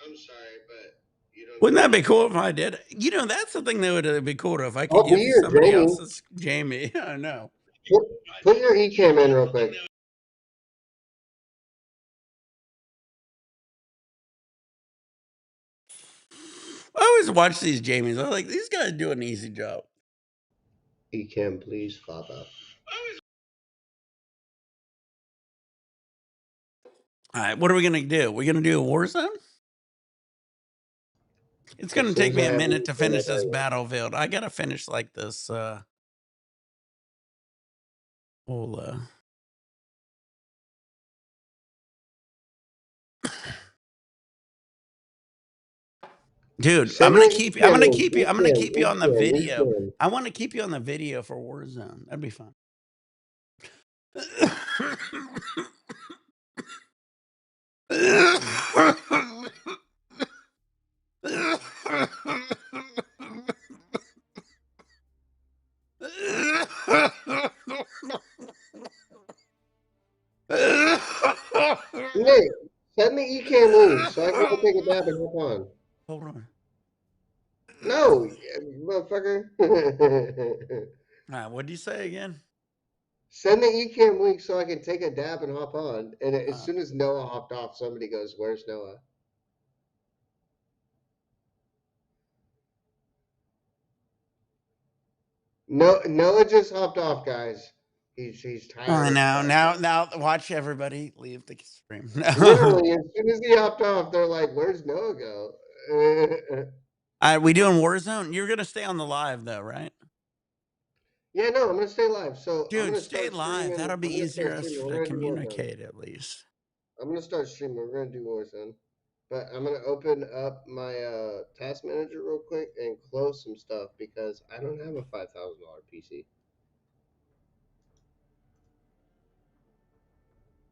I'm sorry, but you don't wouldn't have a that be Jamie. cool if I did? You know, that's the thing that would be cool if I could I'll be use your somebody Jamie. else's Jamie. I know. Put, put your eCam in real quick. I always watch these Jamies. I'm like, these guys do an easy job. ECam, please, Father. All right, what are we gonna do? We're gonna do a war zone? It's As gonna soon take as me I a have minute the to eCam, I'll finish tell this you. battlefield. I gotta finish like this whole dude, Send me an I'm eCam gonna link. keep you I'm gonna eCam, keep you on the eCam, video. eCam. I want to keep you on the video for Warzone. That'd be fun. Nick, send the eCam link so I can go take a dab and hop on. Hold on. No, motherfucker. What'd you say again? Send the eCam link so I can take a dab and hop on. And as Uh, soon as Noah hopped off, somebody goes, "Where's Noah?" No, Noah just hopped off, guys. He's tired as now, fuck. now, watch everybody leave the stream. No. Literally, as soon as he hopped off, they're like, "Where's Noah go?" We doing Warzone? You're gonna stay on the live though, right? Yeah, no, I'm gonna stay live. So I'm Dude, gonna stay start live. streaming. That'll be I'm gonna easier start us streaming. We're to gonna do Warzone. communicate at least. I'm gonna start streaming. We're gonna do Warzone. But I'm gonna open up my task manager real quick and close some stuff because I don't have a $5,000 PC.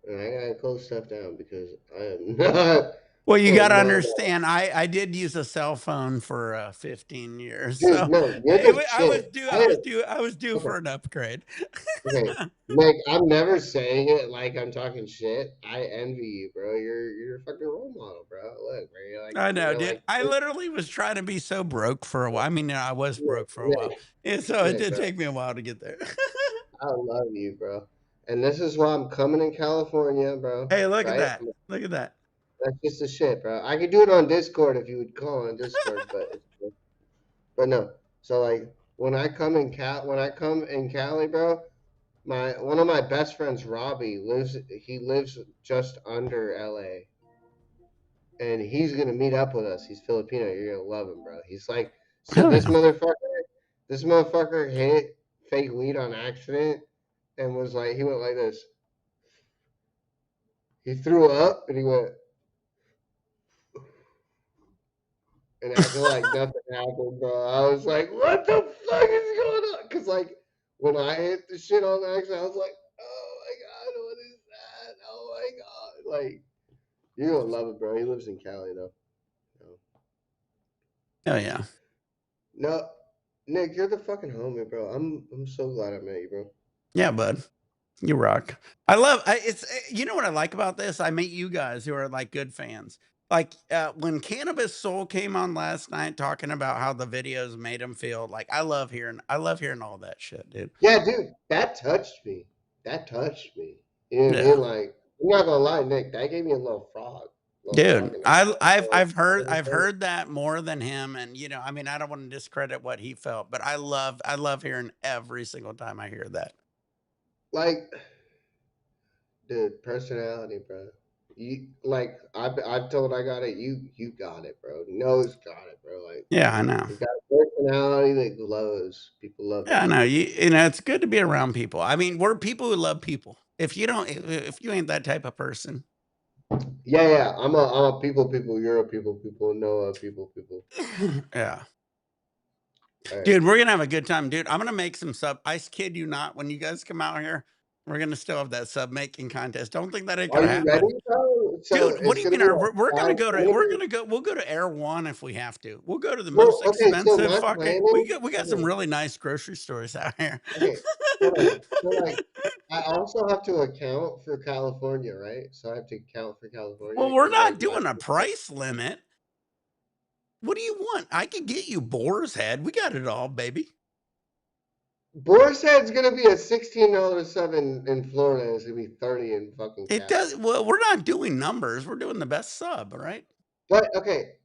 And I gotta close stuff down because I am not. Well, you Well, gotta no, no. understand, I did use a cell phone for, 15 years, Dude, so no, you're the shit. I was due Okay, for an upgrade. okay. Nick, I'm never saying it like I'm talking shit. I envy you, bro. You're a fucking role model, bro. Look, bro, I know, you're dude. like, I literally was trying to be so broke for a while. I mean, I was Nick, broke for a while, Nick, and so it Nick, did bro. take me a while to get there. I love you, bro. And this is why I'm coming in California, bro. Hey, look at Right? that. Look at that. That's just the shit, bro. I could do it on Discord if you would call on Discord, but no. So like when I come in Cali, bro, my one of my best friends, Robbie, lives just under LA. And he's gonna meet up with us. He's Filipino. You're gonna love him, bro. He's like, so Hell yeah. this motherfucker hit fake weed on accident and was like, he went like this. He threw up and he went and acted like nothing happened, bro. I was like, what the fuck is going on? Because like when I hit the shit on accident, I was like, oh my god, what is that? Oh my god, like you're gonna love it, bro. He lives in Cali though. Hell yeah. No, Nick, you're the fucking homie, bro. I'm so glad I met you, bro. Yeah, bud. You rock. It's you know what I like about this? I meet you guys who are like good fans. Like when Cannabis Soul came on last night talking about how the videos made him feel, like I love hearing all that shit, dude. Yeah, dude, that touched me. That touched me. You know what I Yeah. mean? Like, I'm not gonna lie, Nick, that gave me a little frog Dude, in my throat. I've heard that more than him, and you know, I mean, I don't want to discredit what he felt, but I love hearing every single time I hear that. Like, dude, personality, bro. You like I've told I got it. You got it, bro. No's got it, bro. Like, Yeah, I know. he's got a personality that glows. People love Yeah, that I know. shit. You know, it's good to be around people. I mean, we're people who love people. If you don't, if you ain't that type of person, Yeah, yeah. I'm a people. You're a people. Noah, people. yeah. All right. Dude, we're gonna have a good time, dude. I'm gonna make some sub. I kid you not. When you guys come out here, we're gonna still have that sub making contest. Don't think that ain't Are gonna you ready, happen, bro? So dude. What it's do you gonna mean? be like We're gonna go to we're gonna we'll go to Air One if we have to. We'll go to the Bro, most okay, so expensive my fucking. planning, We got some okay, really nice grocery stores out here. okay, hold on. So like, I also have to account for California, right? So I have to account for Well, California we're because not like doing a price limit. What do you want? I could get you Boar's Head. We got it all, baby. Boar's Head's gonna be a $16 sub in Florida. And it's gonna be 30 in fucking It does. Cali. Well, we're not doing numbers. We're doing the best sub, right? But okay,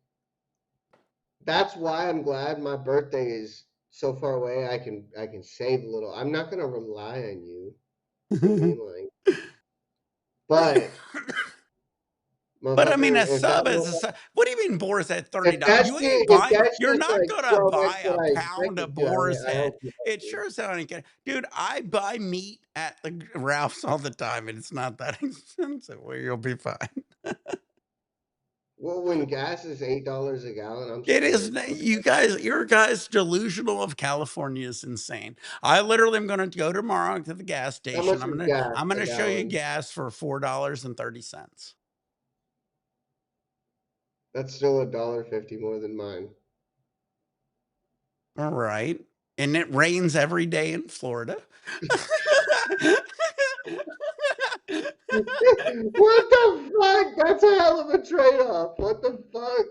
that's why I'm glad my birthday is so far away. I can save a little. I'm not gonna rely on you. You know what I mean? Like, but But I mean, motherfucker, a sub is a sub. What do you mean Boar's at $30? You ain't if buy. that You're shit's not like gonna 12x buy what a I pound expected of to, Boar's I Head. hope you It do. sure sounds like it. Dude, I buy meat at the Ralph's all the time, and it's not that expensive. Well, you'll be fine. Well, when gas is $8 a gallon, I'm It is scared. you guys. Your guys' delusional of California is insane. I literally am going to go tomorrow to the gas How station. much is gas I'm a gonna show you gallon? gas for $4.30. That's still $1.50 more than mine. All right. And it rains every day in Florida. What the fuck? That's a hell of a trade-off. What the fuck?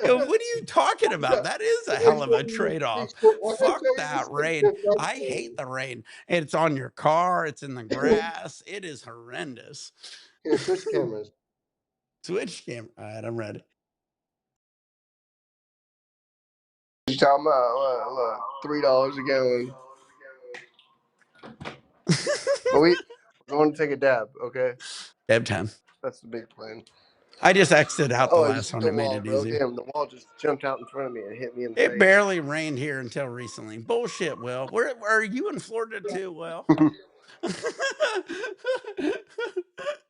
Yo, what are you talking about? That is a hell of a trade-off. I'm gonna Fuck show you the that stick rain. shift. That's I hate the rain. It's on your car, it's in the grass. It is horrendous. Here, switch cameras. Switch camera. All right, I'm ready. You talking about look, $3 a gallon. But we're going to take a dab, okay? Deb time. That's the big plan. I just exited out the Oh, I just last hit one. the It made wall, it bro. easier. Damn, the wall just jumped out in front of me and hit me in the It face. barely rained here until recently. Bullshit, Will. Where are you in Florida too, Will?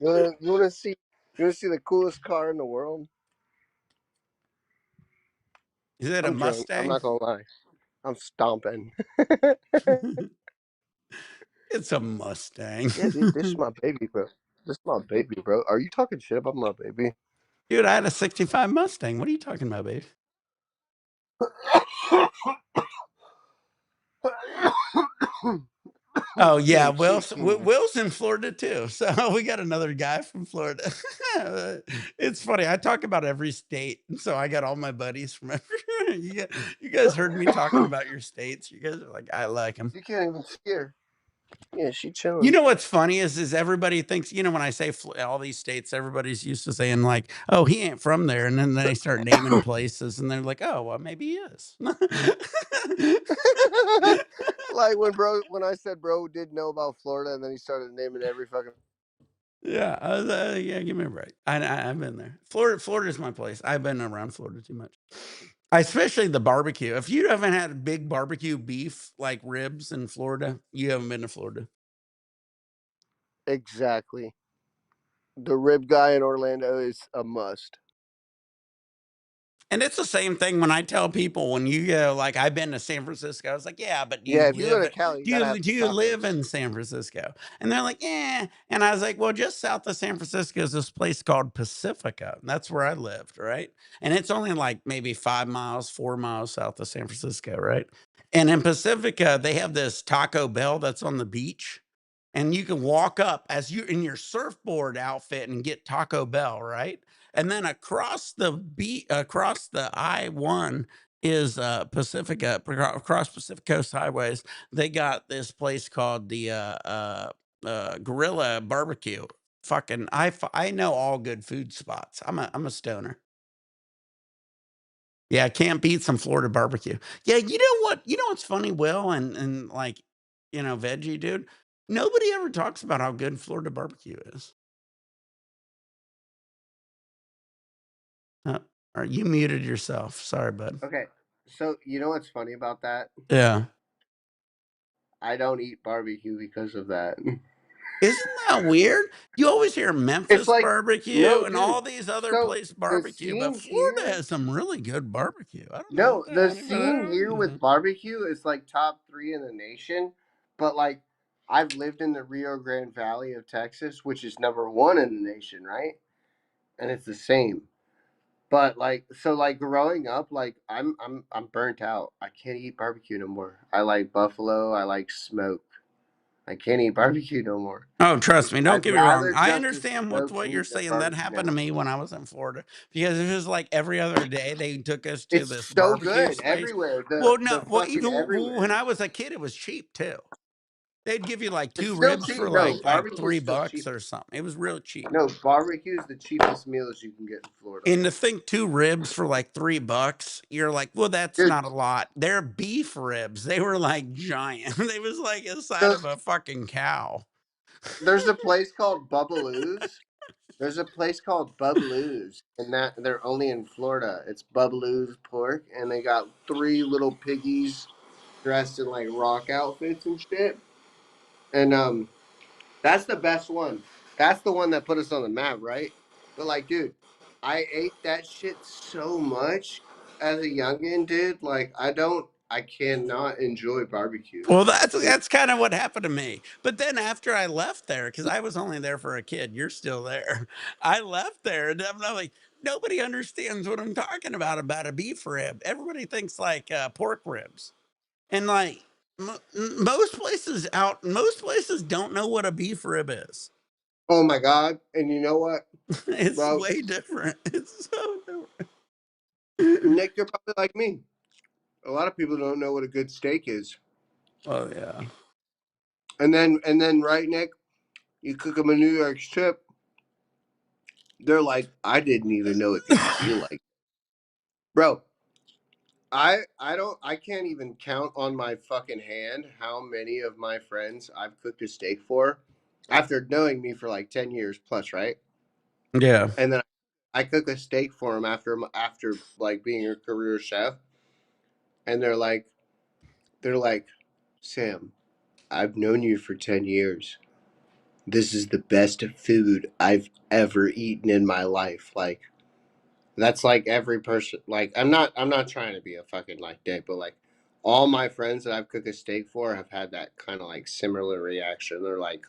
You wanna see the coolest car in the world? Is it a I'm drunk. I'm Mustang? not gonna lie. I'm stomping. It's a Mustang. Yeah, dude, this is my baby, bro. This is my baby, bro. Are you talking shit about my baby? Dude, I had a '65 Mustang. What are you talking about, babe? Oh yeah, Will's in Florida too. So we got another guy from Florida. It's funny. I talk about every state, so I got all my buddies from every. You guys heard me talking about your states. You guys are like, I like them. You can't even see her. Yeah, she You chilling. know what's funny is everybody thinks, when I say all these states, everybody's used to saying like, "Oh, he ain't from there," and then they start naming places, and they're like, "Oh, well, maybe he is." Like when I said bro didn't know about Florida, and then he started naming every fucking. Yeah, yeah, give me a break. I've been there. Florida's my place. I've been around Florida too much. Especially the barbecue. If you haven't had big barbecue beef like ribs in Florida, you haven't been to Florida. Exactly. The rib guy in Orlando is a must. And it's the same thing when I tell people when you go, like, I've been to San Francisco. I was like, yeah, but Yeah, if you go to Cali, you gotta have do some you live tacos. in San Francisco? And they're like, yeah. And I was like, well, just south of San Francisco is this place called Pacifica. And that's where I lived, right? And it's only like maybe 5 miles, 4 miles south of San Francisco, right? And in Pacifica, they have this Taco Bell that's on the beach. And you can walk up as you in your surfboard outfit and get Taco Bell, right? And then across the I-1 is Pacifica, across Pacific Coast Highways. They got this place called the Gorilla Barbecue. Fucking, I know all good food spots. I'm a stoner. Yeah, can't beat some Florida barbecue. Yeah, you know what? You know what's funny, Will, and like, veggie dude. Nobody ever talks about how good Florida barbecue is. Or you muted yourself. Sorry, bud. Okay, so you know what's funny about that? Yeah. I don't eat barbecue because of that. Isn't that weird? You always hear It's Memphis like, barbecue no, and dude. all these other So places the barbecue, but scene Florida here, has some really good barbecue. I don't know no, what the the hell anybody scene here argues with with. barbecue is like top 3 in the nation. But like, I've lived in the Rio Grande Valley of Texas, which is number 1 in the nation, right? And it's the same. But like, so like growing up, like I'm burnt out. I can't eat barbecue no more. I like buffalo. I like smoke. I can't eat barbecue no more. Oh, trust me, don't I'd get me wrong. rather I just understand smoke what you're meat than saying. That barbecue happened to now. me when I was in Florida because it was like every other day they took us to It's this so barbecue good space. everywhere. Well, The no, well, fucking even when everywhere. I was a kid, it was cheap too. They'd give you like It's two still ribs for cheap. No, like barbecue is still $3 cheap. or something. It was real cheap. No, barbecue is the cheapest meals you can get in Florida. And to think 2 ribs for like $3, you're like, well, that's Dude, not a lot. They're beef ribs. They were like giant. They was like the side of those, a fucking cow. there's a place called Bubbaloo's. There's a place called Bubbaloo's, and that they're only in Florida. It's Bubbaloo's pork, and they got 3 little piggies dressed in like rock outfits and shit. And that's the best one. That's the one that put us on the map, right? But like, dude, I ate that shit so much as a youngin, dude. Like, I cannot enjoy barbecue. Well, that's kind of what happened to me. But then after I left there, because I was only there for a kid, you're still there. I left there and I'm like, nobody understands what I'm talking about a beef rib. Everybody thinks like pork ribs. And like most places don't know what a beef rib is. Oh my god! And you know what, It's bro? way different. It's so different. Nick, you're probably like me. A lot of people don't know what a good steak is. Oh yeah. And then, right, Nick, you cook them a New York strip. They're like, I didn't even know it could feel like, bro. I can't even count on my fucking hand how many of my friends I've cooked a steak for after knowing me for like 10 years plus, right? Yeah. And then I cook a steak for them after like being a career chef, and they're like, Sam, I've known you for 10 years. This is the best food I've ever eaten in my life. Like, that's like every person. Like, I'm not trying to be a fucking like dick, but like all my friends that I've cooked a steak for have had that kind of like similar reaction. They're like,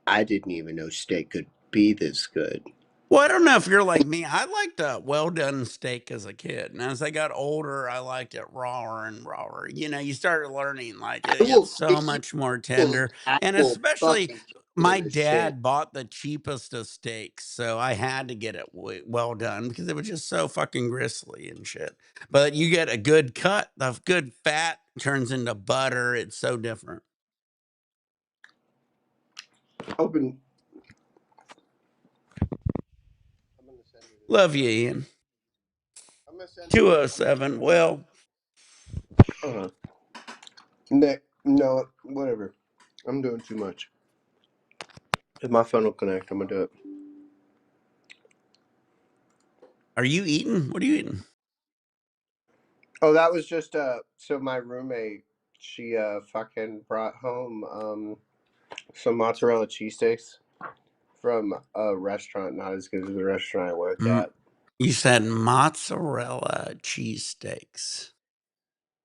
I didn't even know steak could be this good. Well, I don't know if you're like me. I liked a well done steak as a kid, and as I got older, I liked it rawer and rawer. You know, you started learning like I it will gets kick so you much more in the tender, and actual especially fucking kitchen my in this shit. dad bought the cheapest of steaks, so I had to get it well done because it was just so fucking gristly and shit. But you get a good cut, the good fat turns into butter. It's so different. Open. I'm gonna send it in the Love you, chat. Ian. I'm gonna send it. I'm gonna send 207. it in. Well, Uh, Nick, no, whatever. I'm doing too much. If my phone will connect, I'm gonna do it. are you eating? What are you eating? Oh, that was just so my roommate, she fucking brought home some mozzarella cheesesteaks from a restaurant not as good as the restaurant I work Mm, at. you said mozzarella cheesesteaks.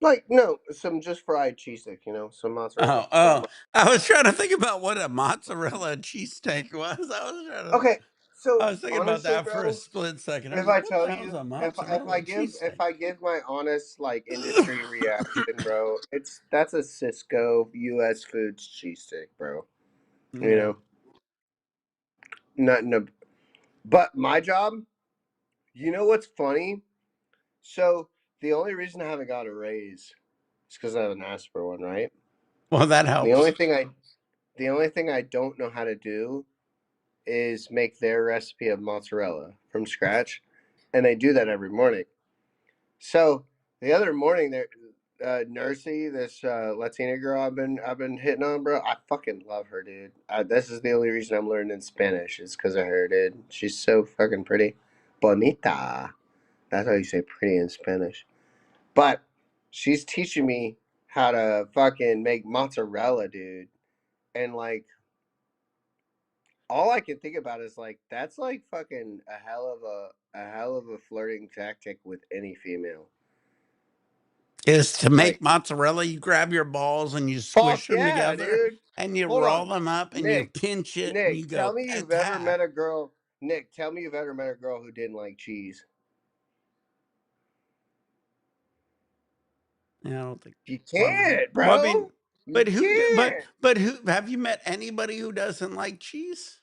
Like no, some just fried cheesesteak, you know, some mozzarella. Oh, oh, I was trying to think about what a mozzarella cheesesteak was. Okay, so I was thinking about honestly, that for a bro, split second. I if was like, I what the tell hell is you, a if mozzarella I give cheesesteak? my honest like industry reaction, bro, that's a Cisco U.S. Foods cheesesteak, bro. You Yeah. know, nothing. But my job, you know what's funny? So the only reason I haven't got a raise is because I haven't asked for one, right? Well, that The helps. only thing I the only thing I don't know how to do is make their recipe of mozzarella from scratch, and they do that every morning. So the other morning, there, Nursey, this Latina girl I've been hitting on, bro. I fucking love her, dude. This is the only reason I'm learning Spanish is because of her, dude. She's so fucking pretty, bonita. That's how you say pretty in Spanish. But she's teaching me how to fucking make mozzarella, dude. And like all I can think about is like that's like fucking a hell of a flirting tactic with any female. Is to make Like mozzarella, you grab your balls and you fuck squish them yeah, together dude. and you Hold roll on. them up and you Nick, pinch it and you Nick, tell go, me you've ever ta. met a girl Nick, tell me you've ever met a girl who didn't like cheese. Yeah, I don't think. You Well, I mean, can't, well, I mean, bro. You can't. but who have you met anybody who doesn't like cheese?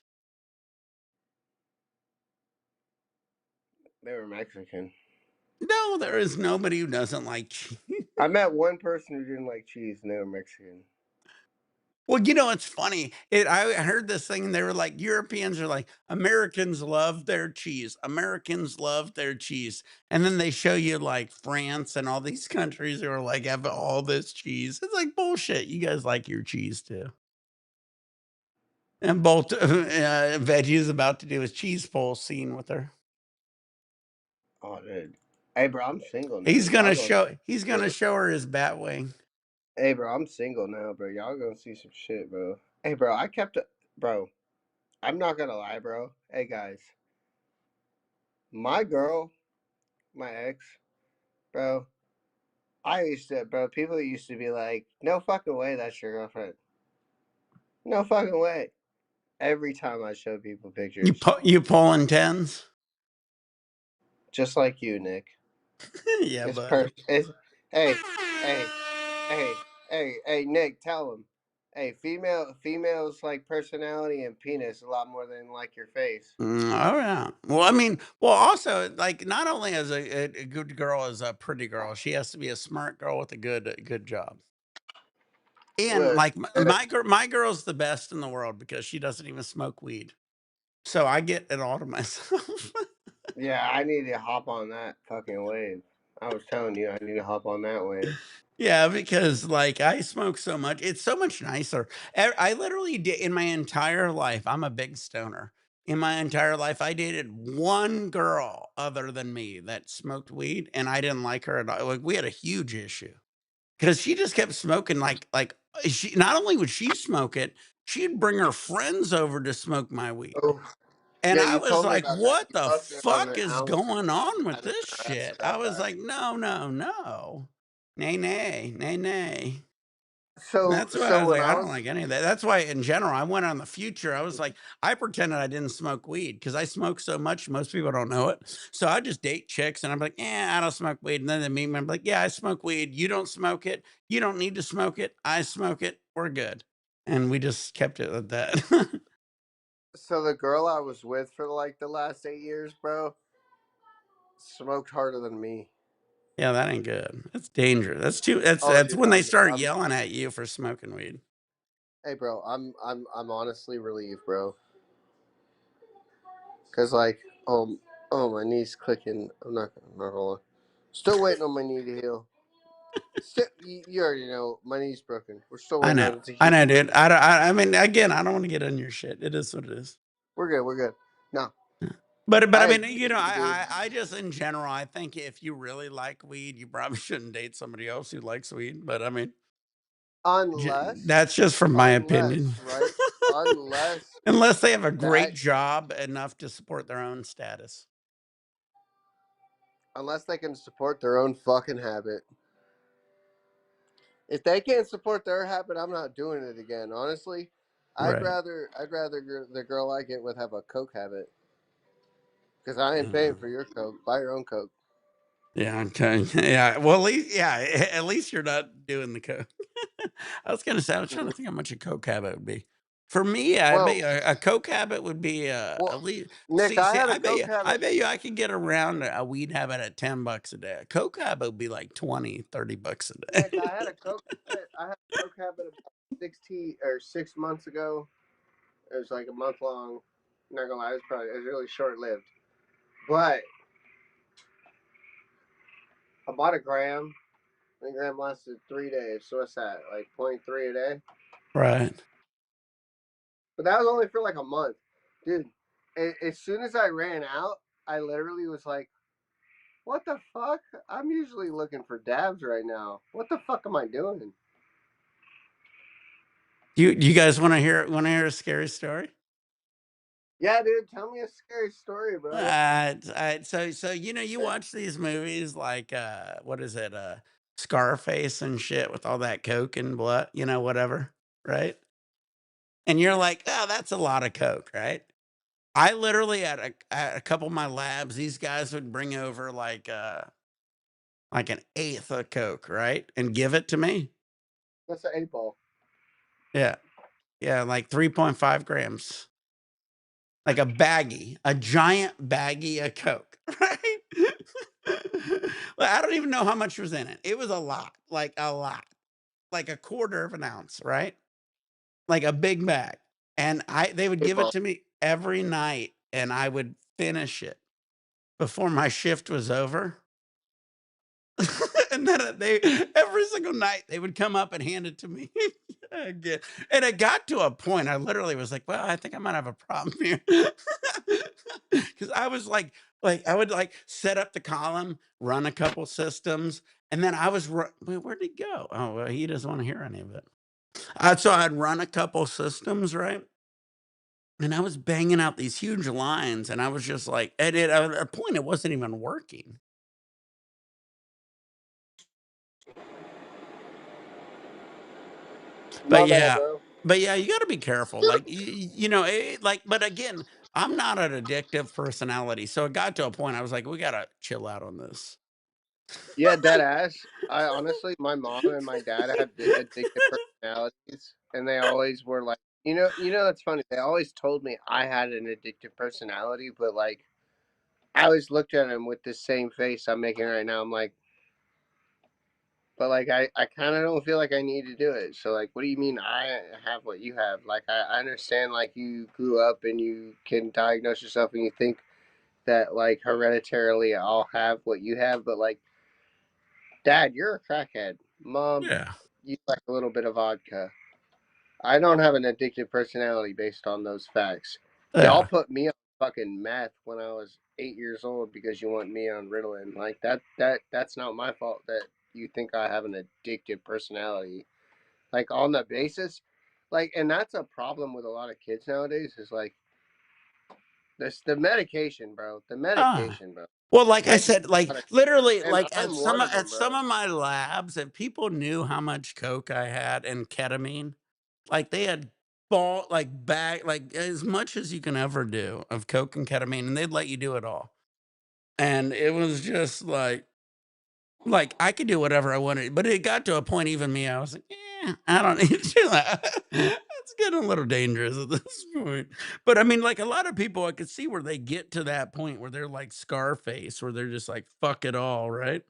They were Mexican. No, there is nobody who doesn't like cheese. I met one person who didn't like cheese and they were Mexican. Well, you know, it's funny. I heard this thing, and they were like, Europeans are like, Americans love their cheese. Americans love their cheese. And then they show you like France and all these countries who are like, have all this cheese. It's like bullshit. You guys like your cheese too. And both Veggie is about to do his cheese pull scene with her. Oh, dude. Hey, bro, I'm single now. Y'all gonna He's see gonna shit. show her his bat wing. Hey, bro, I'm single now, bro. Y'all gonna see some shit, bro. Hey, bro, I kept it, bro. I'm not gonna lie, bro. Hey, guys, my girl, my ex, bro. I used to, bro. People used to be like, "No fucking way, that's your girlfriend." No fucking way. Every time I show people pictures, You pulling tens? just like you, Nick. Yeah, It's bud. per. It's hey, hey, hey, hey, Nick. Tell him. Hey, females like personality and penis a lot more than like your face. Oh yeah. Well, I mean, well, also like not only as a good girl as a pretty girl, she has to be a smart girl with a good job. And Look, like my girl's the best in the world because she doesn't even smoke weed, so I get it all to myself. yeah, I need to hop on that fucking wave. I was telling you, I need to hop on that wave. Yeah, because like I smoke so much, it's so much nicer. I literally did in my entire life. I'm a big stoner. In my entire life, I dated one girl other than me that smoked weed, and I didn't like her at all. Like we had a huge issue because she just kept smoking. She not only would she smoke it, she'd bring her friends over to smoke my weed. Oh, And yeah, I you was told me like, about that. "What You the busted on fuck an is ounce. going on with I know. this I asked shit?" I about was that. like, "No, no, no, nay, nay, nay, nay." That's why I was when like, I I don't was like any of that. That's why in general, I went on the future. I was like, I pretended I didn't smoke weed because I smoke so much, most people don't know it. So I just date chicks and I'm like, yeah, I don't smoke weed. And then they meet me, I'm like, yeah, I smoke weed. You don't smoke it. You don't need to smoke it. I smoke it. We're good. And we just kept it at that. so the girl I was with for like the last 8 years, bro, smoked harder than me. Yeah, that ain't good. That's dangerous. That's too Oh, that's dude, when they start yelling at you for smoking weed. hey, bro, I'm honestly relieved, bro, cause like, oh, my knee's clicking. I'm not gonna lie. Still waiting on my knee to heal. Still, you already know my knee's broken. We're still I waiting know. on it to I heal. know, dude. I mean, again, I don't want to get on your shit. It is what it is. We're good. We're good. No, But I I mean, agree you know, with you, dude. I just in general, I think if you really like weed, you probably shouldn't date somebody else who likes weed. But I mean, Unless, that's just from my opinion. right? Unless Unless they have a great that, job enough to support their own status. unless they can support their own fucking habit. If they can't support their habit, I'm not doing it again. Honestly, Right. I'd rather the girl I get with have a coke habit because I ain't Uh, paying for your coke. Buy your own coke. yeah. Okay. Yeah. Well, at least, yeah. At least you're not doing the coke. I was gonna say, I was trying to Mhm. think how much a coke habit would be. For me, I bet Well, you a coke habit would be well, at least. Nick, I had a coke I habit. bet you I could get around a weed habit at $10 a day. A coke habit would be like 20, $30 a Nick, day. I had a coke habit. I had a coke habit about 6 months ago. It was like a month long. Not gonna lie, it was really short lived. But I bought a gram. The gram lasted 3 days. So what's that? Like 0.3 a day. Right. But that was only for like a month, dude. As soon as I ran out, I literally was like, "What the fuck? I'm usually looking for dabs right now. What the fuck am I doing?" You guys want to hear a scary story? Yeah, dude. Tell me a scary story, bro. So you know you watch these movies like what is it Scarface and shit with all that coke and blood, you know, whatever, right? And you're like, oh, that's a lot of coke, right? I literally at a couple of my labs, these guys would bring over like an eighth of coke, right, and give it to me. That's an 8 ball. Yeah, yeah, like 3.5 grams, like a baggie, a giant baggie of coke, right? Well, I don't even know how much was in it. It was a lot, like a quarter of an ounce, right? Like a big bag. And they would Eight give it ball. to me every night, and I would finish it before my shift was over. And then they every single night they would come up and hand it to me again. And it got to a point I literally was like, "Well, I think I might have a problem here," because I was like I would like set up the column, run a couple systems, and then Wait, where'd he go? Oh, well, he doesn't want to hear any of it. So I'd run a couple systems, right? And I was banging out these huge lines, and I was just like, at a point, it wasn't even working. But My bad, yeah, bro. you gotta be careful, like, you know, like, but again, I'm not an addictive personality, so it got to a point I was like, "We gotta chill out on this." Yeah, dead ass. I honestly, my mom and my dad have addictive personalities, and they always were like, that's funny. They always told me I had an addictive personality, but like, I always looked at him with the same face I'm making right now. I'm like, but like, I kind of don't feel like I need to do it. So like, what do you mean I have what you have? Like, I understand like you grew up and you can diagnose yourself and you think that like hereditarily I'll have what you have, but like, Dad, you're a crackhead. Mom, Yeah. you like a little bit of vodka. I don't have an addictive personality based on those facts. Y'all Yeah. put me on fucking meth when I was 8 years old because you want me on Ritalin. Like that's not my fault that you think I have an addictive personality. Like on the basis, like, and that's a problem with a lot of kids nowadays. Is like This the medication, bro. The Ah. medication, bro. Well, like I Medication said, like, gotta literally, and like, I'm one of at them, some bro. of my labs, if people knew how much coke I had and ketamine, like, they had bag like, as much as you can ever do of coke and ketamine, and they'd let you do it all. And it was just like, I could do whatever I wanted, but it got to a point, even me, I was like, I don't need to do that. It's getting a little dangerous at this point. But I mean, like a lot of people, I could see where they get to that point where they're like Scarface, where they're just like, fuck it all, right?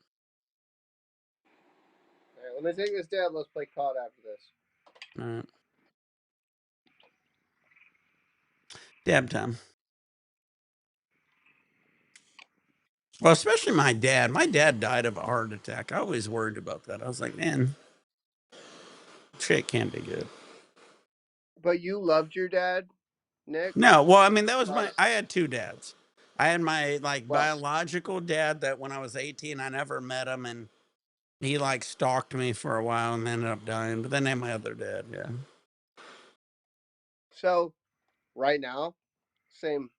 All right, let me take this down. Let's play COD after this. All right. Dab time. Well, especially my dad. My dad died of a heart attack. I always worried about that. I was like, man, shit can't be good. But you loved your dad, Nick? No, well, I mean, that was Like, I had 2 dads. I had my, like, well, biological dad that when I was 18, I never met him, and he, like, stalked me for a while and ended up dying, but then I had my other dad, yeah. so right now, same.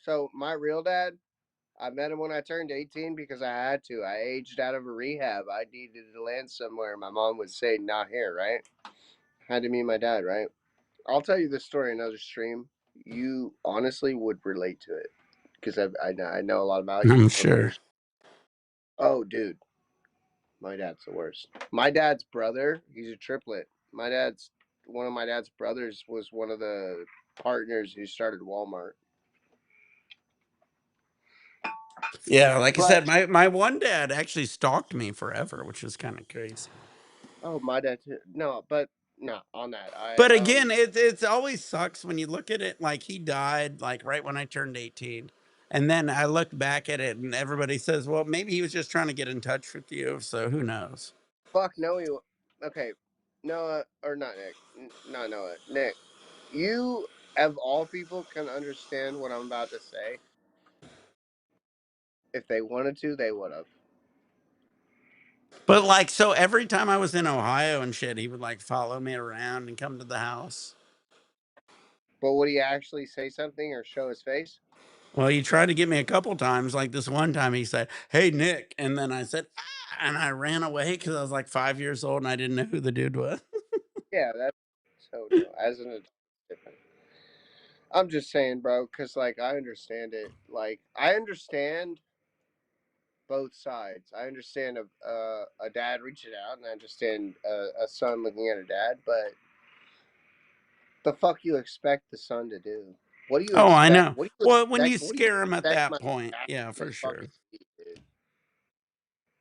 So my real dad, I met him when I turned 18 because I had to. I aged out of a rehab. I needed to land somewhere. My mom would say, "Not here," right? Had to meet my dad, right? I'll tell you this story another stream. You honestly would relate to it because I know a lot about I'm you from sure. years. Oh, dude, my dad's the worst. My dad's brother, he's a triplet. One of my dad's brothers was one of the partners who started Walmart. Yeah, like I But said, my one dad actually stalked me forever, which is kinda crazy. oh, my dad too. No, but no, on that. I But again, it's always sucks when you look at it like he died, like, right when I turned 18, and then I look back at it and everybody says, "Well, maybe he was just trying to get in touch with you," so who knows? fuck no you. Okay, Noah or not Nick, not Noah. Nick, you of all people can understand what I'm about to say. If they wanted to, they would have. But, like, so every time I was in Ohio and shit, he would, like, follow me around and come to the house. But would he actually say something or show his face? Well, he tried to get me a couple times, like, this one time he said, "Hey, Nick," and then I said, "Ah," and I ran away because I was, like, 5 years old and I didn't know who the dude was. Yeah, that's so no. As an adult, it's different. I'm just saying, bro, because like I understand it. Like I understand both sides. I understand a dad reaching out, and I understand a son looking at a dad. But the fuck you expect the son to do? What do you Oh, I expect? know. What do you Well, when you expect? What do you scare him at expect my that point, yeah, reaction to for fucking sure. be, dude?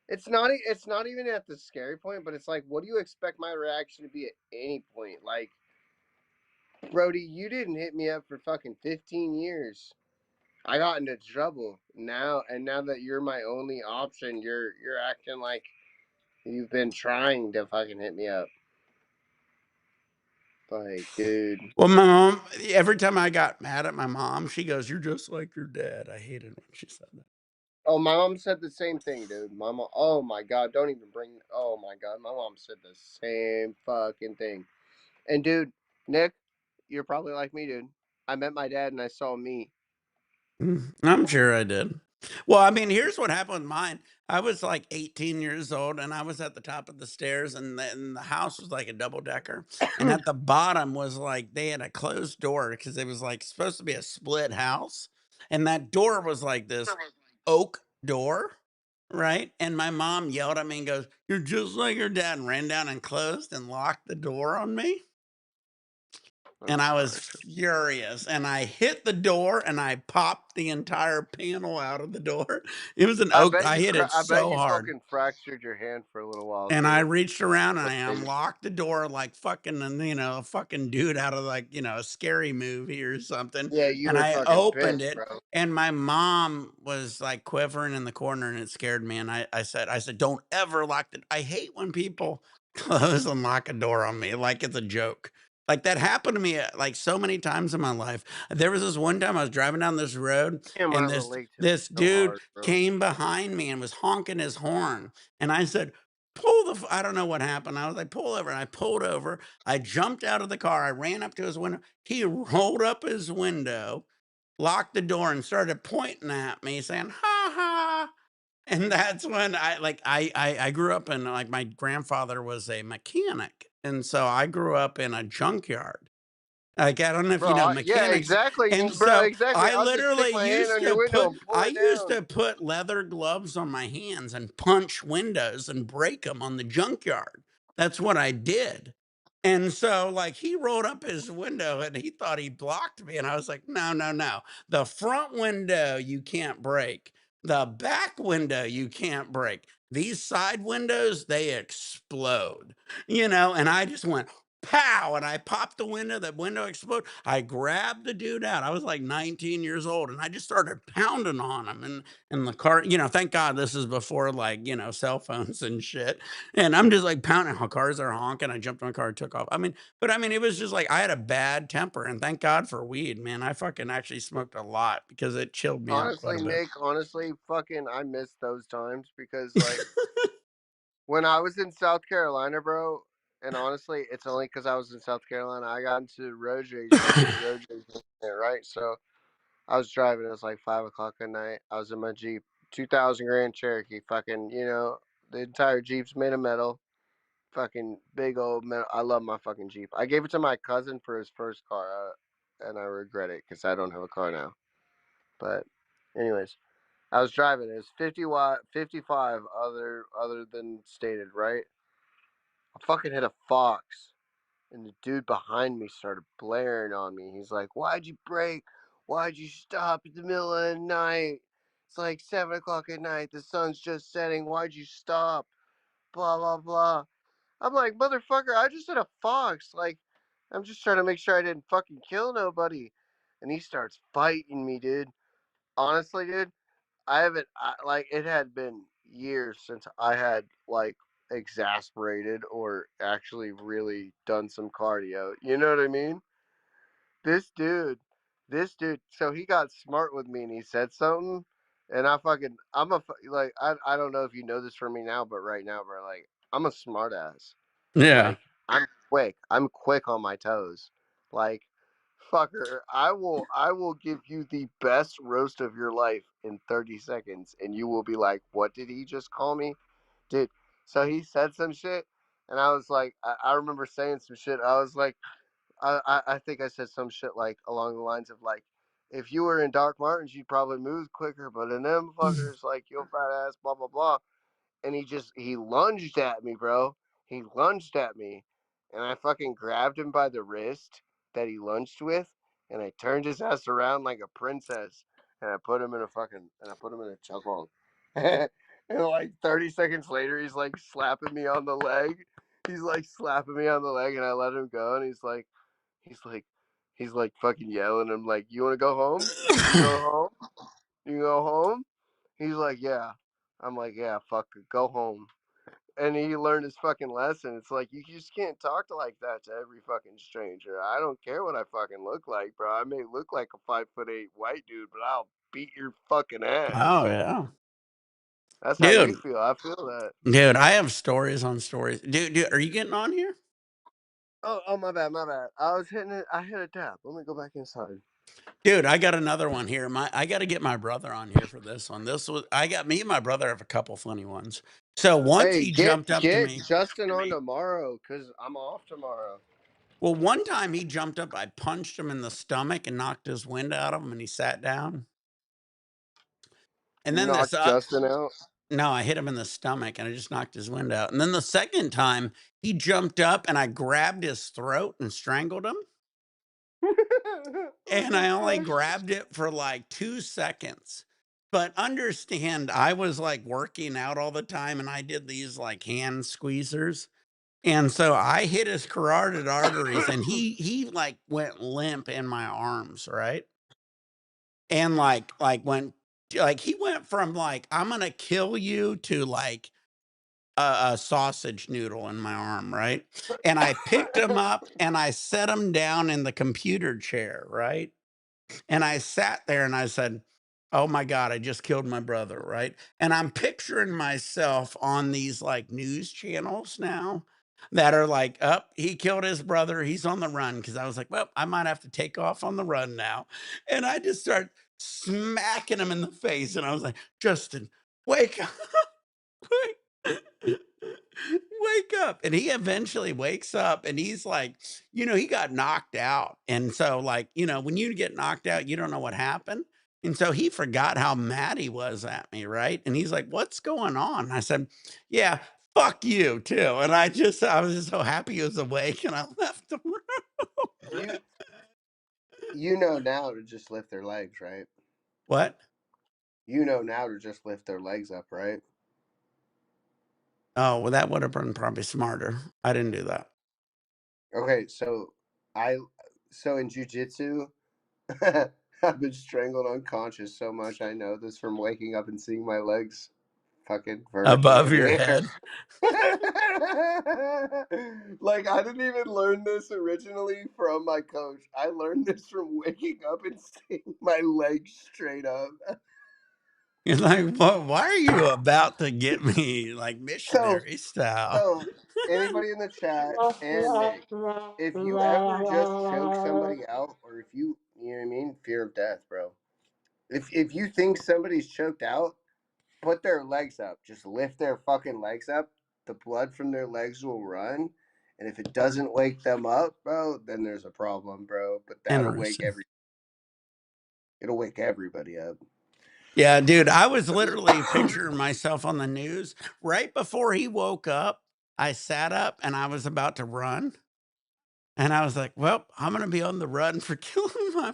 It's not even at the scary point, but it's like, what do you expect my reaction to be at any point? Like, Brody, you didn't hit me up for fucking 15 years. I got into trouble now, and now that you're my only option, you're acting like you've been trying to fucking hit me up. Like, dude. Well, my mom, every time I got mad at my mom, she goes, "You're just like your dad." I hated when she said that. Oh, my mom said the same thing, dude. My mom. Oh my god, don't even bring. Oh my god, my mom said the same fucking thing. And dude, Nick, you're probably like me, dude. I met my dad and I saw me. I'm sure I did. Well, I mean, here's what happened with mine. I was like 18 years old and I was at the top of the stairs and the house was like a double decker. And at the bottom was like they had a closed door because it was like supposed to be a split house. And that door was like this oak door, right? And my mom yelled at me and goes, "You're just like your dad," and ran down and closed and locked the door on me. I'm And I was sorry. furious, and I hit the door, and I popped the entire panel out of the door. It was an oak I hit it I bet so you hard. fucking fractured your hand for a little while And I too. reached around and Like, I unlocked the door like fucking, a fucking dude out of like, a scary movie or something. yeah, you And were I fucking opened pissed, it bro. and my mom was like quivering in the corner and it scared me. And I said, "Don't ever lock the, I hate when people close and lock a door on me like it's a joke." Like that happened to me like so many times in my life. There was this one time I was driving down this road Damn, I and relate to this so dude hard, bro. came behind me and was honking his horn. And I said, "Pull the I don't know what happened." I was like, "Pull over." And I pulled over. I jumped out of the car. I ran up to his window. He rolled up his window, locked the door, and started pointing at me saying, "Ha ha." And that's when I grew up in, like, my grandfather was a mechanic, and so I grew up in a junkyard. Like, I don't know if you Bro, know yeah, mechanics, exactly, and bro, so exactly. I I'll just stick literally my hand used on your to window put and pull it down. leather gloves on my hands and punch windows and break them on the junkyard. That's what I did. And so, like, he rolled up his window and he thought he blocked me, and I was like, "No, no, no. The front window you can't break. The back window you can't break. These side windows, they explode." And I just went, pow, and I popped the window, the window exploded. I grabbed the dude out. I was like 19 years old, and I just started pounding on him. And the car, thank God this is before, like, cell phones and shit. And I'm just like pounding how cars are honking. I jumped on a car and took off. But it was just like I had a bad temper, and thank God for weed, man. I fucking actually smoked a lot because it chilled me out quite Honestly, a bit. Nick, honestly, fucking, I miss those times because, like, when I was in South Carolina, bro, and honestly, it's only because I was in South Carolina, I got into road raging there, right? So I was driving, it was like 5 o'clock at night. I was in my Jeep, 2000 Grand Cherokee, fucking, the entire Jeep's made of metal. Fucking big old metal. I love my fucking Jeep. I gave it to my cousin for his first car, and I regret it because I don't have a car now. But, anyways, I was driving. It was 55 other than stated, right? I fucking hit a fox, and the dude behind me started blaring on me. He's like, "Why'd you brake? Why'd you stop in the middle of the night? It's like 7 o'clock at night. The sun's just setting. Why'd you stop? Blah blah blah." I'm like, "Motherfucker, I just hit a fox. Like, I'm just trying to make sure I didn't fucking kill nobody." And he starts fighting me, dude. Honestly, dude, I haven't like it had been years since I had like exasperated or actually really done some cardio. You know what I mean? This dude, this dude. So he got smart with me and he said something, and like I don't know if you know this from me now, but right now, bro, like I'm a smart ass. Yeah. Like I'm quick. I'm quick on my toes. Like fucker, I will give you the best roast of your life in 30 seconds and you will be like, "What did he just call me?" Dude, so he said some shit and I was like I remember saying some shit. I was like I think I said some shit like along the lines of like if you were in Dark Martens, you'd probably move quicker, but in them fuckers, like your fat ass, blah blah blah, and he lunged at me, bro. He lunged at me, and I fucking grabbed him by the wrist that he lunged with, and I turned his ass around like a princess, and I put him in a chokehold. And like 30 seconds later, he's like slapping me on the leg. He's like slapping me on the leg, and I let him go, and he's like, he's like fucking yelling. I'm like, "You want to go home? You can go home. You can go home." He's like, "Yeah." I'm like, "Yeah, fuck it, go home." And he learned his fucking lesson. It's like you just can't talk to like that to every fucking stranger. I don't care what I fucking look like, bro. I may look like a 5'8" white dude, but I'll beat your fucking Oh ass. yeah. That's how you Dude. feel. I feel that. Dude, I have stories on stories. Dude, are you getting on here? Oh, my bad, my bad. I was hitting it. I hit a tap. Let me go back inside. Dude, I got another one here. I got to get my brother on here for this one. I got me and my brother have a couple funny ones. So once Hey, he jumped up to get me. Justin on tomorrow, cause I'm off tomorrow. Well, one time he jumped up, I punched him in the stomach and knocked his wind out of him, and he sat down. And You then knocked Justin out. no, I hit him in the stomach and I just knocked his wind out. And then the second time he jumped up and I grabbed his throat and strangled him. Oh And my I only gosh. grabbed it for like 2 seconds. But understand, I was like working out all the time and I did these like hand squeezers. And so I hit his carotid arteries and he like went limp in my arms, right? And he went from like I'm gonna kill you to like a sausage noodle in my arm, right? And I picked him up and I set him down in the computer chair, right? And I sat there and I said, "Oh my God, I just killed my brother," right? And I'm picturing myself on these like news channels now. that are like, "Up, he killed his brother. He's on the run." Because I was like, "Well, I might have to take off on the run now," and I just start smacking him in the face, and I was like, "Justin, wake up, wake, wake up!" And he eventually wakes up, and he's like, he got knocked out, and so like, when you get knocked out, you don't know what happened. And so he forgot how mad he was at me, right? And he's like, "What's going on?" And I said, "Yeah, fuck you too." And I was just so happy he was awake, and I left the room. You you know now to just lift their legs, right? What? You know now to just lift their legs up, right? Oh, well, that would have been probably smarter. I didn't do that. Okay, I so in jujitsu, I've been strangled unconscious so much I know this from waking up and seeing my legs fucking vertically Above in your the air. head. Like I didn't even learn this originally from my coach. I learned this from waking up and seeing my legs straight up. You're like, "What? Why are you about to get me like So missionary style?" so anybody in the chat and Nick, if you ever just choke somebody out, or if you know what I mean, fear of death, bro. If you think somebody's choked out, put their legs up. Just lift their fucking legs up. The blood from their legs will run. And if it doesn't wake them up, bro, then there's a problem, bro. But Interesting. it'll wake everybody up. Yeah, dude, I was literally picturing myself on the news right before he woke up. I sat up and I was about to run, and I was like, "Well, I'm gonna be on the run for killing my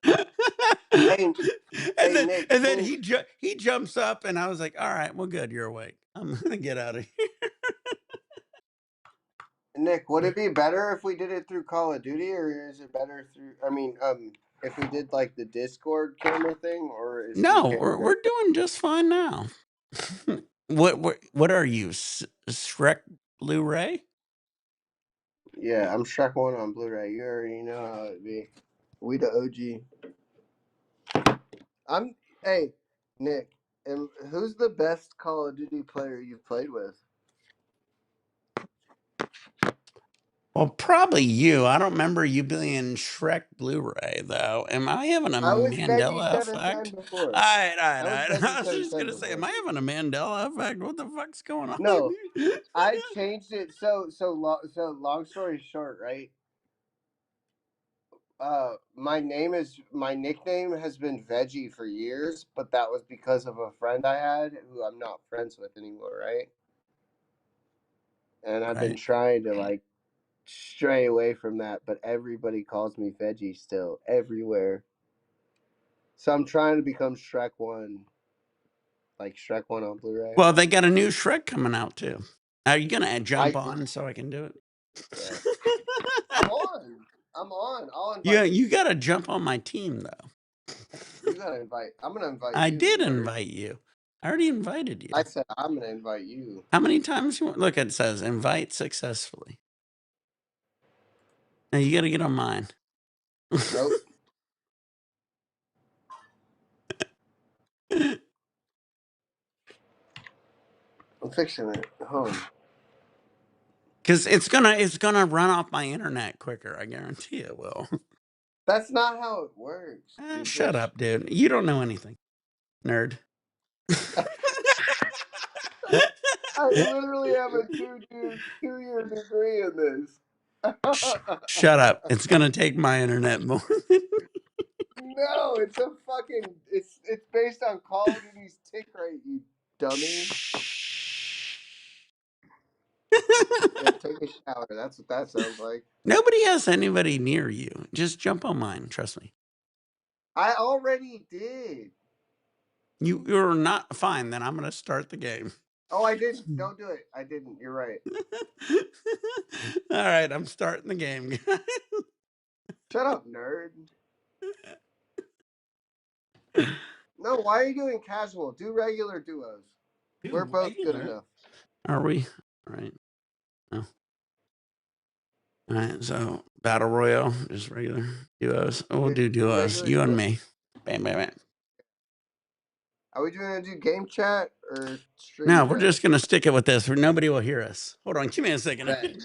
brother." Hey, and hey, then Nick, and then Nick, he jumps up, and I was like, "All right, well, good, you're awake. I'm gonna get out of here." Nick, would it be better if we did it through Call of Duty, or is it better through? I mean, if we did like the Discord camera thing, or is the No, camera better? we're doing just fine now. What are you, Shrek Blu-ray? Yeah, I'm Shrek 1 on Blu-ray. You already know how it be. We the OG. Hey, Nick, and who's the best Call of Duty player you've played with? Well, probably you. I don't remember you being Shrek Blu-ray though. Am I having a I was Veggie Mandela 710 effect? before. Alright, alright, I was alright. Veggie I was just 710 gonna say, am before. I having a Mandela effect? What the fuck's going on No, here? I changed it. So long story short, right? My nickname has been Veggie for years, but that was because of a friend I had who I'm not friends with anymore, right? And I've been Right. trying to like stray away from that, but everybody calls me Veggie still everywhere. So I'm trying to become Shrek 1, like Shrek 1 on Blu-ray. Well, they got a new Shrek coming out too. Are you gonna jump I on so I can do it? yeah. I'm on. I'm on. I'll Yeah, invite you. you gotta jump on my team though. You gotta invite. I'm gonna invite I you, did nerd. invite you. I already invited I you. said I'm gonna invite you. How many times you want? Look, it says invite successfully. Now you gotta get on mine. Nope. I'm fixing it. Hold on. Because it's gonna run off my internet quicker. I guarantee it will. That's not how it works. You Shut just. up, dude. You don't know anything, nerd. I literally have a 2-year degree in this. Shut up. It's gonna take my internet more. No, it's a fucking. It's based on Call of Duty's tick rate. You dummy. Yeah, take a shower. That's what that sounds like. Nobody has anybody near you. Just jump on mine. Trust me. I already did. You're not fine. Then I'm gonna start the game. Oh, I didn't. Don't do it. I didn't. You're right. All right, I'm starting the game. Shut up, nerd. No, why are you doing casual? Do regular duos. We're Dude, both good regular. enough. Are we? All right. No. All right. So battle royale, just regular duos. Oh, we'll do Do duos. regular You and duos. me. Bam, bam, bam. Are we gonna do game chat or stream? No, we're just gonna stick it with this. Where nobody will hear us. Hold on, give me a second. Bet.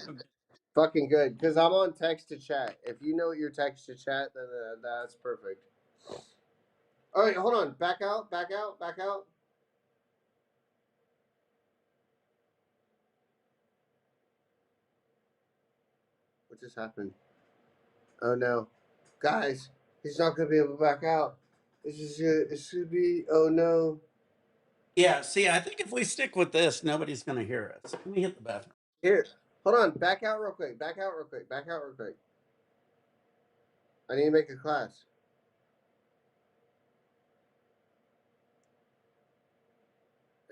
Fucking good, because I'm on text to chat. If you know your text to chat, then that's perfect. All right, hold on. Back out. Back out. Back out. What just happened? Oh no, guys, he's not gonna be able to back out. It should be. Oh no. Yeah, see, I think if we stick with this, nobody's gonna hear us. Let me hit the bathroom. Here, hold on. Back out real quick. Back out real quick. Back out real quick. I need to make a class.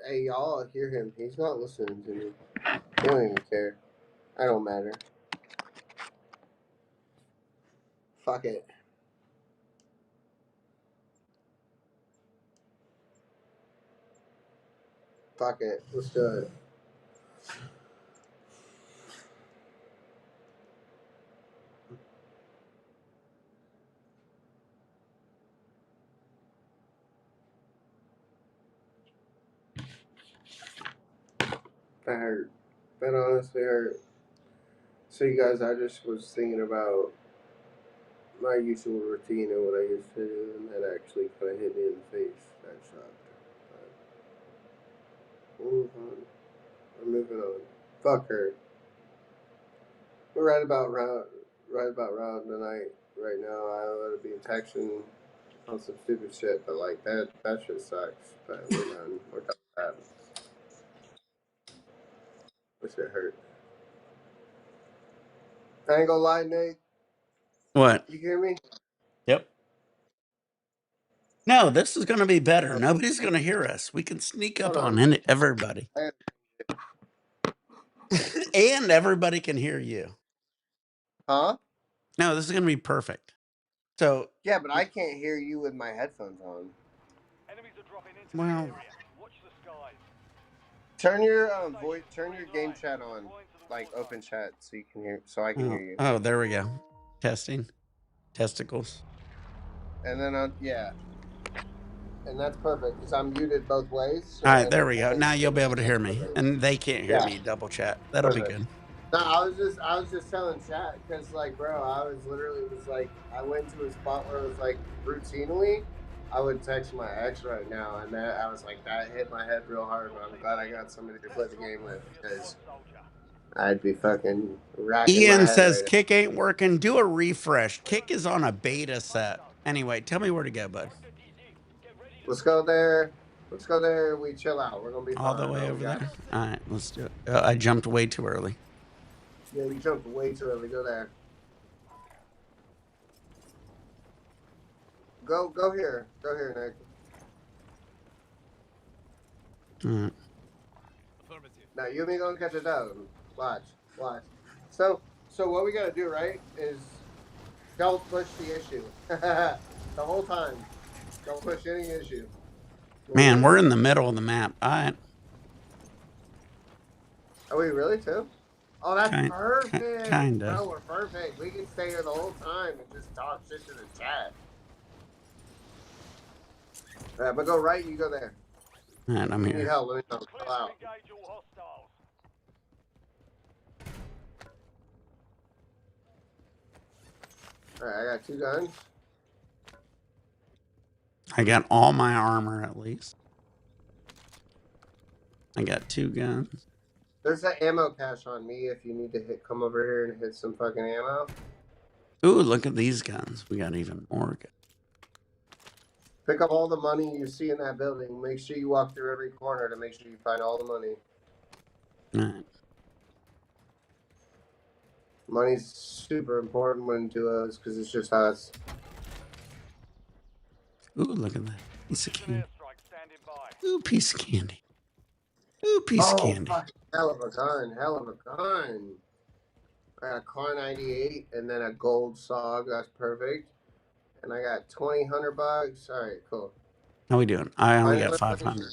Hey, y'all hear him. He's not listening to me. He don't even care. I don't matter. Fuck it. Fuck it. Let's do it. That hurt. That honestly hurt. So you guys, I just was thinking about my usual routine and what I used to do, and that actually kind of hit me in the face. That sucked. But we'll move on. I'm moving on. Fuck her. We're right about round tonight. Right now, I ought to be texting on some stupid shit, but like that shit sucks. But we're done. We're done with that. That shit hurt. I ain't gonna lie, Nate. What? You hear me? Yep. No, this is gonna be better. Nobody's gonna hear us. We can sneak up Hold on on. everybody, and everybody can hear you. Huh? No, this is gonna be perfect. So, Yeah, but I can't hear you with my headphones on. Enemies are dropping into well, the area. Watch the skies. Turn your voice. Turn your game chat on, like open chat, so you can hear. So I can hear you. oh, there we go. Testing testicles. And then yeah. And that's perfect because I'm muted both ways. So All right, then there we go. I Now you'll be able to hear me, perfect. and they can't hear Yeah. me. Double chat. That'll be Perfect. good. No, I was just telling chat because, like, bro, I went to a spot where it was like routinely, I would text my ex right now, and that I was like, that hit my head real hard. But I'm glad I got somebody to play the game with because I'd be fucking racking my Ian head says right Kick ain't working. Do a refresh. Kick is on a beta set. Anyway, tell me where to go, bud. now. Let's go there. Let's go there. We chill out. We're gonna be All the fine. way Oh, we over got there. it. All right, let's do it. I jumped way too early. Yeah, you jumped way too early. Go there. Go here. Go here, Nick. All right. Now you and me gonna catch a dove. Watch. So what we gotta do, right, is don't push the issue. The whole time. Don't push any issue. Man, we're in the middle of the map. All right. Are we really too? Oh, that's perfect. Kinda. Bro, we're perfect. We can stay here the whole time and just talk shit to the chat. Alright, but go right, you go there. All right, I'm You need here. help, let me know. Chill out. Engage all hostiles. Alright, I got 2 guns. I got all my armor at least. I got 2 guns. There's an ammo cache on me if you need to come over here and hit some fucking ammo. Ooh, look at these guns. We got even more guns. Pick up all the money you see in that building. Make sure you walk through every corner to make sure you find all the money. All right. Money's super important when duos because it's just us. Ooh, look at that. Piece of candy. Airstrike standing by. Ooh, piece of candy. Ooh, piece of candy. Fuck. Hell of a gun. Hell of a gun. I got a Car 98 and then a gold SOG. That's perfect. And I got $2,000. All right, cool. How we doing? I only got 500.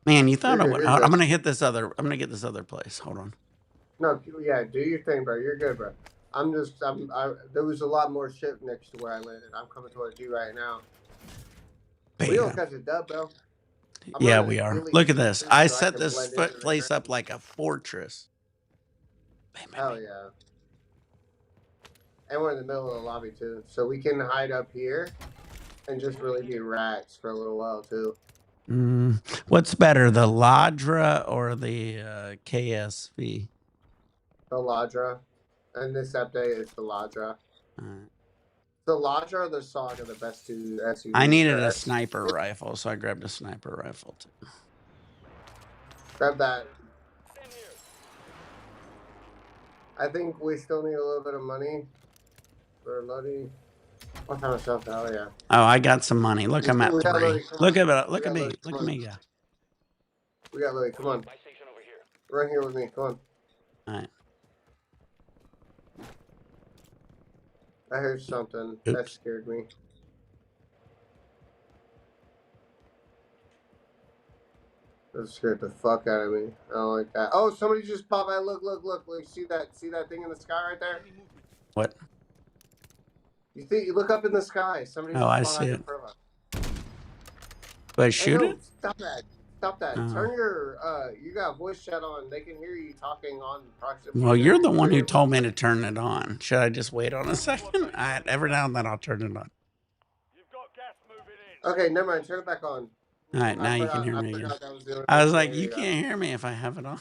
Man, you thought I would. I'm gonna hit this other. I'm gonna get this other place. Hold on. No, yeah, do your thing, bro. You're good, bro. There was a lot more shit next to where I landed. I'm coming towards you right now. We don't catch a dub, bro. I'm Yeah, running we are. Philly Look at this. too, I so I set can this blend in in the place crowd. up like a fortress. Bang, bang, Hell bang. yeah. And we're in the middle of the lobby too, so we can hide up here and just really be rats for a little while too. What's better, the Ladra or the KSV? The Ladra, and this update is the Ladra. Alright. The Ladra or the Sog are the best two SUVs. I needed a sniper rifle, so I grabbed a sniper rifle too. Grab that. Same here. I think we still need a little bit of money for loading. What kind of stuff? Hell yeah. Oh, I got some money. Look, I'm at We got 3. Louis, come Look on. at it. We Look at got me. Louis, Look come at on. me. Yeah. We got Louis, come on. Buy station over here. Run here with me, come on. All right. I heard something. That Oops. scared me. That scared the fuck out of me. I don't like that. Oh, somebody just popped out. Look, look, look. Look, see that thing in the sky right there? What? You look up in the sky. Somebody Oh, just I popped see out it. in front of us. Do I Hey, shoot no, it? stop that. Stop that. Oh. Turn your you got voice chat on. They can hear you talking on proximity. Well, you're the one who told me to turn it on. Should I just wait on a second? Every now and then I'll turn it on. You've got gas moving in. Okay, never mind. Turn it back on. All right, now you can hear me again. I was like, you can't hear me if I have it on.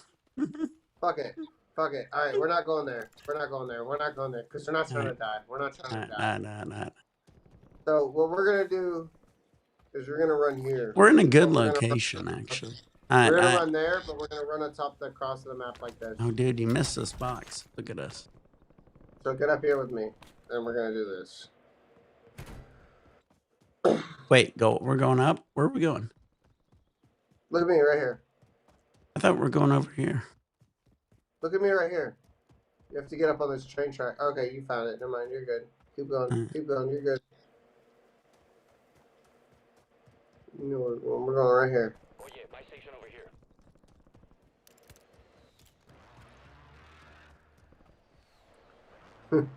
Fuck it. Fuck it. All right, we're not going there. We're not going there. We're not going there because we're not trying to die. We're not trying to die. Nah. So what we're gonna do is we're gonna run here. We're in a good But we're location, actually. We're gonna run there, but we're gonna run atop the cross of the map like this. Oh, dude, you missed this box. Look at us. So get up here with me, and we're gonna do this. Wait, go. We're going up. Where are we going? Look at me right here. I thought we were going over here. Look at me right here. You have to get up on this train track. Okay, you found it. Never mind. You're good. Keep going. Keep going. You're good. You know, we're going right here. Oh yeah, buy station over here.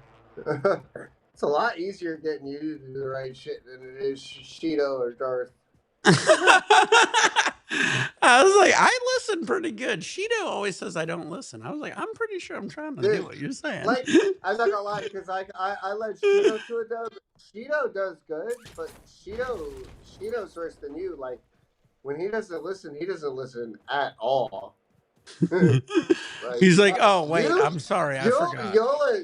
It's a lot easier getting you to do the right shit than it is Shido or Darth. I was like, I listen pretty good. Shido always says I don't listen. I was like, I'm pretty sure I'm trying to do what you're saying. Like, I'm not gonna lie, because I let Shido to it though. Shido does good, but Shido's worse than you. Like, when he doesn't listen at all. Like, he's like, oh wait, I'm sorry, I you'll, forgot.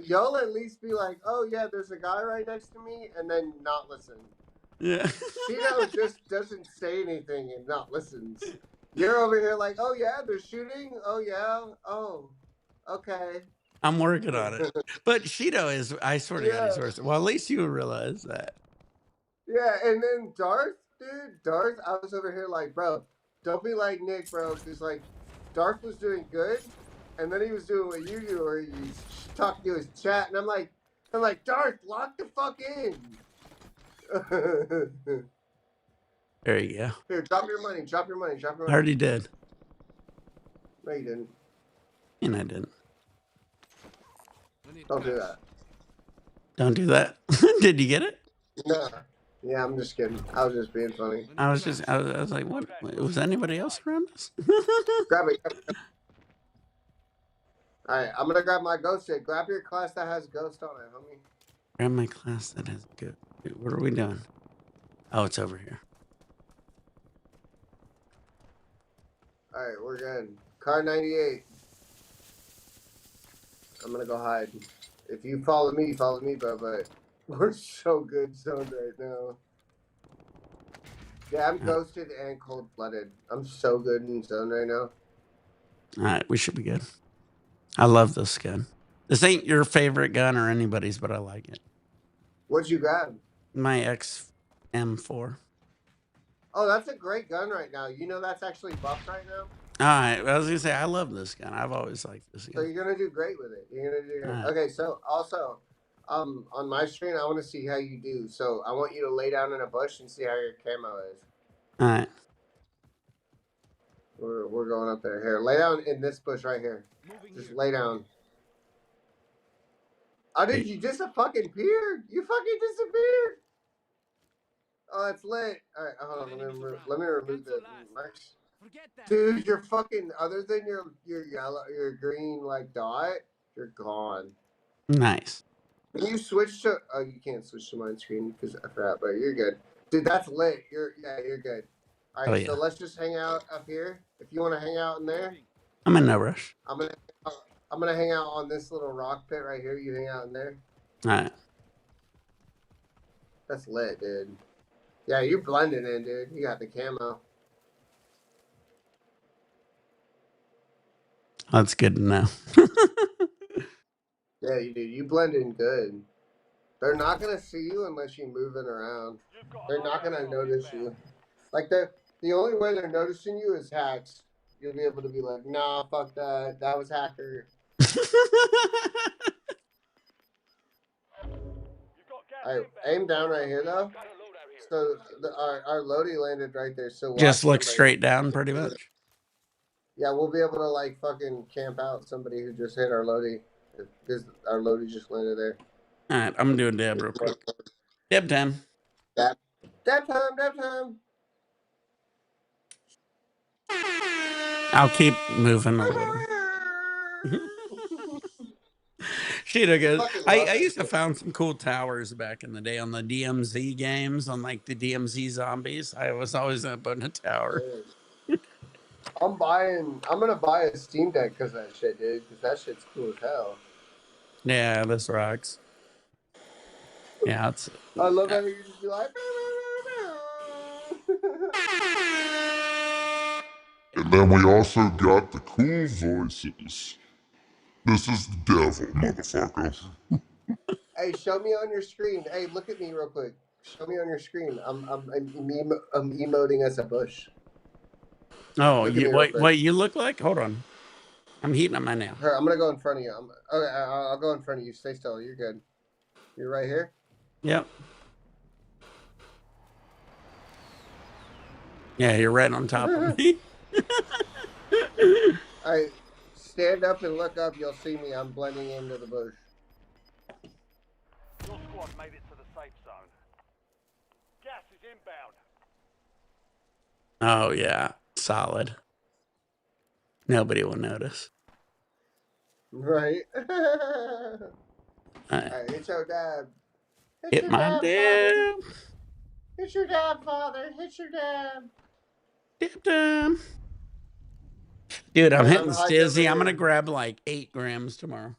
You'll at least be like, oh yeah, there's a guy right next to me, and then not listen. Yeah. Shido just doesn't say anything and not listens. You're over here like, oh yeah, they're shooting. Oh yeah. Oh, okay. I'm working on it. But Shido is, I swear to God, he's worse. Well, at least you realize that. Yeah, and then Darth, I was over here like, bro, don't be like Nick, bro, because like, Darth was doing good, and then he was doing what you do, where he's talking to his chat, and I'm like, Darth, lock the fuck in. There you go. Here, drop your money. I already did. No, you didn't. And I didn't. Don't do that. Don't do that. Did you get it? No. Yeah, I'm just kidding. I was just being funny. I was like, what? Was anybody else around us? Grab it. All right, I'm gonna grab my ghost shit. Grab your class that has ghost on it, homie. Grab my class that has good. What are we doing? Oh, it's over here. All right, we're good. Car 98. I'm gonna go hide. If you follow me, but we're so good zoned right now. Yeah, I'm ghosted and cold-blooded. I'm so good in zone right now. All right, we should be good. I love this gun. This ain't your favorite gun or anybody's, but I like it. What'd you grab? My XM4. Oh, that's a great gun right now. You know that's actually buffed right now? All right, I was gonna say I love this gun. I've always liked this So gun. you're gonna do great with it. You're gonna do great. Right. Okay, so also, on my screen, I want to see how you do. So I want you to lay down in a bush and see how your camo is. All right. We're going up there. Here, lay down in this bush right here. Just lay down. Oh, dude, you just fucking disappeared. You fucking disappeared. Oh, it's lit. All right, hold on. Let me remove the marks. Dude, you're fucking. Other than your yellow, your green like dot, you're gone. Nice. Can you switch to? Oh, you can't switch to my screen because I forgot. But you're good, dude. That's lit. You're good. All Oh right, so yeah. let's just hang out up here. If you want to hang out in there, I'm in no rush. I'm gonna I'm gonna hang out on this little rock pit right here. You hang out in there. All right. That's lit, dude. Yeah, you're blending in, dude. You got the camo. That's good to know. Yeah, you do. You blend in good. They're not gonna see you unless you're moving around. They're not gonna notice you. Like the only way they're noticing you is hacks. You'll be able to be like, nah, fuck that. That was hacker. I aim down right here though. So our Lodi landed right there. So Just watch look somebody. straight down, pretty much. Yeah, we'll be able to like fucking camp out somebody who just hit our Lodi because our Lodi just landed there. All right, I'm doing dab real quick. Dab time. Dab time, dab time. I'll keep moving a little. Shit, I guess. Fucking I, love I that used to shit. found some cool towers back in the day on the DMZ games, on like the DMZ zombies. I was always up on a tower. I'm gonna buy a Steam Deck because that shit, dude. Because that shit's cool as hell. Yeah, this rocks. Yeah, it's. I love how you just be like. And then we also got the cool voices. This is the devil, motherfucker. Hey, show me on your screen. Hey, look at me real quick. Show me on your screen. I'm emoting as a bush. Oh, Look at you me real wait, quick. what you look like? Hold on. I'm heating up my nail. Here, I'm gonna go in front of you. Okay, I'll go in front of you. Stay still. You're good. You're right here. Yep. Yeah, you're right on top of me. All right, stand up and look up. You'll see me. I'm blending into the bush. Your squad made it to the safe zone. Gas is inbound. Oh yeah, solid. Nobody will notice. Right. All right. Alright, hit your dad. Hit my dab. Hit your dad, father. Hit your dad. Dab time. Dude, I'm Alright, hitting I'm hiding over Stizzy. I'm gonna here. grab like 8 grams tomorrow.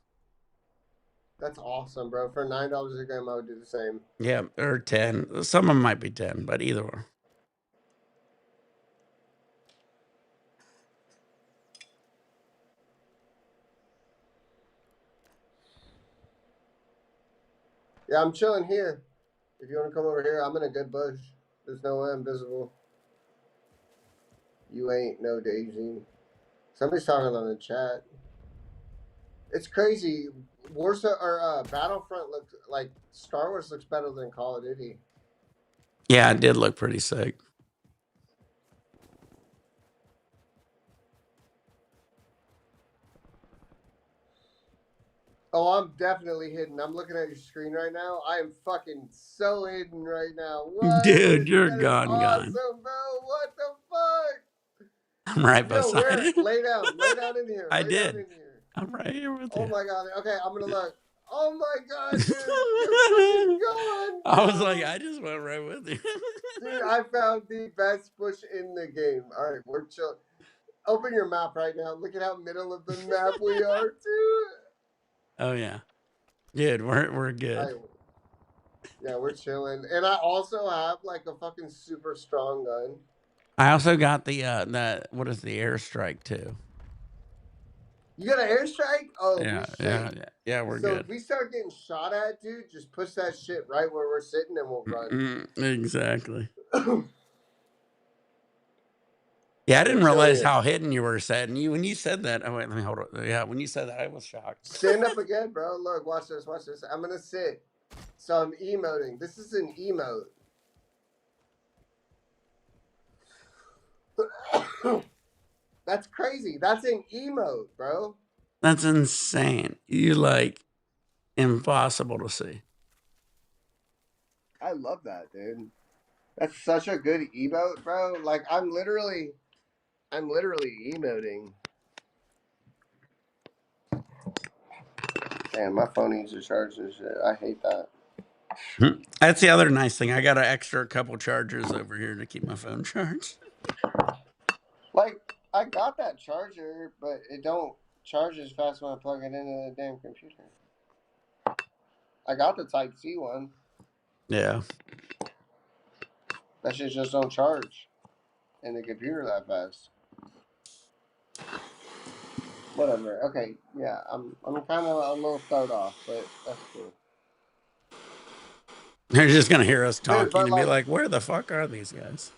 That's awesome, bro. For $9 a gram, I would do the same. Yeah, or 10. Some of them might be 10, but either one. Yeah, I'm chilling here. If you want to come over here, I'm in a good bush. There's no way I'm visible. You ain't no Daisy. Somebody's talking on the chat. It's crazy. Warsaw or Battlefront looks like Star Wars looks better than Call of Duty. Yeah, it did look pretty sick. Oh, I'm definitely hidden. I'm looking at your screen right now. I am fucking so hidden right now. What? Dude, you're That is gone. awesome, bro. What the fuck? I'm right Yo, beside where? it. Lay down. Lay down in here. I Lay down did. in here. I'm right here with Oh you. my god. Okay, I'm gonna look. Oh my god, dude. You're fucking gone, bro. I was like, I just went right with you. Dude, I found the best bush in the game. All right, we're chill. Open your map right now. Look at how middle of the map we are, dude. Oh yeah, dude, we're good. All right. Yeah, we're chilling. And I also have like a fucking super strong gun. I also got the what is the airstrike too? You got an airstrike? Oh, Yeah, we yeah, straight. yeah, yeah. We're So good. if we start getting shot at, dude, just push that shit right where we're sitting and we'll run. Exactly. Yeah, I didn't We're chilling realize here. how hidden you were setting. You when you said that. Oh wait, let me hold on. Yeah, when you said that, I was shocked. Stand up again, bro. Look, watch this, watch this. I'm gonna sit. So I'm emoting. This is an emote. That's crazy. That's an emote, bro. That's insane. You like impossible to see. I love that, dude. That's such a good emote, bro. Like I'm literally emoting. Damn, my phone needs to charge this shit. I hate that. That's the other nice thing. I got an extra couple chargers over here to keep my phone charged. Like I got that charger, but it don't charge as fast when I plug it into the damn computer. I got the Type C one. Yeah. That shit just don't charge in the computer that fast. Whatever. Okay, yeah, I'm kind of a little thrown off, but that's cool. They're just gonna hear us Dude, talking but and be like like, "Where the fuck are these guys?"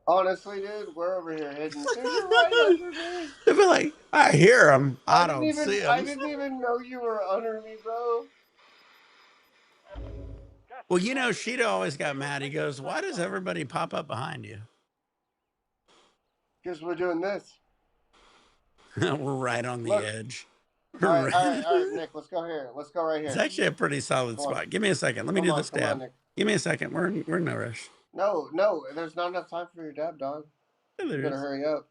honestly, dude, we're over here hidden. Dude, you're right under me. They'll be like, "I hear them. I I didn't don't even see I them." didn't even know you were under me, bro. Gas Well, is you know, closing Sheeta in. always got mad. He Relocating the goes, "Why safe does zone. everybody pop up behind you?" Because we're doing this. We're right on the Look. edge. All right, all right, Right. all right, Nick. Let's go here. Let's go right It's here. actually a pretty solid Come on, spot. Give me a second. Let me do this come on, dab. Nick. Give me a second. We're in no rush. No, there's not enough time for your dab, dog. Yeah, You there better is. hurry up.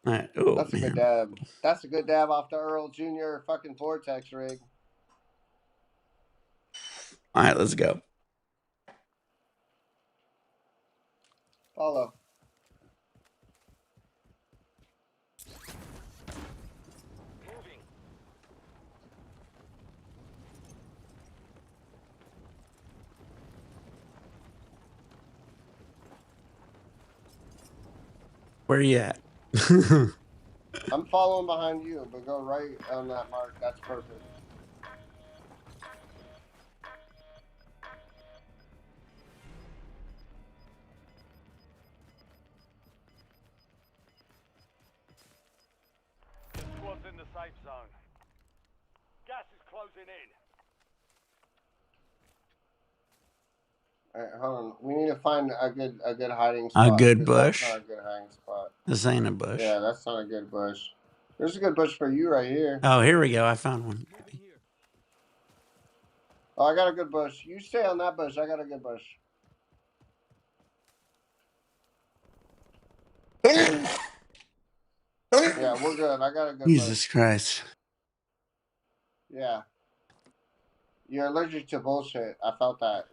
All right. Oh That's a good man. dab. That's a good dab off the Earl Jr. fucking Vortex rig. All right, let's go. Follow. Moving. Where you at? I'm following behind you, but go right on that mark. That's perfect. The squad's in the safe zone. Gas is closing in. All right, hold on. We need to find a good hiding A spot good because that's not bush. a good hiding spot. This ain't a bush. Yeah, that's not a good bush. There's a good bush for you right here. Oh, here we go. I found one. Oh, I got a good bush. You stay on that bush. I got a good bush. Yeah, we're good. I got a good Jesus bush. Christ. Yeah. You're allergic to bullshit. I felt that.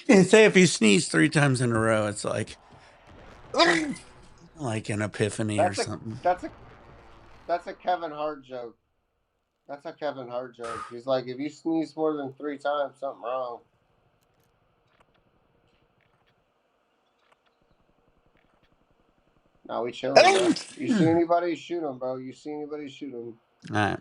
And say if you sneeze 3 times in a row, it's like an epiphany or That's a something. that's a Kevin Hart joke. That's a Kevin Hart joke. He's like, if you sneeze more than 3 times, something wrong. Now we chilling, bro. You see anybody, shoot him, bro. You see anybody, shoot him. All right.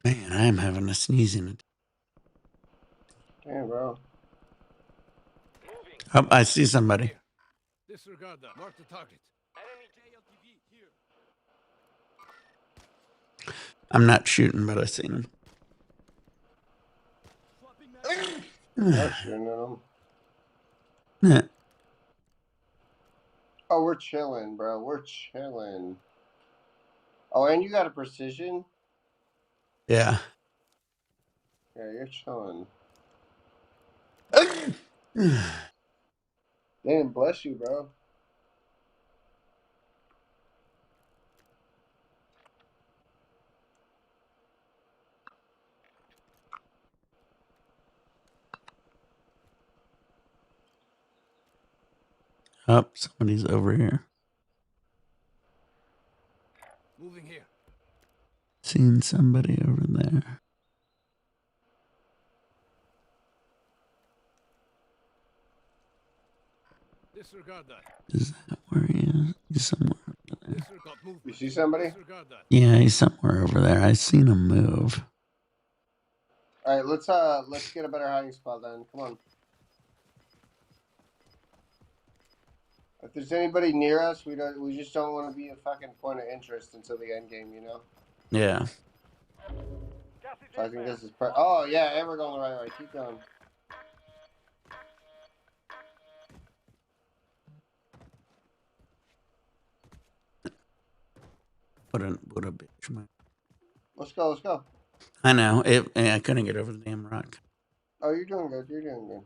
Man, I am having a sneezing attack. Damn, bro. Moving. Oh, I see somebody. Disregard that. Mark the target. Enemy JLTV here. I'm not shooting, but I seen him. Not shooting at him. Yeah. Oh, we're chilling, bro. We're chilling. Oh, and you got a precision? Yeah. Yeah, you're chilling. Damn, bless you, bro. Oh, somebody's over here. Moving here. Seen somebody over there. Disregard that. Is that where he is? He's somewhere over there. Disregard movement. You see somebody? Disregard that. Yeah, he's somewhere over there. I seen him move. All right, let's get a better hiding spot then. Come on. If there's anybody near us, we just don't want to be a fucking point of interest until the end game, you know. Yeah. Gas is So I think inbound. this is. Oh yeah, and we're going the right way. Keep going. What a bitch, man. Let's go. Let's go. I know. I couldn't get over the damn rock. Oh, you're doing good. You're doing good.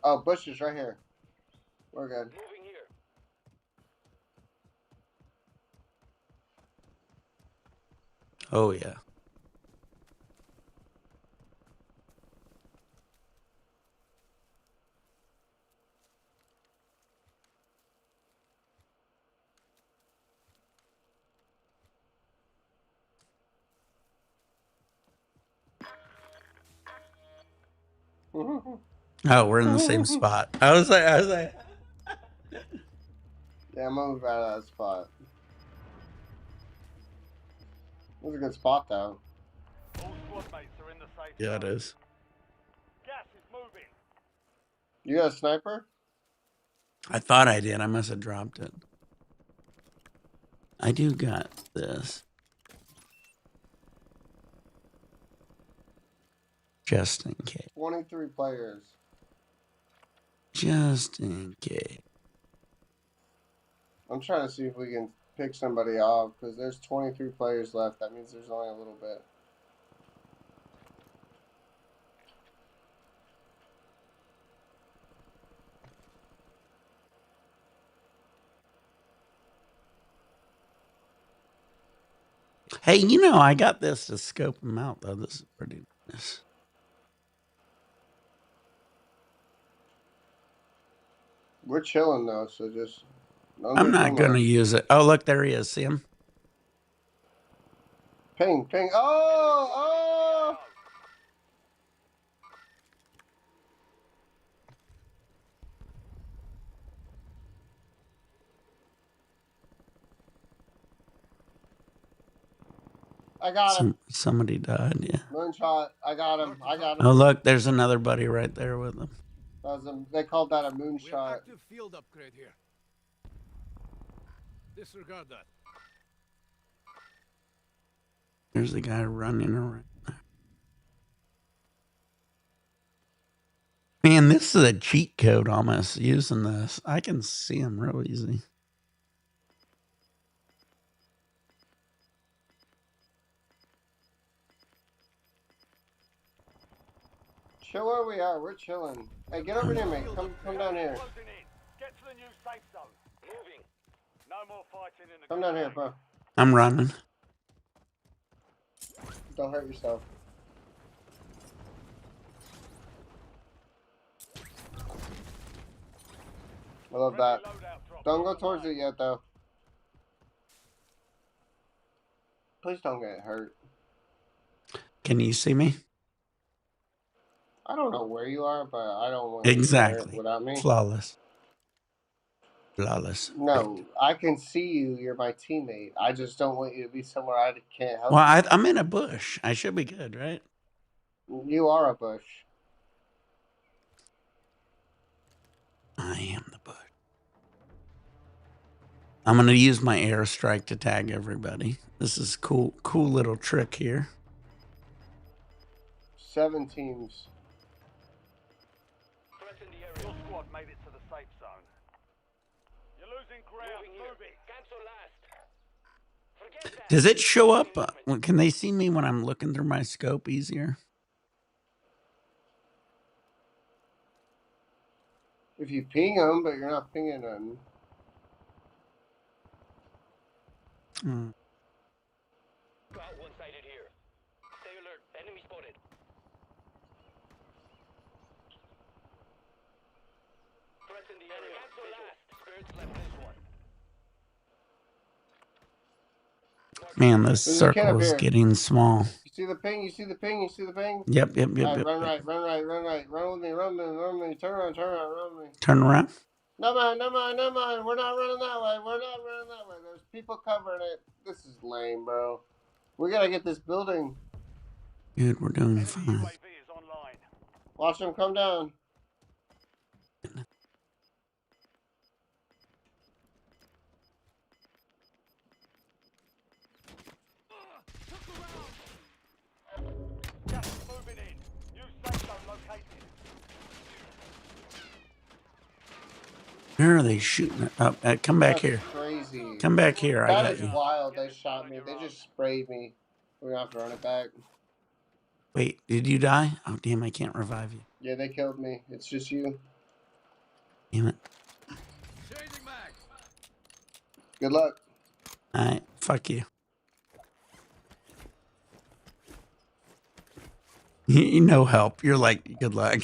Oh, bushes right here. We're good. Moving here. Oh yeah. Oh, we're in the same spot. I was like, Yeah, move out of that spot. It was a good spot though. All squad mates are in the safe yeah, it zone. is. Gas is moving. You got a sniper? I thought I did. I must have dropped it. I do got this. Just in case. 23 players. Just in case. I'm trying to see if we can pick somebody off because there's 23 players left. That means there's only a little bit. Hey, you know, I got this to scope them out, though. This is pretty nice. We're chilling though, so just don't I'm get not too going to much. use it. Oh, look, there he is. See him? Ping, ping. Oh, oh! I got him. Somebody died, yeah. Moonshot. I got him. I got him. Oh, look, there's another buddy right there with him. They called that a We have moonshot. active field upgrade here. Disregard that. There's the guy running around. Man, this is a cheat code almost using this. I can see him real easy. Chill where we are. We're chilling. Hey, get over near me. Come down here. Closing in. Get to the new safe zone. Moving. No more fighting in the Come down here, bro. I'm running. Don't hurt yourself. I love that. Don't go towards it yet, though. Please don't get hurt. Can you see me? I don't know where you are, but I don't want Exactly. you there without me. Flawless. Flawless. No, I can see you. You're my teammate. I just don't want you to be somewhere I can't help Well, you. I'm in a bush. I should be good, right? You are a bush. I am the bush. I'm going to use my airstrike to tag everybody. This is cool little trick here. 7 teams. Threat in the area. Your squad made it to the safe zone. You're losing ground. Move it. Cancel last. Forget that. Does it show up? Can they see me when I'm looking through my scope easier? If you ping them, but you're not pinging them. One-sided here. Stay alert. Enemy spotted. Threat in the area. Cancel last. Spirits left this one. Man, this There's a kid circle up is here. getting small. You see the ping? You see the ping? You see the ping? Yep. All right, run right, run right, run right. Run with me, run with me, run with me. Turn around, run with me. Turn around. No mind. We're not running that way. We're not running that way. There's people covering it. This is lame, bro. We gotta get this building. Dude, we're doing fine. UAV is online. Watch them come down. Where are they shooting it up? Come back That's here. crazy. Come back here. I That got is you. wild. They shot me. They just sprayed me. We're gonna have to run it back. Wait, did you die? Oh, damn, I can't revive you. Yeah, they killed me. It's just you. Damn it. Changing mag. Good luck. All right, fuck you. No help. You're like, good luck.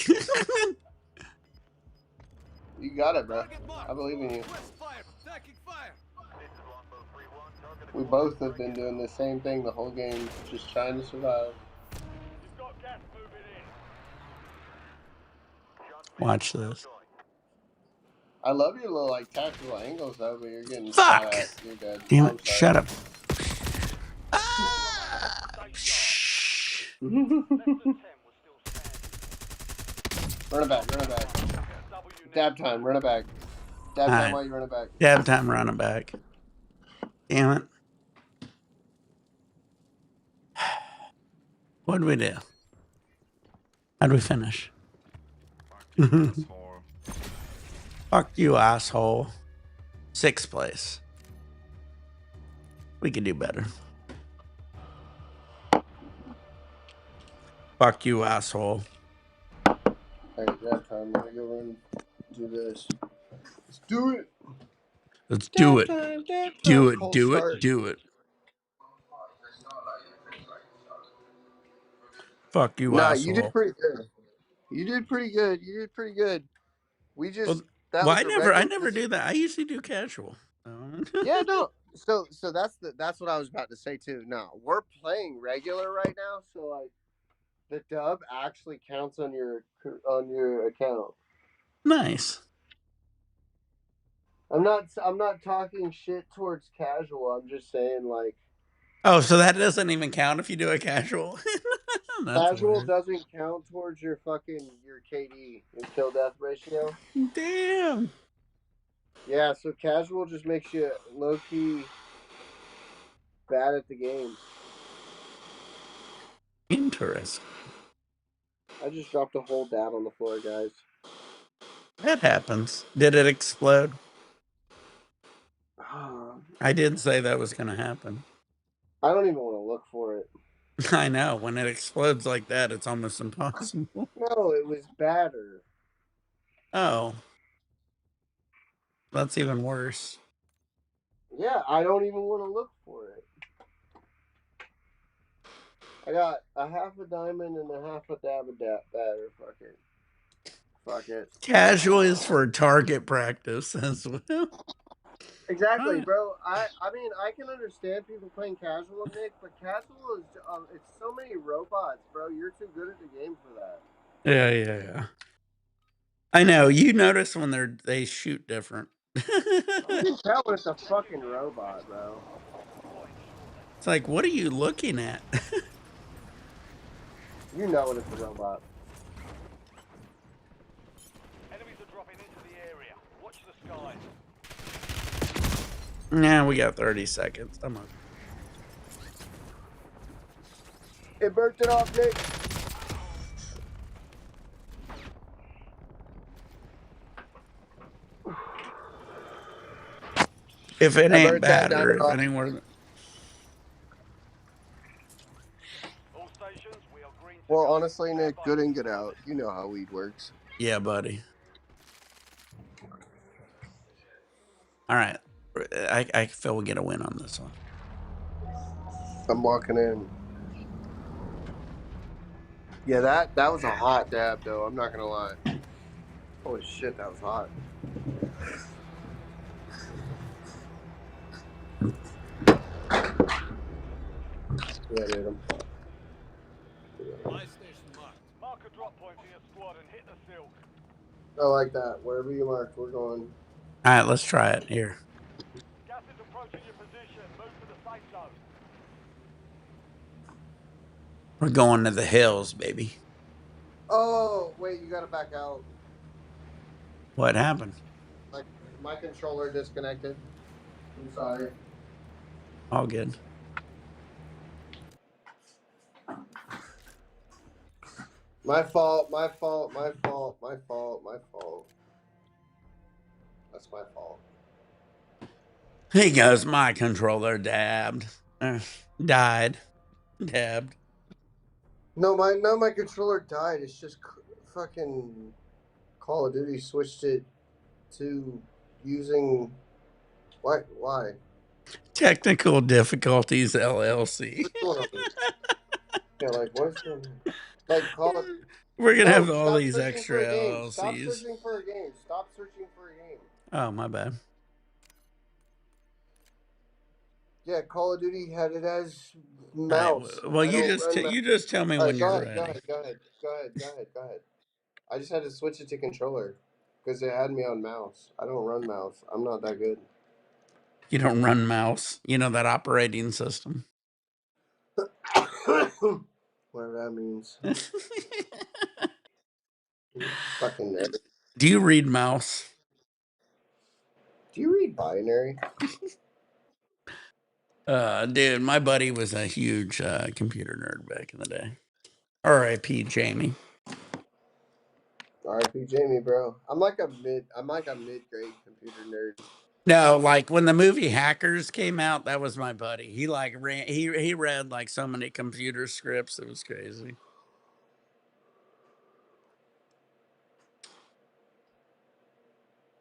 You got it, bro. Target marked. I believe in you. West fire. Attacking fire. We both have been doing the same thing the whole game, just trying to survive. You've got gas moving in. Watch this. I love your little like tactical angles though, but you're getting shot Fuck! at. You're dead. Damn Oh, it. I'm Shut sorry. up. Ah! Shh. Less than 10 was still standing. Run it back. Run it back. W now. Dab time. Run it back. Dab All time right. while you run it back. Dab time running back. Damn it. What did we do? How'd we finish? Fuck you, asshole. 6th place. We could do better. Fuck you, asshole. Hey, dab time. Let me go run. Do this. Let's do it. Let's do it. Dab time. Do it. Cold Do start. it. Do it. Fuck you, Nah, you did asshole. pretty good. You did pretty good. You did pretty good. We Well, just that well, was a I regular. never do that. I usually do casual. Yeah, no. So that's what I was about to say too. No, we're playing regular right now, so like the dub actually counts on your account. Nice. I'm not talking shit towards casual. I'm just saying like Oh, so that doesn't even count if you do a casual? That's casual weird. doesn't count towards your KD, your kill death ratio. Damn. Yeah, so casual just makes you low key bad at the game. Interesting. I just dropped a whole dab on the floor, guys. That happens. Did it explode? I I did say that was going to happen. don't even want to look for it. I know. When it explodes like that, it's almost impossible. No, it was batter. Oh. That's even worse. Yeah, I don't even want to look for it. I got a half a diamond and a half a dab of batter. Fuck it. Fuck it. Casual is for target practice as well. Exactly, bro. I mean, I can understand people playing casual, Nick, but casual is it's so many robots, bro. You're too good at the game for that. Yeah. I know. You notice when they shoot different. You can tell when it's a fucking robot, bro. It's like, what are you looking at? You know when it's a robot. Enemies are dropping into the area. Watch the skies. Nah, we got 30 seconds. I'm on. It burnt it off, Nick. If it I ain't burnt that bad or diamond if off. it ain't worth it. All stations, we are green to Well, go. honestly, Nick, good in, good out. You know how weed works. Yeah, buddy. All right. I feel we'll get a win on this one. I'm walking in. Yeah, that was a hot dab, though. I'm not gonna lie. Holy shit, that was hot. Yeah, dude. My station marked. Mark a drop point for your squad and hit the silk. I like that. Wherever you marked, we're going. All right, let's try it here. Gas is approaching your position. Move to the safe zone. We're going to the hills, baby. Oh, wait, you gotta back out. What happened? Like, my controller disconnected. I'm sorry. All good. My fault. My fault. My fault. My fault. My fault. That's my fault. He goes, my controller dabbed. Died. Dabbed. No, my controller died. It's just fucking Call of Duty switched it to using why? Why? Technical difficulties, LLC. What's going on? Yeah, like what's going on? Like Call of We're going to No, have all stop these searching extra for a game. Stop LLCs. searching for a game. Stop searching for a game. Oh, my bad. Yeah, Call of Duty had it as All right. mouse. Well, I don't run mouse. you just tell me All when right, go you're ahead, go ready. ahead, go ahead, go ahead, go ahead, go ahead. I just had to switch it to controller because it had me on mouse. I don't run mouse. I'm not that good. You don't run mouse. You know that operating system. Whatever that means. Fucking nerd. Do you read mouse? Do you read binary? Dude, my buddy was a huge computer nerd back in the day. R.I.P. Jamie. RIP Jamie, bro. I'm like a mid-grade computer nerd. No, like when the movie Hackers came out, that was my buddy. He like he read like so many computer scripts, it was crazy.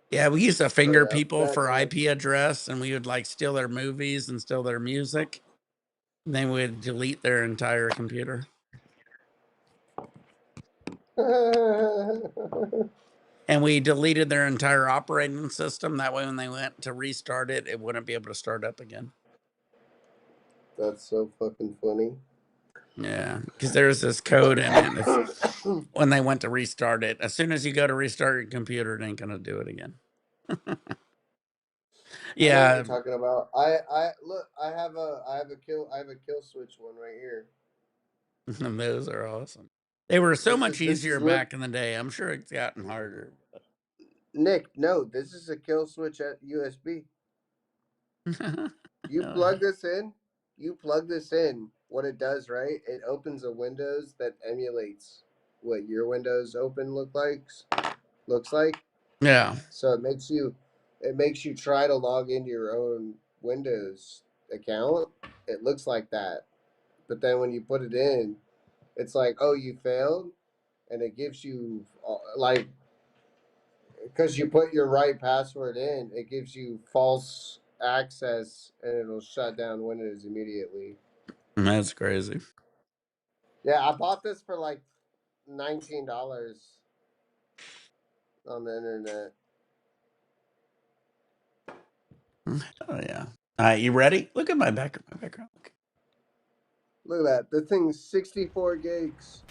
Yeah, we used to Oh finger yeah, people that for time. IP address, and we would like steal their movies and steal their music. And then we'd delete their entire computer. And we deleted their entire operating system. That way, when they went to restart it, it wouldn't be able to start up again. That's so fucking funny. Yeah, because there's this code in it. When they went to restart it, as soon as you go to restart your computer, it ain't gonna do it again. I know what Yeah, you're talking about. I look. I have a kill switch one right here. those are awesome. They were so much This easier is lit. back in the day. I'm sure it's gotten harder. Nick, no, this is a kill switch at USB. You Oh, plug this in. You plug this in. What it does, right? It opens a Windows that emulates what your Windows open looks like. yeah. So it makes you try to log into your own Windows account. It looks like that. But then when you put it in, it's like, oh, you failed, and it gives you like because you put your right password in, it gives you false access, and it'll shut down Windows immediately. That's crazy. Yeah, I bought this for like $19 on the internet. Oh yeah. All right, you ready? Look at my background. Look at that. The thing's 64 gigs.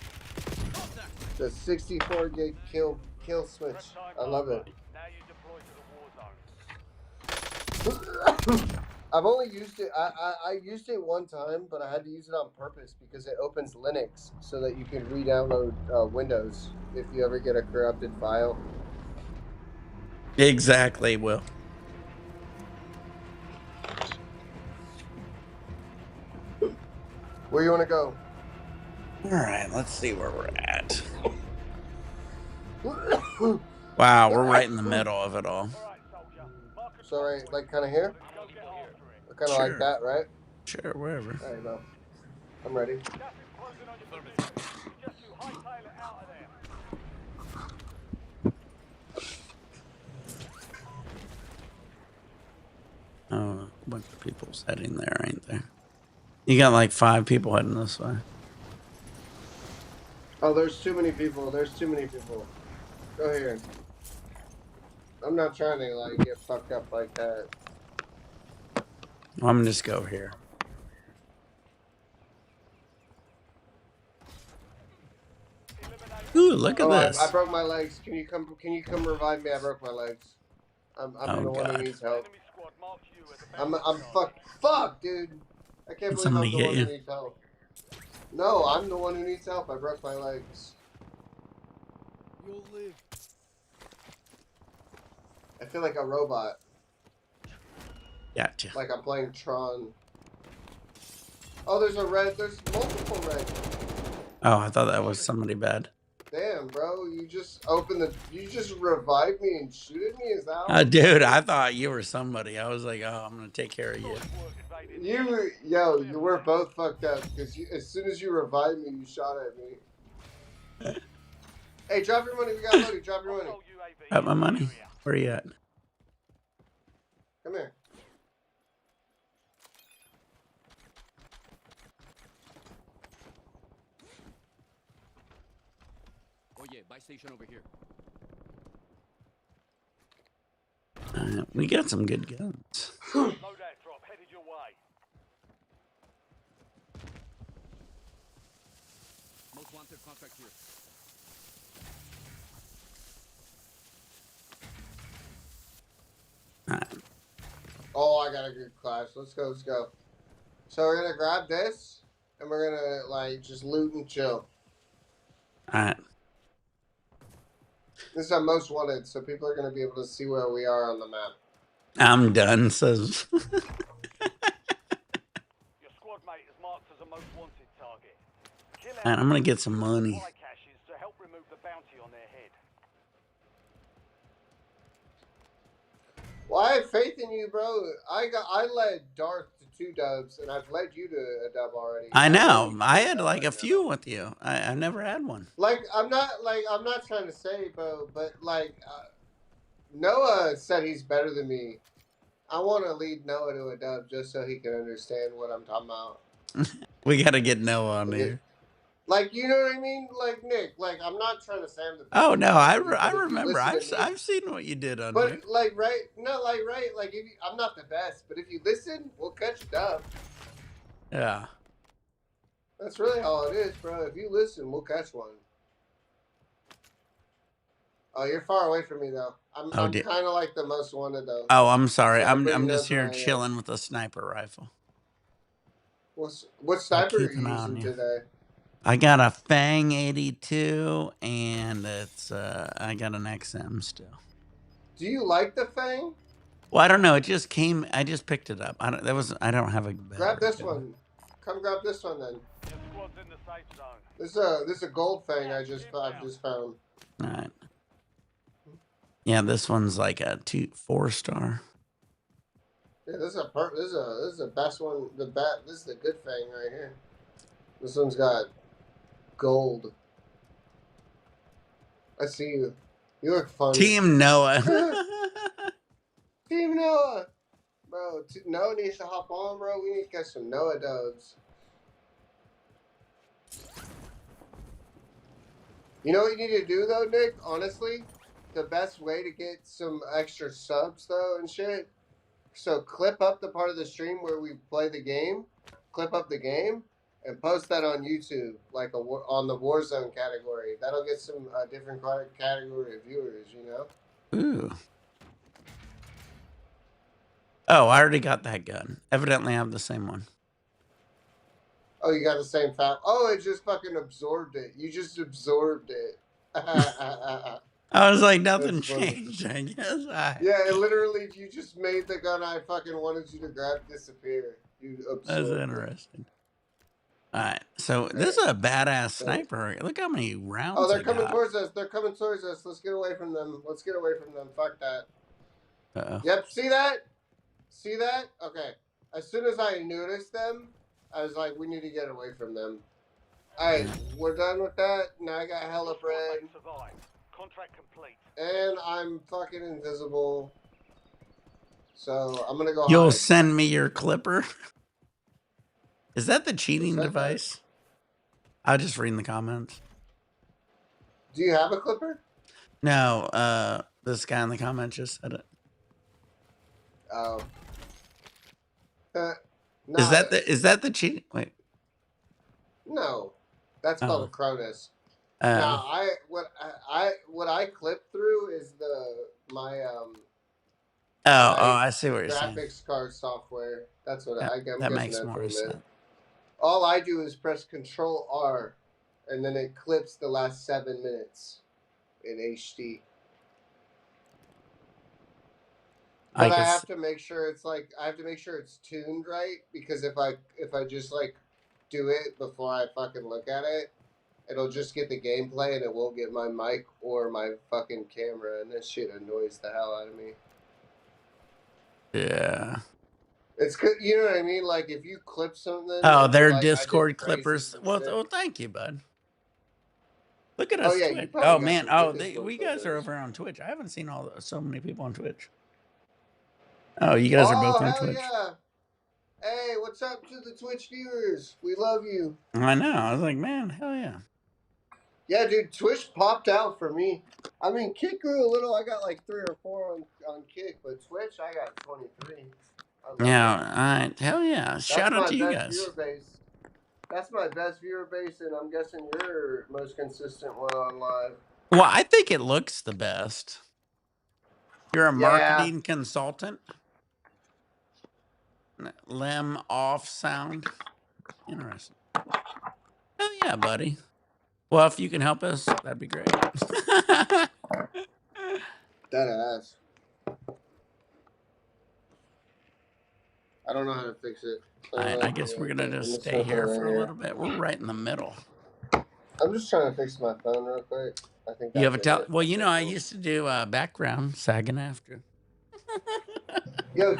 The 64 gig kill switch. I love it. Now you deploy to the war zone. I've only used it. I used it one time, but I had to use it on purpose because it opens Linux so that you can re-download Windows if you ever get a corrupted file. Exactly, Will. Where you want to go? All right, let's see where we're at. Wow, we're right in the middle of it all. So right, like kind of here, kind of like Sure. that, right? Sure, wherever. All right, no, I'm ready. Gas is closing on your position. Suggest you hightail it out of there. Oh, a bunch of people's heading there, ain't there? You got like 5 people heading this way. Oh, there's too many people. There's too many people. Go here. I'm not trying to like get fucked up like that. I'm gonna just go here. Ooh, look at Oh, I this. broke my legs. Can you come revive me? I broke my legs. I'm Oh, the one who God. needs help. Enemy squad marks you as a I'm fuck, dude. I can't Did believe somebody I'm the get one you? who needs help. No, I'm the one who needs help. I broke my legs. You'll live. I feel like a robot. Gotcha. Like I'm playing Tron. Oh, there's multiple red. Oh, I thought that was somebody bad. Damn, bro, you just you just revived me and shooted me? Is that how it Dude, I works? thought you were somebody. I was like, oh, I'm gonna take care of you. You were both fucked up because as soon as you revived me, you shot at me. Hey, drop your money. We got loaded. Drop your money. Got my money? Where you at? Come here. Oh yeah, buy station over here. We got some good guns. Loadout drop headed your way. Most wanted contract here. Oh, I got a good class. Let's go. Let's go. So we're gonna grab this, and we're gonna like just loot and chill. Alright. This is our most wanted, so people are gonna be able to see where we are on the map. I'm done, says. Your squad mate is marked as a most wanted target. Kill Alright, I'm gonna get some money. supply caches to help remove the bounty on their head. Well, I have faith in you, bro. I led Darth to 2 dubs, and I've led you to a dub already. I know. you I to a had dub like a right now. few with you. I've never had one. Like I'm not trying to say, bro, but like Noah said he's better than me. I want to lead Noah to a dub just so he can understand what I'm talking about. We gotta get Noah on Like, here. like, you know what I mean? Like Nick, like I'm not trying to say I'm the best. Oh no, I but if you remember. listen to I've me, seen what you did on but here. like right, no, like right, like if you, I'm not the best, but if you listen, we'll catch a dub. Yeah. That's really all it is, bro. If you listen, we'll catch one. Oh, you're far away from me though. I'm kind of like the most wanted though. Oh, I'm sorry. So I'm everybody just knows here where I am. chilling with a sniper rifle. What sniper are keep you an eye on using you. today? I got a Fang 82, and it's I got an XM still. Do you like the Fang? Well, I don't know. It just came. I just picked it up. I don't have a. Grab this one. Come grab this one then. Your squad's in the safe zone. This is a gold Fang I've just found. All right. Yeah, this one's like a 4-star. Yeah, this is the best one. This is the good Fang right here. This one's got gold. I see you. You look funny. Team Noah. Team Noah. Bro, Noah needs to hop on, bro. We need to get some Noah dubs. You know what you need to do, though, Nick? Honestly, the best way to get some extra subs, though, and shit. So clip up the part of the stream where we play the game. Clip up the game. And post that on YouTube, like on the Warzone category. That'll get some different category of viewers, you know? Ooh. Oh, I already got that gun. Evidently, I have the same one. Oh, you got the same fat. Oh, it just fucking absorbed it. You just absorbed it. I was like, nothing changed, I guess. Yeah, it literally, you just made the gun I fucking wanted you to grab disappear. You absorbed That's interesting. All right, so this is a badass sniper. Look how many rounds. Oh, they're coming towards us. They're coming towards us. Let's get away from them. Let's get away from them. Fuck that. Uh-oh. Yep, see that? See that? Okay. As soon as I noticed them, I was like, we need to get away from them. Alright, we're done with that. Now I got hella bread. Contract complete. And I'm fucking invisible. So I'm gonna go You'll hide. send me your clipper? Is that the cheating device? I'll just read in the comments. Do you have a clipper? No, this guy in the comments just said it. Oh. Is that the cheating? Wait. No. That's called a Cronus. Now what I clip through is my I see what you're saying. graphics card software. That's what I'm that guessing makes that more from it. sense. All I do is press Control R, and then it clips the last 7 minutes in HD. But I have to make sure it's tuned right, because if I just like do it before I fucking look at it, it'll just get the gameplay and it won't get my mic or my fucking camera, and that shit annoys the hell out of me. Yeah. It's good, you know what I mean? Like if you clip something Oh, and you're they're like, I did Discord crazy clippers. some Well, shit. well, thank you, bud. Look at Oh us, yeah, you Twitch. probably Oh got man. some Oh, good Discord we guys are clippers. over on Twitch. I haven't seen so many people on Twitch. Oh, you guys are Oh both on hell Twitch. yeah! Hey, what's up to the Twitch viewers? We love you. I know. I was like, man, hell yeah. Yeah, dude, Twitch popped out for me. I mean, Kick grew a little. I got like 3 or 4 on Kick, but Twitch, I got 23. I love Yeah. it. All right. Hell yeah. That's Shout out my to you best guys. viewer base. That's my best viewer base, and I'm guessing you're most consistent one on live. Well, I think it looks the best. You're a Yeah. marketing consultant. Lem off sound. Interesting. Hell yeah, buddy. Well, if you can help us, that'd be great. That ass. I don't know how to fix it. All right, I guess we're gonna just stay here for a little bit. We're right in the middle. I'm just trying to fix my phone real quick. I think You that have a did it. well, you know, I Cool. used to do background sagging after. Yo,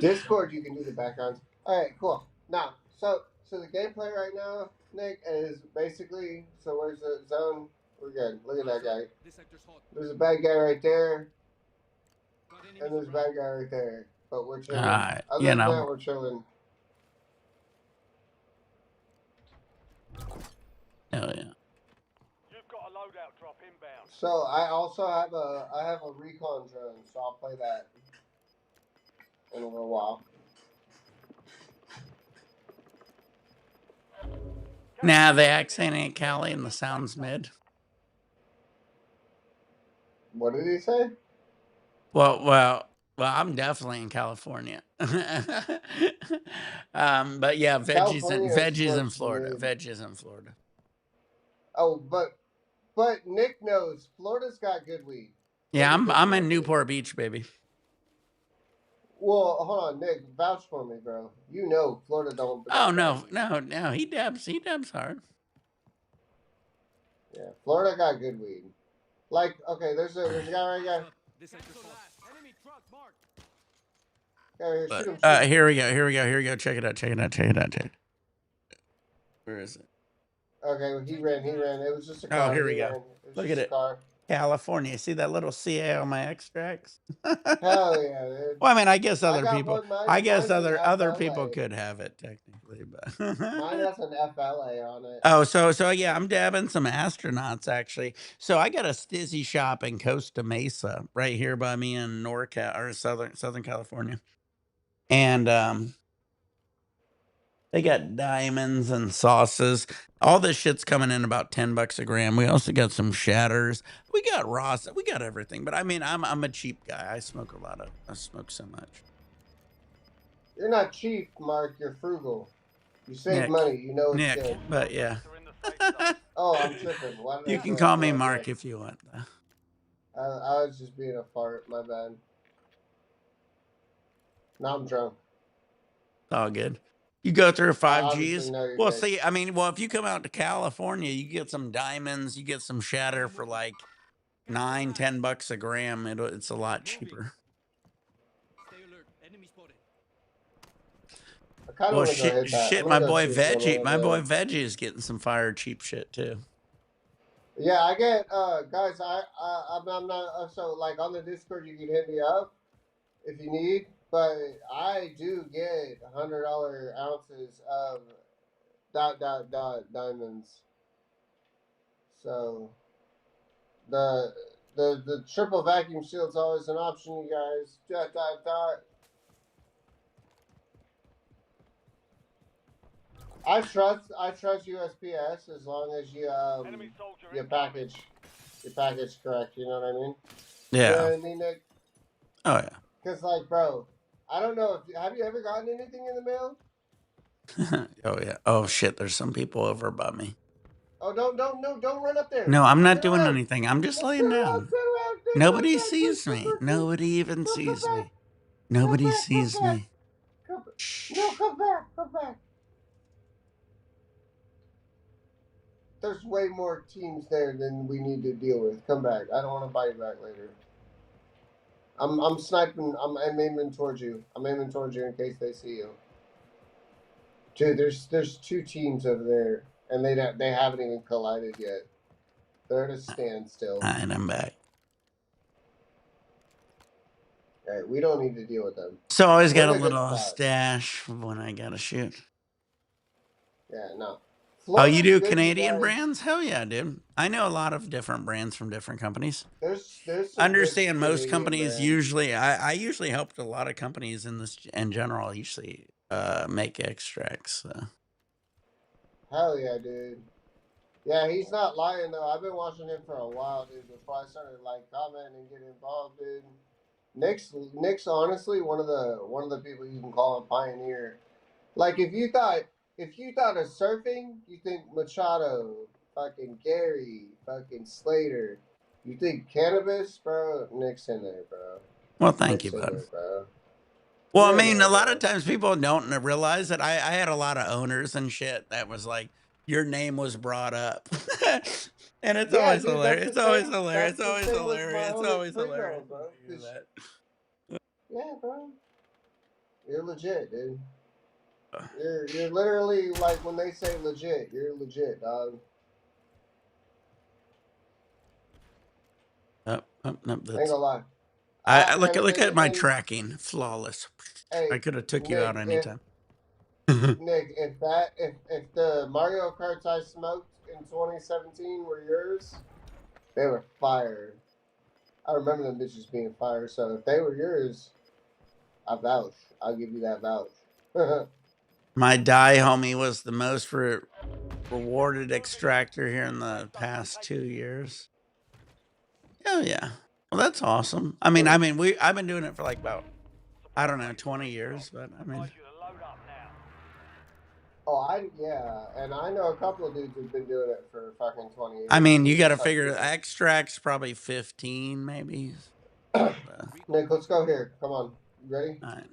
Discord, you can do the backgrounds. All right, cool. Now, so the gameplay right now, Nick, is basically, so where's the zone? We're good. Look at that guy. This sector's hot. There's a bad guy right there, Got enemies and there's a around. bad guy right there. But we're chilling. You Other than that, know, we're chilling. hell yeah. You've got a loadout drop inbound. So I also have a recon drone, so I'll play that in a little while. Nah, the accent ain't Cali and the sound's mid. What did he say? Well, I'm definitely in California. But yeah, California veggies in smokes Florida. mid. Veggies in Florida. Oh, but Nick knows Florida's got good weed. Yeah, Let me I'm get in you Newport Beach, baby. Well, hold on, Nick. Vouch for me, bro. You know Florida don't. Oh got no, weed. no. He dabs hard. Yeah, Florida got good weed. Like, okay, there's a guy right here. This sector's hot. Enemy truck marked. Here, But, shoot him. here we go. Check it out. Where is it? Okay, he ran. It was just a Oh, car. here we He go. ran. It was Look just at a it. car. California. See that little CA on my extracts? Hell yeah, dude. Well, I mean, I guess I other got people. one. I guess Mine's an other FLA. people could have it technically, but Mine has an FLA on it. oh, so yeah, I'm dabbing some astronauts actually. So I got a stizzy shop in Costa Mesa right here by me in NorCal or Southern California, and they got diamonds and sauces. All this shit's coming in about $10 a gram. We also got some shatters. We got Ross. We got everything. But I mean, I'm a cheap guy. I smoke so much. You're not cheap, Mark. You're frugal. You save Nick. money. You know it's good. But yeah. Oh, I'm tripping. Why did You I can throw call up me like Mark this? if you want. I was just being a fart. My bad. Now I'm drunk. All good. You go through I 5 obviously Gs. know you're Well, good. see, I mean, if you come out to California, you get some diamonds, you get some shatter for like $9-10 a gram. It's a lot cheaper. Stay alert. Enemy spotted. I kind of Well, want to go hit that. shit, I'm my gonna go boy see what's going Veggie, on my over boy there. Veggie is getting some fire cheap shit too. Yeah, I get guys. I'm not so like on the Discord. You can hit me up if you need, but I do get $100 ounces of diamonds. So the triple vacuum shield's always an option, you guys. I trust USPS as long as you your package correct. You know what I mean? Yeah. You know what I mean, Nick? Oh yeah. Because like, bro, I don't know if have you ever gotten anything in the mail? Oh yeah. Oh shit. There's some people over by me. Oh, don't run up there. No, I'm not Turn doing around. anything. I'm just laying Turn around. down. Turn around. Nobody Come back, sees come me. back, Nobody even come sees back. me. Nobody Come back, sees come back. me. No, come back. there's way more teams there than we need to deal with. Come back. I don't want to buy you back later. I'm sniping. I'm aiming towards you. I'm aiming towards you in case they see you. Dude, there's two teams over there, and they haven't even collided yet. They're at a standstill. All right, I'm back. All right, we don't need to deal with them. So I always We're got a in a good little spot. stash of when I gotta shoot. Yeah, no. Oh, you Florida's do good, you Canadian guys. brands? Hell yeah, dude. I know a lot of different brands from different companies. There's some Understand good most Canadian companies brands. usually I usually helped a lot of companies in general usually make extracts. Hell yeah, dude. Yeah, he's not lying though. I've been watching him for a while, dude. Before I started like commenting and getting involved, dude. Nick's honestly one of the people you can call a pioneer. Like if you thought of surfing, you think Machado, fucking Gary, fucking Slater. You think cannabis, bro? Nick's in there, bro. Well, thank Nick's you, in bud. there, bro. Well, I You're in mean, there, a lot of bro. times people don't realize that I had a lot of owners and shit that was like, your name was brought up. And it's Yeah, always dude, that's hilarious. the It's always same. hilarious. That's It's the always same with my hilarious. It's owner always hilarious Primo, when bro. they hear that. Yeah, bro. You're legit, dude. You're literally like when they say legit, you're legit, dog. Oh, no, Ain't that's. gonna lie. I look And, at my and tracking, flawless. hey, I could have took you Nick, out anytime. if the Mario Karts I smoked in 2017 were yours, they were fire. I remember them bitches being fire. So if they were yours, I vouch. I'll give you that vouch. My die homie was the most rewarded extractor here in the past 2 years. Oh yeah. Well, that's awesome. I mean, I've been doing it for like about I don't know 20 years, but I mean, Yeah, and I know a couple of dudes who've been doing it for fucking 20 years. I mean, you got to Just like figure you. extracts probably 15 maybe. Nick, let's go here. Come on. You ready? All right.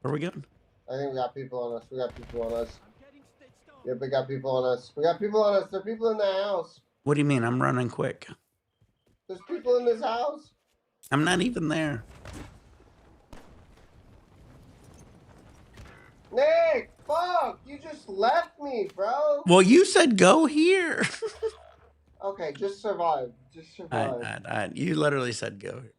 Where are we going? I think we got people on us. We got people on us. I'm getting stitched up. Yep, we got people on us. We got people on us. There are people in the house. What do you mean? I'm running quick. There's people in this house. I'm not even there. Nick, fuck! You just left me, bro. Well, you said go here. Okay, just survive. Just survive. You literally said go here.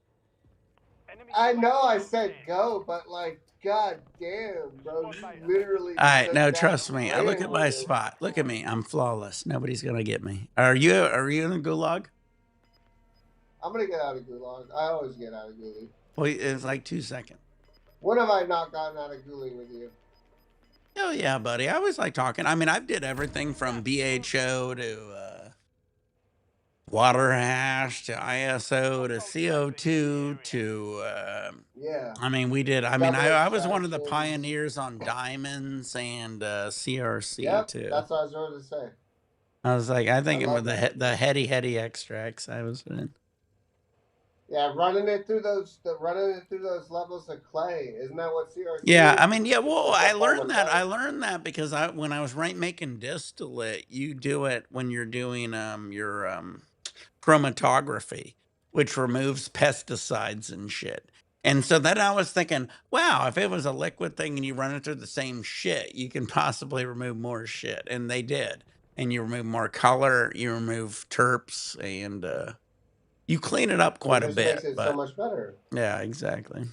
I know I said go, but like, god damn, bro, you literally. All right, took no, that trust me. I look at my randomly. spot. Look at me. I'm flawless. Nobody's gonna get me. Are you in a gulag? I'm gonna get out of Gulag. I always get out of Gulag. Well, it's like 2 seconds. When have I not gotten out of Gulag with you? Oh yeah, buddy. I always like talking. I mean, I've did everything from BHO to water hash to ISO to CO2 to. Yeah. I mean, we did. I mean, Double I was one of the extractions. pioneers on diamonds and CRC Yep, too. that's what I was going to say. I was like, I think it was love the heady extracts I was in. Yeah, running it through those levels of clay. Isn't that what CRC Yeah, is? I mean, yeah. Well, It's a I form learned of that. clay. I learned that because when I was making distillate, you do it when you're doing your chromatography, which removes pesticides and shit. And so then I was thinking, wow, if it was a liquid thing and you run it through the same shit, you can possibly remove more shit. And they did. And you remove more color, you remove terps, and you clean it up It quite a just makes bit. it so But much better. yeah, exactly.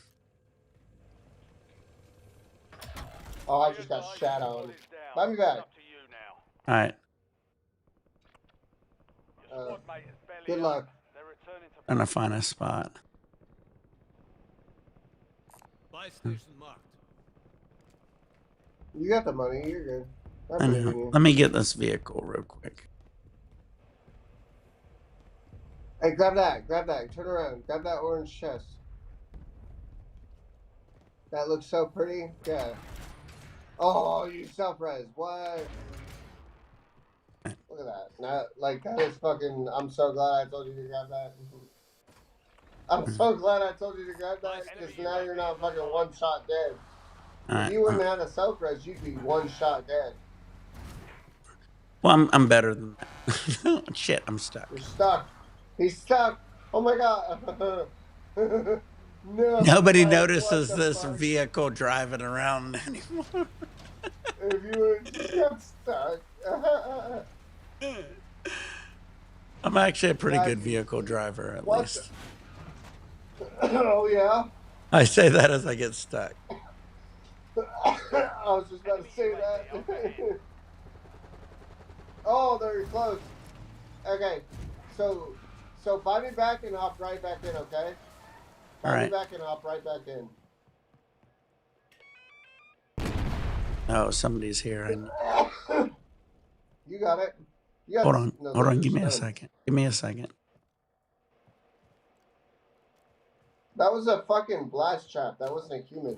Oh, I just got shat on. Let me back. All right. Good luck. I'm gonna find a spot. Buy station marked. You got the money. You're good. I I believe in know. you. Let me get this vehicle real quick. Hey, grab that. Grab that. Turn around. Grab that orange chest. That looks so pretty. Yeah. Oh, you self-res. What? Look at that. Now, like, that is fucking... I'm so glad I told you to grab that. I'm so glad I told you to grab that, because now you're not fucking one-shot dead. If you wouldn't have had a self-res, you'd be one-shot dead. Well, I'm better than that. Shit, I'm stuck. You're stuck. He's stuck. Oh my god. No, Nobody Mike, what notices the this fuck? vehicle driving around anymore. If you would just got stuck. I'm actually a pretty good That'd be vehicle driver, at what the, least. oh yeah. I say that as I get stuck. I was just about to say that. Oh, they're close. Okay. So buy me back and hop right back in, okay? All Buy me right. back and hop right back in. Oh, somebody's here. You got it. You got Hold on. no, Hold those on. are Give me a stones. second. Give me a second. That was a fucking blast trap. That wasn't a human.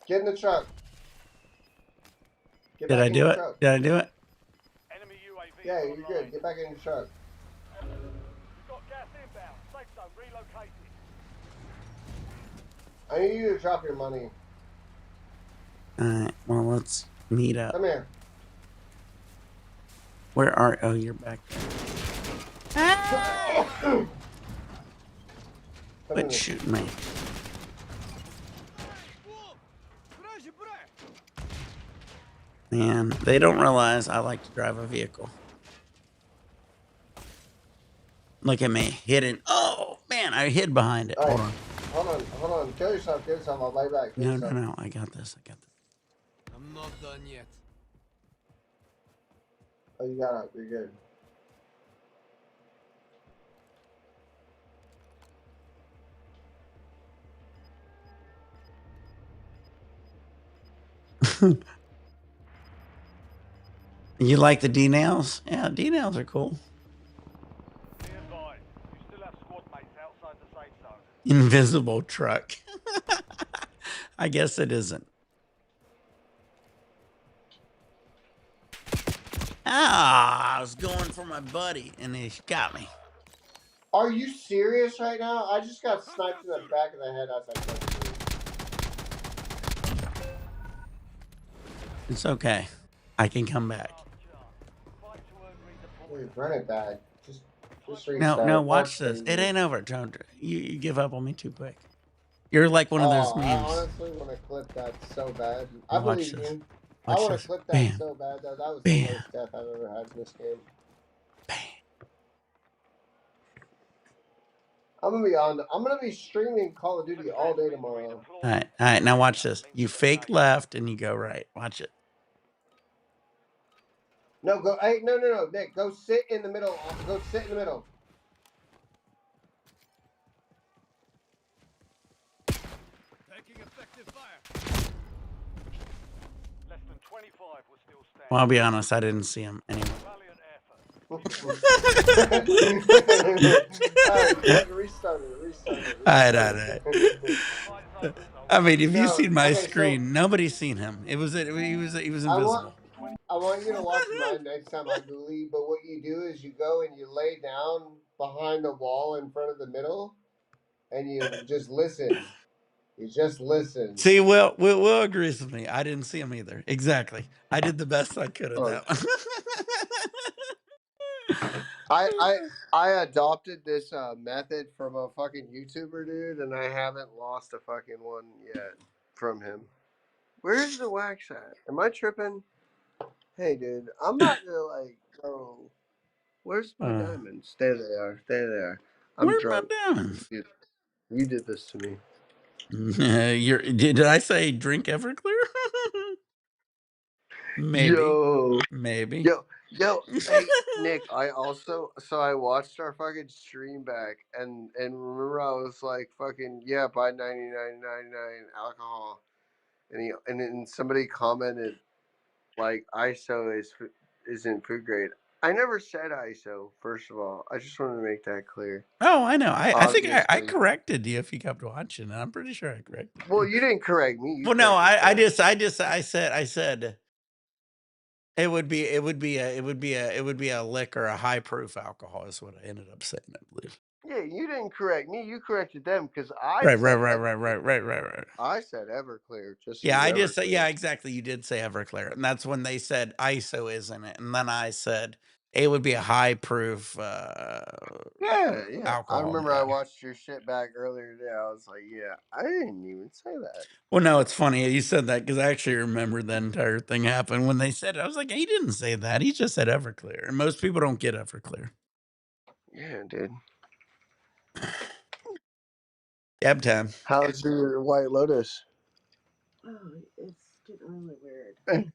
Get in the truck. Get Did back I in do your it? truck. Did I do it? Enemy UAV Yeah, is you're online. good. Get back in your truck. We've got gas inbound. Safe zone relocated. I need you to drop your money. All right. Well, let's meet up. Come here. Where are? Oh, you're back there. Come Quit here. shooting me. Man, they don't realize I like to drive a vehicle. Look at me hidden. Oh man, I hid behind it. All right. Hold on. Hold on. Kill yourself. Kill yourself. I'll buy back. Kill No, yourself. no. I got this. I'm not done yet. Oh, you got it. You're good. You like the D nails? Yeah, D nails are cool. Be advised, you still have squad mates outside the safe zone. Invisible truck. I guess it isn't. Ah, I was going for my buddy and he got me. Are you serious right now? I just got sniped in the back of the head as I clicked through. It's okay. I can come back. Fight to earn redeployment. Dude, run it back. Just restart. No, That's watch this. It crazy. ain't over, John. You give up on me too quick. You're like one of those Oh, I memes. honestly want to clip that so bad. I Watch believe this. you. I Watch want to this. clip that Bam. so bad, though. That was Bam. the worst death I've ever had in this game. Bam. I'm gonna be streaming Call of Duty all day tomorrow. All right. Now watch this. You fake left and you go right. Watch it. No, go. Hey, no, Nick, go sit in the middle. Go sit in the middle. Taking effective fire. Less than 25 were still standing. Well, I'll be honest. I didn't see him anyway. Valiant effort. Alright, restart it. All right. I mean, if you've No, seen my okay, so- screen, nobody's seen him. He was invisible. I want you to watch mine next time I goolie, but what you do is you go and you lay down behind the wall in front of the middle and you just listen. You just listen. See, Will agrees with me. I didn't see him either. Exactly. I did the best I could at that one. I adopted this method from a fucking YouTuber, dude, and I haven't lost a fucking one yet from him. Where's the wax at? Am I tripping? Hey, dude, I'm not gonna like go. Where's my diamonds? There they are. I'm Where's drunk. my diamonds? You did this to me. Did I say drink Everclear? Maybe. Maybe. Yo, hey, Nick, I watched our fucking stream back and remember I was like fucking buy 99.99 alcohol and then somebody commented like ISO isn't food grade. I never said ISO, first of all. I just wanted to make that clear. Oh, I know. I think I Obviously. corrected you if you kept watching. I'm pretty sure I corrected you. Well, you didn't correct me. You Well, no, corrected I said it would be a liquor, a high proof alcohol is what I ended up saying, I believe. Yeah, you didn't correct me. You corrected them because I Right, right, said right, right, right, right, right, right. I said Everclear. Just so Yeah, you I just said, Everclear. yeah, exactly. You did say Everclear, and that's when they said ISO isn't it, and then I said it would be a high proof Yeah. I alcohol. remember I Yeah. watched your shit back earlier today. I was like, yeah, I didn't even say that. Well, no, it's funny you said that because I actually remember that entire thing happened when they said it. I was like, he didn't say that. He just said Everclear, and most people don't get Everclear. Yeah, dude. Yep, time. How's your White Lotus? Oh, it's getting really weird.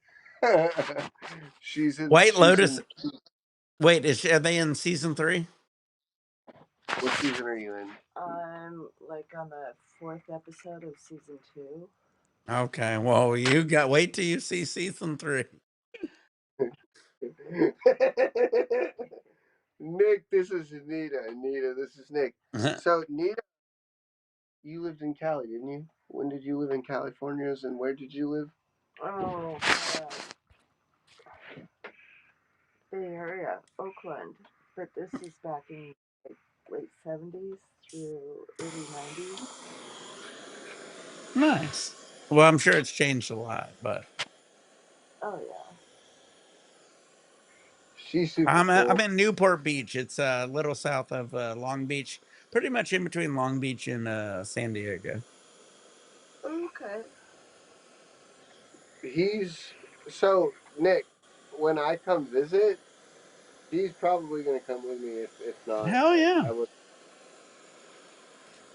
She's in. White Lotus. Wait, are they in season 3? What season are you in? I'm like on the 4th episode of season 2. Okay, well, wait till you see season 3. Nick, this is Anita. Anita, this is Nick. So, Nita, you lived in Cali, didn't you? When did you live in California, and where did you live? Oh, Bay Area, Oakland. But this is back in like late 70s through early 90s. Nice. Well, I'm sure it's changed a lot, but Oh, yeah. She's super cool. I'm in Newport Beach. It's a little south of Long Beach, pretty much in between Long Beach and San Diego. Okay. So, Nick, when I come visit, he's probably going to come with me. If not, Hell yeah. I would.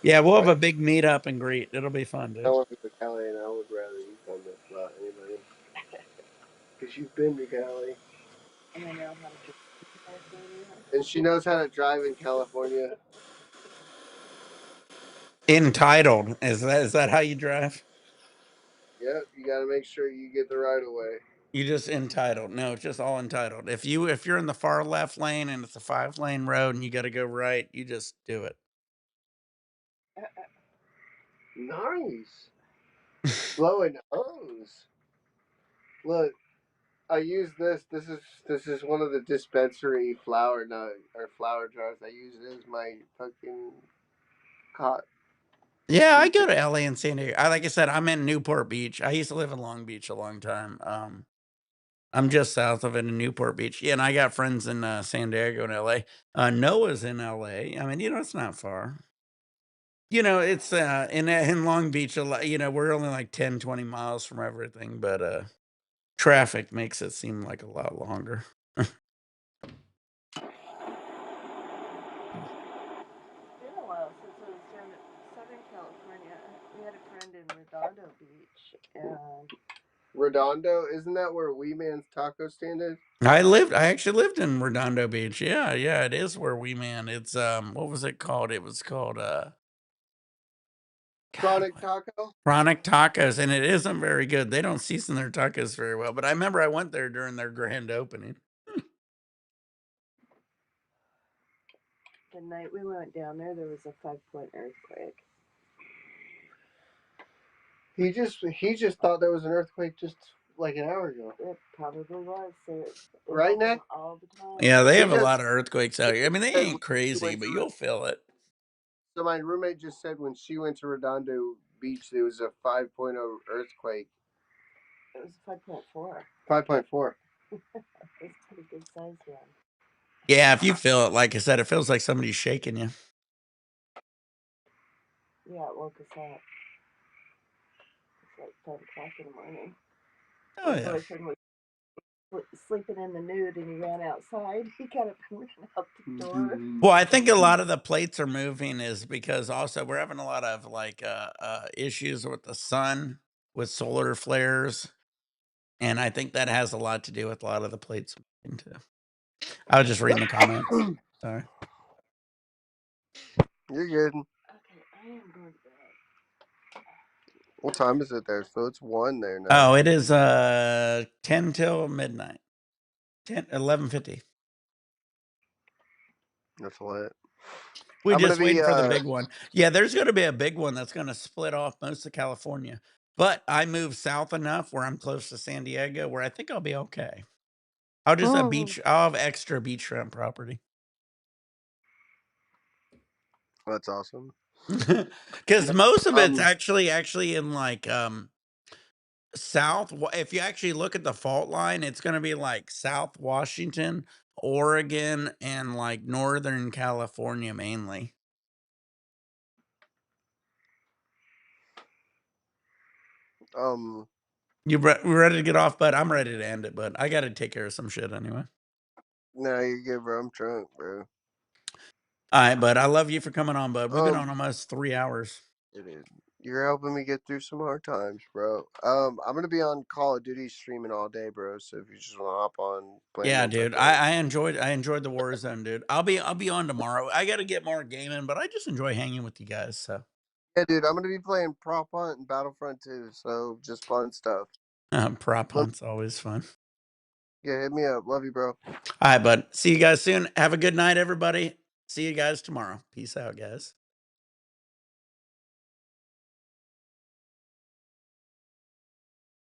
Yeah, we'll have But a big meet up and greet. It'll be fun, I dude. want to go to Cali, and I would rather you come if not anybody. Because you've been to Cali. And I know how to do California. And she knows how to drive in California. Entitled. Is that how you drive? Yep, you got to make sure you get the right of way. You just entitled. No, it's just all entitled. If you're in the far left lane and it's a 5-lane road and you got to go right, you just do it. Nice. Blowing O's. Look, I use this. This is one of the dispensary flower jars. I use it as my fucking cot. Yeah, I go to LA and San Diego. Like I said, I'm in Newport Beach. I used to live in Long Beach a long time. I'm just south of it in Newport Beach. Yeah, and I got friends in San Diego and LA. Noah's in LA. I mean, it's not far. It's in Long Beach a lot. We're only like 10, 20 miles from everything, but traffic makes it seem like a lot longer. It's been a while since I was down in Southern California. We had a friend in Redondo Beach, and Redondo, isn't that where Wee Man's taco stand is? I actually lived in Redondo Beach. Yeah, yeah, it is where We Man. It's what was it called? It was called Chronic Taco? Chronic Tacos, and it isn't very good. They don't season their tacos very well. But I remember I went there during their grand opening. the night we went down there, there was a 5-point earthquake. He just thought there was an earthquake just like an hour ago. It probably was. Right, Nick? All the time. Yeah, they He have a just lot of earthquakes out here. I mean, they said ain't when she crazy, went but to you'll feel it. So my roommate just said when she went to Redondo Beach, there was a 5.0 earthquake. It was 5.4. 5.4. It's pretty good size one. Yeah, if you feel it, like I said, it feels like somebody's shaking you. Yeah, it woke us up. It's like 5 o'clock in the morning. Oh My yeah. boyfriend was sleeping in the nude, and he ran outside. He got up and ran out the door. Well, I think a lot of the plates are moving is because also we're having a lot of like issues with the sun with solar flares. And I think that has a lot to do with a lot of the plates moving too. I was just reading the comments. Sorry. You're good. Okay, I am going to bed. What time is it there? So it's 1 there now. Oh, it is 10 till midnight. 11:50. That's lit. We I'm gonna just be waiting for the big one. Yeah, there's going to be a big one that's going to split off most of California. But I moved south enough where I'm close to San Diego where I think I'll be okay. I'll have extra beachfront property. That's awesome. Because most of it's Um, actually in like if you actually look at the fault line, it's gonna be like South Washington, Oregon, and like Northern California mainly. um, You ready to get off, bud? I'm ready to end it, but I gotta take care of some shit anyway. no, you're good, bro. I'm drunk, bro. Alright, bud. I love you for coming on, bud. We've been on Um, almost 3 hours. dude, you're helping me get through some hard times, bro. I'm gonna be on Call of Duty streaming all day, bro. So if you just wanna hop on, playing Yeah, dude. multiplayer. I enjoyed the Warzone, dude. I'll be on tomorrow. I gotta get more gaming, but I just enjoy hanging with you guys, so Yeah, dude, I'm gonna be playing Prop Hunt and Battlefront 2, so just fun stuff. prop Love, hunt's always fun. yeah, hit me up. Love you, bro. Alright, bud. See you guys soon. Have a good night, everybody. See you guys tomorrow. Peace out, guys.